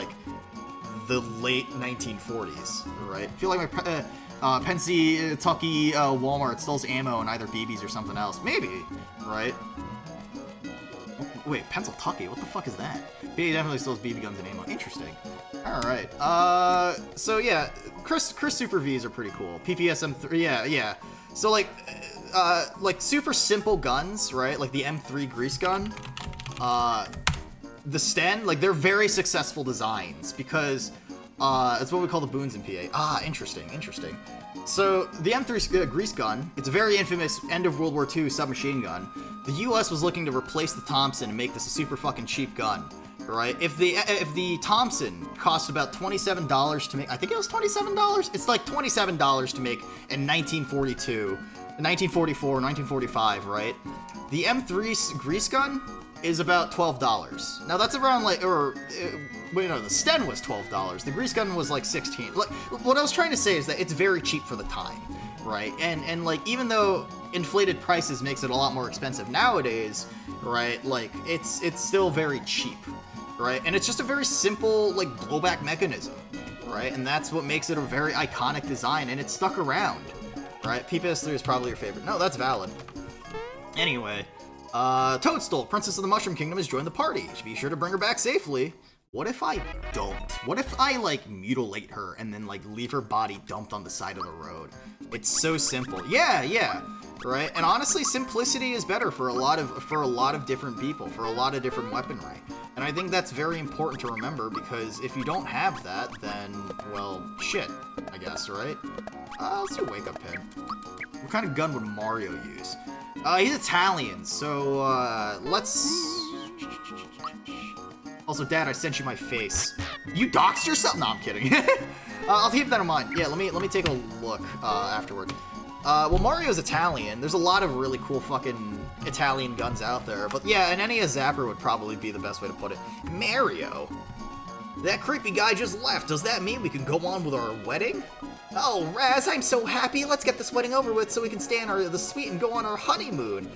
the late 1940s, right? I feel like my Pennsylvania Walmart sells ammo and either BBs or something else. Maybe, right? Wait, Pennsylvania? What the fuck is that? BB definitely sells BB guns and ammo. Interesting. All right. So yeah, Chris Super Vs are pretty cool. PPSM3, yeah. So super simple guns, right? Like the M3 grease gun. The Sten, they're very successful designs because it's what we call the boons in PA. Ah, interesting. So the M3 grease gun, it's a very infamous end of World War II submachine gun. The U.S. was looking to replace the Thompson and make this a super fucking cheap gun, right? If the Thompson cost about $27 to make, I think it was $27. It's like $27 to make in 1942, 1944, 1945, right? The M3 grease gun, is about $12. Now that's around like, wait, no, the Sten was $12. The grease gun was like 16. Like, what I was trying to say is that it's very cheap for the time, right? And like, even though inflated prices makes it a lot more expensive nowadays, right? Like, it's still very cheap, right? And it's just a very simple like blowback mechanism, right? And that's what makes it a very iconic design, and it's stuck around, right? PPS3 is probably your favorite. No, that's valid. Anyway. Toadstool, Princess of the Mushroom Kingdom, has joined the party. Be sure to bring her back safely. What if I don't? What if I, like, mutilate her and then, like, leave her body dumped on the side of the road? It's so simple. Yeah, right? And honestly, simplicity is better for a lot of different people, for a lot of different weaponry. And I think that's very important to remember, because if you don't have that, then, well, shit, I guess, right? Let's do Wake Up Pin. What kind of gun would Mario use? He's Italian, so, let's... Also, Dad, I sent you my face. You doxed yourself? No, I'm kidding. I'll keep that in mind. Yeah, let me take a look, afterward. Well, Mario's Italian. There's a lot of really cool fucking Italian guns out there. But yeah, an NES Zapper would probably be the best way to put it. Mario? That creepy guy just left. Does that mean we can go on with our wedding? Oh, Raz, I'm so happy. Let's get this wedding over with so we can stay in the suite and go on our honeymoon.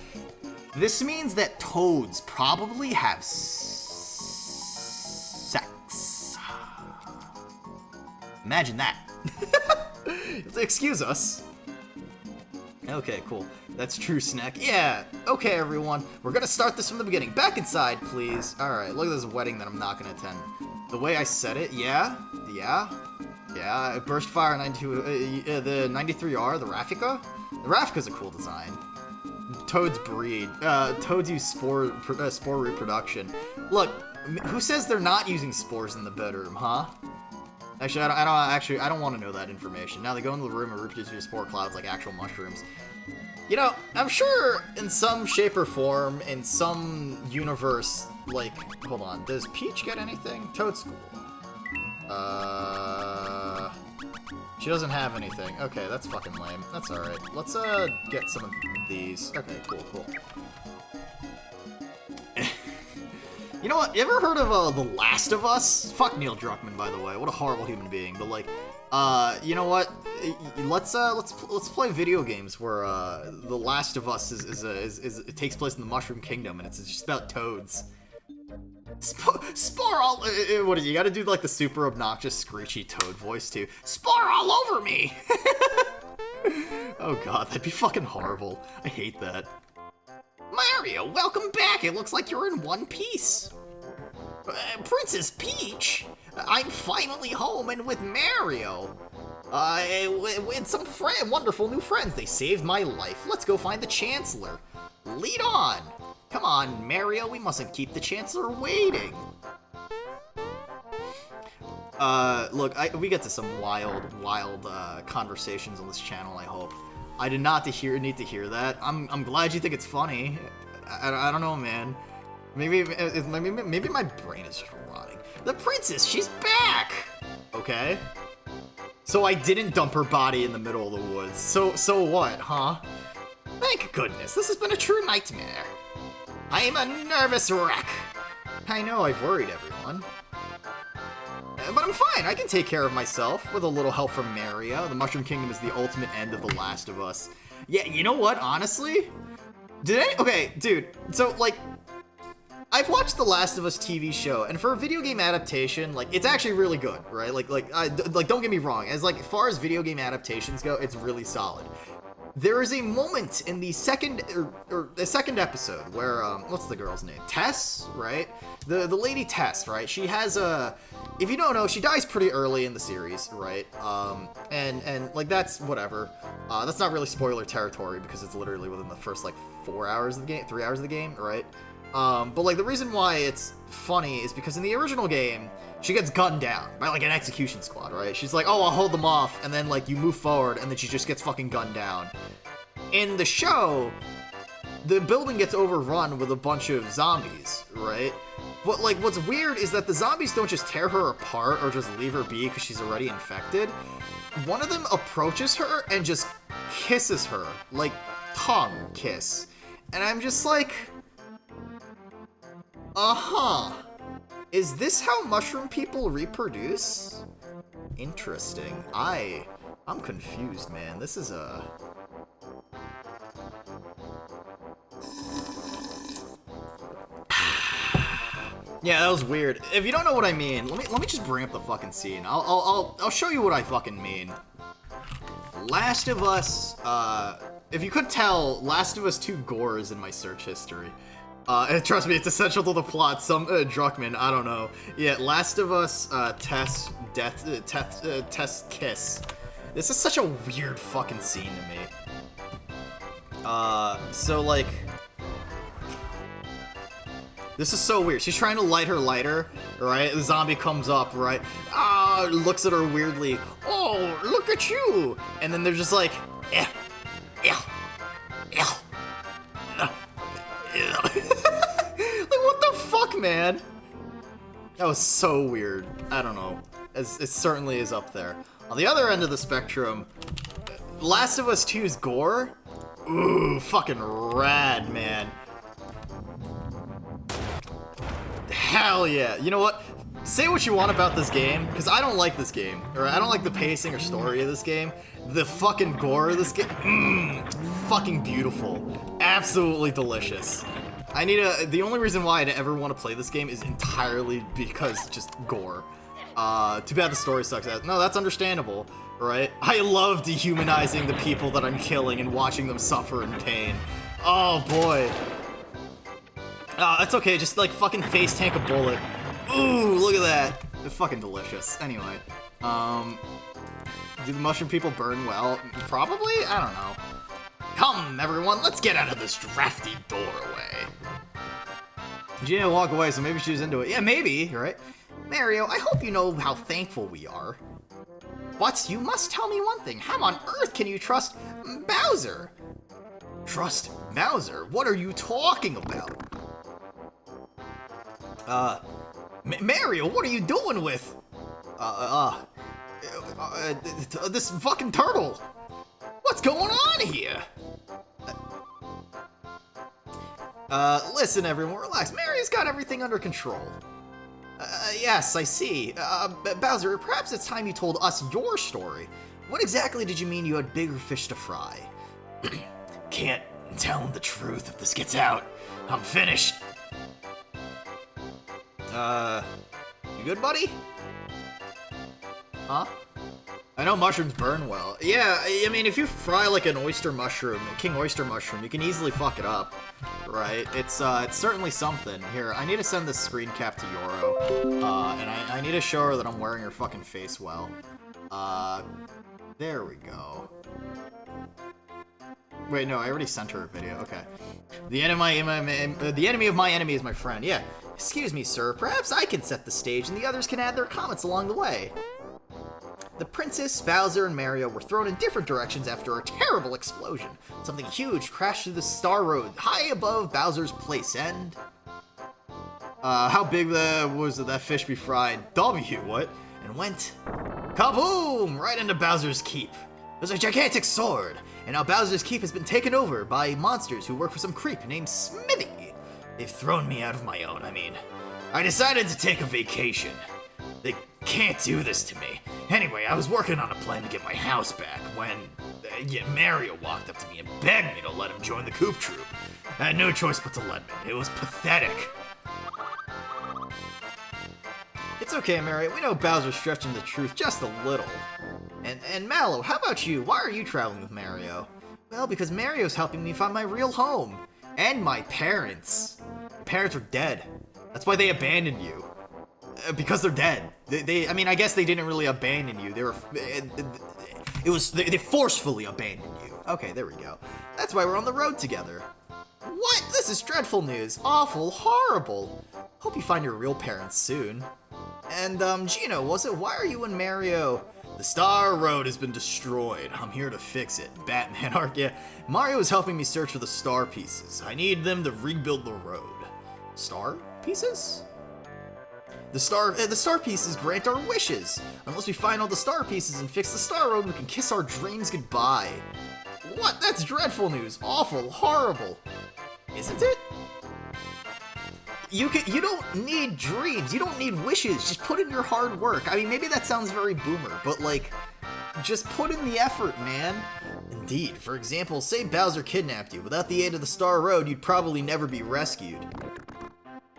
This means that toads probably have sex. Imagine that. Excuse us. Okay, cool. That's true, Snack. Yeah, okay, everyone. We're gonna start this from the beginning. Back inside, please. Alright, look at this wedding that I'm not gonna attend. The way I said it, yeah, burst fire 92, the 93R, the Raffica? The Raffica's a cool design. Toads breed. Toads use spore reproduction. Look, who says they're not using spores in the bedroom, huh? Actually, I don't want to know that information. Now they go into the room and reproduce your spore clouds like actual mushrooms. You know, I'm sure in some shape or form, in some universe, like, hold on, does Peach get anything? Toadstool. She doesn't have anything. Okay, that's fucking lame. That's alright. Let's, get some of these. Okay, cool. You know what? You ever heard of, The Last of Us? Fuck Neil Druckmann, by the way. What a horrible human being. But, like, you know what? Let's play video games where, The Last of Us it takes place in the Mushroom Kingdom, and it's just about toads. Spore all... what, you gotta do, like, the super obnoxious, screechy toad voice, too. Spore all over me! Oh, God, that'd be fucking horrible. I hate that. Mario, welcome back! It looks like you're in one piece. Princess Peach? I'm finally home and with Mario. With some wonderful new friends. They saved my life. Let's go find the Chancellor. Lead on! Come on, Mario, we mustn't keep the Chancellor waiting. Look, we get to some wild conversations on this channel, I hope. I did not need to hear that. I'm glad you think it's funny. I don't know, man. Maybe my brain is just rotting. The princess, she's back! Okay. So I didn't dump her body in the middle of the woods. So what, huh? Thank goodness, this has been a true nightmare. I am a nervous wreck. I know I've worried everyone. But I'm fine, I can take care of myself with a little help from Mario. The Mushroom Kingdom is the ultimate end of The Last of Us. Yeah, you know what, honestly? Okay, dude, so, like, I've watched The Last of Us TV show, and for a video game adaptation, like, it's actually really good, right? Like, don't get me wrong, as far as video game adaptations go, it's really solid. There is a moment in the second episode where, what's the girl's name? Tess, right? The lady Tess, right? She has if you don't know, she dies pretty early in the series, right? And like, that's whatever. That's not really spoiler territory because it's literally within the first, like, 4 hours of the game, 3 hours of the game, right? But, like, the reason why it's funny is because in the original game, she gets gunned down by, like, an execution squad, right? She's like, oh, I'll hold them off, and then, like, you move forward, and then she just gets fucking gunned down. In the show, the building gets overrun with a bunch of zombies, right? But, like, what's weird is that the zombies don't just tear her apart or just leave her be because she's already infected. One of them approaches her and just kisses her, like, tongue kiss. And I'm just like... Uh-huh. Is this how mushroom people reproduce? Interesting. I'm confused, man. This is a... Yeah, that was weird. If you don't know what I mean, let me just bring up the fucking scene. I'll show you what I fucking mean. Last of Us, if you could tell, Last of Us 2 gore is in my search history. Trust me, it's essential to the plot. Some, Druckmann, I don't know. Yeah, Last of Us, Test Kiss. This is such a weird fucking scene to me. So like... This is so weird. She's trying to light her lighter, right? The zombie comes up, right? Looks at her weirdly. Oh, look at you! And then they're just like, yeah. Like, what the fuck, man? That was so weird. I don't know. It certainly is up there. On the other end of the spectrum, Last of Us 2's gore? Ooh, fucking rad, man. Hell yeah. You know what? Say what you want about this game, because I don't like this game. Or I don't like the pacing or story of this game. The fucking gore of this game, fucking beautiful. Absolutely delicious. The only reason why I'd ever want to play this game is entirely because just gore. Too bad the story sucks. No, that's understandable, right? I love dehumanizing the people that I'm killing and watching them suffer in pain. Oh boy. That's okay, just like fucking face tank a bullet. Ooh, look at that. They're fucking delicious. Anyway, do the mushroom people burn well? Probably? I don't know. Come, everyone, let's get out of this drafty doorway. Gina walk away, so maybe she was into it. Yeah, maybe, right? Mario, I hope you know how thankful we are. But you must tell me one thing. How on earth can you trust Bowser? Trust Bowser? What are you talking about? Mario, what are you doing with, this fucking turtle? What's going on here? Listen everyone, relax. Mario's got everything under control. Yes, I see. Bowser, perhaps it's time you told us your story. What exactly did you mean you had bigger fish to fry? Can't tell him the truth if this gets out. I'm finished. You good, buddy? Huh? I know mushrooms burn well. Yeah, I mean, if you fry like an oyster mushroom, a king oyster mushroom, you can easily fuck it up, right? It's certainly something. Here, I need to send this screen cap to Yoro, and I need to show her that I'm wearing her fucking face well. There we go. Wait, no, I already sent her a video. Okay. The enemy of my enemy is my friend. Yeah. Excuse me, sir. Perhaps I can set the stage and the others can add their comments along the way. The Princess, Bowser, and Mario were thrown in different directions after a terrible explosion. Something huge crashed through the Star Road high above Bowser's place and... how big was that fish be fried? W, what? And went... kaboom! Right into Bowser's Keep. There's a gigantic sword, and now Bowser's Keep has been taken over by monsters who work for some creep named Smithy. They've thrown me out of my own, I decided to take a vacation. They can't do this to me. Anyway, I was working on a plan to get my house back when Mario walked up to me and begged me to let him join the Coop Troop. I had no choice but to let him in. It was pathetic. It's okay, Mario. We know Bowser's stretching the truth just a little. And Mallow, how about you? Why are you traveling with Mario? Well, because Mario's helping me find my real home. And my parents. Your parents are dead. That's why they abandoned you. Because they're dead. I guess they didn't really abandon you. They forcefully abandoned you. Okay, there we go. That's why we're on the road together. What? This is dreadful news. Awful, horrible. Hope you find your real parents soon. And, Gino, why are you and Mario? The Star Road has been destroyed. I'm here to fix it. Batman arc, yeah. Mario is helping me search for the star pieces. I need them to rebuild the road. Star pieces? The star pieces grant our wishes. Unless we find all the star pieces and fix the Star Road, we can kiss our dreams goodbye. What? That's dreadful news. Awful. Horrible. Isn't it? You don't need dreams. You don't need wishes. Just put in your hard work. I mean, maybe that sounds very boomer, but like, just put in the effort, man. Indeed. For example, say Bowser kidnapped you. Without the aid of the Star Road, you'd probably never be rescued.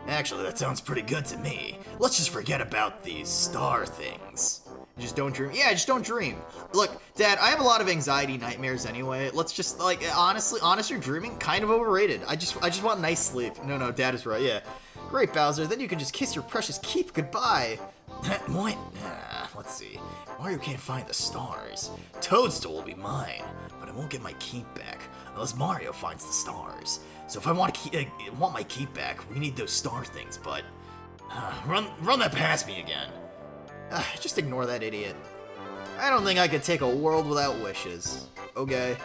Actually, that sounds pretty good to me. Let's just forget about these star things. Just don't dream. Yeah, just don't dream. Look, Dad, I have a lot of anxiety nightmares anyway. Let's just, like, honestly, dreaming, kind of overrated. I just want nice sleep. No, Dad is right, yeah. Great, Bowser, then you can just kiss your precious keep goodbye. What? Let's see. Mario can't find the stars. Toadstool will be mine, but I won't get my keep back unless Mario finds the stars. So if I want my keep back, we need those star things, but... run that past me again. Just ignore that idiot. I don't think I could take a world without wishes. Okay.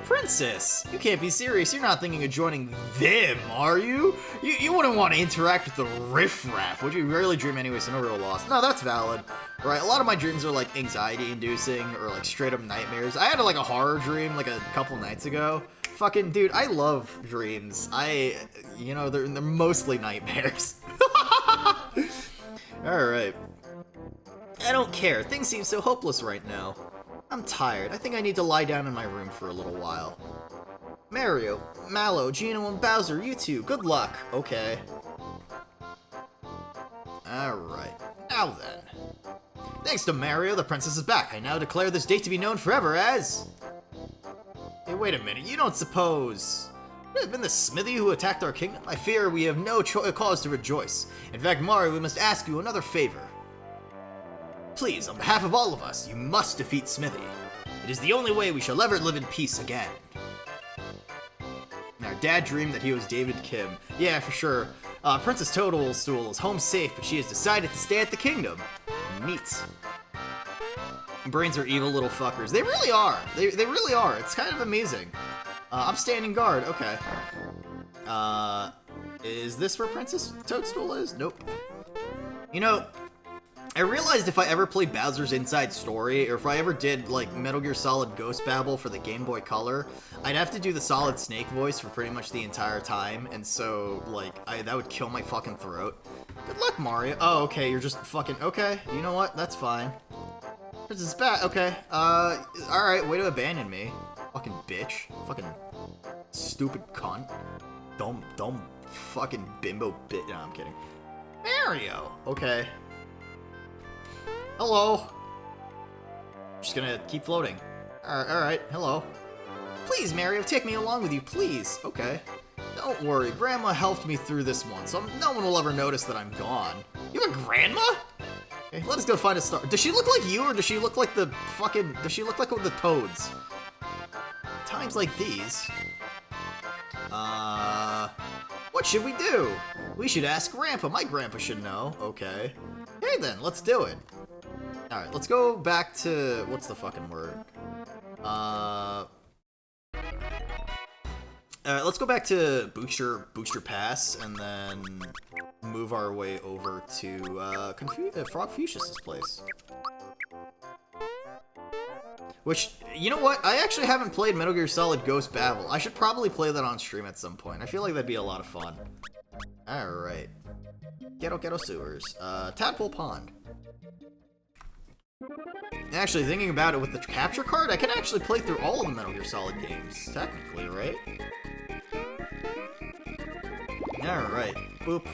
Princess, you can't be serious. You're not thinking of joining them, are you? You wouldn't want to interact with the riffraff, would you? Rarely dream anyway, so no real loss. No, that's valid. Right, a lot of my dreams are like anxiety-inducing or like straight-up nightmares. I had like a horror dream like a couple nights ago. Fucking, dude, I love dreams. You know, they're mostly nightmares. Alright. I don't care. Things seem so hopeless right now. I'm tired. I think I need to lie down in my room for a little while. Mario, Mallow, Gino, and Bowser, you two, good luck. Okay. Alright. Now then. Thanks to Mario, the princess is back. I now declare this date to be known forever as... Hey, wait a minute. You don't suppose... It has been the Smithy who attacked our kingdom? I fear we have no cause to rejoice. In fact, Mario, we must ask you another favor. Please, on behalf of all of us, you must defeat Smithy. It is the only way we shall ever live in peace again. Our dad dreamed that he was David Kim. Yeah, for sure. Princess Toadstool is home safe, but she has decided to stay at the kingdom. Neat. Brains are evil little fuckers. They really are. They really are. It's kind of amazing. I'm standing guard. Okay. Is this where Princess Toadstool is? Nope. You know, I realized if I ever played Bowser's Inside Story, or if I ever did, like, Metal Gear Solid Ghost Babble for the Game Boy Color, I'd have to do the Solid Snake voice for pretty much the entire time, and so, like, that would kill my fucking throat. Good luck, Mario. Oh, okay, you're just fucking... Okay, you know what? That's fine. This is bad. Okay, alright, way to abandon me. Fucking bitch. Fucking stupid cunt. Dumb fucking bimbo bit. No, I'm kidding. Mario! Okay. Hello. Just gonna keep floating. Alright, hello. Please, Mario, take me along with you, please. Okay. Don't worry, Grandma helped me through this one, so no one will ever notice that I'm gone. You have a grandma? Okay, let us go find a star. Does she look like you, or does she look like the fucking... Does she look like one of the Toads? Times like these... What should we do? We should ask Grandpa. My grandpa should know. Okay. Okay then, let's do it. Alright, let's go back to... What's the fucking word? Let's go back to Booster Pass, and then move our way over to Frog Fuchsia's place. Which, you know what? I actually haven't played Metal Gear Solid Ghost Babble. I should probably play that on stream at some point. I feel like that'd be a lot of fun. Alright. Ghetto Sewers. Tadpole Pond. Actually, thinking about it with the capture card, I can actually play through all of the Metal Gear Solid games. Technically, right? Alright. Boop.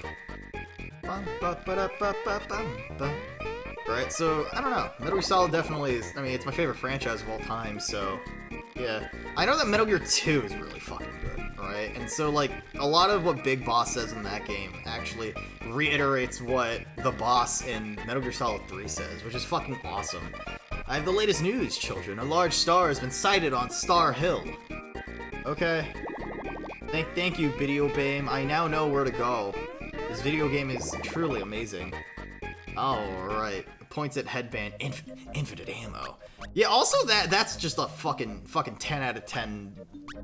Right, so, I don't know. Metal Gear Solid definitely is, I mean, it's my favorite franchise of all time, so, yeah. I know that Metal Gear 2 is really fucking good, right? And so, like, a lot of what Big Boss says in that game actually reiterates what the boss in Metal Gear Solid 3 says, which is fucking awesome. I have the latest news, children. A large star has been sighted on Star Hill. Okay. Thank you, Video Game. I now know where to go. This video game is truly amazing. Alright. Points at headband. Infinite ammo. Yeah, also that's just a fucking 10 out of 10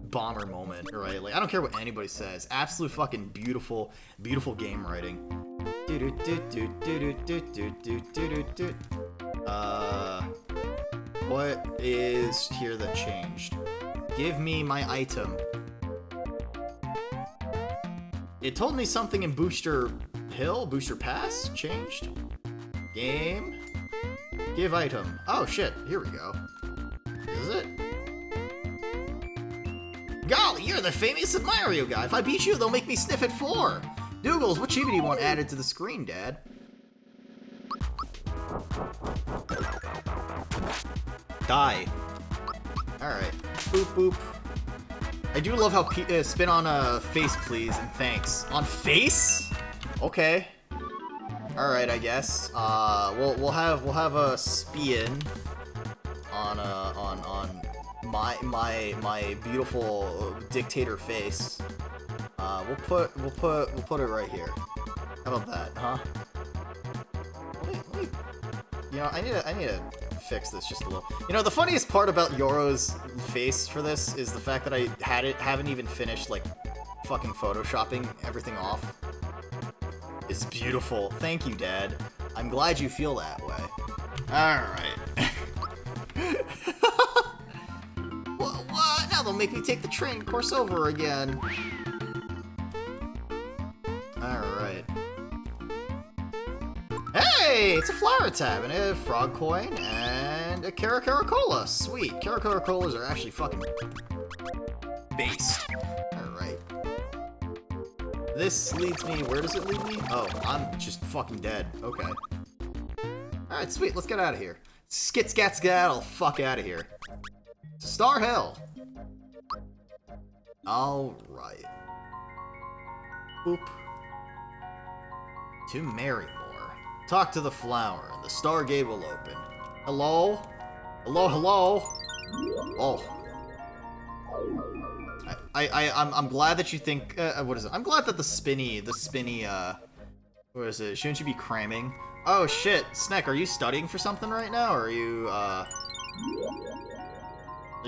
bomber moment, right? Like, I don't care what anybody says. Absolute fucking beautiful game writing. What is here that changed? Give me my item. It told me something in Booster Hill, Booster Pass, changed. Game. Give item. Oh shit, here we go. Is it? Golly, you're the famous Mario guy. If I beat you, they'll make me sniff at 4. Doogles, what chibi do you want added to the screen, Dad? Die. Alright. Boop, boop. I do love how spin on a face, please, and thanks. On face? Okay. Alright, I guess. We'll have a spin on my beautiful dictator face. We'll put it right here. How about that, huh? Let me, you know, I need to fix this just a little. You know, the funniest part about Yoro's face for this is the fact that I haven't even finished like fucking photoshopping everything off. It's beautiful. Thank you, Dad. I'm glad you feel that way. Alright. What? Now they'll make me take the train course over again. Alright. Hey! It's a flower tab and a frog coin and a Caracola. Sweet. Caracolas are actually fucking based. Alright. This leads me... Where does it lead me? Oh, I'm just fucking dead. Okay. Alright, sweet. Let's get out of here. Skit-scat-skedaddle. Fuck out of here. Star Hill. Alright. Boop. To Marymore. Talk to the flower, and the Stargate will open. Hello? Hello, hello? Oh. I'm glad that you think, what is it? I'm glad that the spinny, what is it? Shouldn't you be cramming? Oh shit, Sneck, are you studying for something right now, or are you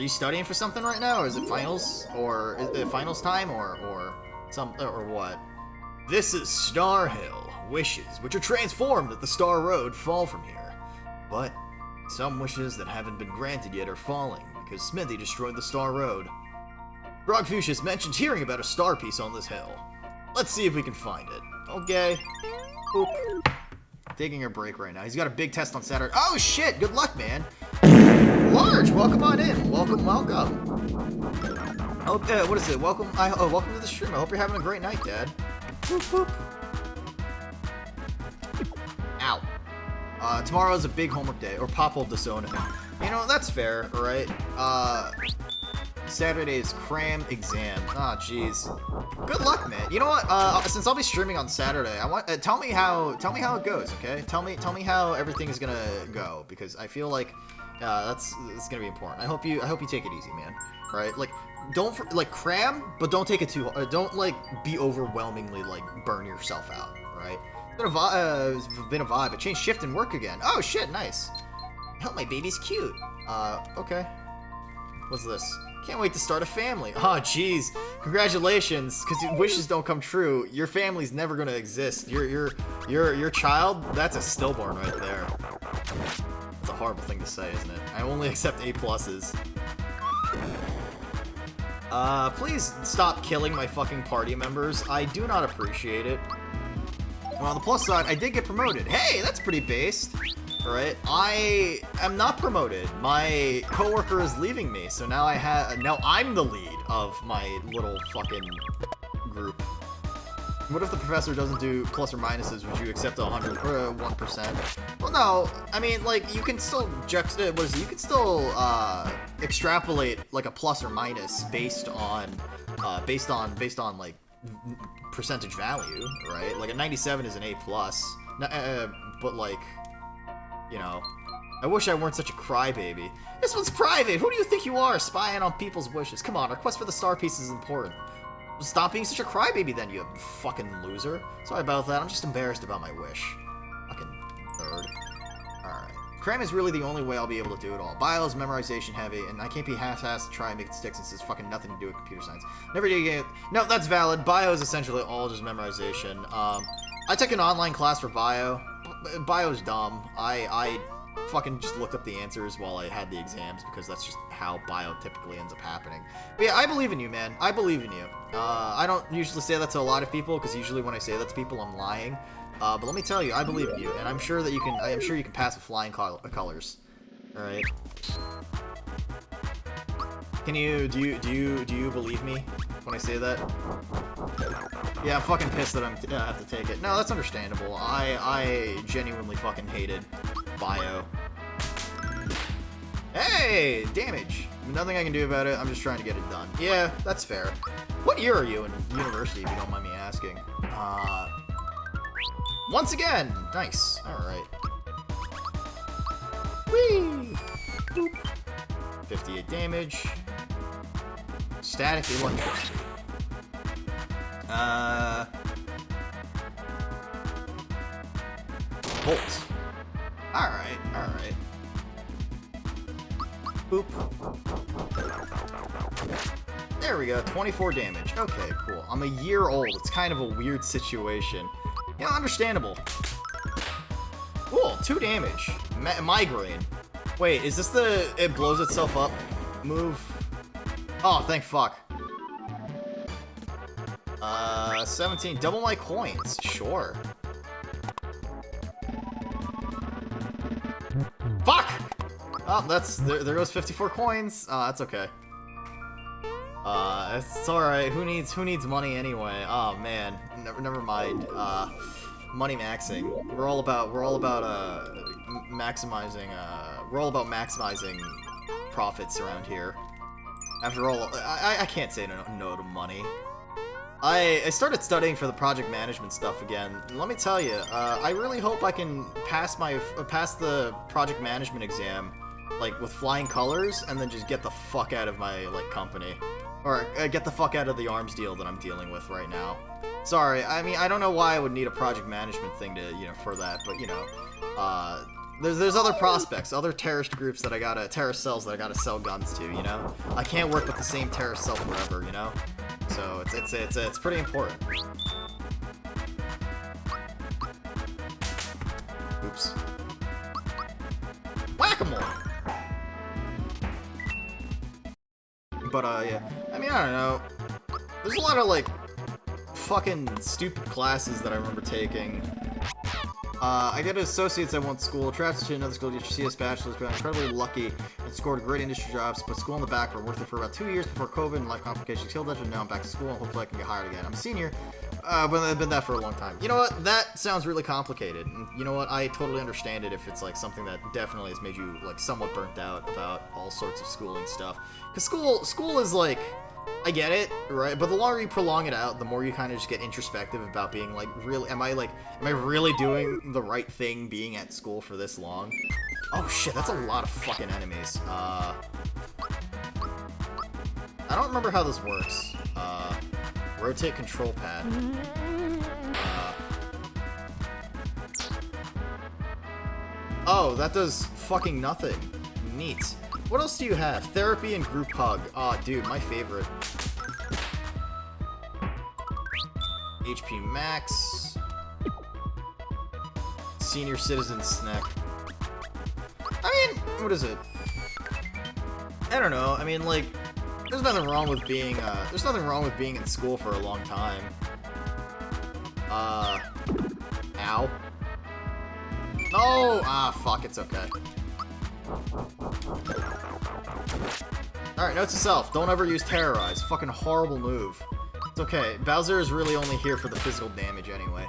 studying for something right now, or is it finals? Or is it finals time, or what? This is Star Hill. Wishes, which are transformed at the Star Road, fall from here. But some wishes that haven't been granted yet are falling, because Smithy destroyed the Star Road. Grogfucius mentioned hearing about a star piece on this hill. Let's see if we can find it. Okay. Boop. Taking a break right now. He's got a big test on Saturday. Oh shit! Good luck, man. Large, welcome on in. Welcome. Oh, what is it? Welcome to the stream. I hope you're having a great night, Dad. Boop, boop. Ow. Tomorrow's a big homework day, or Pop will disown him. You know, that's fair, right? Saturday's cram exam. Ah, jeez. Good luck, man. You know what? Since I'll be streaming on Saturday, I want tell me how it goes, okay? Tell me how everything is gonna go, because I feel like that's gonna be important. I hope you take it easy, man. Right? Like, don't cram, but don't take it too hard. Don't like be overwhelmingly like burn yourself out. Right? It's been a vibe. I changed shift and work again. Oh shit, nice. Help, my baby's cute. Okay. What's this? Can't wait to start a family. Oh, jeez. Congratulations, because wishes don't come true. Your family's never gonna exist. Your child, that's a stillborn right there. That's a horrible thing to say, isn't it? I only accept A+. Please stop killing my fucking party members. I do not appreciate it. Well, on the plus side, I did get promoted. Hey, that's pretty based. Alright, I am not promoted. My coworker is leaving me, so now now I'm the lead of my little fucking group. What if the professor doesn't do plus or minuses? Would you accept 1%? Well, no. I mean, like, you can still you can still extrapolate like a plus or minus based on like percentage value, right? Like a 97 is an A+, but like, you know, I wish I weren't such a crybaby. This one's private. Who do you think you are, spying on people's wishes? Come on, our quest for the star piece is important. Stop being such a crybaby then, you fucking loser. Sorry about that, I'm just embarrassed about my wish. Fucking nerd. Alright. Cram is really the only way I'll be able to do it all. Bio is memorization heavy, and I can't be half-assed to try and make it stick since it's fucking nothing to do with computer science. Never did get it. No, that's valid. Bio is essentially all just memorization. I took an online class for bio. Bio's dumb. I fucking just looked up the answers while I had the exams because that's just how bio typically ends up happening. But yeah, I believe in you, man. I believe in you. I don't usually say that to a lot of people, because usually when I say that to people, I'm lying. But let me tell you, I believe in you, and I'm sure that you can. I am sure you can pass with flying colors. All right. Can you? Do you believe me when I say that? Yeah, I'm fucking pissed that I have to take it. No, that's understandable. I genuinely fucking hated bio. Hey, damage. Nothing I can do about it. I'm just trying to get it done. Yeah, that's fair. What year are you in university, if you don't mind me asking? Once again! Nice. Alright. Whee! Boop. 58 damage. Static electricity. Bolt. Alright, alright. Boop. There we go, 24 damage. Okay, cool. I'm a year old. It's kind of a weird situation. Yeah, understandable. Cool, 2 damage. Migraine. Wait, is this the it blows itself up move? Oh, thank fuck. 17. Double my coins. Sure. Fuck! Oh, there goes 54 coins. That's okay. It's alright. Who needs money anyway? Oh man, never mind. Money maxing. We're all about maximizing. We're all about maximizing profits around here. After all, I can't say no to money. I started studying for the project management stuff again. Let me tell you, I really hope I can pass the project management exam, like with flying colors, and then just get the fuck out of my company, or get the fuck out of the arms deal that I'm dealing with right now. Sorry, I mean I don't know why I would need a project management thing to for that, but there's other prospects, other terrorist groups that terrorist cells that I gotta sell guns to. I can't work with the same terrorist cell forever. So it's pretty important. Oops. Whack-a-mole. But yeah, I mean I don't know. There's a lot of fucking stupid classes that I remember taking. I got associates at one school, transferred to another school to get your CS bachelor's, but I'm incredibly lucky and scored great industry jobs, put school in the back, worked there for about 2 years before COVID and life complications killed us, and now I'm back to school and hopefully I can get hired again. I'm a senior, but I've been that for a long time. You know what? That sounds really complicated, and you know what? I totally understand it if it's something that definitely has made you somewhat burnt out about all sorts of schooling stuff. Because school is I get it, right? But the longer you prolong it out, the more you kind of just get introspective about being really, am I really doing the right thing being at school for this long? Oh shit, that's a lot of fucking enemies. I don't remember how this works. Rotate control pad. Oh, that does fucking nothing. Neat. What else do you have? Therapy and group hug. Aw, dude, my favorite. HP max. Senior citizen snack. I mean, what is it? I don't know. I mean, there's nothing wrong with being in school for a long time. Ow. Oh, fuck, it's okay. Alright, note to self, don't ever use Terrorize. Fucking horrible move. It's okay, Bowser is really only here for the physical damage anyway.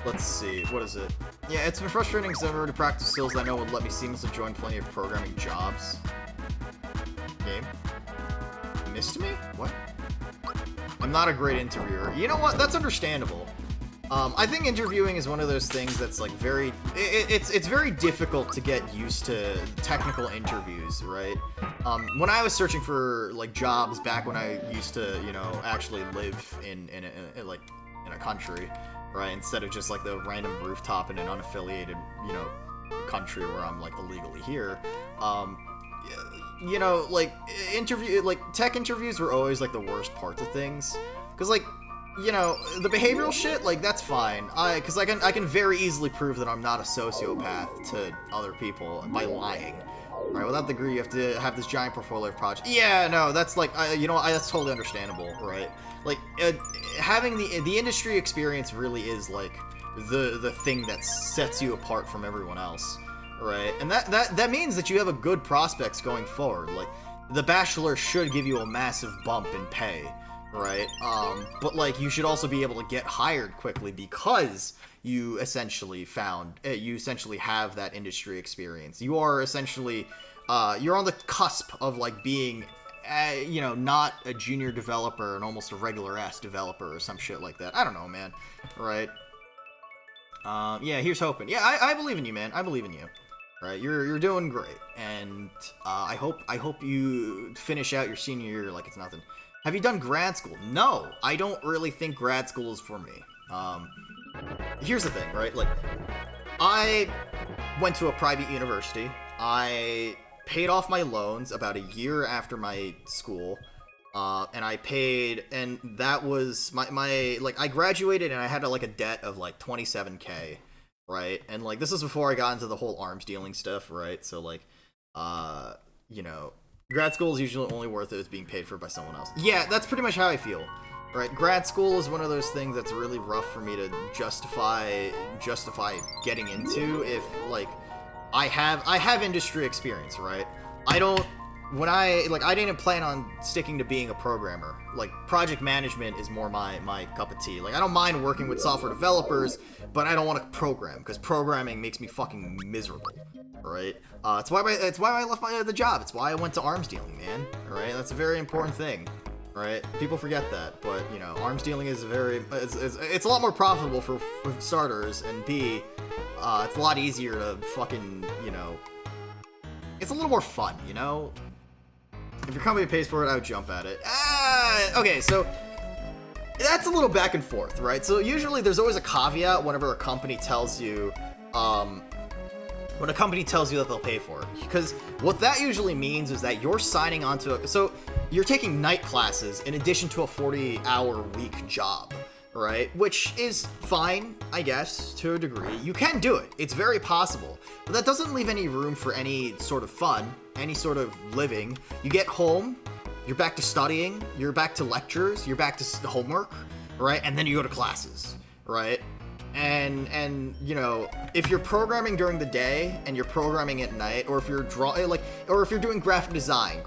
Let's see, what is it? Yeah, it's been frustrating because I've already practiced skills that I know would let me seamlessly join plenty of programming jobs. Game? Missed me? What? I'm not a great interviewer. You know what? That's understandable. I think interviewing is one of those things that's very, it's very difficult to get used to technical interviews, right? When I was searching for jobs back when I used to, actually live in a country, right? Instead of just the random rooftop in an unaffiliated, country where I'm illegally here. Tech interviews were always the worst parts of things, because the behavioral shit, that's fine. Because I can very easily prove that I'm not a sociopath to other people by lying, Right, without the degree, you have to have this giant portfolio of projects. Yeah, no, that's like, that's totally understandable, right? Like, having the industry experience really is like the thing that sets you apart from everyone else, right? And that means that you have a good prospects going forward. Like, the Bachelor should give you a massive bump in pay, right? But like, you should also be able to get hired quickly because you essentially have that industry experience. You are essentially, you're on the cusp of like being, not a junior developer and almost a regular ass developer or some shit like that. I don't know, man. Right? Yeah, here's hoping. Yeah, I believe in you, man. I believe in you. Right? You're doing great, and I hope you finish out your senior year like it's nothing. Have you done grad school? No, I don't really think grad school is for me. Here's the thing, right? Like, I went to a private university. I paid off my loans about a year after my school, and that was my like, I graduated and I had a debt of like $27K, right? And like, this is before I got into the whole arms dealing stuff, right? So like, grad school is usually only worth it if it's being paid for by someone else. Yeah, that's pretty much how I feel. Right, grad school is one of those things that's really rough for me to justify getting into if, like, I have industry experience, right? I didn't plan on sticking to being a programmer. Like, project management is more my cup of tea. Like, I don't mind working with software developers, but I don't want to program, because programming makes me fucking miserable, right? It's why I left the job. It's why I went to arms dealing, man, right? That's a very important thing. Right? People forget that, but, arms dealing is it's a lot more profitable for starters, and B, it's a lot easier to fucking, it's a little more fun, If your company pays for it, I would jump at it. Okay, so that's a little back and forth, right? So usually there's always a caveat whenever a company tells you, that they'll pay for it. Because what that usually means is that you're signing on to so you're taking night classes in addition to a 40-hour week job, right? Which is fine, I guess, to a degree. You can do it. It's very possible. But that doesn't leave any room for any sort of fun, any sort of living. You get home, you're back to studying, you're back to lectures, you're back to homework, right? And then you go to classes, right? And if you're programming during the day and you're programming at night, or if you're or if you're doing graphic design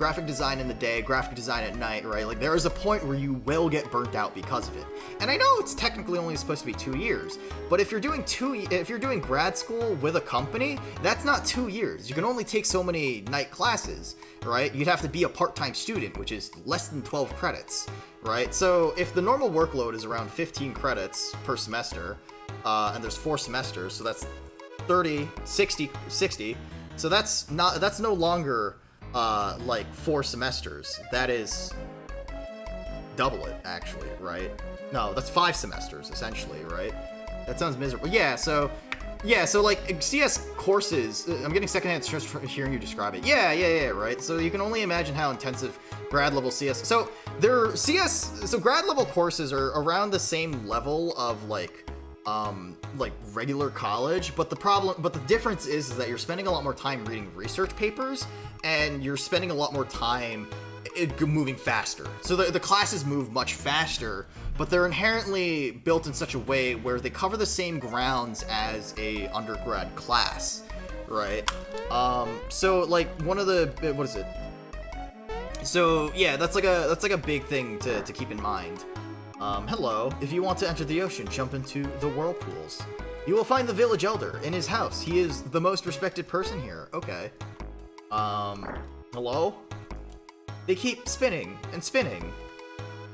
in the day, graphic design at night, right? Like, there is a point where you will get burnt out because of it. And I know it's technically only supposed to be 2 years, but if you're doing grad school with a company, that's not 2 years. You can only take so many night classes, right? You'd have to be a part-time student, which is less than 12 credits, right? So if the normal workload is around 15 credits per semester, and there's 4 semesters, so that's 30, 60. So that's no longer, 4 semesters. That is double it, actually, right? No, that's 5 semesters, essentially, right? That sounds miserable. Yeah, so like, CS courses, I'm getting secondhand stress from hearing you describe it. Yeah, right? So you can only imagine how intensive grad level CS, so grad level courses are around the same level of, like regular college, but the difference is that you're spending a lot more time reading research papers, and you're spending a lot more time moving faster. So the classes move much faster, but they're inherently built in such a way where they cover the same grounds as a undergrad class, right? So like one of the, what is it? So yeah, that's like a big thing to keep in mind. Hello. If you want to enter the ocean, jump into the whirlpools. You will find the village elder in his house. He is the most respected person here. Okay. Hello? They keep spinning and spinning.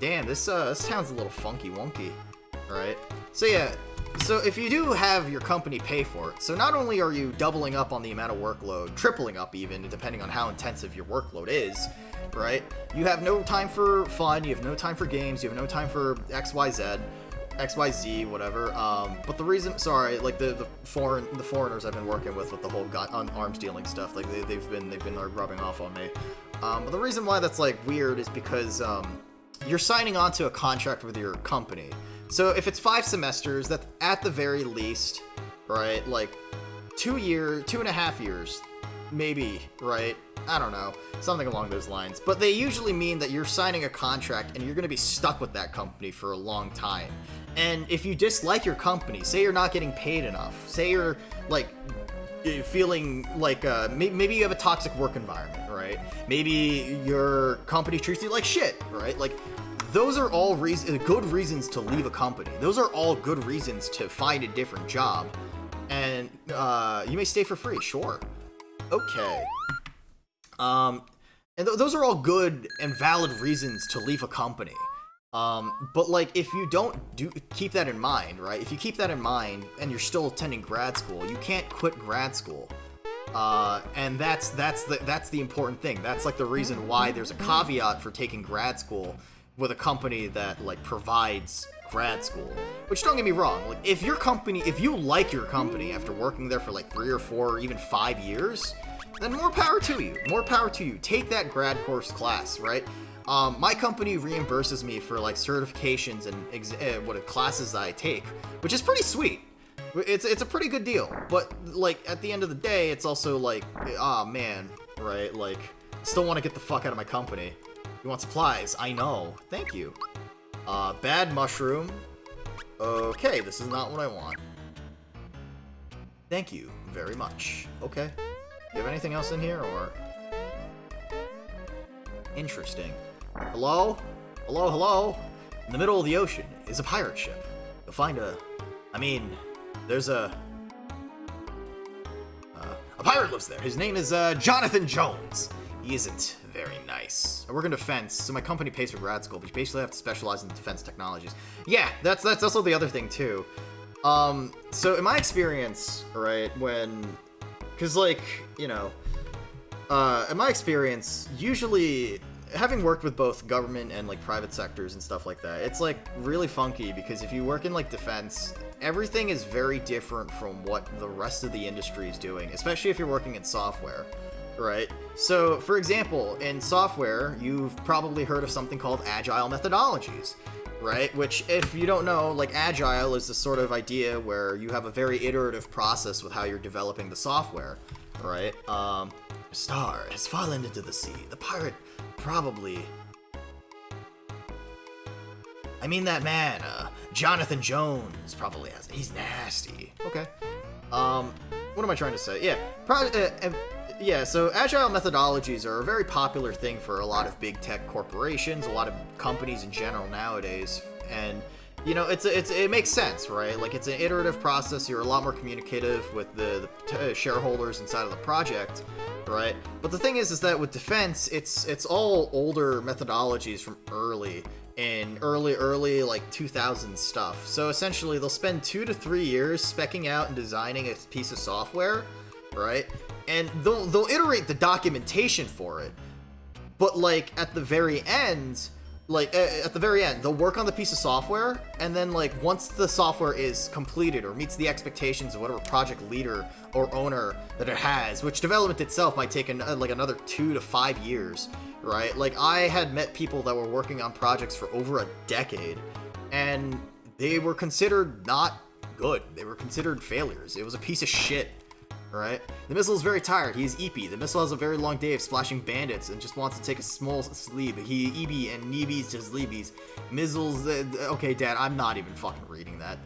Damn, this sounds a little funky wonky. Right? So yeah, so if you do have your company pay for it, so not only are you doubling up on the amount of workload, tripling up even, depending on how intensive your workload is, right? You have no time for fun, you have no time for games, you have no time for XYZ, whatever. But the reason, sorry, like the foreigners I've been working with the whole on arms dealing stuff, like they've been rubbing off on me. But the reason why that's like weird is because you're signing on to a contract with your company. So if it's 5 semesters, that's at the very least, right? Like 2.5 years, maybe, right? I don't know, something along those lines. But they usually mean that you're signing a contract and you're going to be stuck with that company for a long time. And if you dislike your company, say you're not getting paid enough, say you're, like, feeling like, maybe you have a toxic work environment, right? Maybe your company treats you like shit, right? Like, those are all good reasons to leave a company. Those are all good reasons to find a different job. And, you may stay for free, sure. Okay. And those are all good and valid reasons to leave a company. But like, if you don't keep that in mind, right? If you keep that in mind and you're still attending grad school, you can't quit grad school. And that's the important thing. That's like the reason why there's a caveat for taking grad school with a company that like provides grad school. Which, don't get me wrong, like if you like your company after working there for like 3 or 4 or even 5 years, then more power to you. More power to you. Take that grad course class, right? My company reimburses me for like certifications and what classes I take, which is pretty sweet. It's a pretty good deal. But like at the end of the day, it's also like, ah, man, right? Like, still want to get the fuck out of my company. You want supplies? I know. Thank you. Bad mushroom. Okay, this is not what I want. Thank you very much. Okay. You have anything else in here, or? Interesting. Hello? Hello, hello? In the middle of the ocean is a pirate ship. You'll find there's a pirate lives there. His name is, Jonathan Jones. He isn't very nice. I work in defense, so my company pays for grad school, but you basically have to specialize in defense technologies. Yeah, that's also the other thing, too. So in my experience, right, because, like, you know, in my experience, usually, having worked with both government and, like, private sectors and stuff like that, it's, like, really funky, because if you work in, like, defense, everything is very different from what the rest of the industry is doing, especially if you're working in software, right? So, for example, in software, you've probably heard of something called agile methodologies, right? Which, if you don't know, like, agile is the sort of idea where you have a very iterative process with how you're developing the software, right? A star has fallen into the sea. The pirate probably... I mean, that man, Jonathan Jones probably has... He's nasty. Okay. What am I trying to say? Yeah, so agile methodologies are a very popular thing for a lot of big tech corporations, a lot of companies in general nowadays, and, you know, it makes sense, right? Like, it's an iterative process, you're a lot more communicative with the shareholders inside of the project, right? But the thing is that with defense, it's all older methodologies from early like 2000 stuff. So essentially, they'll spend 2 to 3 years specking out and designing a piece of software, right? And they'll iterate the documentation for it, but like at the very end, they'll work on the piece of software, and then like once the software is completed or meets the expectations of whatever project leader or owner that it has, which development itself might take like another 2 to 5 years, right? Like, I had met people that were working on projects for over a decade, and they were considered not good. They were considered failures. It was a piece of shit. Right? The missile is very tired. He is eepy. The missile has a very long day of splashing bandits and just wants to take a small sleep. He eepy and neebies to sleebies. Missiles. Okay, Dad, I'm not even fucking reading that.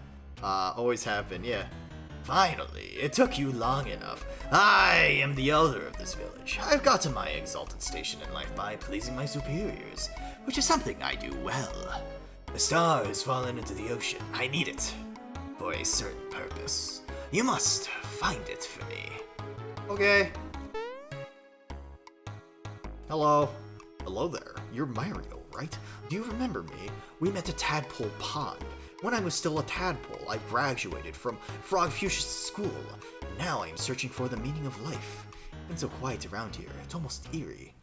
Always have been, yeah. Finally, it took you long enough. I am the elder of this village. I've got to my exalted station in life by pleasing my superiors, which is something I do well. The star has fallen into the ocean. I need it for a certain purpose. You must find it for me. Okay. Hello. Hello there. You're Mario, right? Do you remember me? We met at Tadpole Pond. When I was still a tadpole, I graduated from Frog Fuchsia School. Now I am searching for the meaning of life. It's been so quiet around here. It's almost eerie.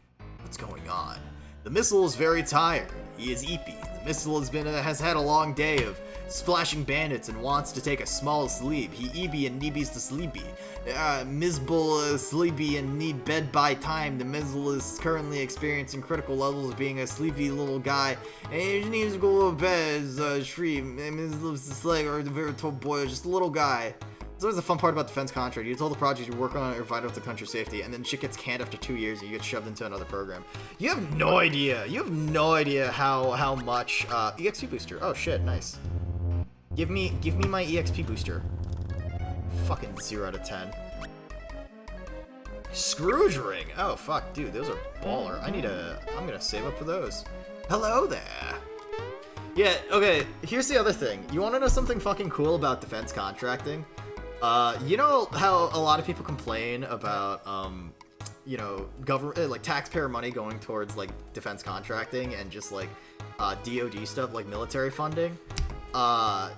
What's going on? The missile is very tired. He is eepy. The missile has had a long day of splashing bandits and wants to take a small sleep. He eeby and neebies to sleepy. Mizble sleepy and need bed by time. The missile is currently experiencing critical levels of being a sleepy little guy, and he needs to go to bed. Shreem, Mizble is like, or the very tall boy, just a little guy. It's always the fun part about defense contract. You told the project you work on are vital to country safety, and then shit gets canned after 2 years, and you get shoved into another program. You have no idea. You have no idea how much EXP booster. Oh shit, nice. Give me my EXP booster. Fucking 0 out of 10. Scrooge ring. Oh fuck, dude, those are baller. I'm gonna save up for those. Hello there. Yeah, okay, here's the other thing. You wanna know something fucking cool about defense contracting? You know how a lot of people complain about, you know, government, like taxpayer money going towards like defense contracting and just like DoD stuff, like military funding? A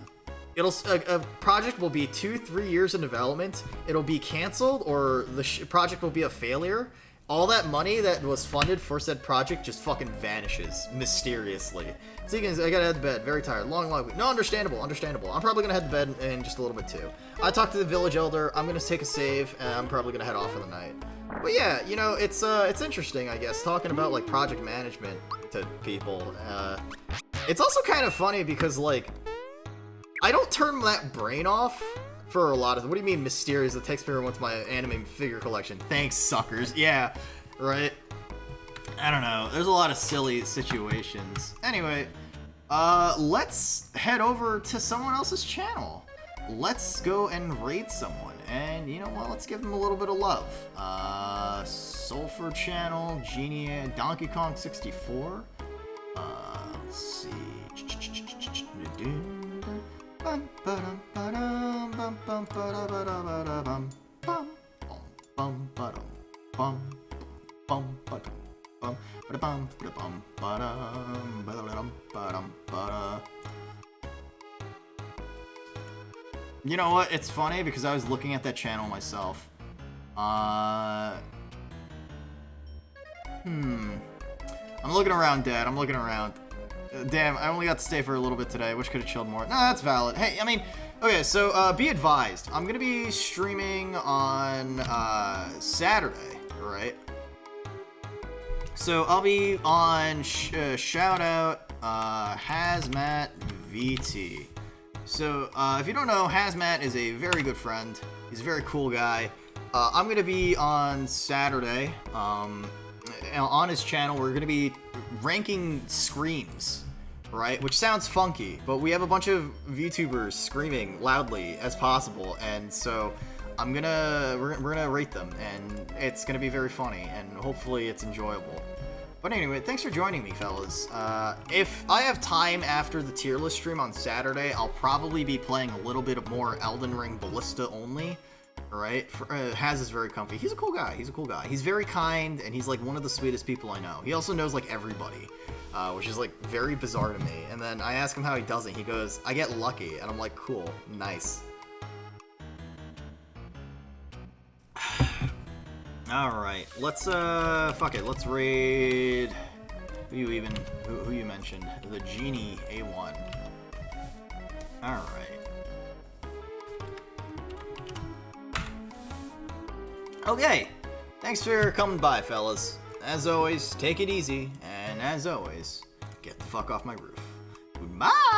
project will be 2-3 years in development. It'll be canceled, or the project will be a failure. All that money that was funded for said project just fucking vanishes mysteriously. So you can, I gotta head to bed. Very tired. Long week. No, understandable. I'm probably gonna head to bed in just a little bit too. I talked to the village elder. I'm gonna take a save, and I'm probably gonna head off for the night. But yeah, you know, it's interesting, I guess, talking about like project management to people. It's also kind of funny because like, I don't turn that brain off for a lot of. What do you mean mysterious? The taxpayer wants my anime figure collection. Thanks, suckers. Yeah, right. I don't know. There's a lot of silly situations. Anyway, let's head over to someone else's channel. Let's go and raid someone. And you know what? Let's give them a little bit of love. Sulfur channel, Genie, Donkey Kong 64. Let's see. You know what? It's funny because I was looking at that channel myself. I'm looking around, Dad. I'm looking around. Damn, I only got to stay for a little bit today. Wish could have chilled more. No, that's valid. Hey, I mean, okay, so be advised. I'm gonna be streaming on Saturday, right? So I'll be on shout out Hazmat VT. So if you don't know, Hazmat is a very good friend. He's a very cool guy. I'm gonna be on Saturday. On his channel, we're gonna be ranking screams, right? Which sounds funky, but we have a bunch of VTubers screaming loudly as possible, and so we're gonna rate them, and it's gonna be very funny, and hopefully it's enjoyable. But anyway, thanks for joining me, fellas. If I have time after the tier list stream on Saturday, I'll probably be playing a little bit of more Elden Ring Ballista only. Right? Haz is very comfy. He's a cool guy. He's very kind, and he's like one of the sweetest people I know. He also knows like everybody, which is like very bizarre to me. And then I ask him how he does it. He goes, "I get lucky," and I'm like, "Cool, nice." All right, let's fuck it. Let's raid. Who you mentioned? The Genie A1. All right. Okay, thanks for coming by, fellas. As always, take it easy, and as always, get the fuck off my roof. Goodbye!